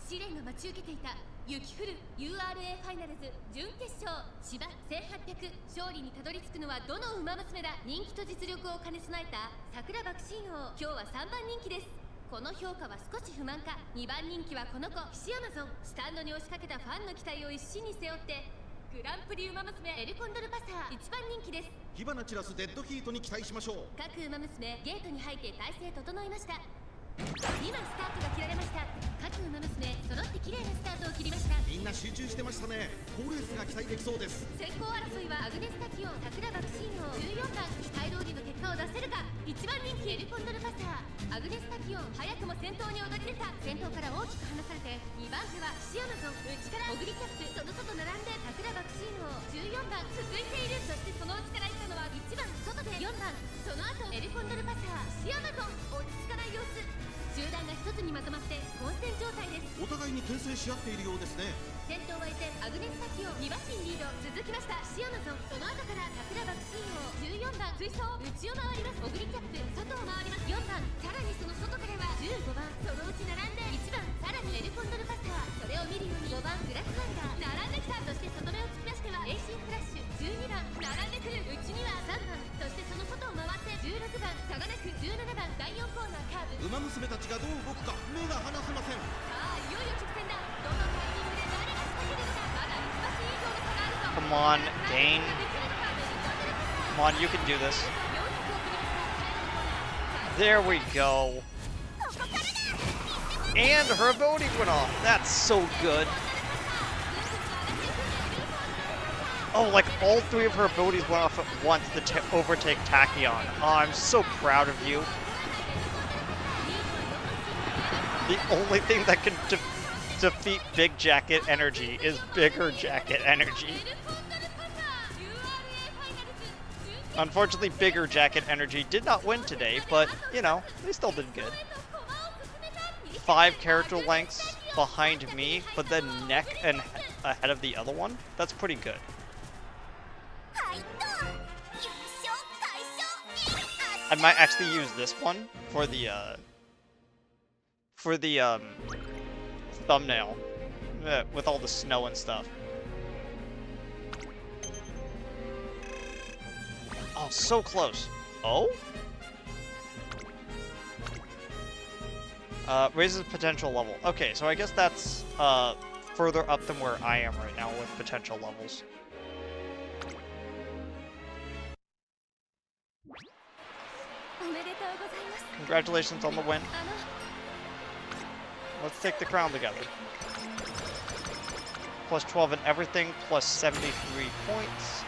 試練が待ち受けていた雪降る URA ファイナルズ準決勝芝1800勝利にたどり着くのはどの馬娘だ。人気と実力を兼ね備えた桜爆心王、今日は3番人気です。この評価は少し不満か。2番人気はこの子ヒシアマゾン。スタンドに押しかけたファンの期待を一身に背負ってグランプリウマ娘エルコンドルパサー1番人気です。火花散らすデッドヒートに期待しましょう。各馬娘ゲートに入って体勢整いました。今スタートが切られました。各馬娘揃って綺麗なスタートを切りました。みんな集中してましたね。好レースが期待できそうです。先行争いはアグネスタキオン、桜爆心王、14番期待通りの結果を出せるか。1番人気エルコンドルパサー、アグネスタキオン早くも先頭に躍り出た。先頭から大きく離されて2番手はヒシアマゾン、内からオグリキャップ、その外並んで桜爆心王、14番続いている。そしてその内から行ったのは1番外で4番、その後エルコンドルパサー、ヒシアマゾン落ち着かない様子。集団が一つにまとまって混戦状態です。お互いに牽制し合っているようですね。先頭は依然アグネスタキオン、2馬身リード続きましたシアマゾン。その後から桜爆心王、14番追走、内を回ります。オグリキャップ、外を回ります。4番、さらにその外からは15番、そのうち並んで1番、さらにエルコンドルパサー、それを見るように5番グラスワンダー並んできた。そして外目を突き出してはエイシンフラッシュ、12番並んでくる。内には3番、そしてその外を回って16番差がなく、17番第4コーナーカーブ。馬娘たちがどう動くか目が離せません。さあいよいよ直線だ。どのタイミングで誰が仕掛けるのか。まだ1馬身以上の差があるぞ。 Come on, Dane. Come on, you can do this. There we go. And her ability went off. That's so good. Oh, like all 3 of her abilities went off at once to overtake Tachyon. Oh, I'm so proud of you. The only thing that can defeat Big Jacket Energy is bigger Jacket Energy. Unfortunately, Bigger Jacket Energy did not win today, but, you know, they still did good. 5 character lengths behind me, but then neck and ahead of the other one? That's pretty good. I might actually use this one for the thumbnail with all the snow and stuff. Oh, so close. Oh? Raises potential level. Okay, so I guess that's further up than where I am right now with potential levels. Congratulations on the win. Let's take the crown together. Plus 12 in everything, plus 73 points.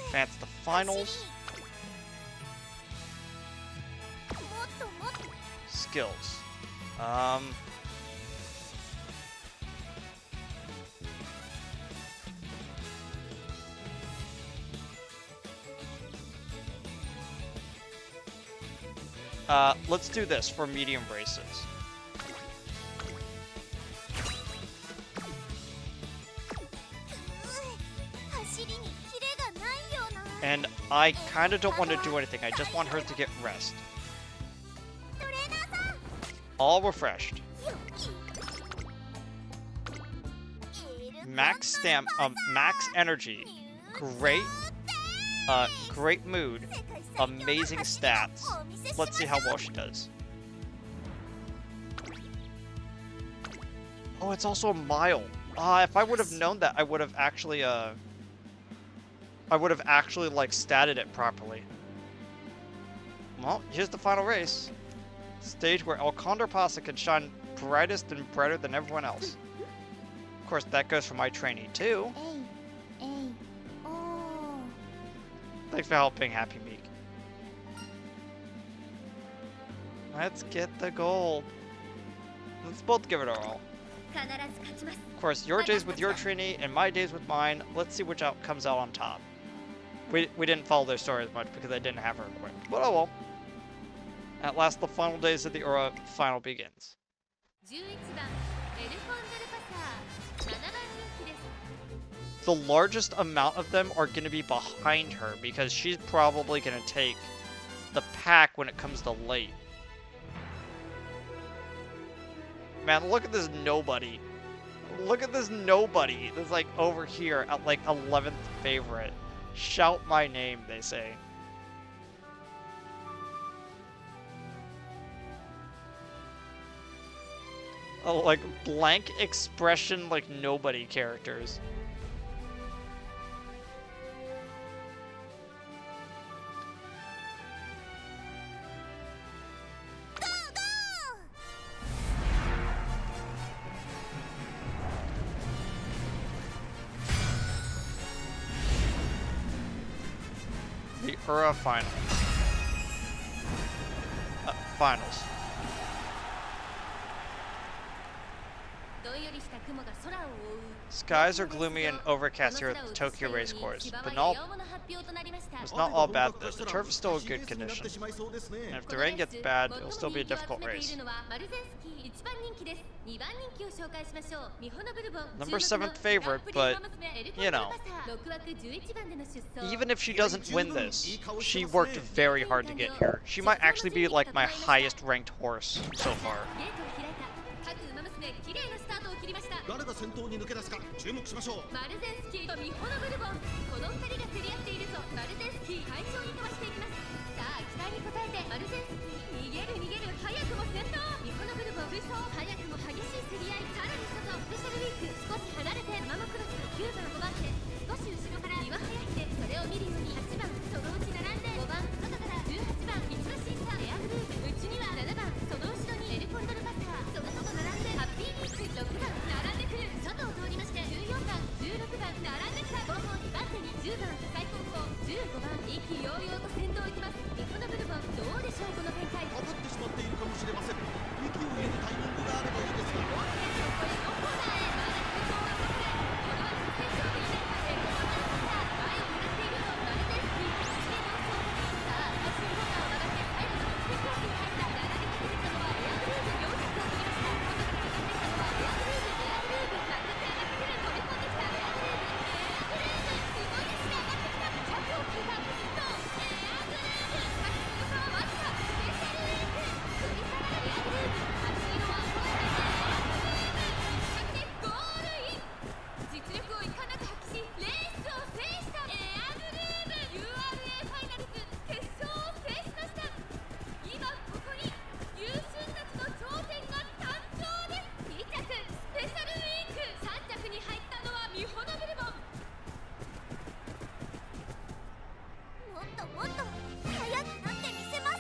Advance the finals. Skills. Let's do this for medium races. And I kind of don't want to do anything. I just want her to get rest. All refreshed. max max energy, great great mood, amazing stats. Let's see how well she does. Oh, it's also a mile. If I would have known that, I would have actually like statted it properly. Well, here's the final race. Stage where El Condor Pasa can shine brightest and brighter than everyone else. Of course, that goes for my trainee too. Thanks for helping, Happy Meek. Let's get the gold. Let's both give it our all. Of course, your days with your trainee and my days with mine. Let's see which comes out on top. We didn't follow their story as much because I didn't have her equipped. But oh well. At last, the final days of the Ura final begins. The largest amount of them are going to be behind her because she's probably going to take the pack when it comes to late. Man, look at this nobody. Look at this nobody that's like over here at like 11th favorite. Shout my name, they say. Oh, like blank expression, like nobody characters. The Ura final. Finals. Skies are gloomy and overcast here at the Tokyo race course, but it's not all bad though. The turf is still in good condition. And if the rain gets bad, it'll still be a difficult race. Number 7th favorite, but, you know, even if she doesn't win this, she worked very hard to get here. She might actually be like my highest ranked horse so far. 誰が先頭に抜け出すか注目しましょう。マルゼンスキーとミホノブルボン、この2人が競り合っているとマルゼンスキー快勝に飛ばしていきます。さあ期待に応えてマルゼンスキー逃げる早くも先頭。ミホノブルボン追走、早くも激しい競り合い。さらに外スペシャルウィーク少し離れてママクロス9番5番手少し後ろから岩早いてそれを見るように8番そのうち並んで5番外から18番一番審査エアグループうちには7番その後ろにエルコンドルパサーその外並んでハッピーミーク6番並んでくる外を通りまして14番16番並んできた後方2番手に10番最高峰15番意気揚々と先頭を行きます。ミホノブルボンどうでしょうこの展開。かかってしまっているかもしれません。息を入れるタイミングがあればいいですが。これ4コーナーへまだ空港はこれは先頭でいないかエルコンドルパサー前を狙っているのマルゼンスキー1年の走路にさあ最終コーナーを曲がって最後の直線コースに入った並びかけてきたのはエアグルーブ400を取りました。外から向かってきたのはエアグルーブまくって上がってくる飛び込んできたエアグルーブすごいですね上がってきた100を切ったずっとエアグルーブしかしその差はわずかスペシャルウィーク繰り下がるエアグルーブ8色は超えてエアグルーブ1着でゴールイン実力をいかなく発揮しレースを制したエアグルーブ URA ファイナルズ決勝を制しました。今ここに優秀たちの頂点が誕生です。2着スペシャルウィーク3着に入ったのはミホノブルボン。もっともっと速くなってみせます。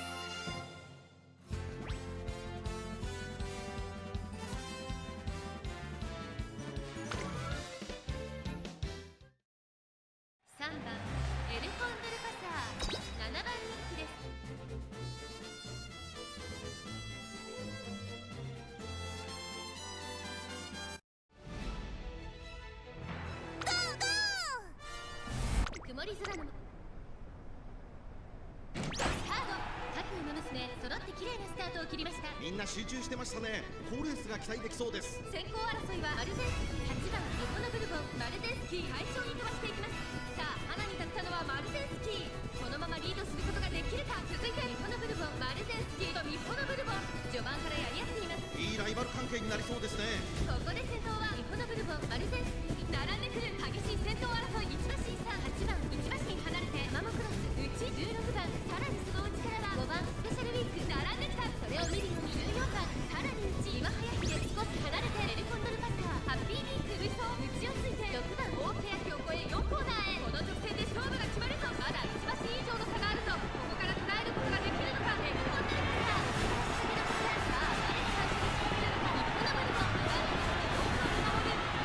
3番エルコンドルパサー7番人気です。曇り空のスタート各馬娘揃って綺麗なスタートを切りました。みんな集中してましたね。好レースが期待できそうです。先行争いはマルゼンスキー8番ミホノブルボンマルゼンスキー快勝に飛ばしていきます。さあ花に立ったのはマルゼンスキーこのままリードすることができるか。続いてミホノブルボンマルゼンスキーとミホノブルボン序盤からやり合っています。いいライバル関係になりそうですね。ここで先頭はミホノブルボンマルゼンスキー並んでくる激しい戦闘争い。1馬身差8番1馬身離れてママクロス内16番、さらにその内からは5番スペシャルウィーク並んできた。それを見るように14番さらに内今早秀少し離れてベルコンドルパサーハッピーリーク類走内をついて6番大欅を越え4コーナーへ。この直線で勝負が決まるぞ。まだ1馬身以上の差があるぞ。ここから捉えることができるのか。ベルコンドルパサーさあ誰が最初に仕掛けるのか。日本のブルボン2番人気で4コーナーを守る。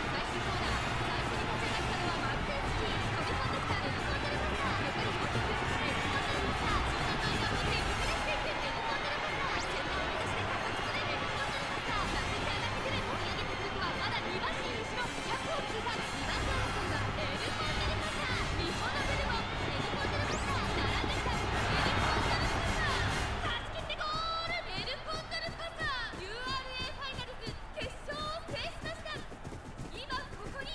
最終コーナー最初に立ち上がったのはマルテンスキー。飛び込んできたベルコンドルパサー残り5曲。ベルコンドルパサー集団の間を持って抜け出していく。ベルコンドルパサー先頭を目指して加速するベルコンドルパサー。負けて上がってくる。追い上げてくるのはまだ2馬身後ろ100を通過。2番手争いはベルコンドルパサー日本のブルボンベルコンドルパサー並んできた。ベルコンドルパサー勝ち切ってゴール。ベルコンドルパサー URA ファイナルズ決勝を制しました。今ここに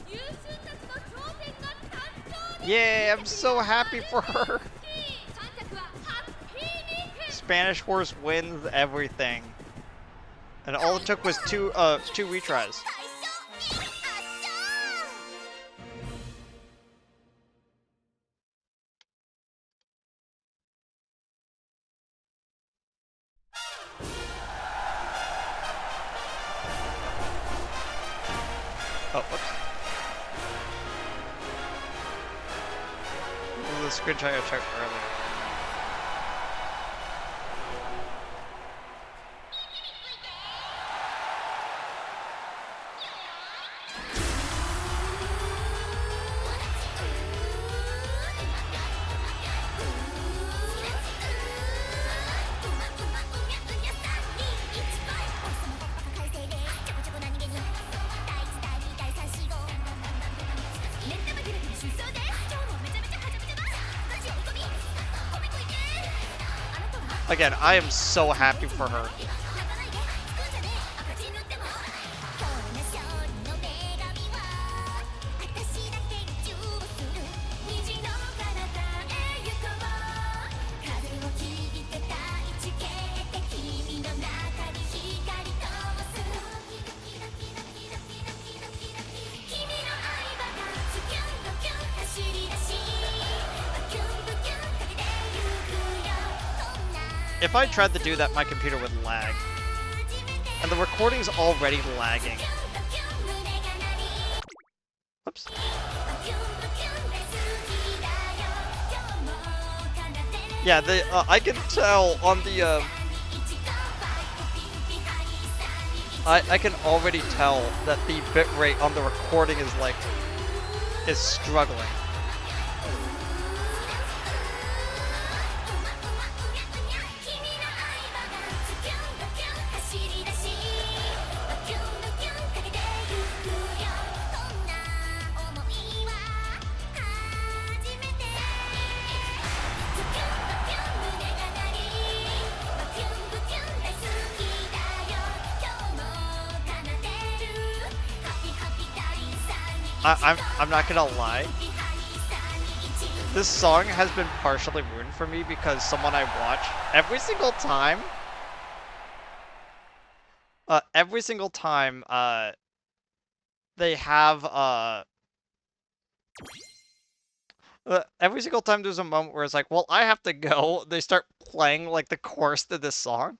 優秀たちの頂点が誕生です。 Yay, I'm so happy for her. 3着はハッピーミーク。 Spanish horse wins everything. And all it took was two retries. 最初圧勝。 Oh, whoops. This is the screenshot I checked earlier. Again, I am so happy for her. If I tried to do that, my computer would lag. And the recording's already lagging. Oops. Yeah, I can tell on the, I can already tell that the bitrate on the recording is struggling. I'm not gonna lie. This song has been partially ruined for me because someone I watch every single time, they have every single time there's a moment where it's like, well, I have to go. They start playing like the chorus to this song.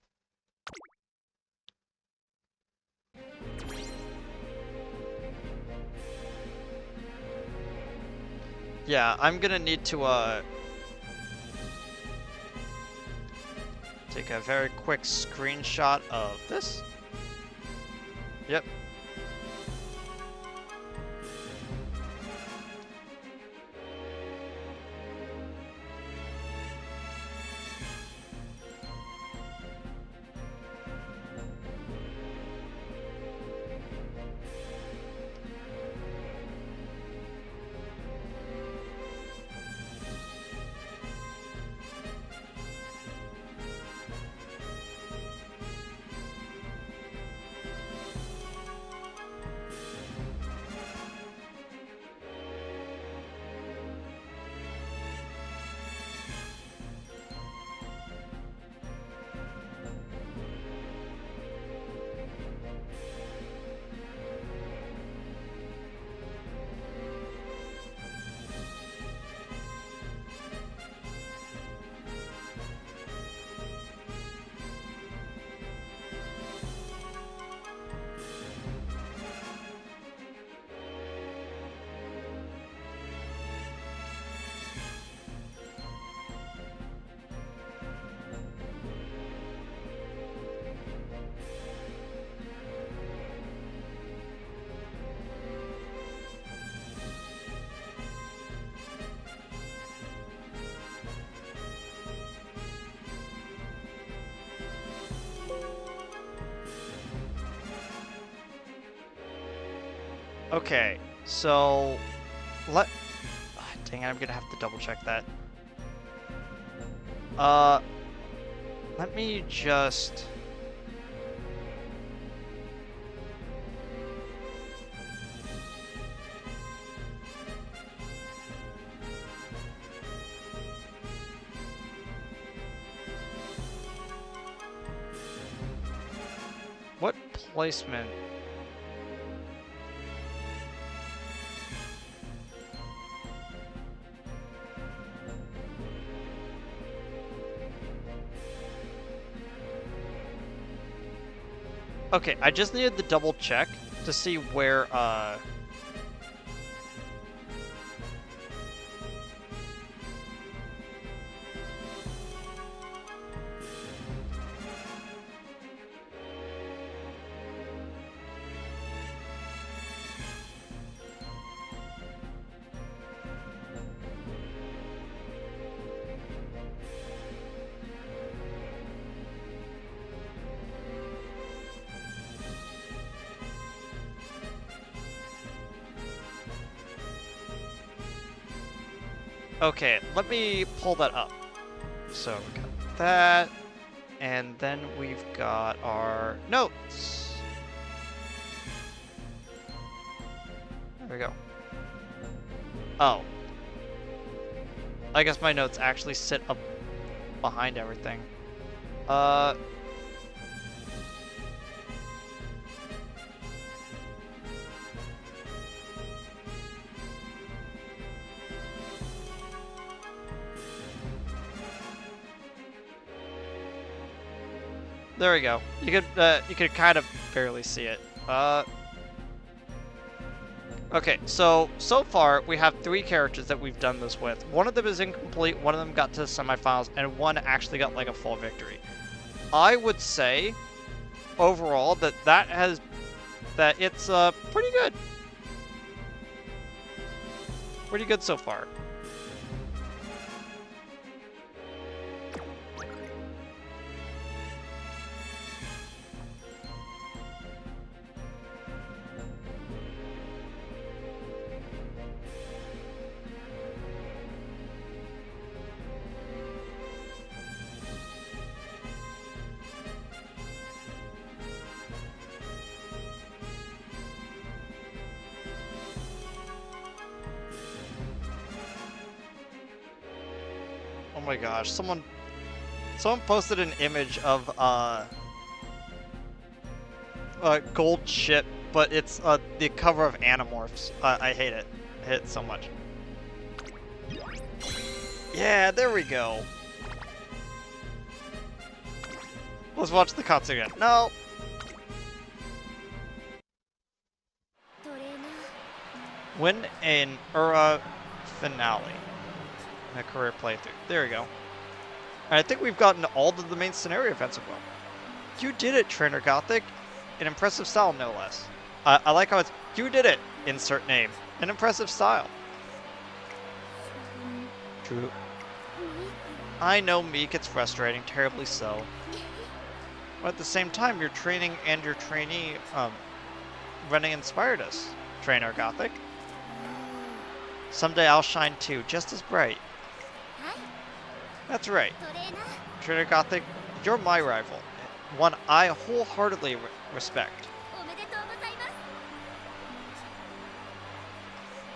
Yeah, I'm gonna need to take a very quick screenshot of this. Yep. Okay, so let. Dang it, I'm gonna have to double check that. Let me just. What placement? Okay, I just needed to double check to see where, okay, let me pull that up. So we got that, and then we've got our notes. There we go. Oh. I guess my notes actually sit up behind everything. There we go. You could kind of barely see it. Okay, so far we have 3 characters that we've done this with. One of them is incomplete, one of them got to the semifinals, and one actually got like a full victory. I would say overall that it's pretty good. Pretty good so far. Oh my gosh, someone posted an image of gold ship, but it's the cover of Animorphs. I hate it. I hate it so much. Yeah, there we go. Let's watch the cuts again. No. Win an Ura finale. A career playthrough. There we go. And I think we've gotten all of the main scenario events as well. You did it, Trainer Gothic. An impressive style, no less. I like how it's, you did it, insert name. An impressive style. True. I know Meek, it's frustrating, terribly so. But at the same time, your training and your trainee running inspired us, Trainer Gothic. Someday I'll shine too, just as bright. That's right. Trainer Gothic, you're my rival. One I wholeheartedly respect.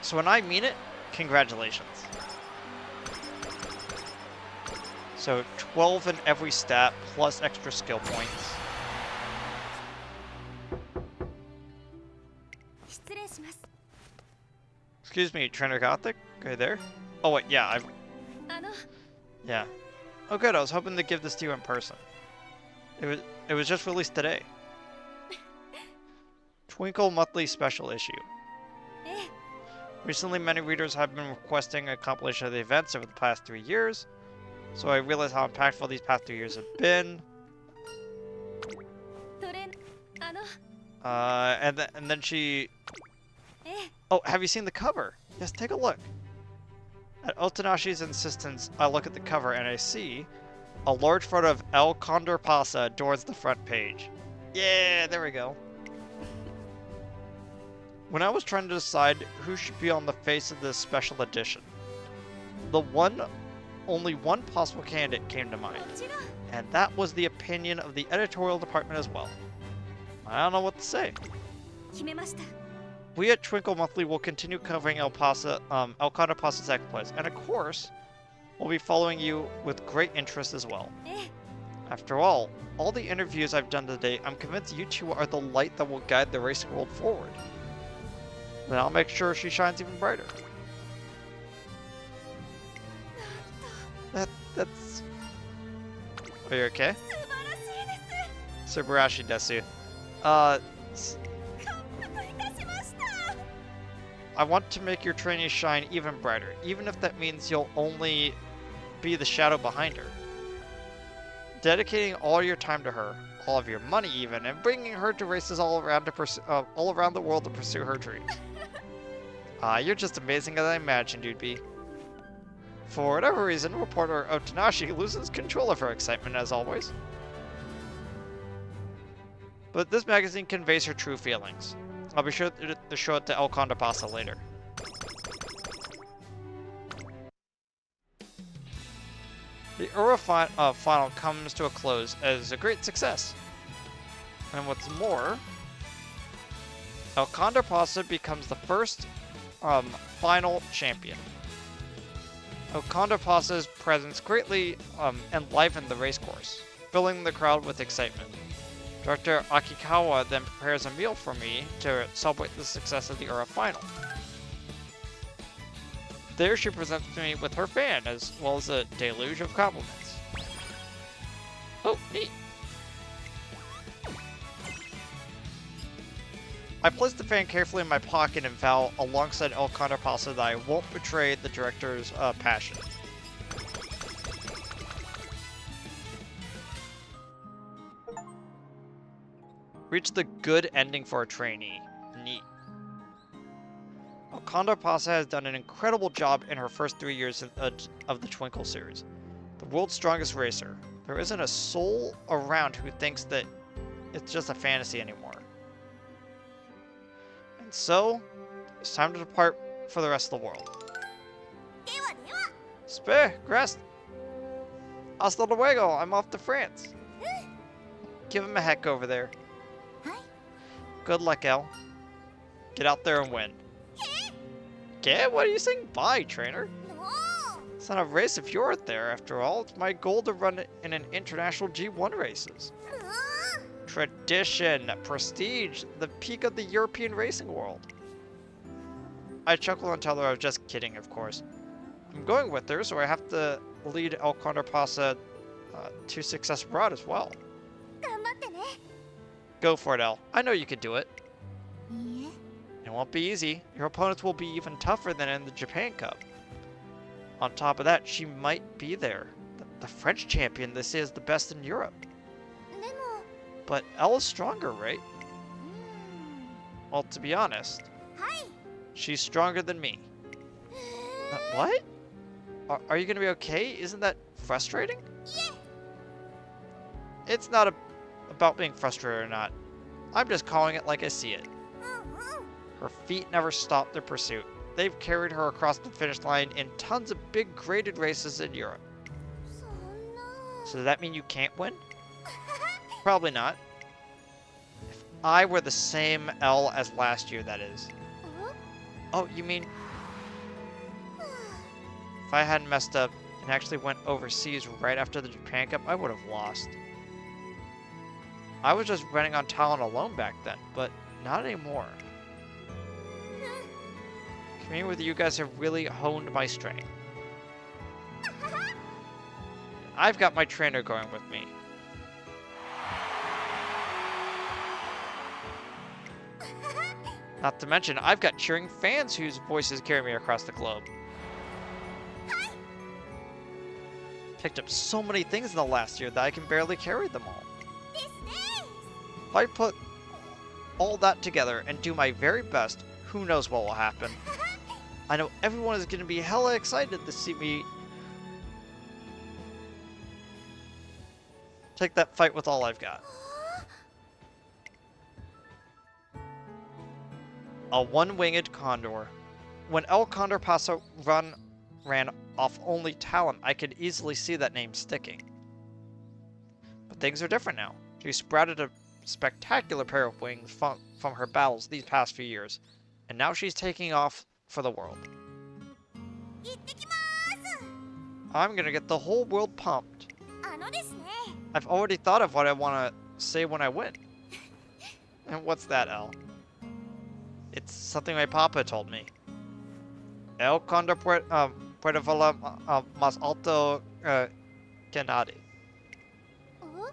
So when I mean it, congratulations. So 12 in every stat, plus extra skill points. Excuse me, Trainer Gothic? Okay, there? Oh wait, yeah, yeah. Oh good, I was hoping to give this to you in person. It was just released today. Twinkle Monthly Special Issue. Recently, many readers have been requesting a compilation of the events over the past 3 years, so I realized how impactful these past 3 years have been. And then she... Oh, have you seen the cover? Yes, take a look. At Otonashi's insistence, I look at the cover and I see a large photo of El Condor Pasa adorns the front page. Yeah, there we go. When I was trying to decide who should be on the face of this special edition, only one possible candidate came to mind, and that was the opinion of the editorial department as well. I don't know what to say. 決めました。 We at Twinkle Monthly will continue covering El Condor Pasa's second place, and of course, we'll be following you with great interest as well. ええ、 After all the interviews I've done today, I'm convinced you two are the light that will guide the racing world forward. Then I'll make sure she shines even brighter. That's... Are you okay? 素晴らしいです。 Subarashi desu. 感服いたしました。 I want to make your trainee shine even brighter, even if that means you'll only be the shadow behind her. Dedicating all your time to her, all of your money even, and bringing her to races all around the world to pursue her dreams. You're just amazing as I imagined you'd be. For whatever reason, reporter Otanashi loses control of her excitement as always. But this magazine conveys her true feelings. I'll be sure to show it to El Condor Pasa later. The Ura final comes to a close as a great success. And what's more, El Condor Pasa becomes the first final champion. El Condor Pasa's presence greatly enlivened the racecourse, filling the crowd with excitement. Director Akikawa then prepares a meal for me to celebrate the success of the Ura final. There she presents me with her fan, as well as a deluge of compliments. Oh, neat. I place the fan carefully in my pocket and vow alongside El Condor Pasa that I won't betray the director's passion. Reach the good ending for a trainee. Neat. Condor Pasa has done an incredible job in her first 3 years of the Twinkle series. The world's strongest racer. There isn't a soul around who thinks that it's just a fantasy anymore. And so, it's time to depart for the rest of the world. ではでは。 Spare, Grest. Hasta luego, I'm off to France. Give him a heck over there. はい。 Good luck, El. Get out there and win. Get? What are you saying? Bye, trainer. もう。 It's not a race if you're there, after all. It's my goal to run it in an international G1 races. もう。 Tradition, prestige, the peak of the European racing world. I chuckle and tell her I was just kidding, of course. I'm going with her, so I have to lead El Condor Pasa to success abroad as well. 頑張ってね。 Go for it, El. I know you can do it. いいえ。 It won't be easy. Your opponents will be even tougher than in the Japan Cup. On top of that, she might be there. The French champion, this is the best in Europe. でも。 But Elle is stronger, right? Well, to be honest, はい。 she's stronger than me. What? Are you gonna be okay? Isn't that frustrating? いえ。 It's not about being frustrated or not. I'm just calling it like I see it. うんうん。 Her feet never stopped their pursuit. They've carried her across the finish line in tons of big graded races in Europe. そんな。 So does that mean you can't win? Probably not. If I were the same L as last year, that is. Oh, you mean if I hadn't messed up and actually went overseas right after the Japan Cup, I would have lost. I was just running on talent alone back then, but not anymore. Communing with you guys have really honed my strength. I've got my trainer going with me. Not to mention, I've got cheering fans whose voices carry me across the globe. Picked up so many things in the last year that I can barely carry them all. ですね。 If I put all that together and do my very best, who knows what will happen. I know everyone is going to be hella excited to see me take that fight with all I've got. A one-winged condor. When El Condor Pasa ran off only talent, I could easily see that name sticking. But things are different now. She sprouted a spectacular pair of wings from her battles these past few years, and now she's taking off for the world. 行ってきます。 I'm gonna get the whole world pumped. ですね。 I've already thought of what I want to say when I win. And what's that, El? It's something my papa told me. El Condor puede volar más alto que nadie. お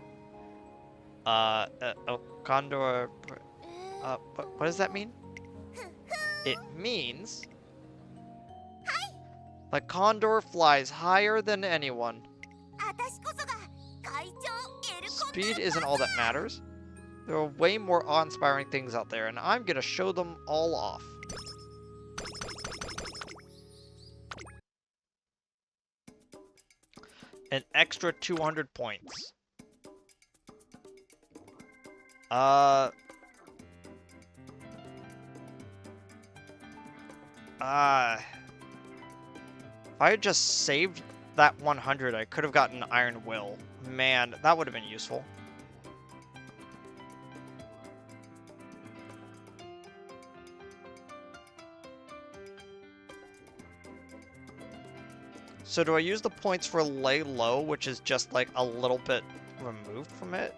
El Condor... what does that mean? It means... The condor flies higher than anyone. 私こそが会長エルコンドル Speed isn't all that matters. There are way more awe-inspiring things out there, and I'm gonna show them all off. An extra 200 points. If I had just saved that 100, I could have gotten Iron Will. Man, that would have been useful. So do I use the points for lay low, which is just like a little bit removed from it?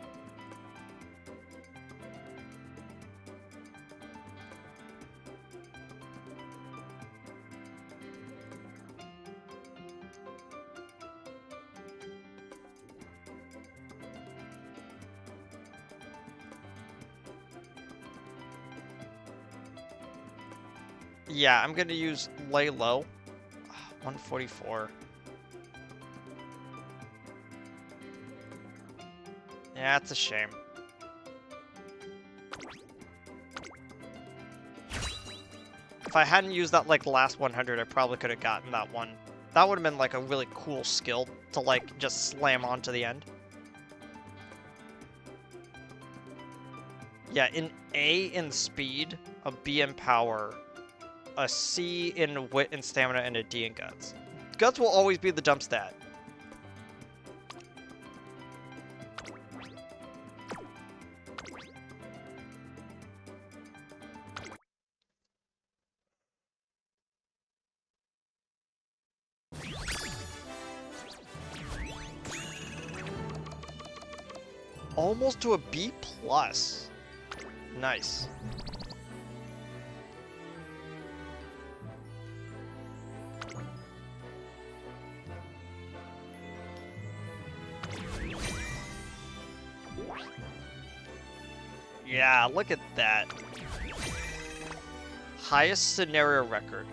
Yeah, I'm gonna use lay low. 144. Yeah, it's a shame. If I hadn't used that like last 100, I probably could have gotten that one. That would have been like a really cool skill to like just slam onto the end. Yeah, an A in speed, a B in power, a C in wit and stamina, and a D in guts. Guts will always be the dump stat. Almost to a B+. Nice. Yeah, look at that. Highest scenario record.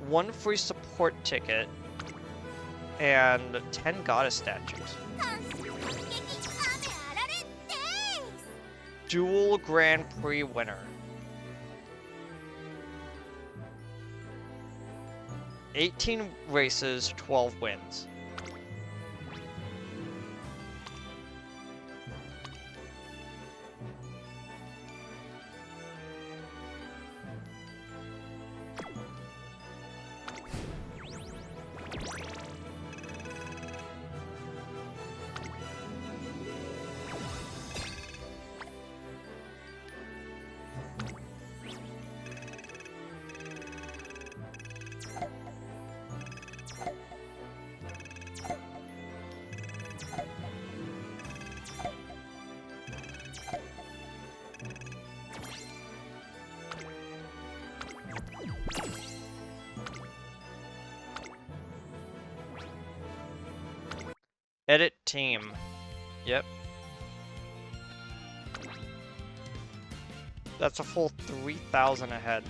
1 free support ticket. And 10 goddess statues. 感激雨あられです。 Dual Grand Prix winner. 18 races, 12 wins. Edit team. Yep. That's a full 3,000 ahead.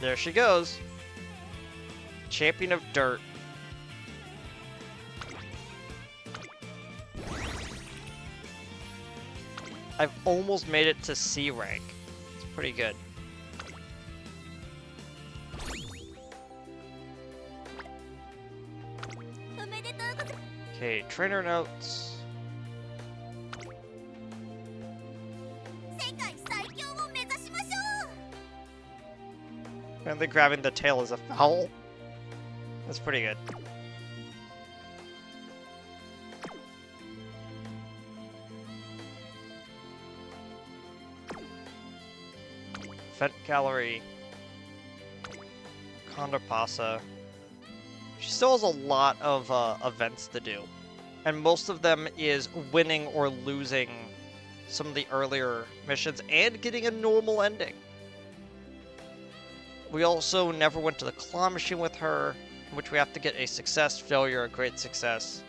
There she goes. Champion of Dirt. I've almost made it to C rank. It's pretty good. Okay, trainer notes. 世界最強 And then grabbing the tail as a foul. That's pretty good. Vent Gallery. Condor Pasa. She still has a lot of events to do. And most of them is winning or losing some of the earlier missions and getting a normal ending. We also never went to the claw machine with her, in which we have to get a success, failure, a great success.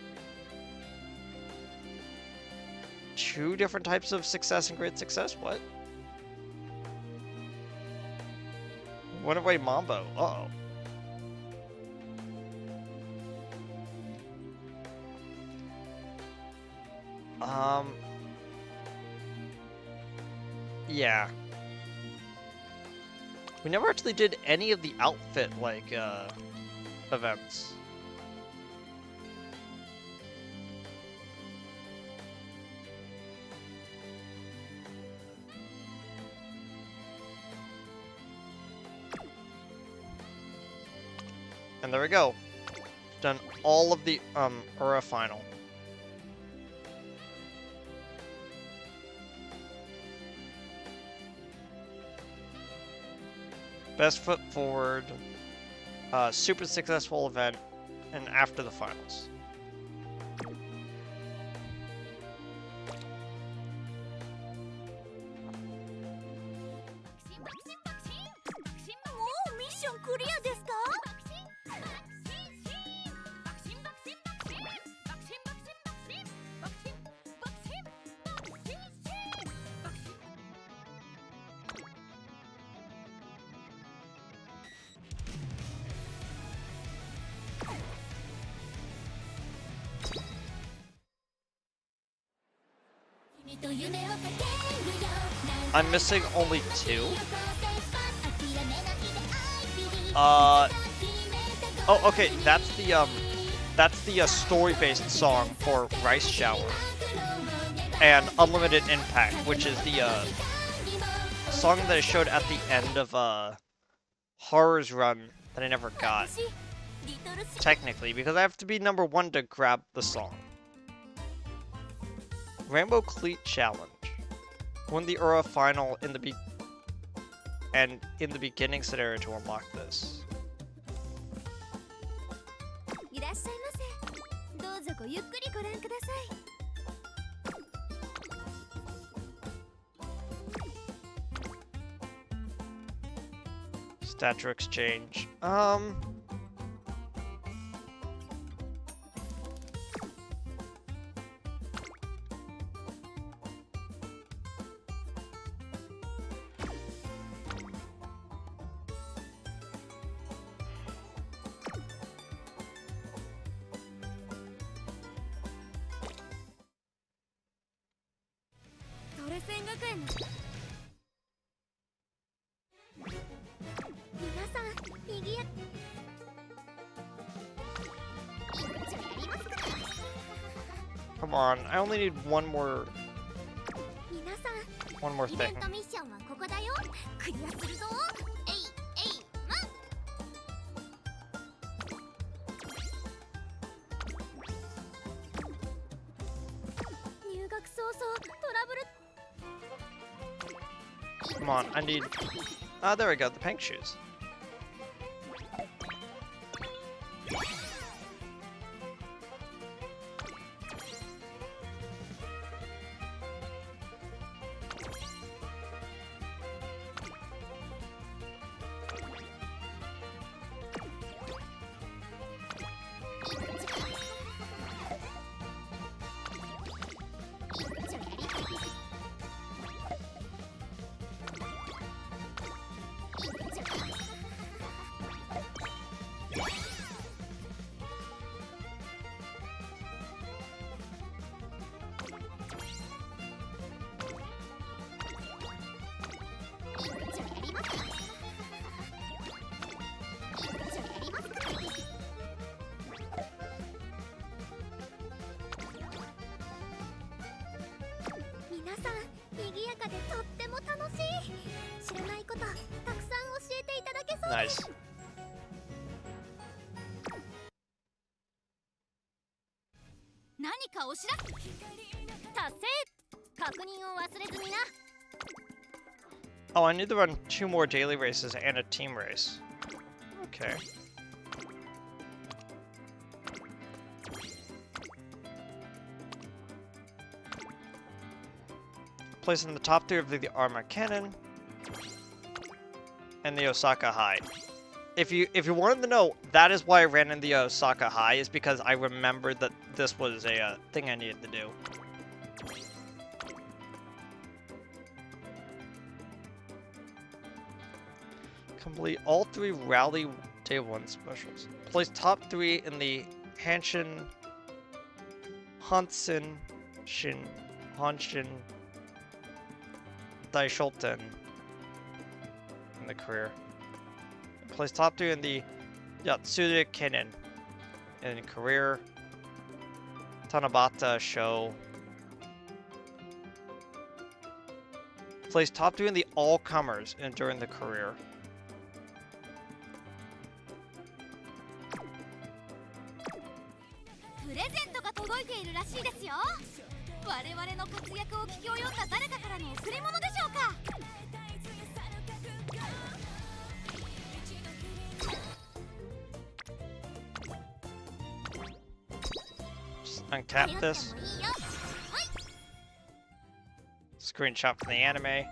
2 different types of success and great success? What? Went away Mambo. Uh-oh. Yeah. We never actually did any of the outfit, like, events. And there we go. Done all of the, Ura final. Best foot forward, super successful event, and after the finals. I'm missing only 2. Oh, okay, that's the story-based song for Rice Shower. And Unlimited Impact, which is the song that I showed at the end of Horror's Run that I never got. Technically, because I have to be number 1 to grab the song. Rainbow Cleat Challenge. Win the Ura final in the beginning scenario to unlock this. Stature exchange. Come on, I only need one more thing. Come on, I need... Ah, there we go, the pink shoes. Nice. 何かお知らせ達成確認を忘れずにな Oh, I need to run 2 more daily races and a team race. Okay. Place in the top 3 of the armor cannon and the Osaka High. If you wanted to know, that is why I ran in the Osaka High, is because I remembered that this was a thing I needed to do. Complete all 3 Rally Day 1 specials. Place top 3 in the Hanshin, Hanshin, Daisholten in the career. Place top 3 in the Yatsuda Kennen in career. Tanabata Show. Place top 2 in the all-comers and during the career. Just uncap this. Screenshot from the anime.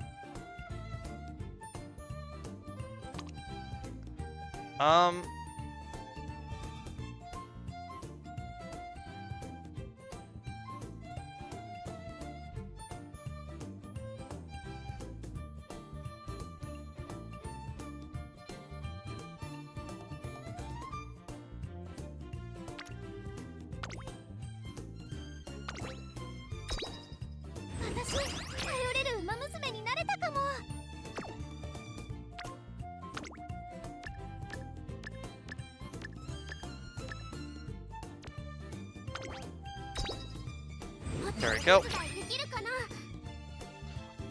There we go.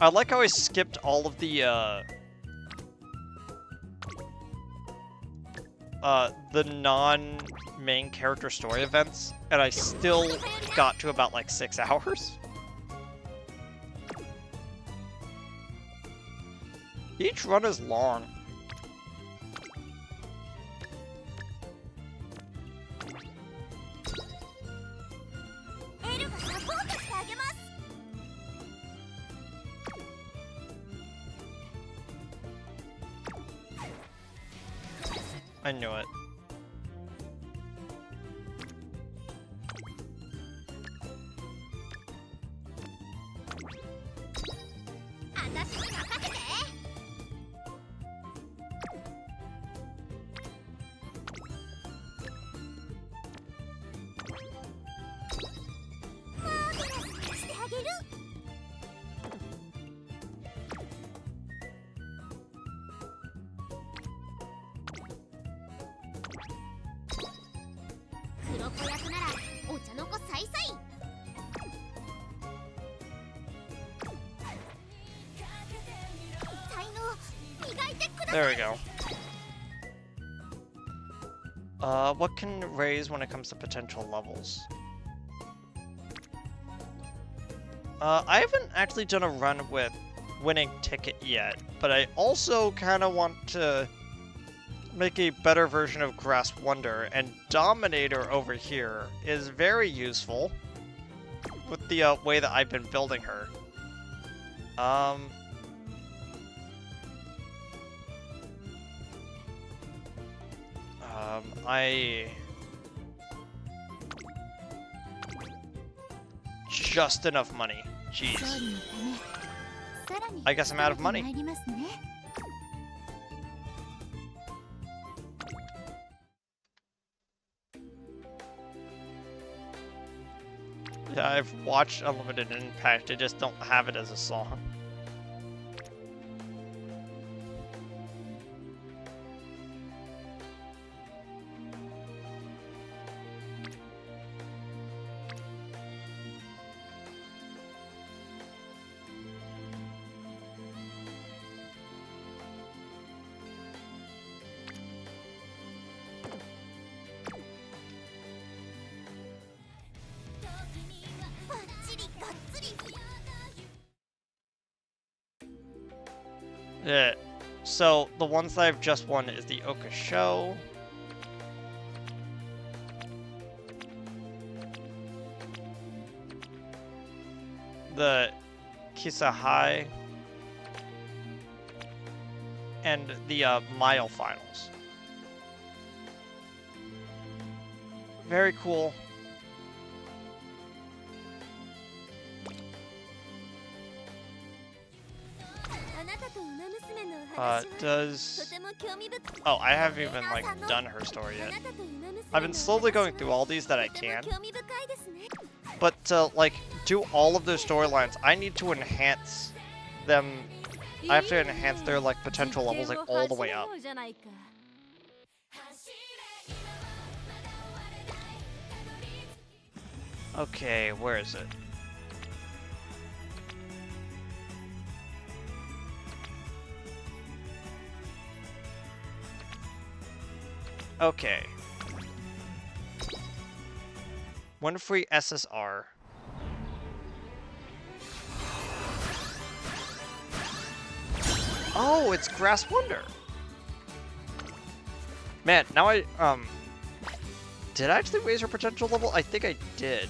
I like how I skipped all of the non-main character story events, and I still got to about like 6 hours. Each run is long. I knew it. There we go. What can raise when it comes to potential levels? I haven't actually done a run with winning ticket yet, but I also kind of want to make a better version of Grass Wonder, and Dominator over here is very useful with the way that I've been building her. Just enough money. Jeez. I guess I'm out of money. Yeah, I've watched Unlimited Impact, I just don't have it as a song. So the ones that I've just won is the Oka Show. The Kisahai. And the Mile Finals. Very cool. Does... Oh, I haven't even, like, done her story yet. I've been slowly going through all these that I can. But to, like, do all of those storylines, I need to enhance them. I have to enhance their, like, potential levels, like, all the way up. Okay, where is it? Okay. One free SSR. Oh, it's Grass Wonder. Man, now did I actually raise her potential level? I think I did.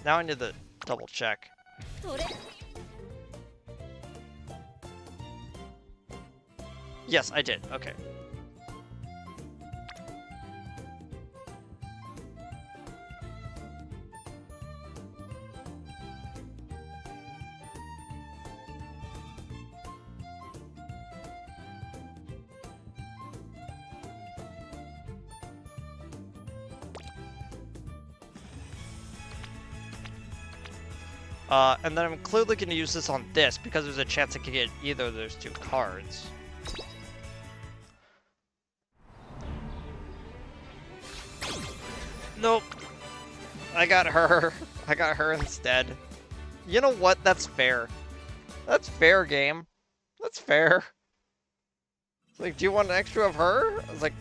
Now I need to double check. Yes, I did. Okay. And then I'm clearly going to use this on this because there's a chance I could get either of those two cards. Nope. I got her. I got her instead. You know what? That's fair. That's fair, game. That's fair. Like, do you want an extra of her? I was like,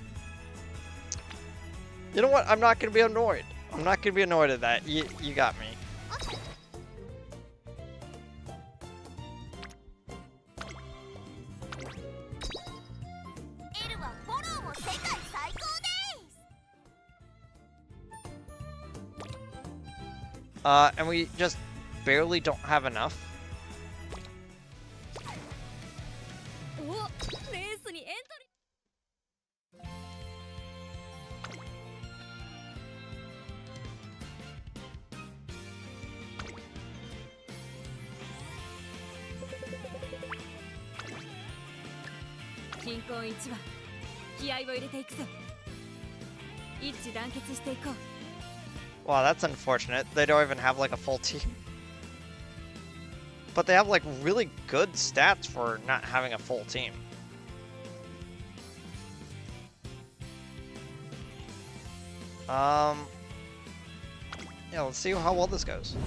you know what? I'm not going to be annoyed. I'm not going to be annoyed at that. You got me. And we just barely don't have enough. Wow, that's unfortunate. They don't even have like a full team. But they have like really good stats for not having a full team. Yeah, let's see how well this goes.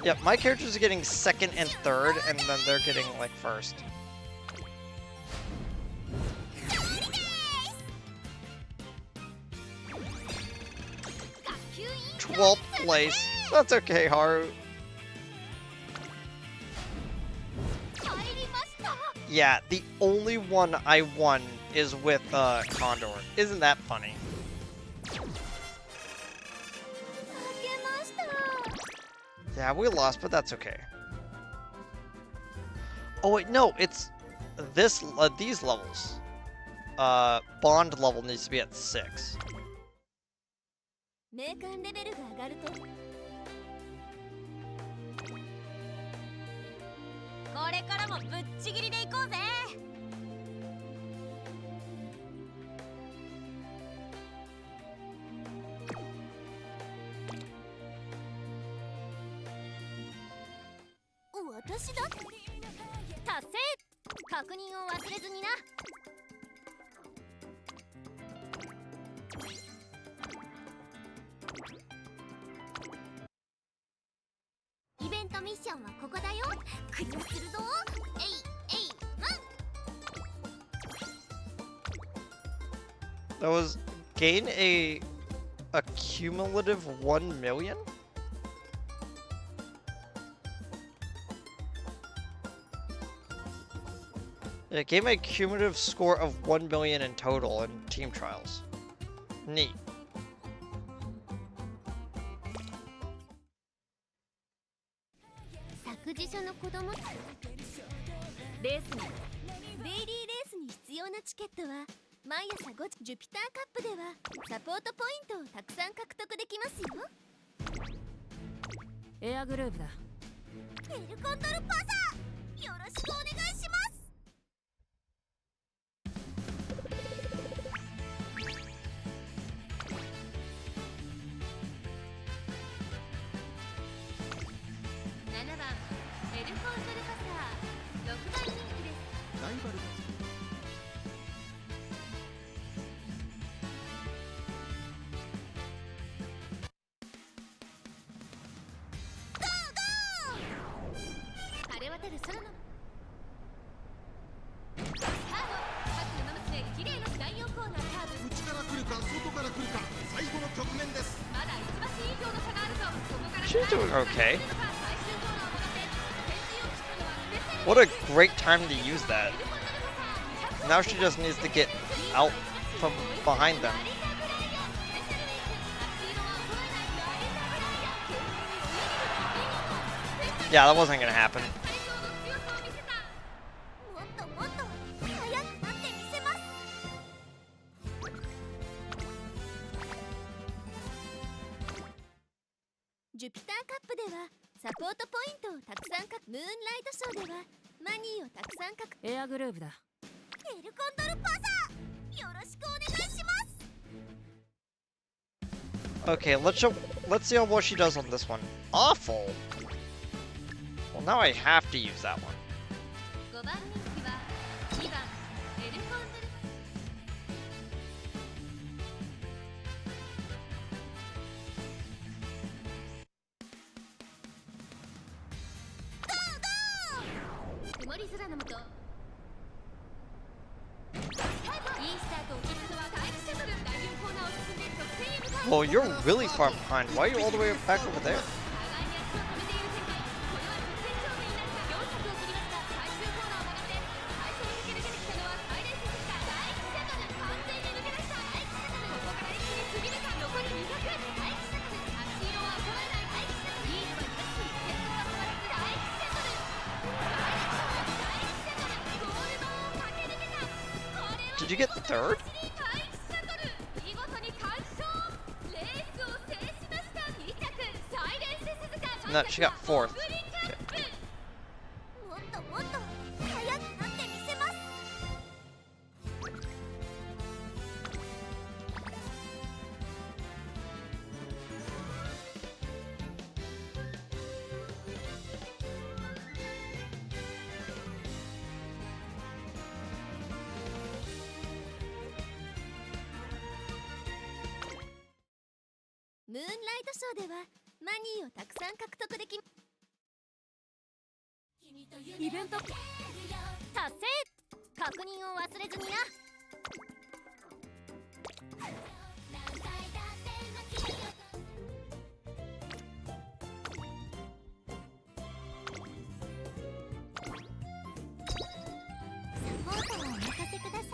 Yep, my characters are getting second and third, and then they're getting like first. 12th place. That's okay, Haru. Yeah, the only one I won is with Condor. Isn't that funny? Yeah, we lost, but that's okay. Oh wait, no, it's this these levels. Bond level needs to be at 6. トミッションはここだよ。クリアするぞ。えいえいうん。 That was gain a cumulative 1 million? Yeah, gain a cumulative score of 1 million in total in team trials. Neat. 託児所の子供レースにデイリーレースに必要なチケットは毎朝5時ジュピターカップではサポートポイントをたくさん獲得できますよ。エアグルーヴだ。エルコンドルパサーよろしくお願いします。7番エルコンドルパサー、6番人気です。ライバル晴れ渡る空のカード各馬娘綺麗な第4コーナーカーブ。内から来るか外から来るか最後の局面です。まだ1馬身以上の差があるぞ。ここから She's doing okay. 最終コーナーを曲がって天神を切ったのはスペシャル What a great time to use that. Now she just needs to get out from behind them. Yeah, that wasn't gonna happen. もっともっと速くなってみせます。ジュピターカップではサポートポイントをたくさんムーンライトショーではマニーをたくさんエアグルーヴだ。エルコンドルパサーよろしくお願いします。 Okay, let's see what she does on this one. Awful. Well, now I have to use that one. 5番人気は2番エルコンドル曇り空の下いいスタートを切ったのは大気シャトル。第4コーナーを進んで得点へ向かう。 Well, you're really far behind. Why are you all the way back over there? 互いに足を止めている展開。これは10点勝負になるか。400を切りました。最終コーナーを曲がって最終コーナーを曲がって最初に抜けてきたのは最連接した大気シャトル。完全に抜け出した大気シャトル。ここから一気に次めか。残り200。大気シャトル。足色は衰えない大気シャトル。リードは1し先頭は変わらず大気シャトル。大気シャトル。ゴール板を駆け抜けた。これは Did you get third? 大気シャトル。見事に完勝。レースを制しました。2着サイレンス鈴鹿。 No, she got fourth. もっともっと速くなってみせます。ムーンライトショーではマニーをたくさん獲得できイベント達成。確認を忘れずにな。サポートはお任せください。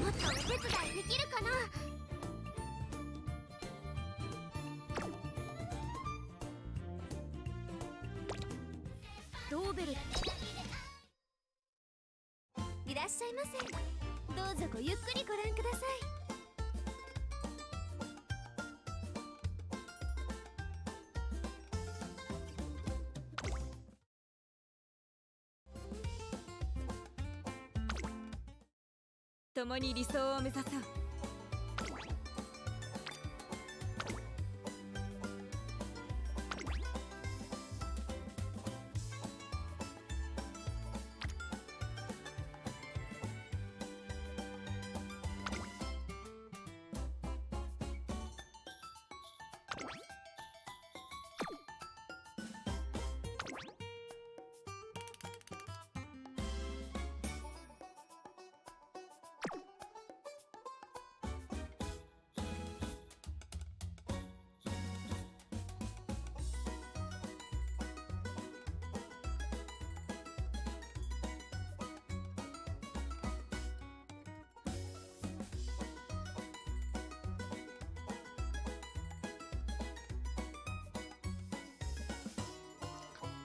もっとお手伝いできるかな。ドーベルいらっしゃいませ。どうぞごゆっくりご覧ください。共に理想を目指そう。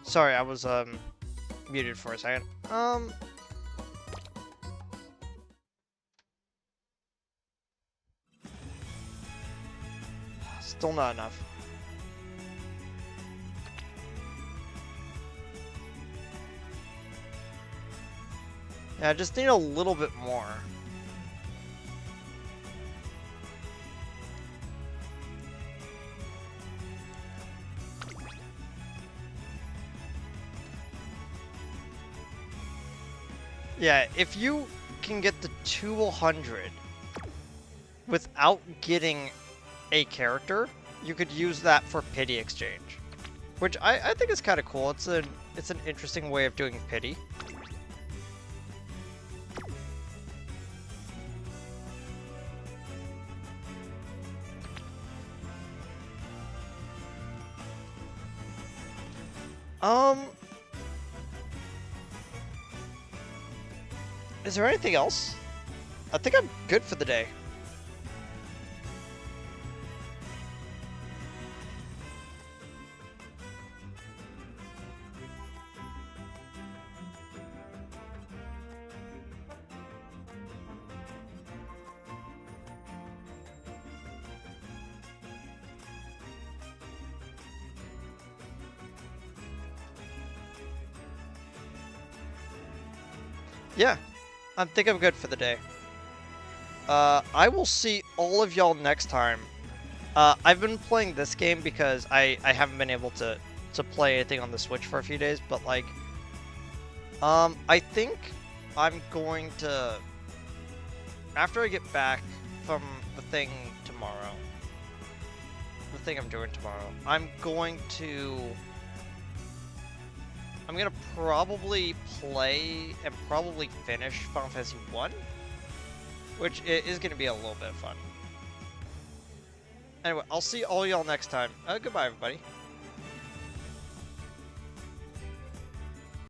Sorry, I was muted for a second. Still not enough. Yeah, I just need a little bit more. Yeah, if you can get the 200 without getting a character, you could use that for pity exchange, which I think is kind of cool. It's an interesting way of doing pity. Is there anything else? I think I'm good for the day. Yeah. I think I'm good for the day. I will see all of y'all next time. I've been playing this game because I haven't been able to play anything on the Switch for a few days, but like, I think I'm going to, after I get back from the thing tomorrow, the thing I'm doing tomorrow, I'm gonna probably play and probably finish Final Fantasy 1, which is gonna be a little bit of fun. Anyway, I'll see all y'all next time. Goodbye, everybody.